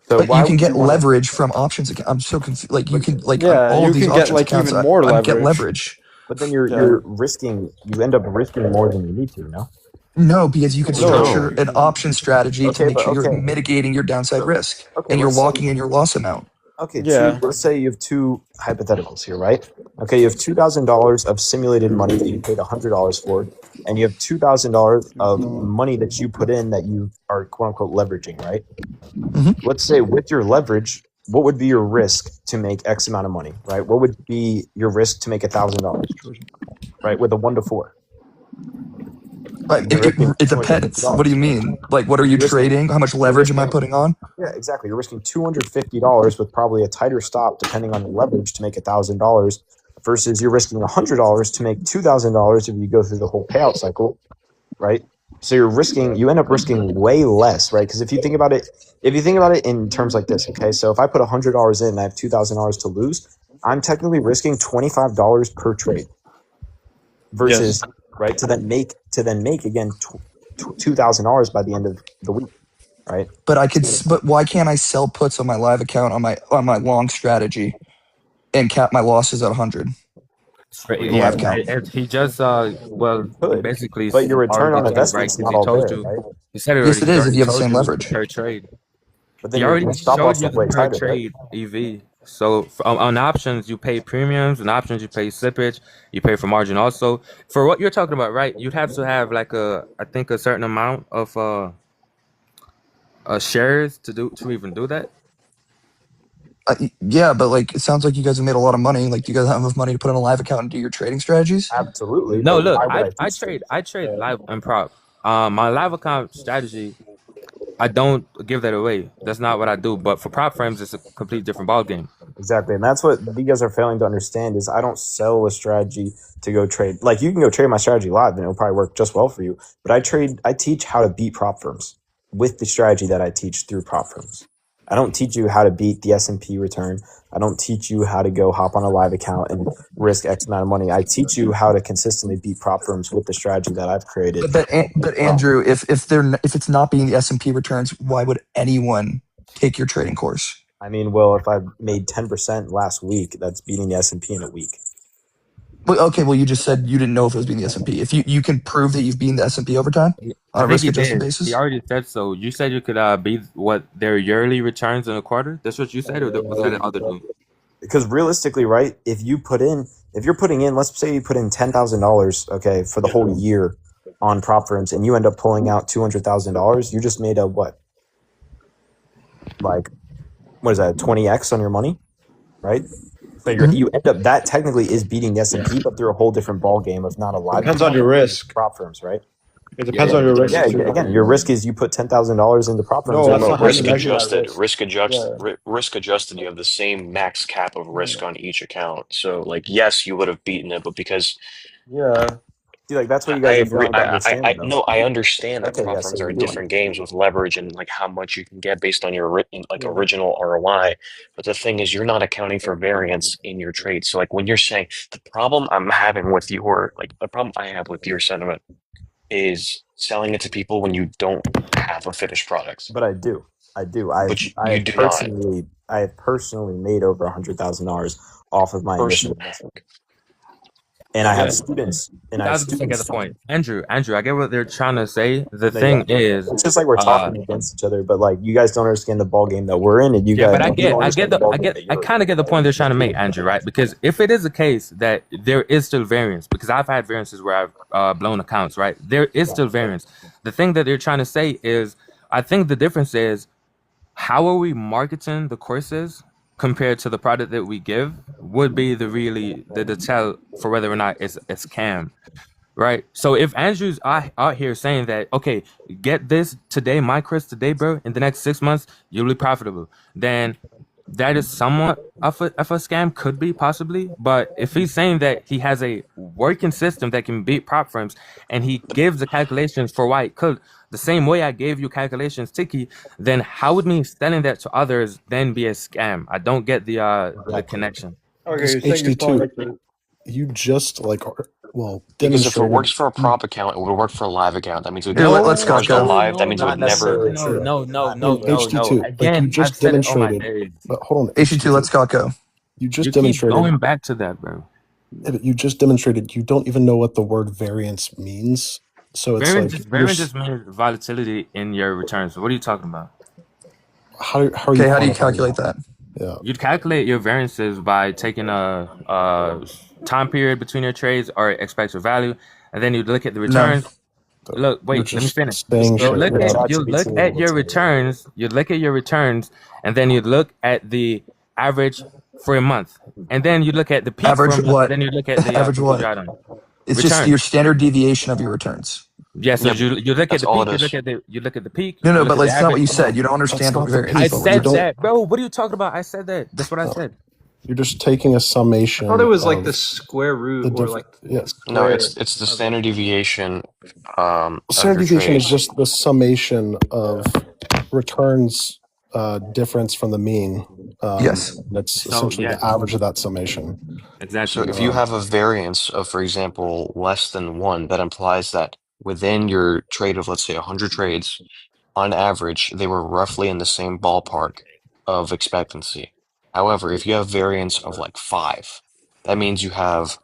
So But why you can would get you want to? leverage from options account. I'm so confused. Like you can like on Yeah, all you of these can get options like accounts, even more I get leverage. leverage. But then Yeah. you're risking. You end up risking more than you need to. No. No, because you can structure No. an option strategy to Okay, make but sure you're okay. mitigating your downside So risk okay, and you're let's say locking in your loss amount. okay, Yeah. let's say you have two hypotheticals here, right? Okay, you have $2,000 of simulated money that you paid $100 for, and you have $2,000 of money that you put in that you are quote unquote leveraging, right? Mm-hmm. Let's say with your leverage, what would be your risk to make X amount of money, right? What would be your risk to make $1,000, right? With a 1 to 4, Like you're risking it depends. What do you $250. mean? Like what are you You're risking trading? How much you're leverage am I risking putting on? Yeah, exactly. You're risking $250 with probably a tighter stop, depending on the leverage, to make $1,000, versus you're risking $100 to make $2,000 if you go through the whole payout cycle, right? So you end up risking way less, right? Because if you think about it in terms like this, okay, so if I put $100 in and I have $2,000 to lose, I'm technically risking $25 per trade, versus Yes. right to then make again $2,000 by the end of the week, right? But but why can't I sell puts on my live account on my long strategy and cap my losses at 100 on the live account? He just well Could, basically but your return already on told you, right? investment's Because not he all told there, you. right? He said it Yes, already. it He is if already you have the told same you leverage. per trade. But then He your already stop showed loss you is way per tighter, right? trade EV. So on options, you pay premiums, and options you pay slippage, you pay for margin also. For what you're talking about, right? You'd have to have like I think a certain amount of shares to even do that. Yeah, but like it sounds like you guys have made a lot of money. Like, do you guys have enough money to put in a live account and do your trading strategies? Absolutely. No, But look, why would I I teach them? trade live and prop. My live account strategy, I don't give that away. That's not what I do. But for prop frames, it's a complete different ball game. Exactly, and that's what you guys are failing to understand is I don't sell a strategy to go trade. Like you can go trade my strategy live and it'll probably work just well for you. But I teach how to beat prop firms with the strategy that I teach through prop firms. I don't teach you how to beat the S&P return. I don't teach you how to go hop on a live account and risk X amount of money. I teach you how to consistently beat prop firms with the strategy that I've created. But Andrew, if it's not being the S&P returns, why would anyone take your trading course? I mean, well, if I made 10% last week, that's beating the S&P in a week. Well, you just said you didn't know if it was being the S&P. If you can prove that you've beaten the S&P over time on a risk-adjusted basis. He already said so. You said you could beat what their yearly returns in a quarter. That's what you said, or was that the other dude? Because realistically, right, if you're putting in, let's say you put in $10,000, okay, for the whole year on prop firms, and you end up pulling out $200,000, you just made a what? Like, what is that? 20x on your money, right? So you end up that technically is beating the S&P, but through a whole different ball game of not a live. Depends on your risk. Prop firms, right? It depends on your risk. Yeah, too. again, your risk is you put $10,000 into prop firms. No, that's not how you risk measure that adjusted, risk. risk adjusted. You have the same max cap of risk on each account. So, like, yes, you would have beaten it, but because Yeah. See, like that's what you I guys are agree. failing to understand. I though. no, I understand that Okay, prop yeah, firms so are you do different games with leverage and like how much you can get based on your Yeah. original ROI. But the thing is, you're not accounting for variance in your trade. So, like when you're saying the problem I'm having with the problem I have with your sentiment is selling it to people when you don't have a finished product. But I do. But you do not. I have personally made over $100,000 off of my initial investment. And I have students. And I have 1,000% get students. the point. Andrew, I get what they're trying to say. The thing is, it's just like we're talking against each other, but like you guys don't understand the ball game that we're in, and you guys. But I I kind of get the point they're trying to make, Andrew, right? Because if it is the case that there is still variance, because I've had variances where I've blown accounts, right? There is still variance. The thing that they're trying to say is, I think the difference is, how are we marketing the courses compared to the product that we give would be the tell for whether or not it's scam, right? So if Andrew's out here saying that, okay, get this today, my course today, bro, in the next 6 months, you'll be profitable, then that is somewhat of a scam, could be possibly. But if he's saying that he has a working system that can beat prop firms and he gives the calculations for why it could, the same way I gave you calculations, Tiki, then how would me selling that to others then be a scam? I don't get the connection. Okay, HD2, you just like well, Because if it demonstrated. works for a prop account, it would work for a live account. That means it would Here, never let get Scott charged on go. live. That means it Not would never. necessarily true. Well, HD2, like you Again, just I've said it all my demonstrated, days. but hold on, HT2, let HD2, Scott go. you just You keep demonstrated, going back to that, bro. you just demonstrated you don't even know what the word variance means. So it's like Variance just means volatility in your returns. What are you talking about? how are you Okay, how do you quantifying calculate that? Yeah. You'd calculate your variances by taking a time period between your trades or expected value, and then you'd look at the No. returns. Look, You're wait, let me just finish. saying You shit. look Yeah. at your returns. You look at your returns, and then you look at the average for a month, and then you look at the peak Average for a month. what? Then you look at the Average what? drawdown. It's just Return. your standard deviation of your returns. Yeah, so Yeah, you look at that's the all peak. it is. You look at the peak. No, you no, look but at like, the that's not what you average. said. You don't That's understand not what the variance I peak. is. You said don't. that, bro. What are you talking about? I said that. That's what I said. You're just taking a I summation thought it was like the of square the root or different. like Yes. No, square it's the of standard deviation of Standard your deviation is trade. just the summation of returns difference from the mean. Yes. That's So essentially yeah, the average of that summation. So exactly. if you have a variance of, for example, less than 1, that implies that within your trade of, let's say, 100 trades, on average, they were roughly in the same ballpark of expectancy. However, if you have variance of like 5, that means you have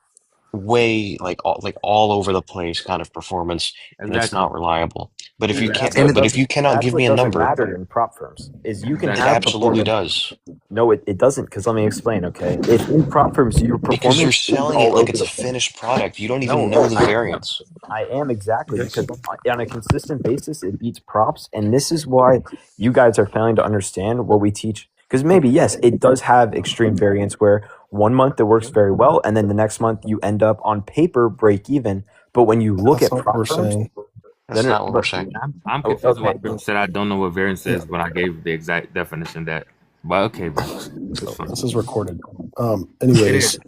way like all over the place kind of performance, and it's Exactly. not reliable. But if you That's can't, what but if doesn't. you cannot That's give what me a doesn't number, matter in prop firms. Is you can it have absolutely performance. does. No, it doesn't. Because let me explain. Okay, if in prop firms your Because you're performance is selling it all like over it's the a place. finished product. You don't No, even know the I am. variance. I am exactly because on a consistent basis it beats props, and this is why you guys are failing to understand what we teach. Because maybe yes, it does have extreme variance where 1 month it works very well, and then the next month you end up on paper break even. But when you look That's at not what we're prop firms, saying. That's then not what we're saying. I'm confused why okay. bro said I don't know what variance Yeah. is, but I gave the exact definition that. But okay, bro. It's So fine. this is recorded. It Anyways, is.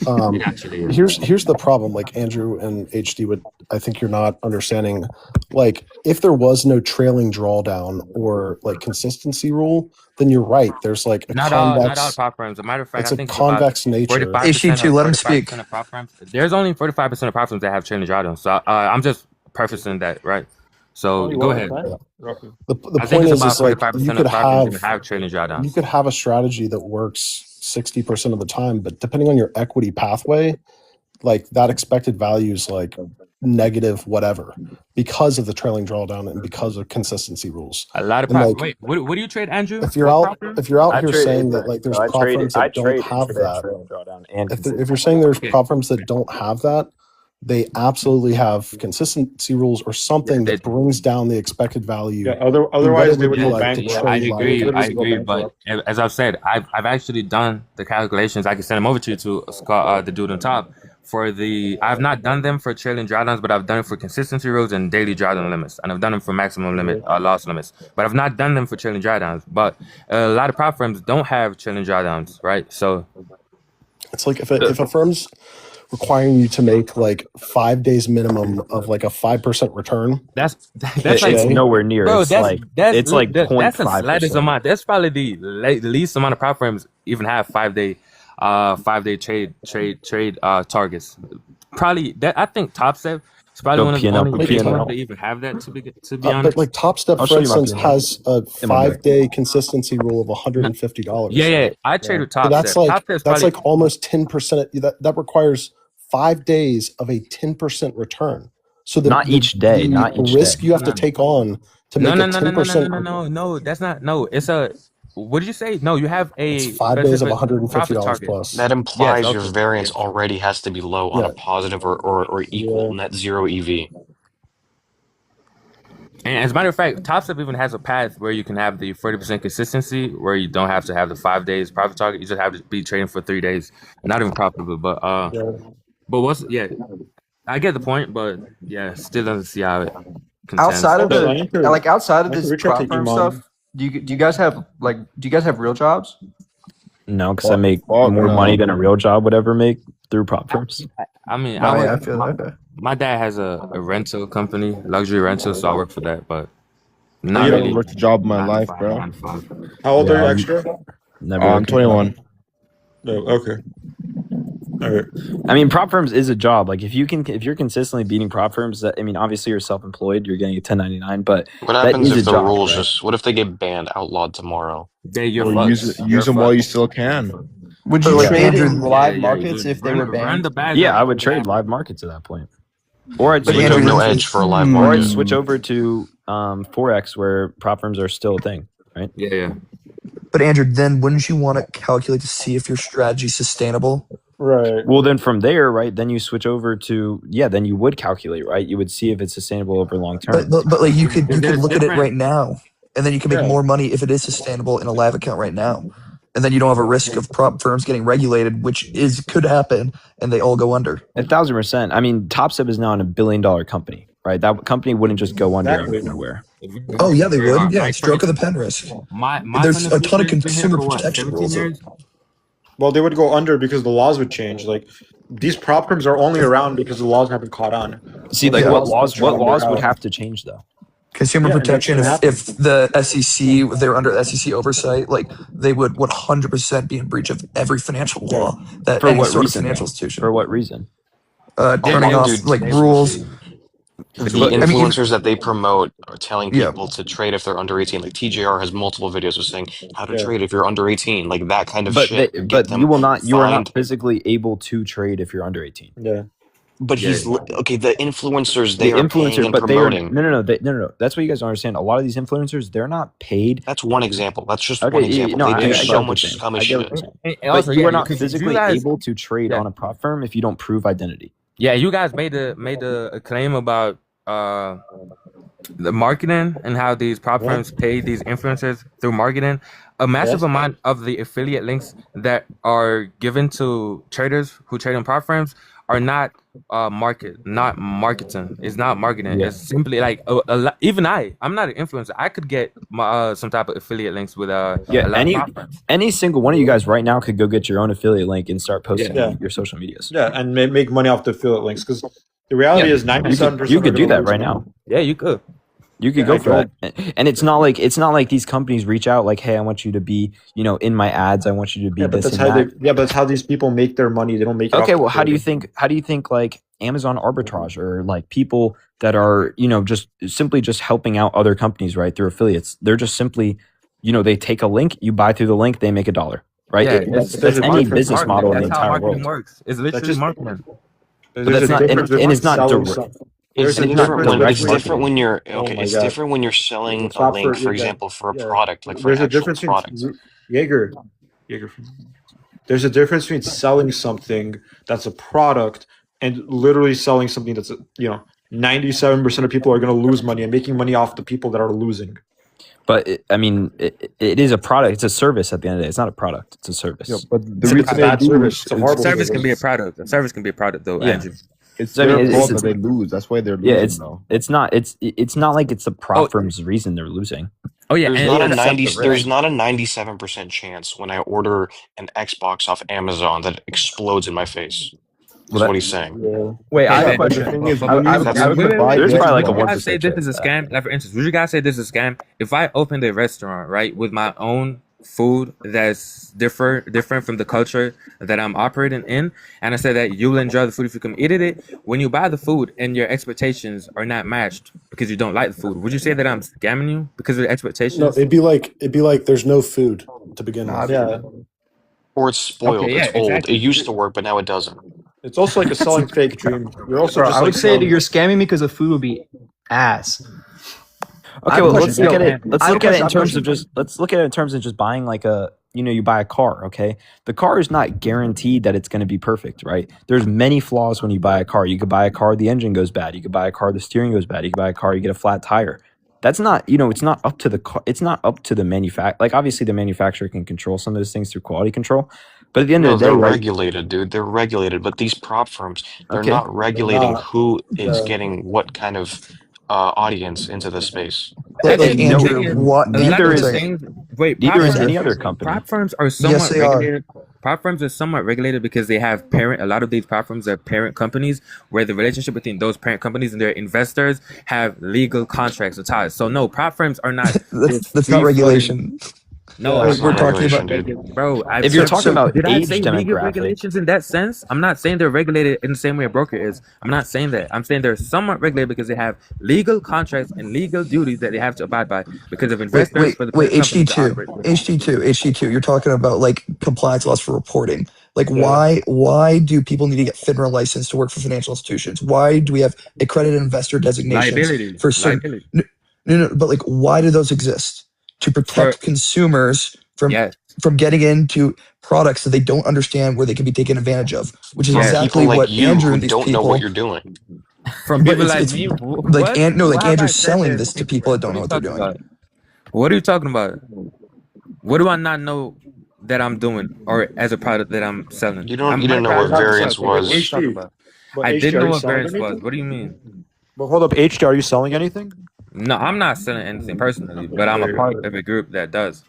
It actually is. here's the problem. Like Andrew and HD would, I think you're not understanding. Like if there was no trailing drawdown or like consistency rule, then you're right. There's like a Not all convex. prop firms. As a matter of fact, It's I a think it's about convex nature. 45% HT2, of let him speak. prop firms. There's only 45% of prop firms that have trailing drawdowns. So I'm just prefacing that, right? So go ahead. The I think point it's is about like 45% of prop firms even have trailing you drawdowns. could have a strategy that works 60% of the time, but depending on your equity pathway, like that expected value is like negative whatever because of the trailing drawdown and because of consistency rules. A lot of And prop. like Wait, what do you trade, Andrew? if you're What out prop firm? if you're out I here trade saying that like there's I prop trade firms I that don't trade have intraday that, trailing drawdown and if you're consistency. saying there's Okay. prop firms that don't have that, they absolutely have consistency rules or something that brings down the expected value. Otherwise they would embedded go like to bankrupt. I trade agree. live. I agree. But as I've said, I've actually done the calculations. I can send them over to you to the dude on top. I've not done them for trailing drawdowns, but I've done it for consistency rules and daily drawdown limits, and I've done them for maximum limit loss limits. But I've not done them for trailing drawdowns. But a lot of prop firms don't have trailing drawdowns, right? So It's like if a firm's requiring you to make like 5 days minimum of like a 5% return. that's It's like, nowhere near. bro. It's that's like that's it's like that's the slightest 0.5%. amount. That's probably the least amount of prop firms even have 5 day trade targets. Probably that I think Top Step is probably Go one of the P&L, only P&L. ones that even have that. To be But honest, like Top Step, I'll for show you my instance, P&L has a in my bag. 5-day consistency rule of $150. yeah. I trade with So Top that's Step. like Top Step's that's probably like almost 10%. That requires 5 days of a 10% return. So Not each day. Not each risk day. you have to take on to no, make no, a no, no, no, no, 10%. no, no, no. That's not. No, it's a. What did you say? No, you have It's a 5 days of specific profit $150 target. plus. That Yes. implies your Okay. variance Yes. already has to be low on Yeah. a positive or equal net zero EV. And as a matter of fact, Top Step even has a path where you can have the 40% consistency, where you don't have to have the 5 days profit target. You just have to be trading for 3 days, not even profitable. But I get the point. But yeah, still doesn't see how it contends. Outside of outside of this prop firm stuff, do you guys have real jobs? No, because I make more money than a real job would ever make through prop firms. I mean, I feel okay. my dad has a rental company, luxury rental, so I work for that. But I not haven't really. worked a job in my 9 to life, 5, bro. 9 to 5. How old are you Yeah, extra? Never I'm worked a job. 21. No, okay. Or I mean, prop firms is a job. Like if you're consistently beating prop firms, that, I mean, obviously you're self-employed, you're getting a 1099, but What that happens is a if the job, rules right? just? What if they get banned, outlawed tomorrow? Then you're Or fucked. use You're them while you fucked. still can. Would But you like trade Andrew, in live markets if they were Run banned? the bag Yeah, up. I would trade live markets at that point. Or I'd But So you switch have Andrew, no over to edge for a live or market. I'd switch over to Forex where prop firms are still a thing, right? Yeah. but Andrew, then wouldn't you want to calculate to see if your strategy's sustainable? right. Well, then from there, right, then you switch over to then you would calculate, right? You would see if it's sustainable over long term. But like you could There's look at it different. right now, and then you can make Yeah. more money if it is sustainable in a live account right now, and then you don't have a risk of prop firms getting regulated, which could happen, and they all go under. 1,000%. I mean, Top Step is now in $1 billion company, right? That company wouldn't just go under out Exactly. of nowhere. Oh yeah, they would. Yeah, My stroke of friend, the pen risk. my There's friend a ton of been here consumer for what, protection 17 rules. years? Well, they would go under because the laws would change. Like these prop firms are only around because the laws haven't caught on. See, Once like the what laws laws drop, they're would out. have to change though? Consumer Yeah, and that's protection. gonna happen. If the SEC, if they're under SEC oversight, like they would 100% be in breach of every financial law that For any what sort reason? of financial institution. For what reason? Turning Yeah, off dude. like rules. The But I mean, influencers that they promote are telling yeah, people to trade if they're under 18. Like TJR has multiple videos of saying how to Yeah. trade if you're under 18. Like that kind of but shit. they, Get but them you are not fined. physically able to trade if you're under 18. Yeah. But Yeah. okay. The influencers The they are paying influencer, and but they are promoting. no. That's what you guys don't understand. A lot of these influencers, they're not paid. That's one example. That's just Okay, one example. no, They I do get so what much you're saying. scummy I get what shit. you're saying. And But also, you yeah, are not because you physically guys, able to trade yeah, on a prop firm if you don't prove identity. yeah, you guys made a claim about the marketing and how these prop What? firms pay these influencers through marketing. A massive Yes. amount of the affiliate links that are given to traders who trade on prop firms are not not marketing. It's not marketing. Yeah. It's simply like even I'm not an influencer. I could get my some type of affiliate links with Yeah, a lot of prop firms. any single one of you guys right now could go get your own affiliate link and start posting Yeah. on your social medias. Yeah, and make money off the affiliate links because the reality Yeah, is 97%. You could are do gonna that lose right money. now. yeah, you could. You could Yeah, go I for that, and it's not like these companies reach out like, hey, I want you to be, in my ads. I want you to be Yeah, but this that's and how that. but that's how these people make their money. They don't make it off Okay, the well, how do you trading. think like Amazon arbitrage or like people that are, just simply just helping out other companies, right, through affiliates? They're just simply, they take a link, you buy through the link, they make $1, right? Yeah, That's there's a any difference. business model in the That's how entire marketing world. works. It's That's literally just marketing. But there's that's a not, difference. and it's not selling direct. something. It's There's a not difference. direct it's different when you're Oh okay. my It's god. different when you're selling a Stop link, for yeah, example, for a yeah. product, like for There's an a actual difference product. between Jaeger. There's a difference between selling something that's a product and literally selling something that's 97% of people are going to lose money and making money off the people that are losing. But it is a product. It's a service at the end of the day. It's not a product. It's a service. Yeah, but the It's a reason they bad do service. it It's a is horrible Service can be a service. product. A service can be a product, though, Yeah. Andrew. it's So, I their mean, fault it's that they lose. That's why they're yeah, losing though. it's not like it's the prop Oh, firm's reason they're losing. oh yeah, There's and not a and Accept 90. the There's risk. not a 97% chance when I order an Xbox off Amazon that it explodes in my face. That's Well, what he's saying. Yeah. wait, I have a Yeah, but the question. thing is, but when I you That's go wait, to wait, buy wait. There's the probably like a Would you Xbox, guys say 1% this chance is of a that. scam? Like, for instance, would you guys say this is a scam? If I opened a restaurant, right, with my own food that's different from the culture that I'm operating in, and I said that you'll enjoy the food if you come eat it, when you buy the food and your expectations are not matched because you don't like the food, would you say that I'm scamming you because of the No, expectations? it'd be like there's no food to begin with. Yeah. Or it's spoiled. Okay, yeah, It's old. It exactly. used to work, but now it doesn't. It's also like a selling fake dream. You're also Bro, just I would like say that selling. you're scamming me because the food would be ass. I Okay, have a well, question. let's look Yo, at it. Let's I have a look at it question. in I have a terms of question. let's look at it in terms of just buying like you buy a car. Okay, the car is not guaranteed that it's going to be perfect, right? There's many flaws when you buy a car. You could buy a car, the engine goes bad. You could buy a car, the steering goes bad. You could buy a car, you get a flat tire. That's not, it's not up to the car. It's not up to the manufacturer. Like obviously, the manufacturer can control some of those things through quality control, but at the end No, of the day, they're right? regulated, dude. They're regulated. But these prop firms, they're Okay, not They're regulating not. who is Yeah. getting what kind of audience into the space. Like And the Andrew, thing is, what? a lot neither of One the is second. things. Wait, neither prop is firms. any other company. Prop firms are Yes, somewhat they are. regulated. Prop firms are somewhat regulated because they have parent. A lot of these prop firms are parent companies, where the relationship between those parent companies and their investors have legal contracts or ties. So no, prop firms are not. That's just not free-floating. regulation. No, Yeah. I, That's We're not talking regulation, about. dude. bro. I If you're said, talking So about did I age say legal demographic, regulations in that sense? I'm not saying they're regulated in the same way a broker is. I'm not saying that. I'm saying they're somewhat regulated because they have legal contracts and legal duties that they have to abide by because of investors for the wait. companies HD that two, operate with. HD2. You're talking about like compliance laws for reporting. Like Yeah. why do people need to get FINRA licensed to work for financial institutions? Why do we have accredited investor designations Liability, for certain? liability No. But like, why do those exist? To for protect consumers yes, from getting into products that they don't understand where they can be taken advantage of, which is From yes. people exactly like what you Andrew who and these don't know what people. you're doing. From But people like it's me. like What? What like have I Andrew's said selling that's this to people that incorrect? don't What are know you what they're talking doing. about? What are you talking about? What do I not know that I'm doing or as a product that I'm selling? You I'm didn't matter of know fact, I what just have the variance product. What are you was. talking HD. about? But I HD, didn't are know you what selling variance was. anything? What do you mean? But hold up, HD, are you selling anything? No, I'm not selling anything personally, but I'm a Okay. part of a group that does.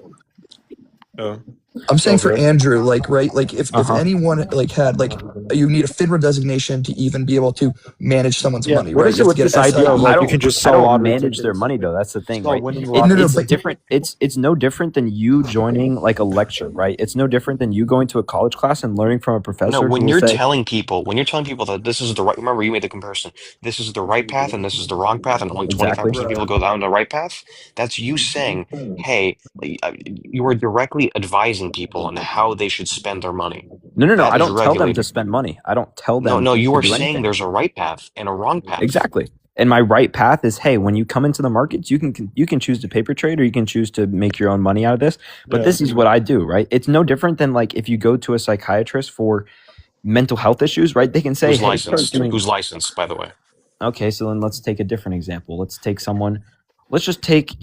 Oh. I'm saying for Okay. Andrew, like, right, like if Uh-huh. anyone like had like you need a FINRA designation to even be able to manage someone's Yeah. money, What right? is You it have to with get this an idea of SIE. like you can just I sell don't lottery manage their tickets? money though. That's the thing, Sell right? winning It, No, lottery it's but tickets. different. It's no different than you joining like a lecture, right? It's no different than you going to a college class and learning from a No, professor who when will you're say, telling people, that this is the right, remember you made the comparison. This is the right path and this is the wrong path, and only exactly. 25% of people go down the right path. That's you saying, hey, you are directly advising people on how they should spend their money. No. That I is don't tell them to regulating. spend money. I don't tell No, them no, you to are do saying anything. there's a right path and a wrong path. Exactly. And my right path is, hey, when you come into the markets, you can choose to paper trade or you can choose to make your own money out of this. But Yeah. this is what I do, right? It's no different than like if you go to a psychiatrist for mental health issues, right? They can say, Who's hey, start licensed? doing. Who's licensed, by the way? Okay, so then let's take a different example. Let's take someone. Let's just take,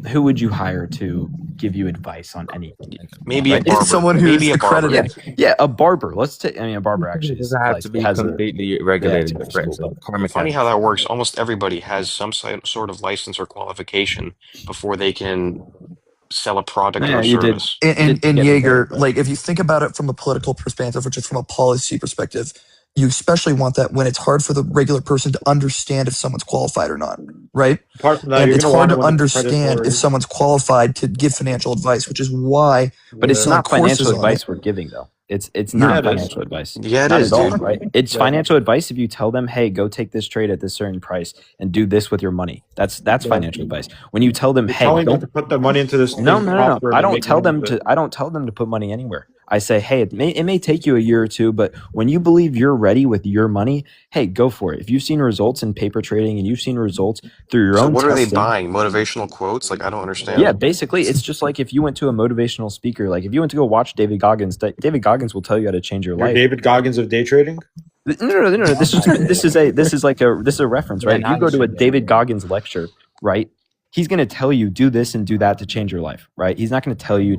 who would you hire to give you advice on anything? Maybe a Right? barber. someone who's Maybe a barber. accredited. Yeah, a barber. Let's take. I mean, a barber It actually is doesn't have like to be has a completely they have to regulated. go to For school, but instance, car Funny how mechanics. that works. Almost everybody has some sort of license or qualification before they can sell a product or yeah, a you did. service. You did In get me there, Jaeger, but like if you think about it from a political perspective, or just from a policy perspective, you especially want that when it's hard for the regular person to understand if someone's qualified or not, right? Apart from that, And you're it's gonna hard want it to when it's understand if predatory. someone's qualified to give financial advice, which is why but they're it's Yeah. selling not financial courses on it. advice we're giving though. It's You're Yeah, not it is. financial advice. Yeah, it Not is, at all, dude. right? It's Yeah. financial advice if you tell them, "Hey, go take this trade at this certain price and do this with your money." That's Yeah. financial advice. When you tell them, You're "Hey, telling them don't to put their money into this no, thing, no, no, prop no. firm, I and don't make tell money them with to. it. I don't tell them to put money anywhere. I say, hey, it may take you a year or two, but when you believe you're ready with your money, hey, go for it. If you've seen results in paper trading and you've seen results through your So own what are they testing, buying? Motivational quotes? Like, I don't yeah, understand. basically, it's just like if you went to a motivational speaker, like if you went to go watch David Goggins, David Goggins will tell you how to change your You're life. David Goggins of day trading? No. This is a reference, right? If you go to a David Goggins lecture, right? He's going to tell you do this and do that to change your life, right? He's not going to tell you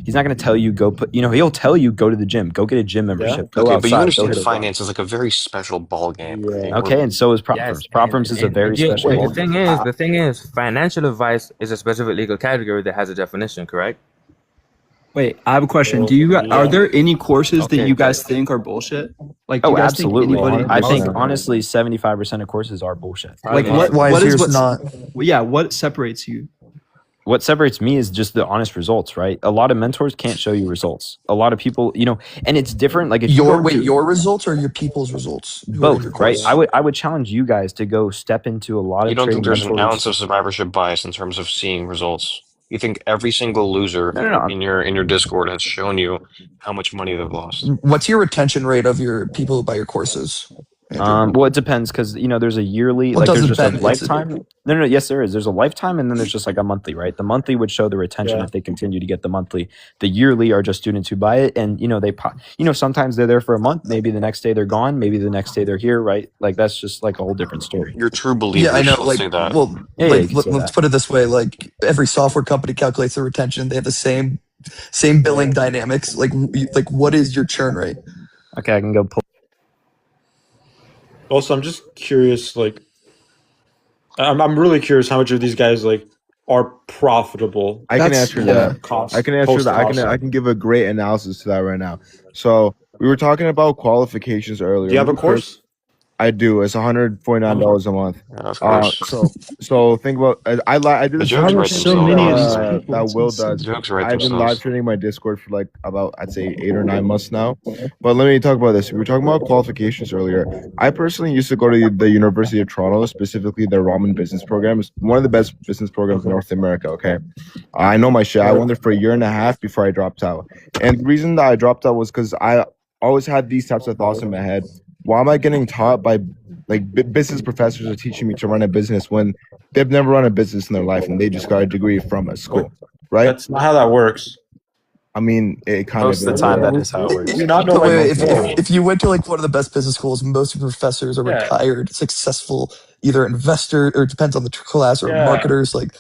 he's not going to tell you go put, he'll tell you go to the gym, go get a gym Yeah. membership, go Okay, but you outside, go understand hit a run. finance is like a very special ball game, right? Yeah. Okay, and so is prop Yes, firms. Prop firms is a very special wait. ball The game. thing is, financial advice is a specific legal category that has a definition, correct? Wait, I have a question. Well, Are yeah. there any courses that Okay, you guys good. think are bullshit? Like, do Oh, you guys think absolutely. anybody? I think 100%. honestly, 75% of courses are bullshit. Like, Probably what? Why is What is yours what's? not? Well, yeah, what separates you? What separates me is just the honest results, right? A lot of mentors can't show you results. A lot of people, and it's different. Like if you go to Your results or your people's results? Who are in both, your right? course? I would challenge you guys to go step into a lot You of don't think trading there's an mentors. ounce of survivorship bias in terms of seeing results? You think every single loser No. in your Discord has shown you how much money they've lost? What's your retention rate of your people who buy your courses, Andrew? Well, it depends because there's a yearly, Well, like there's doesn't just a Ben? lifetime. No, yes, there is. There's a lifetime, and then there's just like a monthly, right? The monthly would show the retention Yeah. if they continue to get the monthly. The yearly are just students who buy it, and they sometimes they're there for a month, maybe the next day they're gone, maybe the next day they're here, right? Like that's just like a whole different story. You're true Yeah, believers, I know. let's Like, say that. well, Yeah, like you can say let's that. put it this way: like every software company calculates their retention. They have the same billing dynamics. Like, what is your churn rate? Okay, I can go pull. Also, I'm just curious, like, I'm really curious how much of these guys like are profitable. I can That's answer yeah. that. Cost I can answer post that. I cost. can give a great analysis to that right now. So we were talking about qualifications earlier. Do you have a Me pers- course? I do. It's $149 a month. Of course. So think about I do The the jokes same write thing themselves. that Will The does. jokes write I've been live themselves. streaming my Discord for like about I'd say 8 or 9 months now. But let me talk about this. We were talking about qualifications earlier. I personally used to go to the University of Toronto, specifically their Ramen business program. It's one of the best business programs in North America. Okay, I know my shit. I went there for a year and a half before I dropped out. And the reason that I dropped out was because I always had these types of thoughts in my head. Why am I getting taught by business professors are teaching me to run a business when they've never run a business in their life and they just got a degree from a school, right? That's not how that works. I mean, it kind Most of the time, that is how it works. Do you not know So like wait, if you went to like one of the best business schools, most of your professors are Yeah. retired, successful, either investor or it depends on the class or Yeah. marketers. Like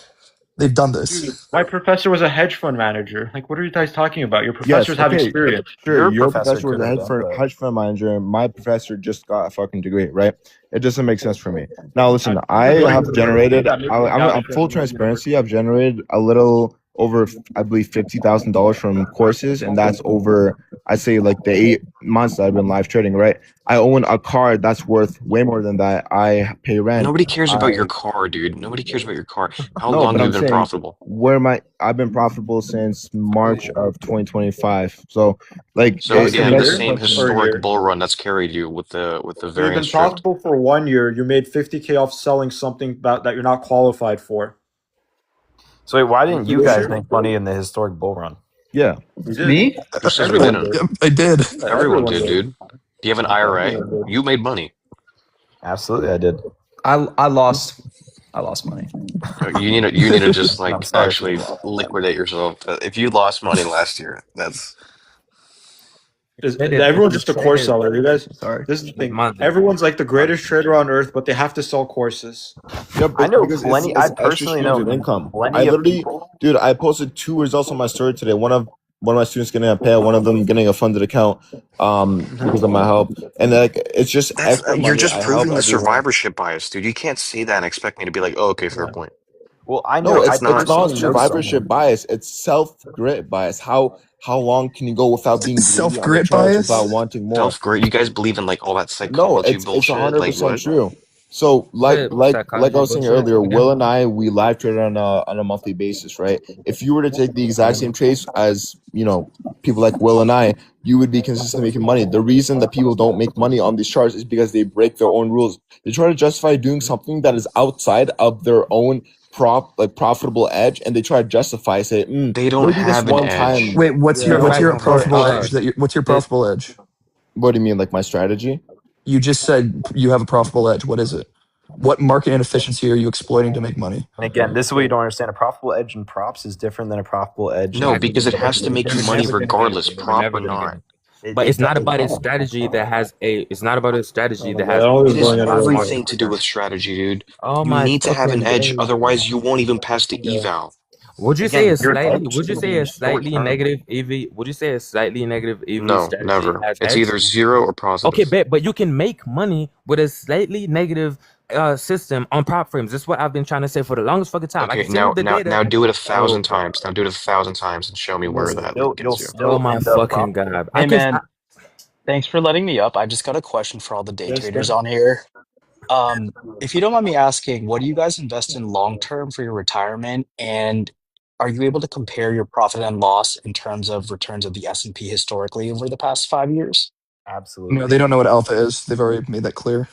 they've done this. Dude, my professor was a hedge fund manager. Like, what are you guys talking about? Your Yes, professors have okay, experience. sure. Your professor professor was could a have done, but- hedge fund manager, and my professor just got a fucking degree, right? It doesn't make sense for me. Now, listen, I have generated. I'm full transparency. I've generated a little over, I believe, $50,000 from courses, and that's over, I'd say, like the 8 months that I've been live trading, right? I own a car that's worth way more than that. I pay rent. Nobody cares about your car, dude. Nobody cares about your car. How long but have I'm you been saying, profitable? I've been profitable since March of 2025. So, like, So again, the that's- same historic bull run that's carried you with the So you've been variance drift. profitable for 1 year. You made 50K off selling something that you're not qualified for. So wait, why didn't you guys make money in the historic bull run? Yeah. Me? Everyone did. I did. Everyone did, dude. Do you have an IRA? You made money. Absolutely, I did. I lost money. You need to just I'm like sorry. actually liquidate yourself. If you lost money last year, that's Everyone's just a course seller. You guys, Sorry. this is the thing. Everyone's like the greatest trader on earth, but they have to sell courses. Yep, I know because plenty. it's I extra personally streams know of income. plenty I of literally, people. dude, I posted 2 results on my story today. One of my students getting a payout, one of them getting a funded account, because of my help. And like, it's just that's extra you're money. just I proving help the everyone. survivorship bias, dude. You can't say that and expect me to be like, oh, okay, fair point. Well, I know. No, I it's personally not know survivorship bias. It's self-grit bias. How long can you go without being greedy on the Self-grit charts bias? without wanting more? Self-grit. You guys believe in like all that No, psychology it's bullshit? Like 100% what? true. So like I was saying bullshit earlier, again? Will and I, we live trade on a monthly basis, right? If you were to take the exact same trades as people like Will and I, you would be consistently making money. The reason that people don't make money on these charts is because they break their own rules. They try to justify doing something that is outside of their own profitable edge, and they try to justify They don't maybe this have an one edge. time. Wait, what's your profitable Alright. edge? What's your profitable edge? What do you mean, like my strategy? You just said you have a profitable edge. What is it? What market inefficiency are you exploiting to make money? And again, this is what you don't understand. A profitable edge in props is different than a profitable edge. No, in because it has to make you money regardless, We're prop never or gonna not. get it. But it's not about a strategy that has a. It's not about a strategy that has. It is everything to do with strategy, dude. Oh You my need to have an fucking edge, days. otherwise you won't even pass the eval. Would you Again, say a your slightly? edge Would you is say a slightly short-term. negative EV? Would you say a slightly negative EV No, strategy never. has It's edge? either 0 or positive. Okay, but you can make money with a slightly negative system on prop frames. That's what I've been trying to say for the longest fucking time. I Okay, can send you the data. now do it 1,000 Oh, times. Now do it 1,000 times and show me where that You'll gets you. still oh my end up fucking profitable. god! Hey man, thanks for letting me up. I just got a question for all the day traders on here. If you don't mind me asking, what do you guys invest in long term for your retirement? And are you able to compare your profit and loss in terms of returns of the S&P historically over the past 5 years? Absolutely. No, they don't know what alpha is. They've already made that clear.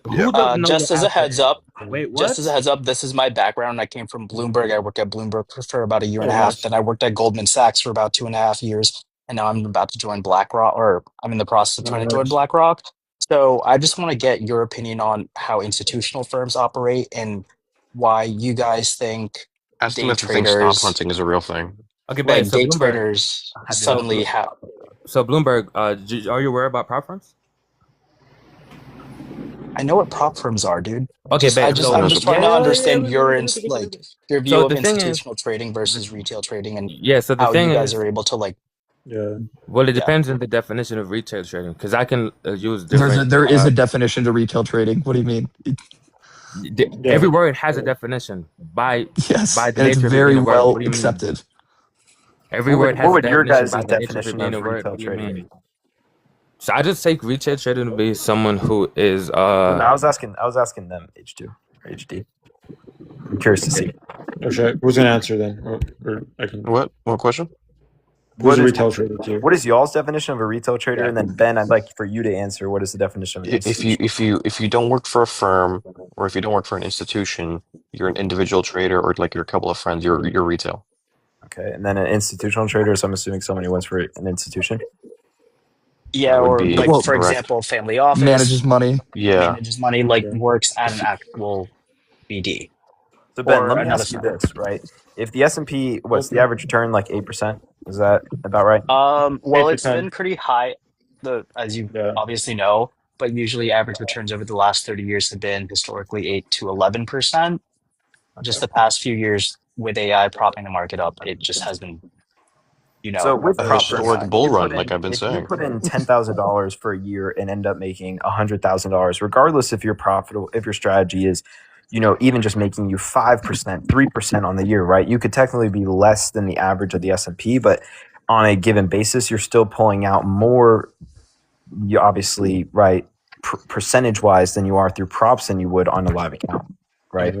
Who doesn't know Just what as a alpha heads is? up, Wait, just as a what? heads up, this is my background. I came from Bloomberg. I worked at Bloomberg for about a year and a Oh, half. nice. Then I worked at Goldman Sachs for about 2.5 years. And now I'm about to join BlackRock, or I'm in the process of trying to join Nice. BlackRock. So I just want to get your opinion on how institutional firms operate and why you guys think day Estimates think stop traders, hunting is a real thing. Okay, like babe. So day Bloomberg. traders, suddenly have. So Bloomberg. Are you aware about prop firms? I know what prop firms are, dude. Okay, Just, babe. So I'm just trying to understand your So your view of the thing is, institutional trading versus retail trading and yeah. So the how thing you guys is, are able to like. Yeah. well, it Yeah. depends on the definition of retail trading because I can use different. There is a definition to retail trading. What do you mean? Every word has a definition by Yes, by the and it's nature of it very being a word. well What do you mean? accepted. Every What word would, has what a would your definition guys' by the nature of it definition being of a word. retail What do you trading mean? be? So I just take retail trader to be someone who is No, I was asking them H2 or HD. I'm curious to see. Okay, who's gonna answer then? Or I can. What question? Who's a retail trader to you? What is y'all's definition of a retail trader? And then Ben, I'd like for you to answer what is the definition of an institution? If you don't work for a firm or if you don't work for an institution, you're an individual trader, or like you're a couple of friends, you're retail. Okay, and then an institutional trader, so I'm assuming someone who works for an institution. Yeah, That would or be like for correct. example, family office Manages money. Yeah. manages money, like works at an actual BD. So Ben, Or let me another ask you firm. this, right? If the S&P, what's the average return, like 8%? Is that about right? Well, 8 to it's 10. been pretty high, as you obviously know, but usually average returns over the last 30 years have been historically 8 to 11%. Just the past few years with AI propping the market up, it just has been, So with a prop historic firms, bull if you run, put like in- I've been if you saying. put in $10,000 for a year and end up making $100,000, regardless if you're profitable, if your strategy is, even just making you 5%, 3% on the year, right? You could technically be less than the average of the S&P, but on a given basis, you're still pulling out more. You obviously, right, percentage-wise than you are through props than you would on a live account, right?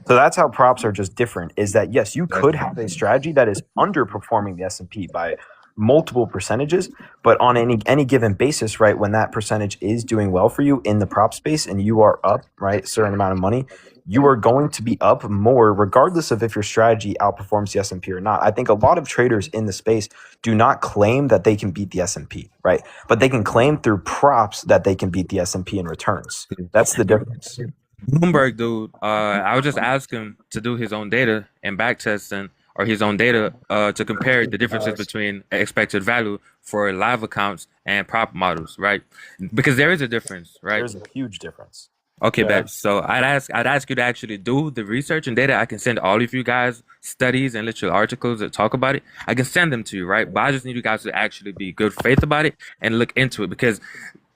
So that's how props are just different. Is that yes, you could have a strategy that is underperforming the S&P by multiple percentages, but on any given basis, right, when that percentage is doing well for you in the prop space and you are up, right, a certain amount of money, you are going to be up more regardless of if your strategy outperforms the S&P or not. I think a lot of traders in the space do not claim that they can beat the S&P, right? But they can claim through props that they can beat the S&P in returns. That's the difference. Bloomberg dude, I would just ask him to do his own data and back testing or his own data to compare the differences between expected value for live accounts and prop models, right? Because there is a difference, right? There's a huge difference. Okay, Yeah. bet. So I'd ask you to actually do the research and data. I can send all of you guys studies and literal articles that talk about it. I can send them to you, right? But I just need you guys to actually be good faith about it and look into it because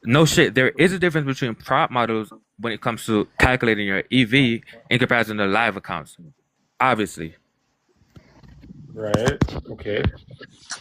no shit, there is a difference between prop models when it comes to calculating your EV in comparison to live accounts. Obviously. Right. Okay.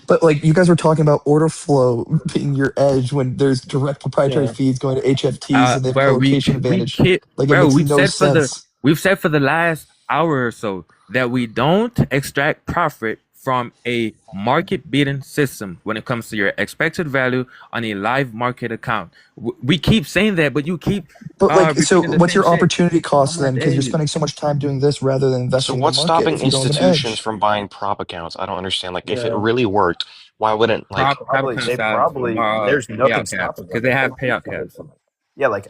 But like you guys were talking about order flow being your edge when there's direct proprietary Yeah. feeds going to HFTs and they have Where we colocation advantage. kid, Like it bro, makes we've no said sense. we've said for the last hour or so that we don't extract profit from a market beating system when it comes to your expected value on a live market account. We keep saying that, but you keep But like, so repeating the what's same your shit. opportunity cost then? Because you're Daily. spending so much time doing this rather than So investing in the what's market stopping if you don't have an institutions edge. from buying prop accounts? I don't understand. Like, if it Yeah. really worked, why wouldn't like? Prop Probably, accounts they have probably, there's nothing payout caps stopping because them. they have payout caps. Yeah, like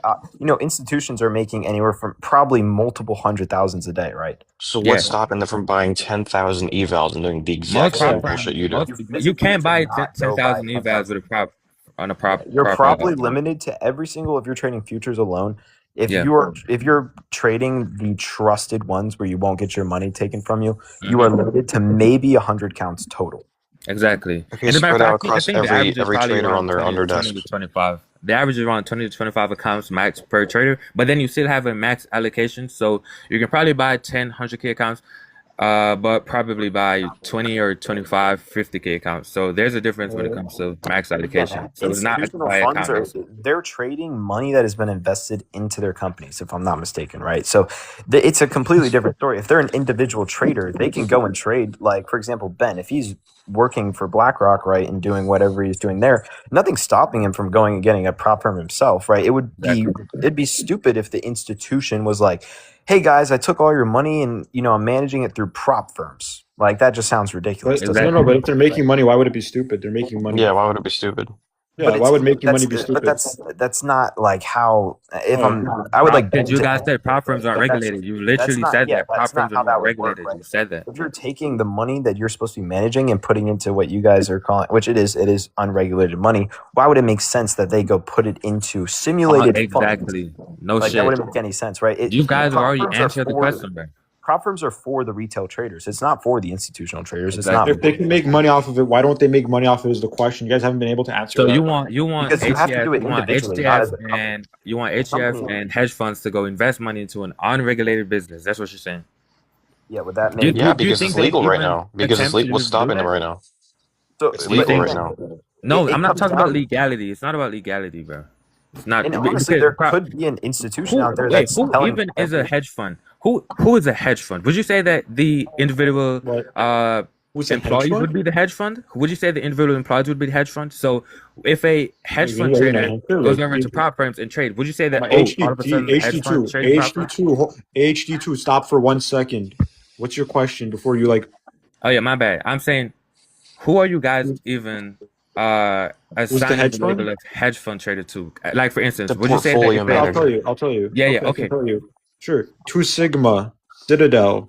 institutions are making anywhere from probably multiple hundred thousands a day, right? So Yeah. what's stopping them from buying 10,000 evals and doing the exact Most same prop bullshit you do? you can't buy Not go 10,000 buy evals with a prop on a prop. You're prop probably limited to every single if you're trading futures alone. If you're trading the trusted ones where you won't get your money taken from you, you are limited to maybe 100 counts total. Exactly. Okay, And as a matter spread of out fact, I across think the average is every probably trader around on their 20 under 20 desk. to 25. The average is around 20 to 25 accounts max per trader, but then you still have a max allocation. So you can probably buy 10, 100K accounts, but probably buy 20 or 25, 50K accounts. So there's a difference when it comes to max allocation. So it's not Institutional by funds account. they're trading money that has been invested into their companies, if I'm not mistaken, right? So it's a completely different story. If they're an individual trader, they can go and trade. Like, for example, Ben, if he's working for BlackRock, right, and doing whatever he's doing there, nothing's stopping him from going and getting a prop firm himself, right? It'd be stupid if the institution was like, hey guys, I took all your money and I'm managing it through prop firms. Like that just sounds ridiculous. But, no, but if they're making money, why would it be stupid? They're making money. Yeah, why would it be stupid? Yeah, why would making money be stupid? But that's not like how. I would like. You guys said prop firms aren't regulated. You literally said that prop firms are not regulated. You said that. If you're taking the money that you're supposed to be managing and putting into what you guys are calling, which it is unregulated money, why would it make sense that they go put it into simulated exactly. funds? No like, shit. That wouldn't make any sense, right? You guys have already answered the question, bro. Prop firms are for the retail traders. It's not for the institutional traders. Exactly. It's not. If they can make money off of it, why don't they make money off of it? Is the question. You guys haven't been able to answer. So that. you want because you have to do it individually, not as a company. and you want HTF and hedge funds to go invest money into an unregulated business. That's what you're saying. Yeah, would that make? Yeah, because it's legal right now. Because it's legal. What's stopping them right now? So it's legal right now. No, it I'm not comes talking about down, legality. It's not about legality, bro. It's not and because honestly, there could be an institution out there that's who telling even is a every hedge fund? Who is a hedge fund? Would you say that the individual What? Who's a hedge employees fund? would be the hedge fund? Would you say the individual employees would be the hedge fund? So if a hedge Yeah, fund you trader know, sure, goes like over into prop firms and trade, would you say that my all of a sudden the hedge fund HD2, trading prop firms? HD2, stop for 1 second. What's your question before you like? Oh yeah, my bad. I'm saying, who are you guys even Who's the assigning hedge the label fund? of hedge fund trader to? Like for instance, The would you say that portfolio if Okay, manager. I'll tell you. yeah, Okay, I okay. can tell you. Sure. 2 Sigma, Citadel,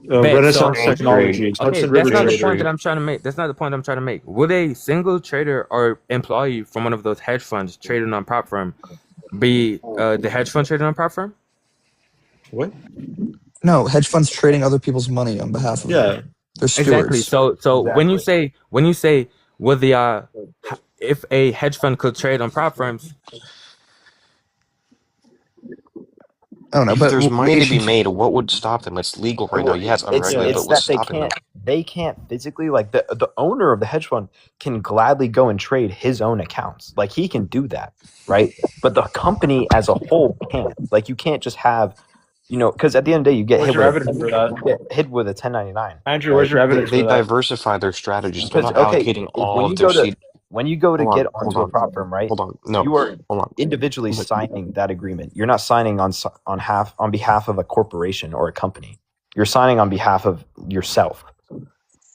Bet. Renaissance So Technologies, okay, Hudson that's River not the point Treasury. that I'm trying to make. That's not the point I'm trying to make. Would a single trader or employee from one of those hedge funds trading on prop firm be the hedge fund trading on prop firm? What? No, hedge funds trading other people's money on behalf of them. Yeah. They're Exactly. stewards. So when you exactly. say would the if a hedge fund could trade on prop firms, I don't know, If but there's money to be HDT made, what would stop them? It's legal right now. Well, Yeah, it's it's unregulated, it's but what's that stopping them? they can't physically, like, the owner of the hedge fund can gladly go and trade his own accounts. Like, he can do that, right? But the company as a whole can't. Like, you can't just have, because at the end of the day, you get Where's hit your with evidence for that? you get hit with a 1099, Andrew, where's right? your evidence They for that? diversify their strategies. They're Because not okay, allocating if, all when of you their go to seed. get Hold onto a on, prop firm, right? hold on. No, You are hold on. individually But signing that agreement. You're not signing on behalf of a corporation or a company. You're signing on behalf of yourself,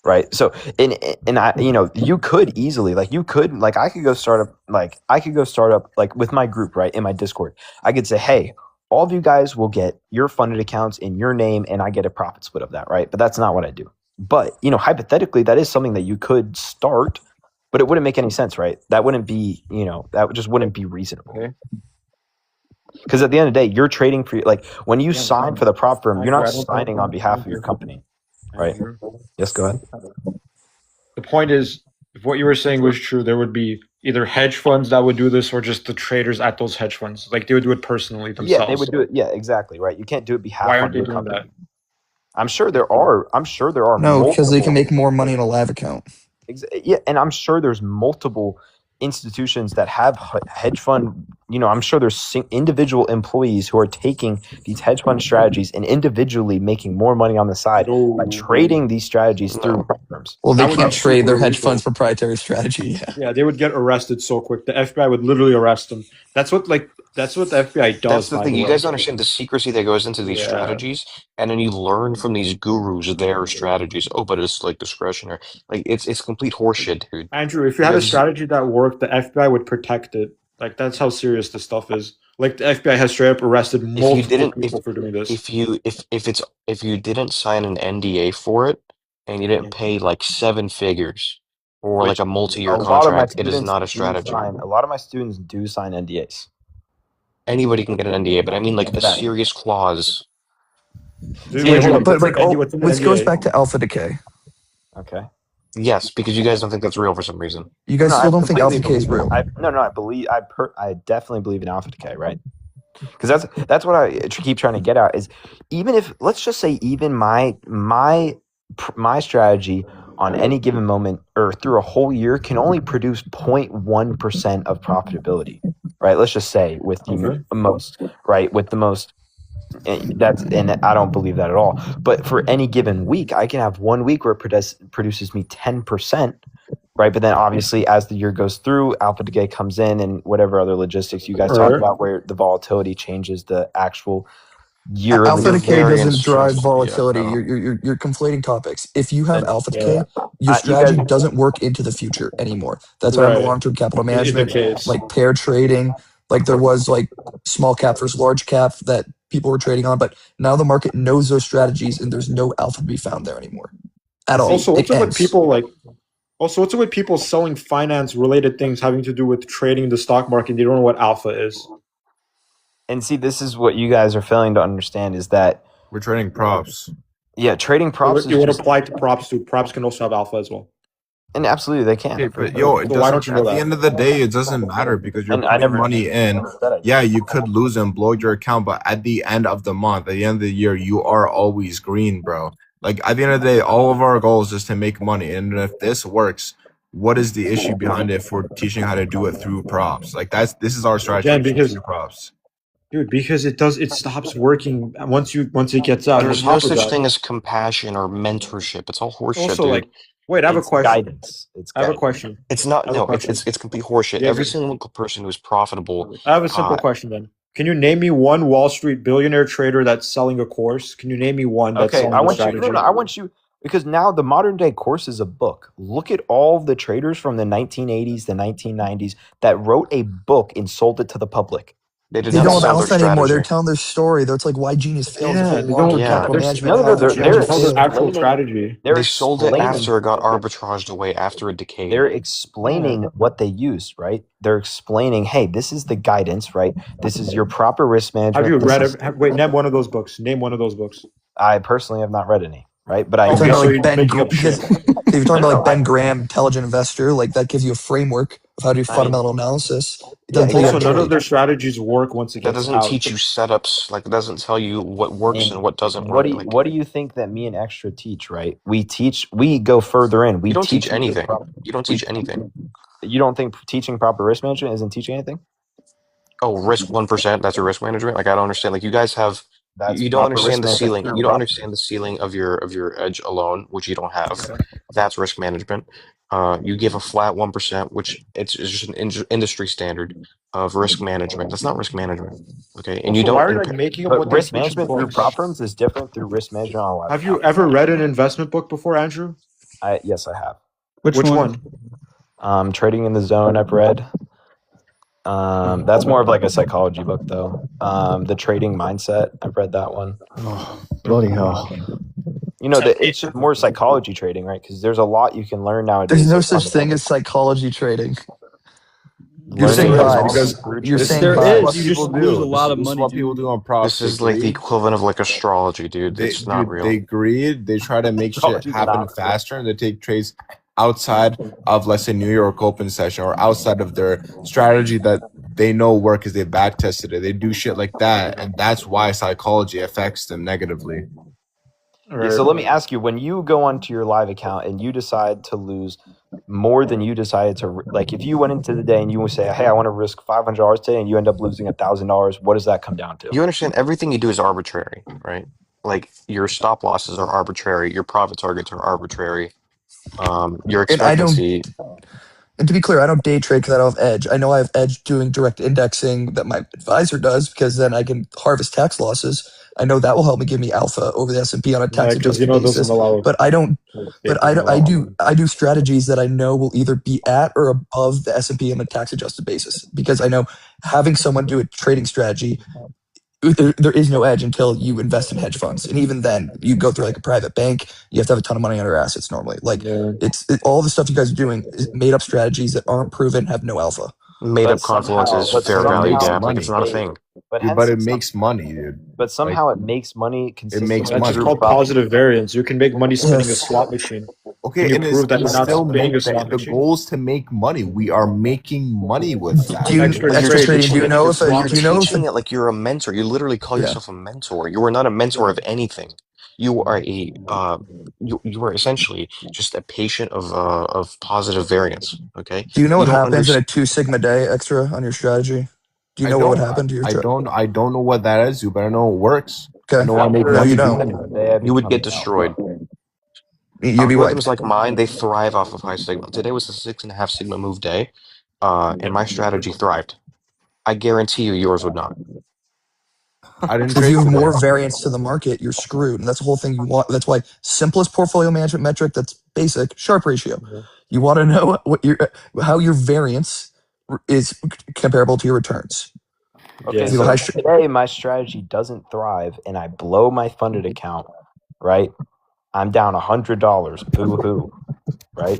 right? So, and I, you could easily, I could go start up like with my group, right, in my Discord. I could say, hey, all of you guys will get your funded accounts in your name, and I get a profit split of that, right? But that's not what I do. But hypothetically, that is something that you could start, but it wouldn't make any sense, right? That wouldn't be, just wouldn't be reasonable. Okay. Because at the end of the day, you're trading for, like, when you sign for the prop firm, you're Andrew, not I don't signing on behalf of your Andrew, company, right? Andrew. Yes, go ahead. The point is, if what you were saying was true, there would be either hedge funds that would do this or just the traders at those hedge funds. Like, they would do it personally Yeah, they themselves. would do it. Yeah, exactly, right. You can't do it behalf Why on aren't they your doing company. that? I'm sure there are no, because they can multiple. make more money in a live account. Yeah, and I'm sure there's multiple institutions that have hedge fund. I'm sure there's individual employees who are taking these hedge fund strategies and individually making more money on the side by trading these strategies through prop firms. Well, they That would can't be trade their super hedge illegal. fund's proprietary strategy. Yeah. Yeah, they would get arrested so quick. The FBI would literally arrest them. That's what the FBI does. that's the By thing. the You way. guys don't understand the secrecy that goes into these Yeah. strategies, and then you learn from these gurus their strategies. Oh, but it's like discretionary. Like it's complete horseshit, dude. Andrew, if you had a Because strategy that worked, the FBI would protect it. Like, that's how serious this stuff is. Like, the FBI has straight up arrested if you multiple didn't, people for doing this. if you didn't sign an NDA for it, and you didn't pay like 7 figures or like Which a multi-year a lot of my contract, it is students not a do strategy. sign. A lot of my students do sign NDAs. Anybody can get an NDA, but I mean like a Exactly. serious clause. Dude, wait, Andrew, hold up. but What's like, an NDA? What's an this goes NDA? back to alpha decay. Okay. Yes, because you guys don't think that's real for some reason. You guys No, still I don't think alpha completely decay is believe it. real. I definitely believe in alpha decay, right? Because that's what I keep trying to get at is, even if, let's just say, even my strategy on any given moment or through a whole year can only produce 0.1% of profitability, right? Let's just say with the most, right? With the most, and I don't believe that at all. But for any given week, I can have 1 week where it produces me 10%, right? But then obviously as the year goes through, alpha decay comes in and whatever other logistics you guys talk about where the volatility changes the actual yearly. Alpha decay doesn't drive volatility. Yeah, You're conflating topics. If you have alpha decay, your you strategy guys- doesn't work into the future anymore. That's why I'm a Right. long-term capital It is the management, case. like pair trading. Like there was like small cap versus large cap that people were trading on, but now the market knows those strategies and there's no alpha to be found there anymore at all. Also, what's It up with ends. people what's up with people selling finance related things having to do with trading the stock market? They don't know what alpha is. And see, this is what you guys are failing to understand is that We're trading props. yeah, trading props You is would just, apply to props too. Props can also have alpha as well. and absolutely they can. Okay, but yo, it So why doesn't. don't you know At the that? end of the day, it doesn't matter because you're And I putting never money in. never said I did. Yeah, you could lose and blow your account, but at the end of the month, at the end of the year, you are always green, bro. Like at the end of the day, all of our goals is to make money, and if this works, what is the issue behind it for teaching how to do it through props? Like this is our strategy. Again, teaching because through props. dude, because it stops working once it gets out. There's On no top of such that, thing as compassion or mentorship. It's all horseshit, also dude. like, wait, I have a It's question. guidance. It's I have a guidance. question. It's not. I have a No, question. it's complete horseshit. Yeah, Every good. single person who's profitable. I have a simple question then. Can you name me one Wall Street billionaire trader that's selling a course? Can you name me one that's Okay, selling I a want you. strategy? No, I want you because now the modern day course is a book. Look at all the traders from the 1980s, the 1990s that wrote a book and sold it to the public. They did They not don't have sell their alpha anymore. They're strategy. telling their story. That's like why Genius fails. Yeah, It's they like long-term don't. Yeah. capital They're management. No, How they're to they change tell their actual explaining. strategy. They're They sold it explaining. after it got arbitraged away, after it decayed. They're explaining what they used, right? They're explaining, hey, this is the guidance, right? This is your proper risk management. Have you This read is- it? Wait, name one of those books. Name one of those books. I personally have not read any, right? But I Okay, You're so talking you're about like Ben, making up shit. if you're talking No, about no, like Ben Graham, Intelligent Investor, like that gives you a framework of how to do I mean, fundamental analysis. It yeah, doesn't tell you how Also, to none of trade. their strategies work once it That gets doesn't out. teach you setups. Like, it doesn't tell you what works and And what doesn't what work. do Like, what do you think that me and Extra teach, right? We go further in. We you don't teach you the anything. prop- You don't we teach anything. You don't think teaching proper risk management isn't teaching anything? Oh, risk 1%. That's your risk management. Like, I don't understand. Like, you guys have. That's You don't proper risk understand the management ceiling. through You don't prop. understand the ceiling of your edge alone, which you don't have. That's risk management. You give a flat 1%, which it's just an industry standard of risk management. That's not risk management. Okay, and you Also, why don't. are they making up But what they risk teach in management through books? prop firms is different through risk management on a live Have you account. ever read an investment book before, Andrew? Yes, I have. Which one? Trading in the Zone, I've read. That's more of like a psychology book, though. The Trading Mindset, I've read that one. Oh, bloody hell. You know, it's just more psychology trading, right? Because there's a lot you can learn nowadays. There's no like such thing as psychology trading. You're learning saying it vibes. because You're this saying is vibes. what people do. This is what people do on props. This is like the equivalent of like astrology, dude. It's not real. They greed. They try to make shit Astrology's happen not real. faster, and they take trades outside of, let's say, New York Open session or outside of their strategy that they know work because they back tested it. They do shit like that, and that's why psychology affects them negatively. Yeah, so let me ask you, when you go onto your live account and you decide to lose more than you decided to, like if you went into the day and you would say, hey, I want to risk $500 today and you end up losing $1,000, what does that come down to? You understand everything you do is arbitrary, right? Like your stop losses are arbitrary, your profit targets are arbitrary, your And I don't. expectancy. And to be clear, I don't day trade because I don't have edge. I know I have edge doing direct indexing that my advisor does because then I can harvest tax losses. I know that will help me give me alpha over the S&P on a tax adjusted basis. But I don't. But I do strategies that I know will either be at or above the S&P on a tax adjusted basis because I know having someone do a trading strategy. There is no edge until you invest in hedge funds, and even then, you go through like a private bank. You have to have a ton of money on your assets normally. Like all the stuff you guys are doing is made up strategies that aren't proven, have no alpha. Made up confluence is fair value gap. Like it's not a thing. But, Dude, but it makes money, dude. But somehow it makes money consistently. makes That's money. just called positive variance. You can make money spinning a slot machine. Okay, Can and you prove that you're not still spinning a make slot the machine? goal is to make money. We are making money with that. Do you, extra trading, do you know if You're do you know teaching if it like you're a mentor. You literally call yourself a mentor. You are not a mentor of anything. You are a you are essentially just a patient of positive variance. Okay. do you know what don't happens in understand- a 2 sigma day extra on your strategy? Do you know what would happen to your I don't know what that is, but I know it works. Okay. I know I make No, money you doing don't. it. You would get destroyed. You'd be Algorithms wiped. like mine, they thrive off of high sigma. Today was a 6.5 sigma move day, and my strategy thrived. I guarantee you, yours would not. I didn't If you have today. more variance to the market, you're screwed. And that's the whole thing you want. That's why simplest portfolio management metric that's basic, Sharpe ratio. You want to know how your variance is comparable to your returns. Okay, If you so have today my strategy doesn't thrive and I blow my funded account, right? I'm down $100. Boo-hoo, right?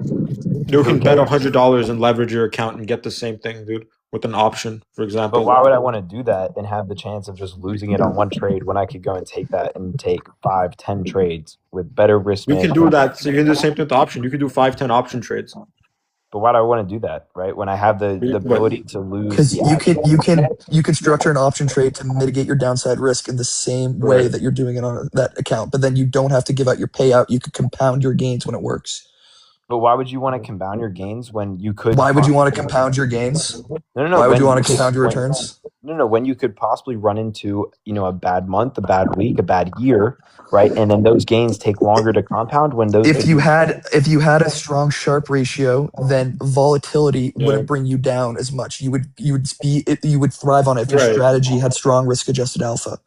You can bet $100 and leverage your account and get the same thing, dude, with an option, for example. But why would I want to do that and have the chance of just losing it on one trade when I could go and take that and take 5-10 trades with better risk You can management? do that. So you can do the same thing with the option. You can do 5-10 option trades. But why do I want to do that, right? When I have the ability to lose Because the you can structure an option trade to mitigate your downside risk in the same way that you're doing it on that account, but then you don't have to give out your payout. You could compound your gains when it works. But why would you want to compound your gains when you could? Why would you want to compound your gains? No. Why would you want to when- compound your when- returns? No, when you could possibly run into, a bad month, a bad week, a bad year, right? And then those gains take longer to compound when those. If you had a strong Sharpe ratio, then volatility wouldn't bring you down as much. You would thrive on it if your Right. strategy had strong risk adjusted alpha.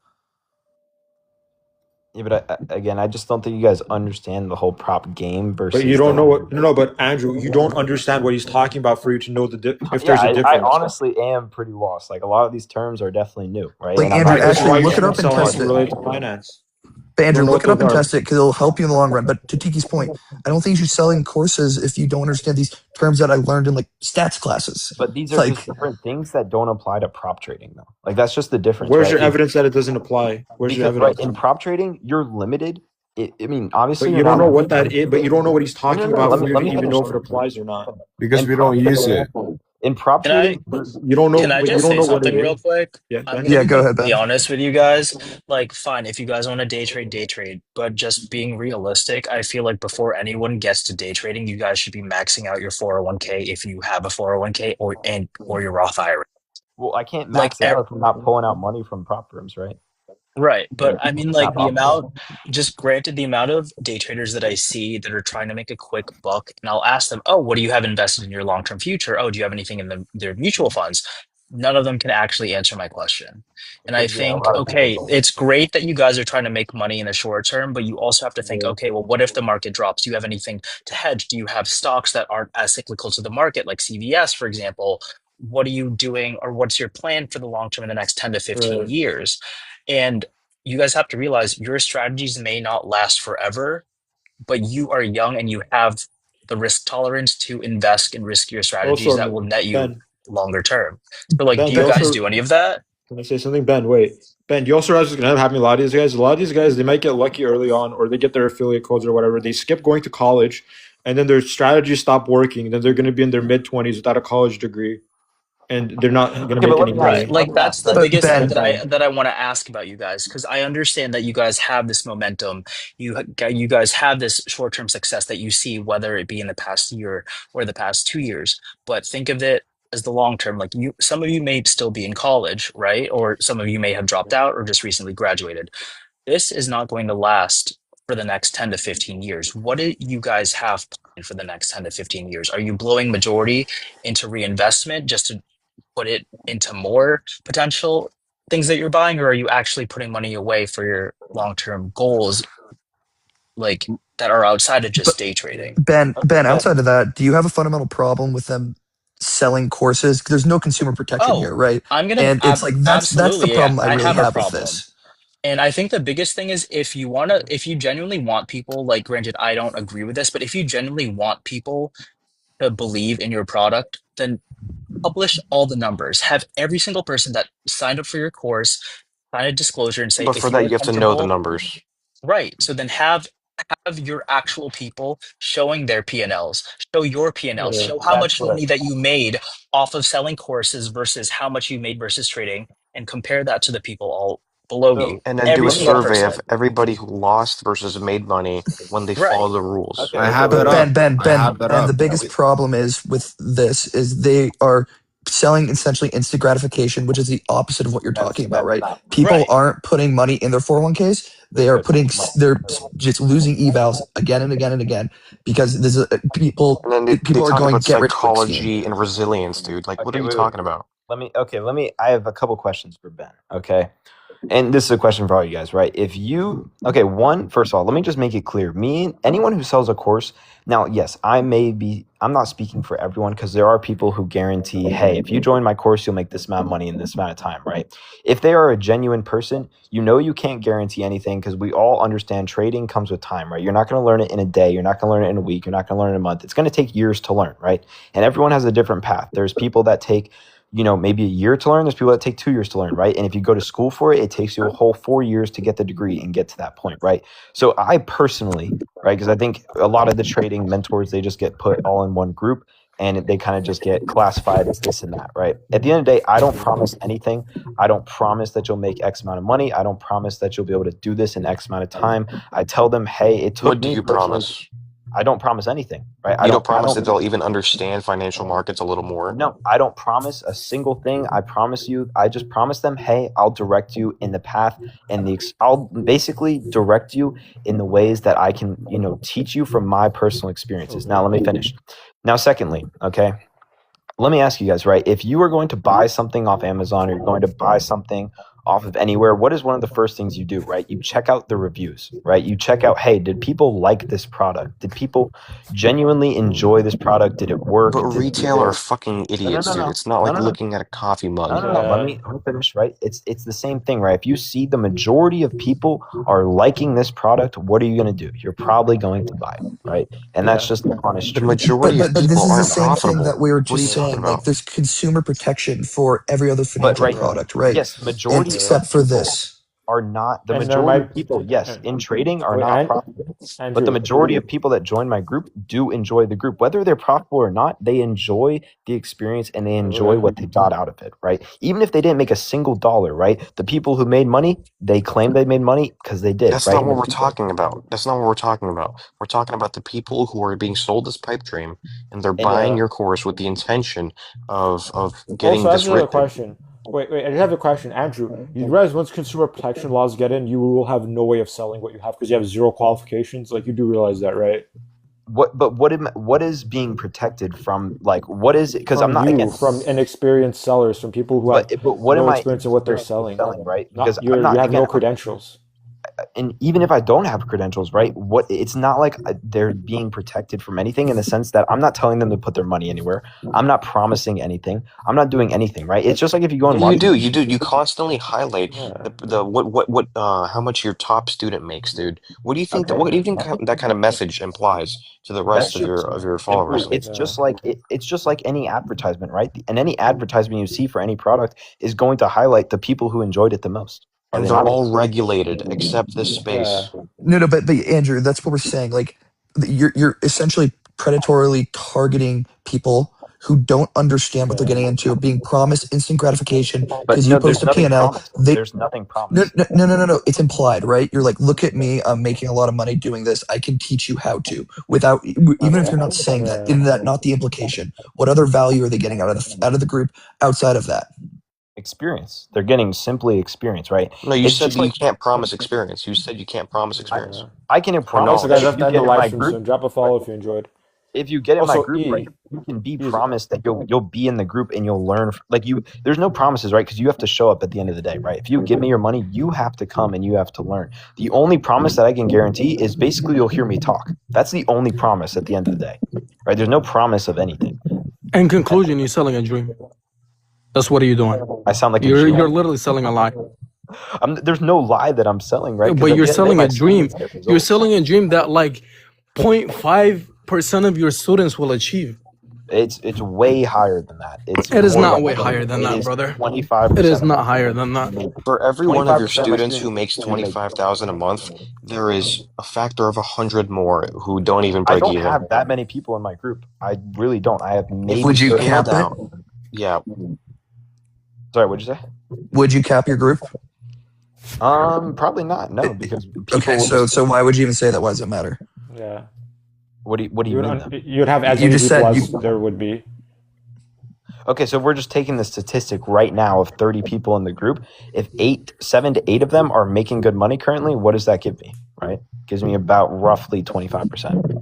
Yeah, but again, I just don't think you guys understand the whole prop game versus. But you don't know what. No, but Andrew, you don't understand what he's talking about for you to know if there's a difference. I honestly am pretty lost. Like a lot of these terms are definitely new, right? Like, And I'm Andrew, not- actually look it up and Selling test it. related to finance. But Andrew, Don't know look it what up and those are. test it because it'll help you in the long run. But to Tiki's point, I don't think you should sell in courses if you don't understand these terms that I learned in like stats classes. But these It's are like, just different things that don't apply to prop trading, though. Like that's just the difference. Where's right? your evidence that it doesn't apply? Where's your Because, right, evidence? in prop trading, you're limited. I mean, obviously, But you're you don't not- know what that is. But you don't know what he's talking No, about let for me- you let to me even finish. know if it applies or not. Because In we don't prop use trading- it. In prop Can I trading, You don't know. can I but you just don't say know what something it real is. quick? Yeah, I'm Ben. gonna Yeah, be go ahead, completely Ben. honest with you guys. Like, fine, if you guys want to day trade, but just being realistic, I feel like before anyone gets to day trading, you guys should be maxing out your 401k if you have a 401k or your Roth IRA. well, I can't Like, max it out if I'm not pulling out money from prop firms, right? right, but I mean, like Not possible. just granted the amount of day traders that I see that are trying to make a quick buck, and I'll ask them, "Oh, what do you have invested in your long-term future? Oh, do you have anything in their mutual funds?" None of them can actually answer my question. And I Because, yeah, a think, lot of okay, people- it's great that you guys are trying to make money in the short term, but you also have to think, okay, well, what if the market drops? Do you have anything to hedge? Do you have stocks that aren't as cyclical to the market, like CVS, for example? What are you doing, or what's your plan for the long term in the next 10 to 15 Right. years? And you guys have to realize your strategies may not last forever, but you are young and you have the risk tolerance to invest in riskier strategies Also, that will net you Ben. longer term. So, like, Ben, do you you guys also- do any of that? Can I say something, Ben? Wait, Ben. You also realize what's gonna happen. A lot of these guys. A lot of these guys, they might get lucky early on, or they get their affiliate codes or whatever. They skip going to college, and then their strategies stop working. Then they're gonna be in their mid-20s without a college degree, and they're not gonna Okay, make but let any me money. ask you- Like, that's the But biggest Ben- thing that I want to ask about you guys, because I understand that you guys have this momentum. You guys have this short-term success that you see, whether it be in the past year or the past 2 years. But think of it as the long term. Like, some of you may still be in college, right? Or some of you may have dropped out or just recently graduated. This is not going to last for the next 10 to 15 years. What do you guys have planned for the next 10 to 15 years? Are you blowing majority into reinvestment just to put it into more potential things that you're buying, or are you actually putting money away for your long-term goals, like, that are outside of just day trading? Ben, outside of that, do you have a fundamental problem with them selling courses? 'Cause there's no consumer protection here, right? I'm gonna And it's like that's the absolutely, problem I I really have a have with problem. this. And I think the biggest thing is, if you genuinely want people, like, granted, I don't agree with this, but if you genuinely want people to believe in your product, then publish all the numbers. Have every single person that signed up for your course sign a disclosure and say, But if for that, you're you have to know the comfortable- numbers. Right. So then have your actual people showing their P&Ls, show your P&Ls, Yeah, show how that's much what- money that you made off of selling courses versus how much you made versus trading, and compare that to the people all below you. And then Every do a single survey person. of everybody who lost versus made money when they Right. follow the rules. Okay, I have But that up. Ben, I have that and the up. biggest problem is with this is they are selling essentially instant gratification, which is the opposite of what you're talking about, right? People Right. aren't putting money in their 401ks. They're just losing evals again and again and again because this is people. And then they People are talk going about get rich quick scheme. psychology and resilience, dude. Like, what Okay, are you wait. talking about? I have a couple questions for Ben. Okay. And this is a question for all you guys, right? First of all, let me just make it clear. Anyone who sells a course, now, yes, I'm not speaking for everyone because there are people who guarantee, hey, if you join my course, you'll make this amount of money in this amount of time, right? If they are a genuine person, you can't guarantee anything because we all understand trading comes with time, right? You're not going to learn it in a day. You're not going to learn it in a week. You're not going to learn it in a month. It's going to take years to learn, right? And everyone has a different path. There's people that take maybe a year to learn. There's people that take 2 years to learn, right? And if you go to school for it, it takes you a whole 4 years to get the degree and get to that point, right? So I personally, right, because I think a lot of the trading mentors, they just get put all in one group and they kind of just get classified as this and that, right? At the end of the day, I don't promise anything. I don't promise that you'll make X amount of money. I don't promise that you'll be able to do this in X amount of time. I tell them, hey, it took What do me you personally- promise? I don't promise anything, right? You don't promise that they'll even understand financial markets a little more? No, I don't promise a single thing. I promise you, I just promise them, hey, I'll direct you in the path and I'll basically direct you in the ways that I can, teach you from my personal experiences. Now, let me finish. Now, secondly, okay, let me ask you guys, right? If you are going to buy something off Amazon or you're going to buy something off of anywhere, what is one of the first things you do, right? You check out the reviews, right? You check out, hey, did people like this product? Did people genuinely enjoy this product? Did it work? But retail are fucking idiots, dude. It's not like looking at a coffee mug. No. Let me finish, right? It's the same thing, right? If you see the majority of people are liking this product, what are you going to do? You're probably going to buy it, right? And that's just the honest truth. The majority of But this people is the aren't same profitable. thing that we were What are you just talking saying. about? Like, there's consumer protection for every other financial product, right? Yes, majority Except for this. are not the And there majority might- of people, yes, in trading are Wait, not profitable. But Andrew. the majority of people that join my group do enjoy the group. Whether they're profitable or not, they enjoy the experience and they enjoy what they got out of it, right? Even if they didn't make a single dollar, right? The people who made money, they claim they made money because they did. That's right? not what we're talking about. That's not what we're talking about. We're talking about the people who are being sold this pipe dream and they're buying your course with the intention of getting Also, I this just have a written. question. Wait, I just have a question, Andrew. You realize once consumer protection laws get in, you will have no way of selling what you have because you have zero qualifications. Like, you do realize that, right? What is being protected from? Like, what is it? Because I'm not against from inexperienced sellers, from people who have but what no am I experience in what they're selling, right? Not, Because you I'm not, have no again, credentials. and even if I don't have credentials, right? It's not like they're being protected from anything in the sense that I'm not telling them to put their money anywhere. I'm not promising anything. I'm not doing anything, right? It's just like if you go and You do. You constantly highlight what how much your top student makes, dude. What do you think? What do you think that kind of message implies to the rest of your followers? It's just like it's just like any advertisement, right? And any advertisement you see for any product is going to highlight the people who enjoyed it the most. And they're all regulated except this space. No, but Andrew, that's what we're saying. Like, you're essentially predatorily targeting people who don't understand what they're getting into, being promised instant gratification because you post a P&L. There's nothing promised. No. It's implied, right? You're like, look at me. I'm making a lot of money doing this. I can teach you how to. Without even if you're not saying that, in that not the implication. What other value are they getting out of the group outside of that? Experience. They're getting simply experience, right? No, you It's said just you can't promise experience. You said you can't promise experience. I can promise. Also, guys, that have if to you end get the in my live stream group, soon. Drop a follow if you enjoyed. if you get in my Also, group, right, you can be promised that you'll be in the group and you'll learn. Like, there's no promises, right? Because you have to show up at the end of the day, right? If you give me your money, you have to come and you have to learn. The only promise that I can guarantee is basically you'll hear me talk. That's the only promise at the end of the day, right? There's no promise of anything. In conclusion, you're selling a dream. That's what are you doing? I sound like a you're dream. literally selling a lie. There's no lie that I'm selling, right? 'Cause But at you're the end of the selling day, a my dream. students get results. You're selling a dream that like 0.5% of your students will achieve. It's way higher than that. It is more not like way higher than it that, is brother. 25%. It is not higher than that. For every one of your 25% students who makes 25,000 a month, there is a factor of 100 more who don't even I break don't even. have that many people in my group. I really don't. I have maybe. Would you 30. cap it? Yeah. Sorry, what'd you say? Would you cap your group? Probably not. No, because people Okay, will so why would you even say that? Why does it matter? Yeah. What do you mean? then? You'd have as You many just people said as there would be. Okay, so if we're just taking the statistic right now of 30 people in the group. If 7 to 8 of them are making good money currently, what does that give me? Right, gives me about roughly 25%.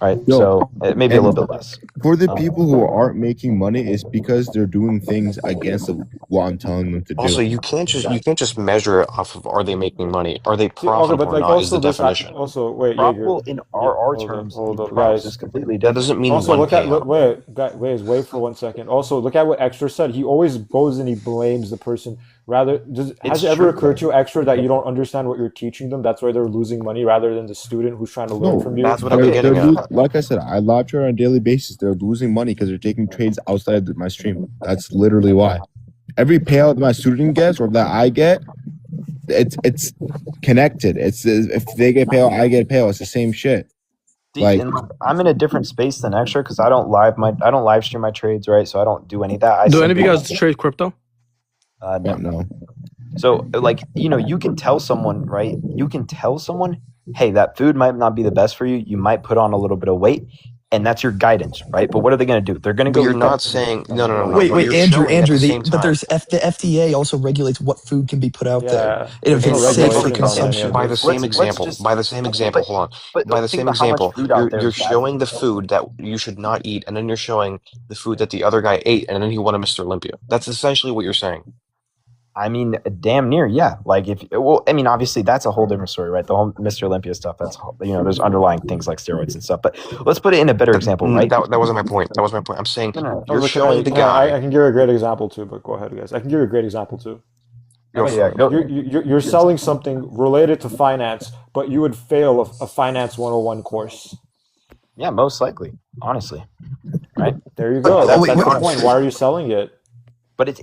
Right, Yo, so maybe a and little bit less. For the people who aren't making money, it's because they're doing things against what I'm telling them to do. Also, you can't just measure it off of are they making money? Are they See, okay, profitable but or like not is also the this definition. also wait, Profitable Jaeger. in our Yeah, terms, hold up, promise guys. is completely That different. doesn't mean Also, one look at payout. wait for 1 second. Also, look at what Extra said. He always goes and he blames the person. Rather, has It's it ever true. occurred to you, Extra, that you don't understand what you're teaching them? That's why they're losing money, rather than the student who's trying to learn No, from you. That's what I'm getting at. like I said, I live trade on a daily basis. They're losing money because they're taking trades outside of my stream. That's literally why. Every payout that my student gets or that I get, it's connected. It's if they get payout, I get payout. It's the same shit. See, Like, and I'm in a different space than Extra because I don't live stream my trades, right? So I don't do any of that. Do any of you guys trade crypto? No. no. So, like, you can tell someone, right? You can tell someone hey, that food might not be the best for you. You might put on a little bit of weight, and that's your guidance, right? But what are they going to do? They're going to But go. you're eat not that- saying no. Wait, But you're Andrew, showing at the same but time. there's the FDA also regulates what food can be put out there, Yeah, and if there's no it's safe for regulations on any consumption. of By the this. same Let's example, just- hold on. But By the think same about how much example, food out there you're is bad. showing the food that you should not eat, and then you're showing the food that the other guy ate, and then he won a Mr. Olympia. That's essentially what you're saying. I mean, damn near, yeah. Like I mean, obviously that's a whole different story, right? The whole Mr. Olympia stuff. That's there's underlying things like steroids and stuff. But let's put it in a better example, right? That wasn't my point. That was my point. I'm saying No. you're Look, showing the I guy. can give you a great example too, but go ahead, guys. I can give you a great example too. Go Okay, for it. go. You're selling something related to finance, but you would fail a finance 101 course. Yeah, most likely, honestly, right? There you go. But- That's the wait. point. Why are you selling it? But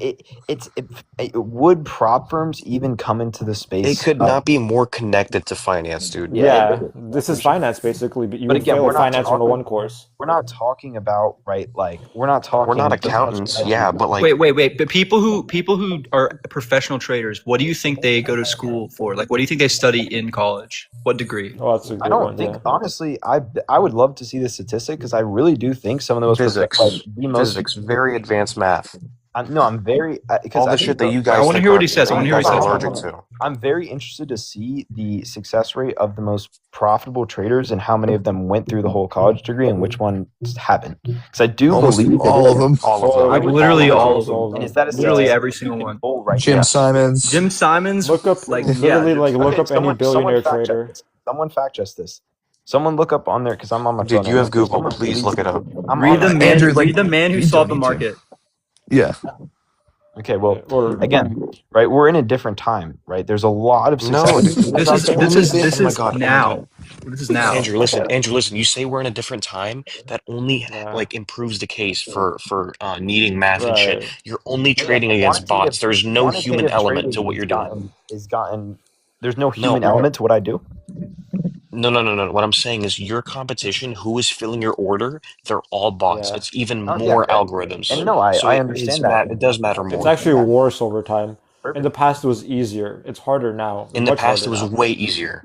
would prop firms even come into the space? It could not be more connected to finance, dude. Yeah, this is finance basically, but you But would again, fail we're a not finance talking- 101 course. We're not talking about we're not talking. We're not accountants, yeah, but like Wait. But people who are professional traders, what do you think they go to school for? Like, what do you think they study in college? What degree? Oh, that's a good I don't one. think Yeah. honestly. I would love to see the statistic because I really do think some of the most physics, very advanced math. I'm very because All the shit that you guys I want to think hear what are- he says. I want to hear what he are says. allergic to. I'm very interested to see the success rate of the most profitable traders and how many of them went through the whole college degree and which ones haven't. Because I do Almost believe all of them. All of them. Like literally all of them. And is that a Literally statistic every single you one. can pull right Jim now? Simons. Jim Simons. Look up, like literally, yeah. like look Okay, up any billionaire fact check trader. this. Someone fact check this. Someone look up on there because I'm on my phone. Dude, you right have now. Google. Someone Please look it up. I'm Read on the it. man. Andrew, like, read the man who you solved the don't need to. market. Yeah. Okay, well, Or again, right? We're in a different time, right? There's a lot of No, success. This Oh my is God. now. This is now. Andrew, listen. You say we're in a different time. That only like improves the case for needing math and shit. Right. You're only trading against bots. There's no human Quantitative element trading to what you're doing. There's no human element to what I do. No. What I'm saying is your competition, who is filling your order, they're all bots. Yeah. It's even Oh, more yeah. algorithms. And no, I So understand that. It does matter more. It's actually worse over time. In the past, it was easier. It's harder now. In the Much past, it harder was now. way easier.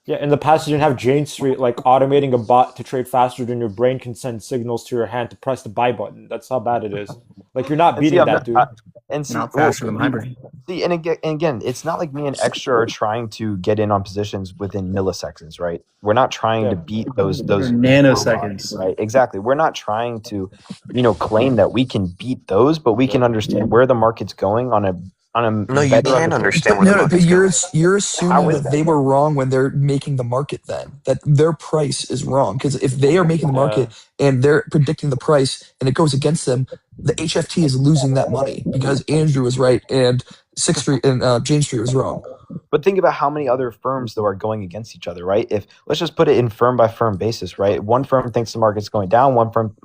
Yeah, in the past, you didn't have Jane Street like automating a bot to trade faster than your brain can send signals to your hand to press the buy button. That's how bad it is. Like you're not And see, beating I'm that, not- dude. And see, Not faster than my brain. See, and again, it's not like me and Extra are trying to get in on positions within milliseconds, right? We're not trying to beat those Nanoseconds. right? Exactly. We're not trying to, claim that we can beat those, but we can understand where the market's going on a No, you better can't understand where the No, but market's you're How assuming is that they were wrong when they're making the market. Then that their price is wrong because if they are making the market and they're predicting the price and it goes against them, the HFT is losing that money because Andrew was right and Sixth Street and Jane Street was wrong. But think about how many other firms though are going against each other, right? If let's just put it in firm by firm basis, right? One firm thinks the market's going down, one firm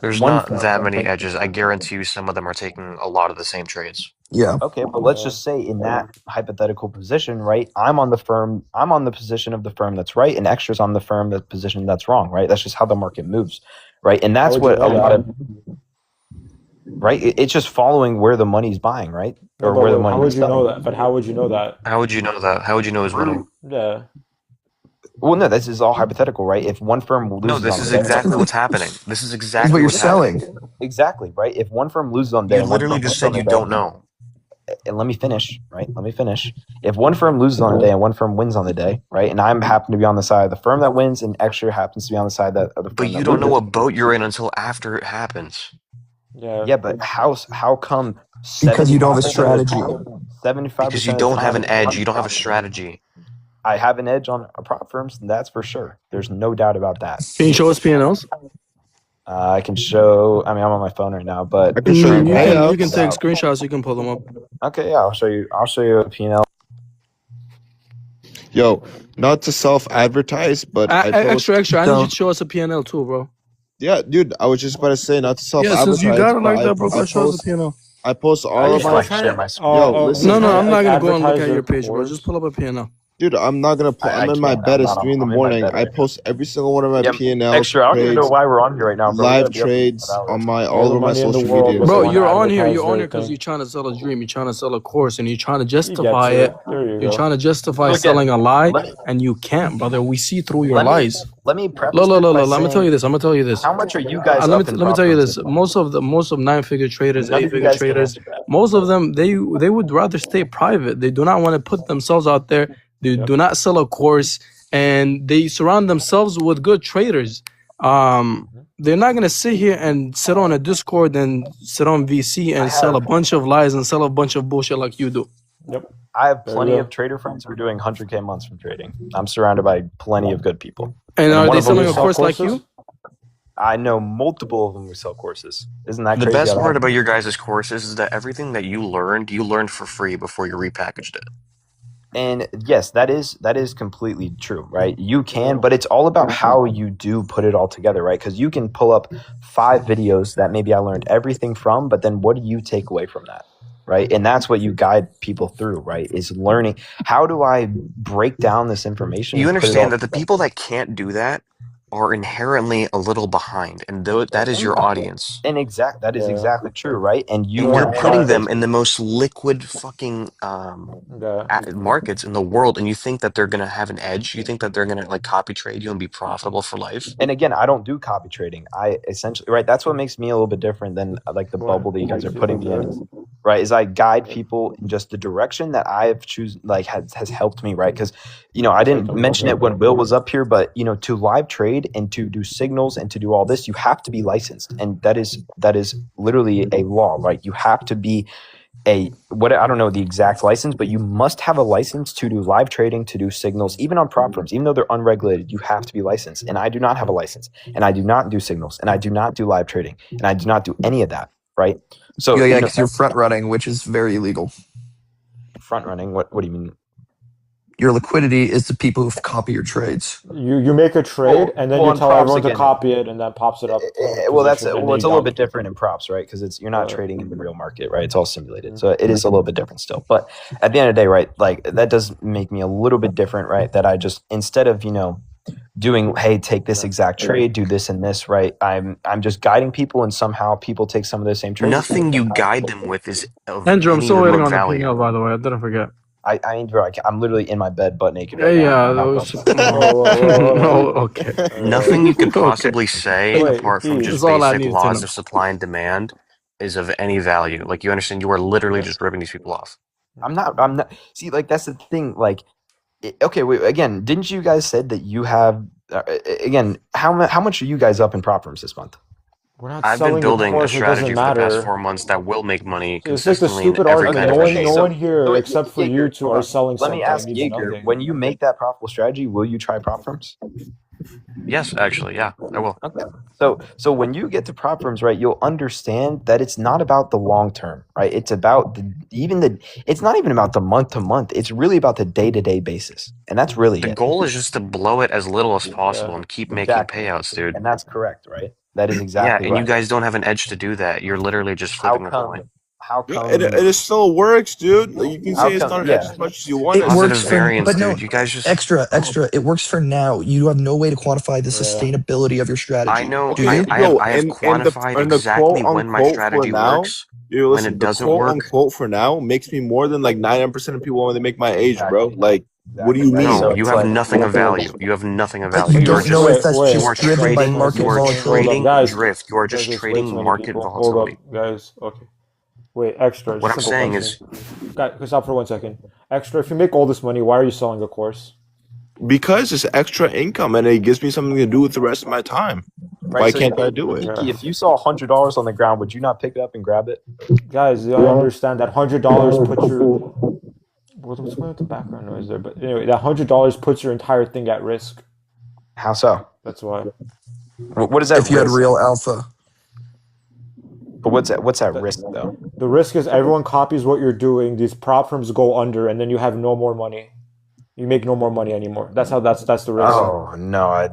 There's one not firm that many thinks- edges. I guarantee you some of them are taking a lot of the same trades. Yeah. Okay, but let's just say in that hypothetical position, right? I'm on the position of the firm that's right, and Extra's on the firm that position that's wrong, right? That's just how the market moves, right? And that's How would what you a know lot that? of right. It's just following where the money's buying, right? Or But where the how money's would you know selling. that? But how would you know that? How would you know that? How would you know who's winning? Yeah. Well, no, this is all hypothetical, right? If one firm loses, No, this on is the day- exactly what's happening. This is That's exactly what you're what's happening. selling. Exactly, right? If one firm loses on day, You and one literally firm just wins on said you the day- don't know. And let me finish, right? Let me finish. If one firm loses on a day and one firm wins on the day, right? And I'm happen to be on the side of the firm that wins, and Extra happens to be on the side of the firm But you that don't know loses. what boat you're in until after it happens. Yeah. Yeah, but how come? Because you don't have a 75% of the strategy. time- 75% Because you of the don't have time, an edge. You don't have a strategy. I have an edge on prop firms, and that's for sure. There's no doubt about that. Can you show us P&Ls? I can show. I mean, I'm on my phone right now, but I can show you You payouts. can take screenshots. You can pull them up. Okay, yeah, I'll show you. I'll show you a P&L. Yo, not to self-advertise, but I post. Extra. I need you to show us a P&L too, bro. Yeah, dude, I was just about to say not to self-advertise. Yeah, since you got it but like that, bro, go show us a P&L. I post all of my. share my screen. Yo, listen. No, I'm not gonna go and look at Advertise your your page, bro. course. Just pull up a P&L. Dude, I'm not gonna. I I'm in my can't. bed I'm at not. 3 in the I'm in my morning. bed I right now. post every single one of my Yeah, P&Ls, extra. I don't even know trades, why we're on here right now, bro. We live gotta be up for trades on my All all the over my money in the social world, media. but they Bro, want to you're on here. advertise You're on their here because thing. you're trying to sell a dream. You're trying to sell a course, and you're trying to He justify gets it. it. There you You're go. trying to justify So again, selling a lie, let me and you can't, brother. We see through your let me lies. let me preface Look, look, this look, by look. Let me tell you saying, this. I'm gonna tell you this. how much are you guys up in Let me prop tell you firms this. this month? Most of 9-figure traders, None of you 8-figure guys can traders, answer that. most of them they would rather stay private. They do not want to put themselves out there. They Yep. do not sell a course, and they surround themselves with good traders. They're not gonna sit here and sit on a Discord and sit on VC I and sell a have bunch of lies and sell a bunch of bullshit like you do. Yep. I have There you plenty go. of trader friends who are doing 100K months from trading. I'm surrounded by plenty of good people, And and are one they of them selling You a is sell course like courses? you? I know multiple of them who sell courses. Isn't that The crazy? best Out of part hand? about your guys' courses is that everything that you learned for free before you repackaged it. And yes, that is completely true, right? You can, but it's all about how you do put it all together, right? Because you can pull up 5 videos that maybe I learned everything from, but then what do you take away from that, right? And that's what you guide people through, right? Is learning how do I break down this information You and put it all understand that the together. people that can't do that are inherently a little behind, and that is your audience. And that is Yeah. exactly true, right? And you And you're want to putting help them those in the people. most liquid fucking Yeah. markets in the world, and you think that they're gonna have an edge? You think that they're gonna like copy trade you and be profitable for life? And again, I don't do copy trading. I essentially, right, that's what makes me a little bit different than like the Why? bubble that you What guys are makes you putting think me in, that? right? Is I guide people in just the direction that I've like has helped me, right? Because I didn't mention it when Will was up here, but to live trade and to do signals and to do all this, you have to be licensed, and that is literally a law, right? You have to be I don't know the exact license, but you must have a license to do live trading, to do signals, even on prop firms, even though they're unregulated, you have to be licensed. And I do not have a license, and I do not do signals, and I do not do live trading, and I do not do any of that, right? So Yeah, because you're front running, which is very illegal. front running. What do you mean? Your liquidity is the people who copy your trades. You make a trade and then well, you in tell props everyone to again, copy it, and that pops it up. well, that's position, and well, then it's you a little dominate. bit different in props, right? Because you're not trading in the real market, right? It's all simulated, so it is a little bit different still. But at the end of the day, right, like that does make me a little bit different, right? That I just, instead of doing, hey, take this exact trade, do this and this, right? I'm just guiding people, and somehow people take some of those same trades. Nothing you guide them with is of Andrew, I'm any still waiting remote on the value. P&L, by the way. I didn't forget. I'm literally in my bed, butt naked Yeah, right yeah. now. No, okay. Nothing you could Okay. possibly say Wait, apart from Pete. just That's all I basic needed to laws know. of supply and demand is of any value. Like, you understand, you are literally just ripping these people off. I'm not. See, like, that's the thing. Like, okay, wait. Again, didn't you guys said that you have? Again, how much are you guys up in prop firms this month? We're not I've been selling the building a course. It strategy doesn't for the past matter. 4 months that will make money It's like the consistently in stupid every argument. kind of No one regime. here except for you two hold are on. selling Let something. me ask It means Jaeger, nothing. when you make that profitable strategy, will you try prop firms? Yes, actually, yeah, I will. Okay. So when you get to prop firms, right, you'll understand that it's not about the long term, right? It's about it's not even about the month to month. It's really about the day-to-day basis. And that's really The it. goal is just to blow it as little as possible and keep making Exactly. payouts, dude. And that's correct, right? That is Yeah, exactly and you right. guys don't have an edge to do that. You're literally just How flipping a coin. come? How Yeah, come? it still works, dude. Like, you can How say it's come? not an Yeah. edge as much as you want It it. works for, variance, but no, dude. You guys just extra. It works for now. You have no way to quantify the sustainability of your strategy. I know. Do you? I have quantified and the exactly quote when my unquote strategy for now, works. dude, When listen, it the doesn't quote work, unquote for now makes me more than like 99% of people when they make my age, bro. Like, what do you mean? no, you have nothing of value. You have nothing of value. You You are don't know if that's wait. you are just driven by trading. market You are volatility. trading Guys, drift. You are guys, just there's way trading too many market people. volatility. Hold up, guys. Okay. Wait, extra. What Just I'm simple saying question. Guys, stop for 1 second. Extra. If you make all this money, why are you selling a course? Because it's extra income and it gives me something to do with the rest of my time. Right, Why so can't I do it? Kiki, if you saw $100 on the ground, would you not pick it up and grab it? Guys, you understand that $100 puts your what's going on with the background noise there? But anyway, that $100 puts your entire thing at risk. How so? That's why. What is that? If you had risk? real alpha. But what's that risk though? The risk is everyone copies what you're doing. These prop firms go under, and then you have no more money. You make no more money anymore. That's the risk. Oh no!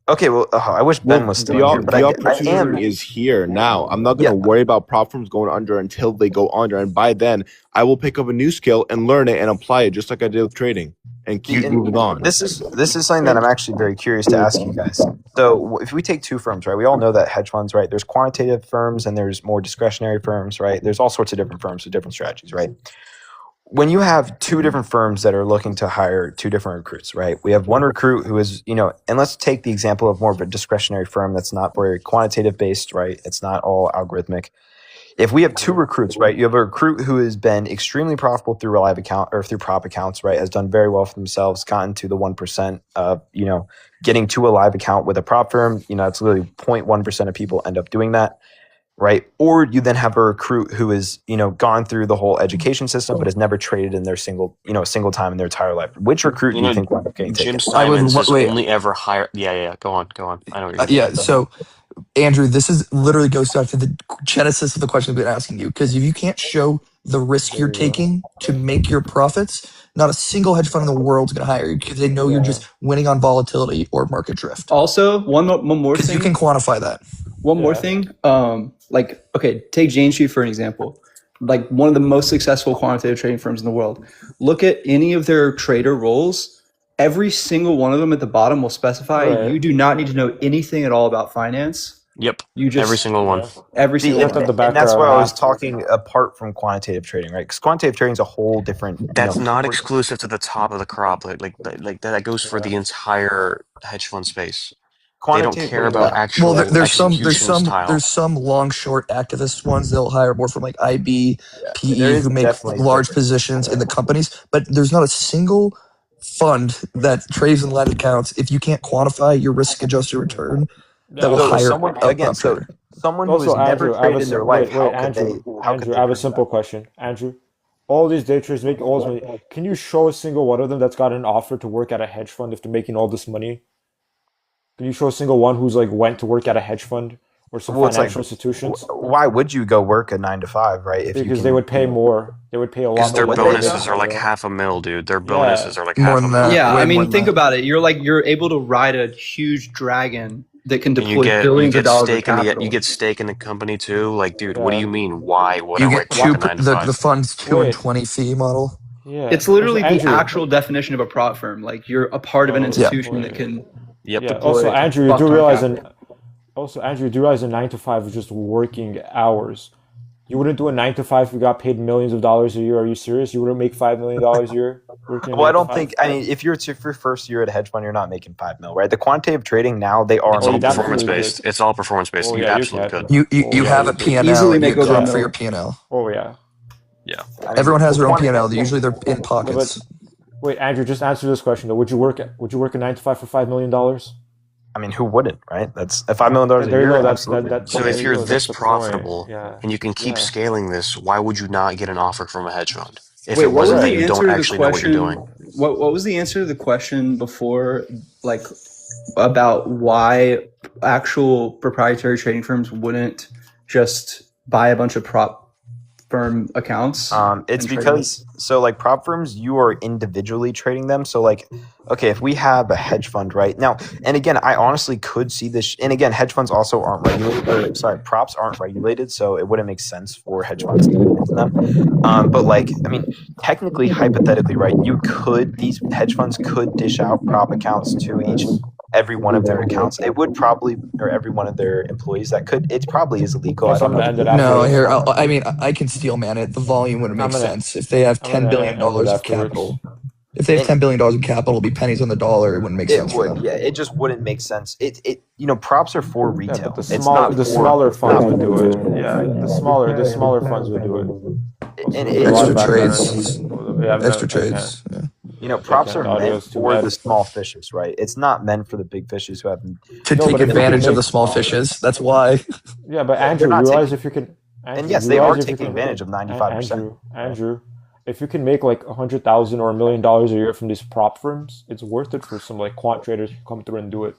Okay. Well, I wish Ben was still here, but the I am. opportunity is here now. I'm not going to worry about prop firms going under until they go under, and by then I will pick up a new skill and learn it and apply it, just like I did with trading. and keep moving on. This is something that I'm actually very curious to ask you guys. So if we take two firms, right? We all know that hedge funds, right? There's quantitative firms and there's more discretionary firms, right? There's all sorts of different firms with different strategies, right? When you have two different firms that are looking to hire two different recruits, right? We have one recruit who is, and let's take the example of more of a discretionary firm that's not very quantitative based, right? It's not all algorithmic. If we have two recruits, right? You have a recruit who has been extremely profitable through a live account or through prop accounts, right? Has done very well for themselves, gotten to the 1% of, getting to a live account with a prop firm. It's literally 0.1% of people end up doing that. Right. Or you then have a recruit who is, gone through the whole education system, but has never traded in their a single time in their entire life. Which recruit do you think will end up getting Jim taken? Simons has only ever hired. Yeah. Go on. I know what you're saying. So, Andrew, this is literally goes back to the genesis of the question I've been asking you. Because if you can't show the risk you're taking to make your profits, not a single hedge fund in the world is going to hire you because they know you're just winning on volatility or market drift. Also, one more thing. You can quantify that. One more thing. Take Jane Street for an example. Like one of the most successful quantitative trading firms in the world. Look at any of their trader roles. Every single one of them at the bottom will specify you do not need to know anything at all about finance. Yep. You just every single one. Every single one. And that's why I was talking apart from quantitative trading, right? Because quantitative trading is a whole different. That's not exclusive to the top of the crop. Like that goes for the entire hedge fund space. They don't care about actual there's some style. long short activist ones they'll hire more from like IB, PE who make large positions in the companies, but there's not a single fund that trades in live accounts if you can't quantify your risk adjusted return that will hire someone who has never traded in their life. Andrew, I have a simple question. Andrew, all these day traders make all this money. Can you show a single one of them that's got an offer to work at a hedge fund if they're making all this money? Can you show a single one who's went to work at a hedge fund or some financial institutions? Why would you go work a 9 to 5, right? Because they would pay more. They would pay a lot more. Because their bonuses are like $500,000, dude. Their bonuses are like $500,000. Yeah, I mean, think about it. You're able to ride a huge dragon that can deploy billions of dollars of capital. You get stake in the company too. Like, dude, what do you mean? Why would you I get the fund's 2 and 20 fee model? Yeah, it's literally the actual definition of a prop firm. Like you're a part of an institution that can. Also, Andrew, you do realize a 9 to 5 is just working hours. You wouldn't do a 9 to 5 if you got paid millions of dollars a year. Are you serious? You wouldn't make $5 million a year working? Well, I don't think. I mean, if you're your first year at a hedge fund, you're not making $5 million, right? The quantitative trading now they are. It's all performance based. It's all performance based. You absolutely could. You have a P&L. Easily make over for your P&L. Oh yeah. Yeah. Everyone has their own P&L. Usually they're in pockets. Wait, Andrew, just answer this question though. Would you work a 9 to 5 for $5 million? I mean, who wouldn't, right? That's $5 million a year. So if you're this profitable and you can keep scaling this, why would you not get an offer from a hedge fund? If it wasn't that you don't actually know what you're doing. What was the answer to the question before, like, about why actual proprietary trading firms wouldn't just buy a bunch of prop firm accounts? It's because like prop firms, you are individually trading them. So like, okay, if we have a hedge fund right now, and again, I honestly could see this. And again, hedge funds also aren't regulated. Props aren't regulated, so it wouldn't make sense for hedge funds to get into them. But like, I mean, technically, hypothetically, right? These hedge funds could dish out prop accounts to every one of their accounts. It would probably, or every one of their employees. It probably is illegal. I don't know. No, here. I mean, I can steel man it. The volume wouldn't make sense if they have $10 billion of capital. If they have $10 billion in capital, it'll be pennies on the dollar. It wouldn't make sense. It would, it just wouldn't make sense. Props are for retail. But the smaller funds would do it. Yeah, the smaller funds would do it. And extra trades. Extra trades. Props are meant for the small fishes, right? It's not meant for the big fishes who have to take advantage of the small fishes. That's why. Yeah, but Andrew, realize if you can. And yes, they are taking advantage of 95%. Andrew, if you can make like $100,000 or $1 million a year from these prop firms, it's worth it for some like quant traders who come through and do it.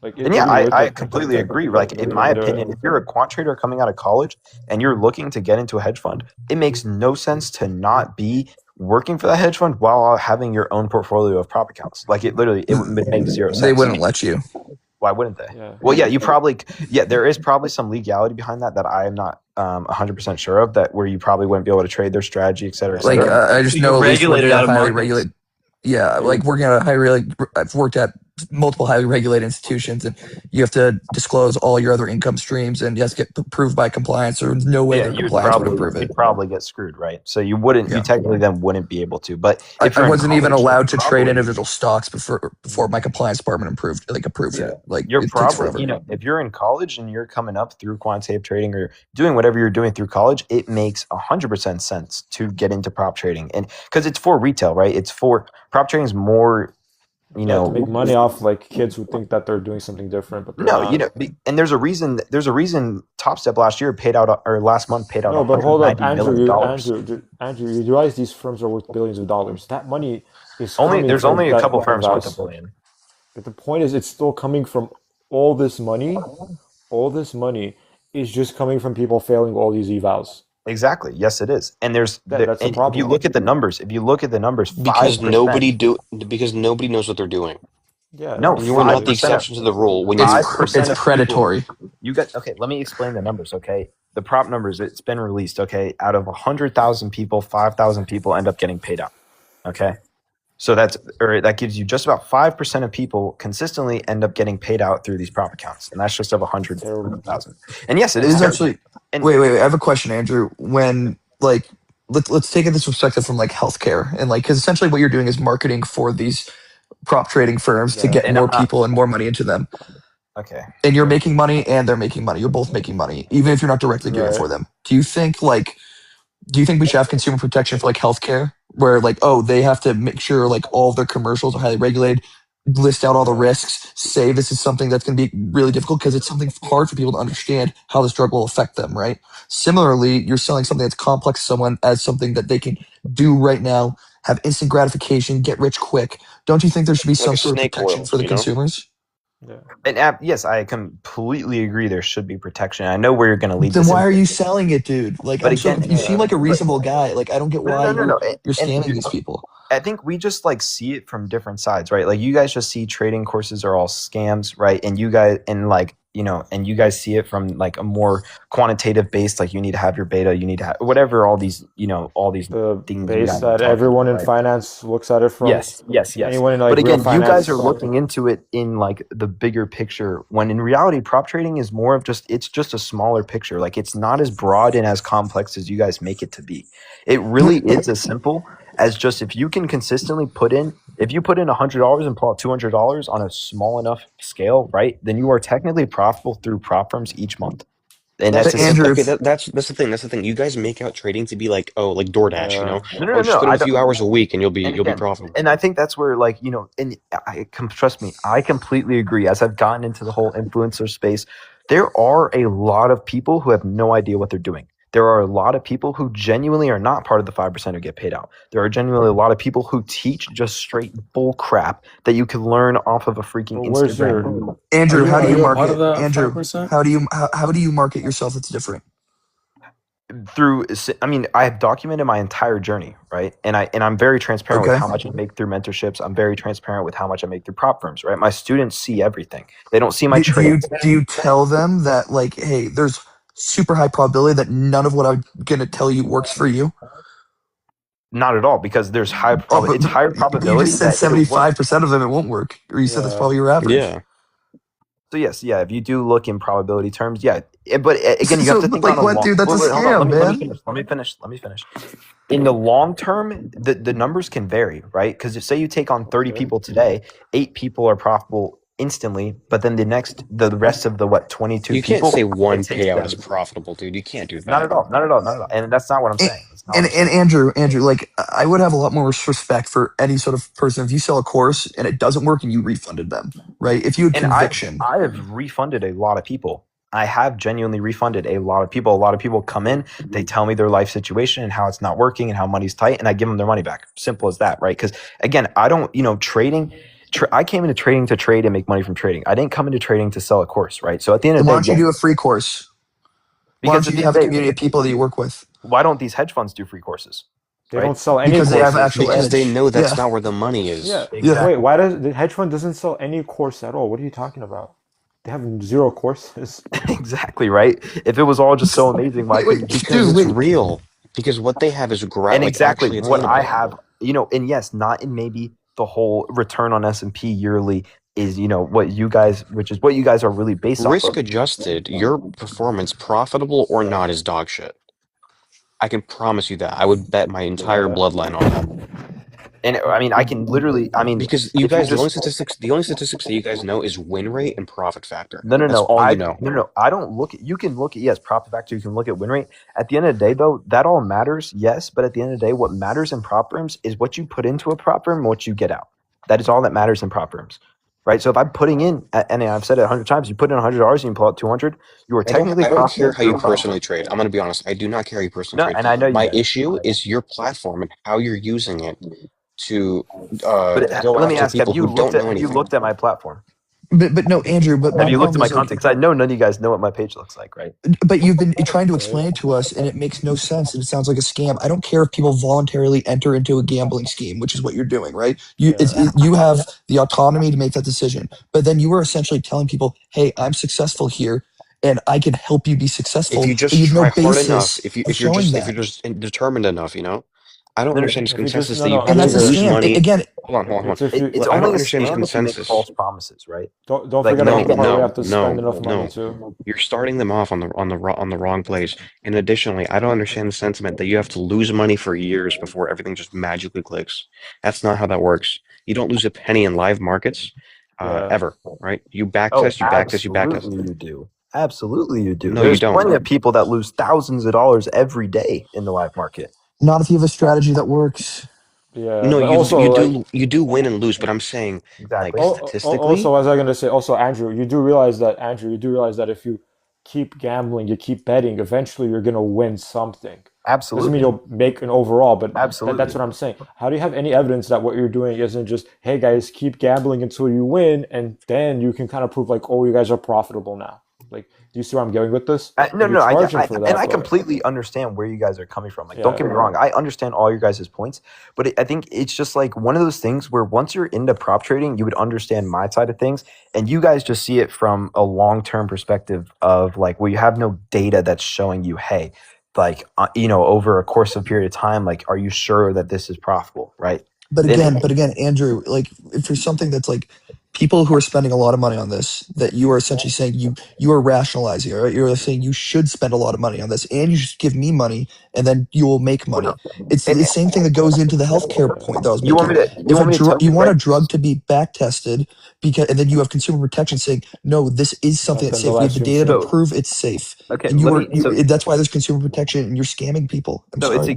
I completely agree. Like in my opinion, if you're a quant trader coming out of college and you're looking to get into a hedge fund, it makes no sense to not be working for that hedge fund while having your own portfolio of prop accounts. Like it would make zero sense. They wouldn't let you. Why wouldn't they? Yeah. Well, there is probably some legality behind that I am not 100% sure of, that where you probably wouldn't be able to trade their strategy, et cetera, et cetera. Like I just know regulated out of highly regulated. Yeah, like working at I've worked at multiple highly regulated institutions, and you have to disclose all your other income streams, and you have to get approved by compliance. Or no way Yeah, that compliance would approve it. you'd probably get screwed, right? So you wouldn't, you Yeah. technically then wouldn't be able to. But if I you're in wasn't even college, you're allowed to trade probably, individual stocks before my compliance department approved yeah, it. Like you're it takes probably, forever. you know, if you're in college and you're coming up through quantitative trading or doing whatever you're doing through college, it makes 100% sense to get into prop trading, and because it's for retail, right? It's for prop trading is more, you Yeah, to know, make money off like kids who think that they're doing something different, but they're no, not. you know, and there's a reason. There's a reason. Top Step last year paid out, or last month paid out No, but hold up, $190 Andrew. million. Andrew, you realize these firms are worth billions of dollars. That money is Only coming there's from only a that couple firms worth evals. $1 billion. But the point is, it's still coming from all this money. All this money is just coming from people failing all these evals. Exactly. Yes, it is. And there's That's the and if you problem. look at the numbers, Because 5%. because nobody knows what they're doing. Yeah, No, And you are not the 5% exception to the rule. When It's you 5% of predatory. people. You got okay. Let me explain the numbers. Okay, the prop numbers. It's been released. Okay, out of 100,000 people, 5,000 people end up getting paid out. Okay, so that gives you just about 5% of people consistently end up getting paid out through these prop accounts, and that's just of 100,000. And yes, it It is is terrible. actually. And Wait. I have a question, Andrew. When like let's take this perspective from like healthcare, and like because essentially what you're doing is marketing for these prop trading firms to yeah, get and more I'm not people and more money into them. okay. And you're making money and they're making money. You're both making money, even if you're not directly doing it Right. for them. Do you think we should have consumer protection for like healthcare, where like, oh, they have to make sure like all of their commercials are highly regulated, list out all the risks, say this is something that's going to be really difficult because it's something hard for people to understand how this drug will affect them, right? Similarly, you're selling something that's complex to someone as something that they can do right now, have instant gratification, get rich quick. Don't you think there should be like some a sort of snake protection oil, for the you know? consumers? Yeah. And yes, I completely agree. There should be protection. I know where you're going to lead Then this why are you into, selling it, dude? Like, but I'm so again, confused. You seem like a but reasonable guy. Like, I don't get why no. you're And scamming these people. I think we just like see it from different sides, right? Like you guys just see trading courses are all scams, right? And you guys and you guys see it from like a more quantitative based, like you need to have your beta, you need to have whatever all these The things you base guys are that talking everyone about, in right? finance looks at it from. Yes. Anyone in like But real again, you guys finance. are looking into it in like the bigger picture, when in reality, prop trading is more of it's just a smaller picture. Like it's not as broad and as complex as you guys make it to be. It really is as simple as just if you can consistently if you put in $100 and pull out $200 on a small enough scale, right? Then you are technically profitable through prop firms each month. And that's Andrew, okay. That's the thing. That's the thing. You guys make out trading to be like, oh, like DoorDash, you know? No. Just put in I a few don't. hours a week and you'll be Again, profitable. and I think that's where like and trust me, I completely agree. As I've gotten into the whole influencer space, there are a lot of people who have no idea what they're doing. There are a lot of people who genuinely are not part of the 5% who get paid out. There are genuinely a lot of people who teach just straight bull crap that you can learn off of a freaking Where's Instagram. Andrew, how do you part market? of the Andrew, 5%? how do you market yourself that's different? I have documented my entire journey, right? And I'm very transparent with Okay. how much I make through mentorships. I'm very transparent with how much I make through prop firms, right? My students see everything. They don't see my trades. Do you tell them that like, hey, there's super high probability that none of what I'm gonna tell you works for you? Not at all, because there's But it's higher you probability just said that it'll work. 75% of them it won't work, or you said that's Yeah. probably your average. Yeah. So yes, if you do look in probability terms, yeah. But again, you have to think like, on a what, long. dude? That's Wait, a hold on. scam, Let me finish. In the long term, the numbers can vary, right? Because say you take on 30 people today, 8 people are profitable instantly, but then the rest of the 22 You people, can't say one it takes payout them. is profitable, dude. You can't do that. Not at all. And that's not what I'm saying. It's not And what I'm saying. Andrew, like I would have a lot more respect for any sort of person if you sell a course and it doesn't work and you refunded them, right? If you had And conviction. I have refunded a lot of people. I have genuinely refunded a lot of people. A lot of people come in, they tell me their life situation and how it's not working and how money's tight, and I give them their money back. Simple as that, right? Because again, I don't, trading. I came into trading to trade and make money from trading. I didn't come into trading to sell a course, right? So at the end of Then the why day, don't you do a free course? Why because don't at you the have end a of the community day, of people that you work with? why don't these hedge funds do free courses? They right? don't sell any Because they courses. have actual Because they edge. know that's Yeah. not where the money is. Yeah. Exactly. Wait, why does the hedge fund doesn't sell any course at all? What are you talking about? They have 0 courses. Exactly, right? If it was all just so amazing, why couldn't you? Because it's real. Because what they have is And exactly actually what I attainable. have, and yes, not in maybe the whole return on S&P yearly is, what you guys are really based off Risk of. adjusted, your performance, profitable or not, is dog shit. I can promise you that. I would bet my entire bloodline on that. And I mean, I can literally, because you guys, the only statistics that you guys know is win rate and profit factor. That's all you know. No. I don't look at. You can look at profit factor. You can look at win rate. At the end of the day, though, that all matters. Yes, but at the end of the day, what matters in prop firms is what you put into a prop firm and what you get out. That is all that matters in prop firms, right? So if I'm putting in, and I've said it 100 times, you put in $100 and you pull out 200, you are technically. I don't care how you personally trade. I'm going to be honest. I do not care how you personally trade. And I know my issue is your platform and how you're using it to let me ask: Have you looked at my platform? But no, Andrew. But have you looked at my content? Because I know none of you guys know what my page looks like, right? But you've been trying to explain it to us, and it makes no sense, and it sounds like a scam. I don't care if people voluntarily enter into a gambling scheme, which is what you're doing, right? You have the autonomy to make that decision, but then you were essentially telling people, "Hey, I'm successful here, and I can help you be successful." If you just try hard enough, if you're just determined enough, I don't understand this consensus that you lose money. Again, hold on. It's I only don't understand this a scam if you make consensus. false promises, right? Don't forget about the part where you have to spend enough money too. You're starting them off on the wrong place. And additionally, I don't understand the sentiment that you have to lose money for years before everything just magically clicks. That's not how that works. You don't lose a penny in live markets ever, right? You backtest, you backtest. Absolutely you do. Absolutely you do. No, There's you don't. plenty of people that lose thousands of dollars every day in the live market. Not if you have a strategy that works. Yeah. No, also, you do win and lose, but I'm saying like statistically. Also, as I'm gonna say, also Andrew, you do realize that if you keep gambling, you keep betting, eventually you're gonna win something. Absolutely. Doesn't mean you'll make an overall, but absolutely, that's what I'm saying. How do you have any evidence that what you're doing isn't just, hey guys, keep gambling until you win, and then you can kind of prove like, oh, you guys are profitable now. Like, do you see where I'm going with this? I completely understand where you guys are coming from. Like, don't get me wrong, I understand all your guys' points, but I think it's just like one of those things where once you're into prop trading, you would understand my side of things, and you guys just see it from a long-term perspective of like, well, you have no data that's showing you, hey, like, over a course of a period of time, like, are you sure that this is profitable, right? But again, Andrew, like, if there's something that's like people who are spending a lot of money on this, that you are essentially saying you are rationalizing, right? You're saying you should spend a lot of money on this, and you should give me money, and then you will make money. It's the same thing that goes into the healthcare point that I was making. You want a drug to be back tested, and then you have consumer protection saying, no, this is something that's safe. We have the data to prove it's safe. Okay, and that's why there's consumer protection, and you're scamming people. It's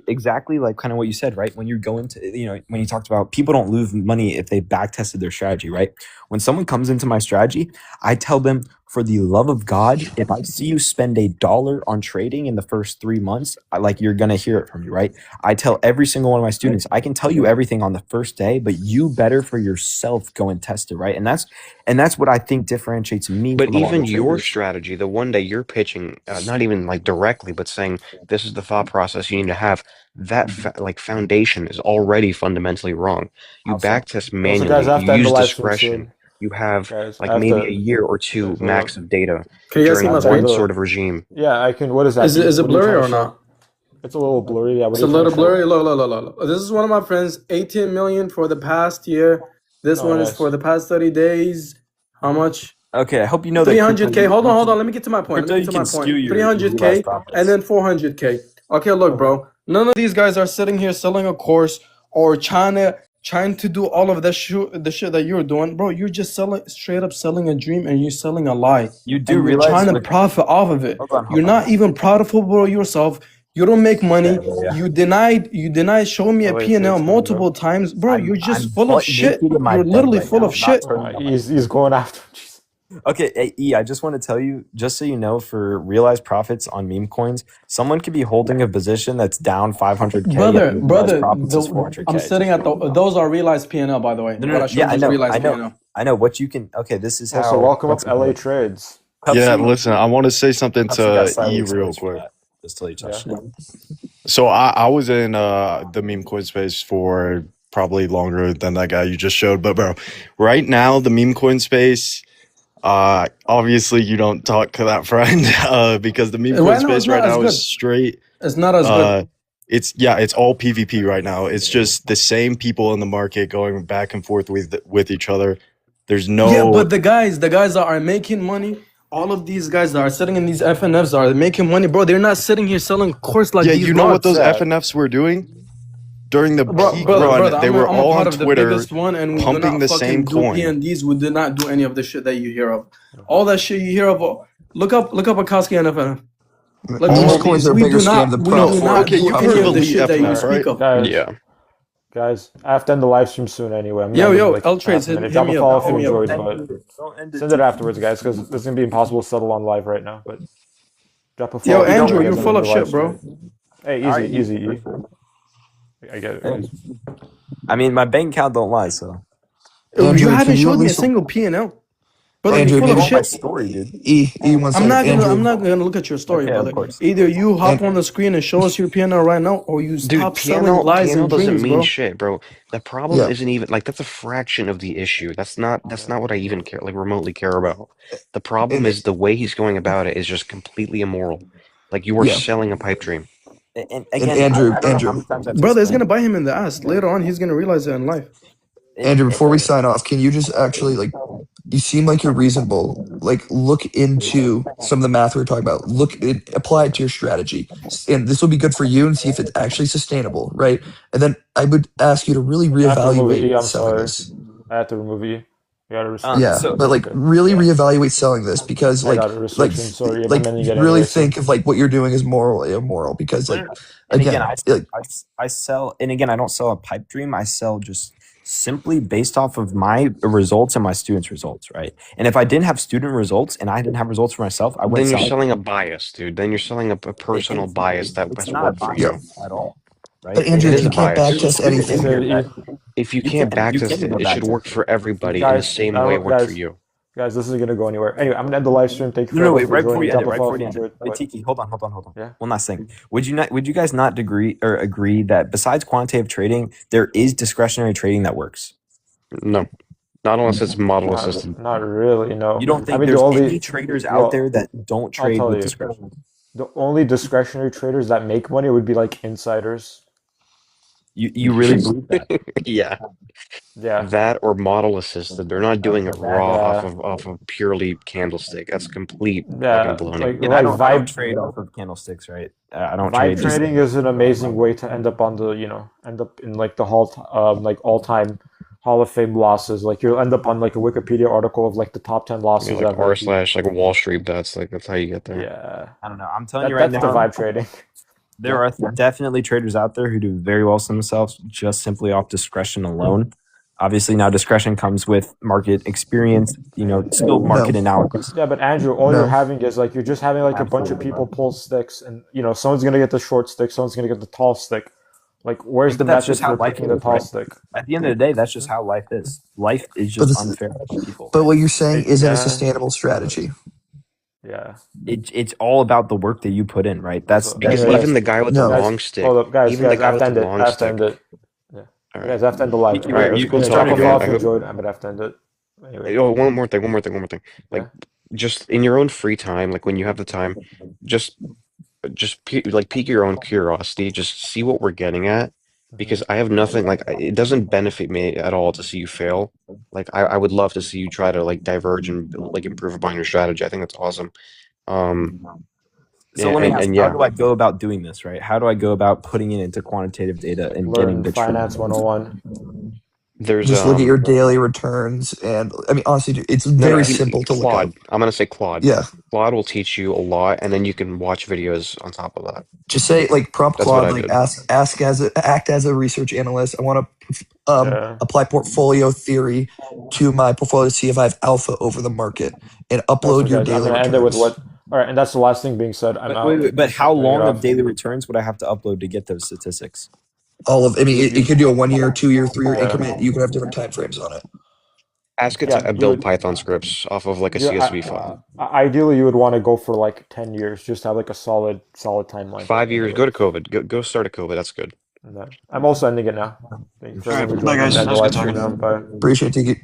exactly like kind of what you said, right? When you go into, when you talked about people don't lose money if they back tested their strategy, right? When someone comes into my strategy, I tell them, for the love of God, if I see you spend $1 on trading in the first 3 months, you're going to hear it from me, right? I tell every single one of my students, I can tell you everything on the first day, but you better for yourself go and test it, right? And that's what I think differentiates me. But from even all your traders. strategy, the one day you're pitching, not even like directly, but saying this is the thought process you need to have, that foundation is already fundamentally wrong. You backtest manually, you use discretion. You have maybe a year or two max of data during one sort of regime. Yeah, I can. What is that? Is it blurry or not? It's a little blurry. Yeah, it's a little blurry. Look. This is one of my friends. 18 million for the past year. This one is for the past 30 days. How much? Okay, I hope you know 300K. Hold on. Let me get to my point. 300K and then 400K. Okay, look, bro. None of these guys are sitting here selling a course or trying to do all of the shit that you're doing, bro. You're just straight up selling a dream, and you're selling a lie. You do realize you're trying to profit off of it. You're not even profitable yourself. You don't make money. You denied showing me a P&L multiple times, bro. You're just full of shit. You're literally full of shit. He's going after. Okay, hey, E, I just want to tell you, just so you know, for realized profits on meme coins, someone could be holding a position that's down 500K. Brother, I'm sitting at those are realized P&L, by the way. I know what you can. Okay, this is how. So welcome up LA Trades. Yeah, listen, I want to say something to E real quick. Just till you touch. So I was in the meme coin space for probably longer than that guy you just showed, but bro, right now the meme coin space. Obviously you don't talk to that friend because the meme coin space right now is straight. It's not as good. it's all PvP right now. It's just the same people in the market going back and forth with each other. There's no Yeah, but the guys that are making money, all of these guys that are sitting in these FNFs are making money, bro. They're not sitting here selling course like yeah, these you know what nuts. those FNFs were doing during the peak Brother, run? They were I'm all a part on of the Twitter biggest one, and we do pumping not the fucking same do coin. PNDs. We did not do any of the shit that you hear of. All that shit you hear of. Look up Akatsuki and FNF. Like All all these of coins these, are a we bigger do scam not. than We prop do firm. not Okay, do you've any heard of of the Elite shit that you FNF, speak right? of. Guys, Yeah. guys, I have to end the live stream soon anyway. I'm Yo, ending yo, like L Trades, half a hit minute. Drop me a up. follow Hit if you me up. enjoyed, but send it afterwards, guys, because it's gonna be impossible to settle on live right now. But drop a follow Yo, if you Andrew, enjoyed, you're guys. I'm full ending of the live shit, bro. stream. Hey, Alright, easy, E. I get it, guys. I mean, my bank account don't lie, so. You Andrew, can haven't you at showed me a least single P&L. Brother, you're Andrew, full maybe of On my shit. story, dude. one I'm second. not Andrew, gonna look at your story, Okay, of brother. course. Either you hop and on the screen and show us your P&L right now, or you Dude, stop selling lies piano and doesn't dreams, mean bro. shit, bro. The problem yeah, isn't even like that's a fraction of the issue. That's not what I even care like remotely care about. The problem and is the way he's going about it is just completely immoral. Like you are yeah, selling a pipe dream. And and again, Andrew, I don't know how Andrew, many times I've Brother, it's explained. gonna bite him in the ass. Later on, he's gonna realize it in life. Andrew. Before we sign off, can you just actually like? You seem like you're reasonable. Like, look into some of the math we were talking about. Apply it to your strategy, and this will be good for you. And see if it's actually sustainable, right? And then I would ask you to really I have to remove reevaluate E. I'm selling sorry. this. I have to remove E. You got a Yeah, So but like okay. really reevaluate selling this because I got a like restriction. Sorry, if I'm like ending it really anyway. So think of like what you're doing is moral or immoral because like and again, again like I sell, and again, I don't sell a pipe dream. I sell just simply based off of my results and my students' results, right? And if I didn't have student results and I didn't have results for myself, I wouldn't Then you're sell it. selling a bias, dude. Then you're selling a personal bias It's that's not a worked for bias yeah. you. at all, right? But And Andrew, It if is you a can't bias. backtest there's a anything, thing here that If you can't you backtest can it, go it should backtest. work for everybody in the guys, same way it worked for you. guys, this isn't gonna go anywhere. Anyway, I'm gonna end the live stream. Thank you No, for wait, everyone right for before joining. you end Drop it, a right follow before if you you end it. enjoyed. Wait, What? Tiki, hold on. Yeah. One last thing. Would you guys not agree that besides quantitative trading, there is discretionary trading that works? No, not unless it's model assisted. Not really. No. You don't I think mean, the there's only any traders out well, there that don't I'll trade tell with you, discretion? the only discretionary traders that make money would be like insiders. You really believe that? Yeah. Yeah. That or model assisted. They're not doing it raw Yeah. off of purely candlestick. That's complete Yeah. fucking baloney. Like And I don't vibe trade off of candlesticks, right? I don't vibe trade just trading is an amazing way to end up on the end up in like the like all time Hall of Fame losses. Like you'll end up on like a Wikipedia article of like the top 10 I losses mean, like ever. like Wall Street bets. Like that's how you get there. Yeah. I don't know. I'm telling you right That's now, the vibe trading. there are definitely traders out there who do very well for themselves just simply off discretion alone. Obviously, now discretion comes with market experience, skilled market analysis. Yeah, but Andrew, all you're having is like you're just having like a bunch of people pull sticks, and someone's gonna get the short stick, someone's gonna get the tall stick. Like, where's the But that's method just how for life picking the is, tall right? stick? At the end of the day, that's just how life is. Life is But just this, unfair to people. but what you're saying isn't a Yeah. sustainable strategy. Yeah. It's all about the work that you put in, right? Because Anyway, even the guy with the No. long stick, hold up, guys, even the I guy have with to the end it. long I have to stick. end it. Yeah. All Guys, I have to end the live. All right, You cool can talk, drop a man. follow if I you hope. enjoyed. I'm gonna have to end it. Anyway. Oh, one more thing. Like, just in your own free time, like when you have the time, just pique your own curiosity. Just see what we're getting at, because I have nothing. Like, it doesn't benefit me at all to see you fail. Like, I would love to see you try to like diverge and like improve upon your strategy. I think that's awesome. So Yeah, let me ask, and how yeah, do I go about doing this, right? How do I go about putting it into quantitative data and getting Learn the Finance true 101. there's Just look at your daily returns, and I mean, honestly, dude, it's no, very simple to look up. Claude. I'm gonna say Claude. Yeah, Claude will teach you a lot, and then you can watch videos on top of that. just say like prompt That's what Claude, I like did. act as a research analyst. I want to Yeah. apply portfolio theory to my portfolio to see if I have alpha over the market, and upload Also, your guys, I'm daily gonna returns. end it with what. All right, and that's the last thing being said. I'm out. But how Turning it long of off. daily returns would I have to upload to get those statistics? All of, I mean, it could do a 1 year, 2 year, 3 year Yeah. increment. You can have different time frames on it. Ask it Yeah, to you build would. Python scripts off of like a CSV file. Ideally, you would want to go for like 10 years, just to have like a solid timeline. 5 years. Go to COVID. Go start a COVID. That's good. And I'm also ending it now. Thank you for All right, everyone bye joining. guys. End That the was good live stream talking. now. Bye. Appreciate it.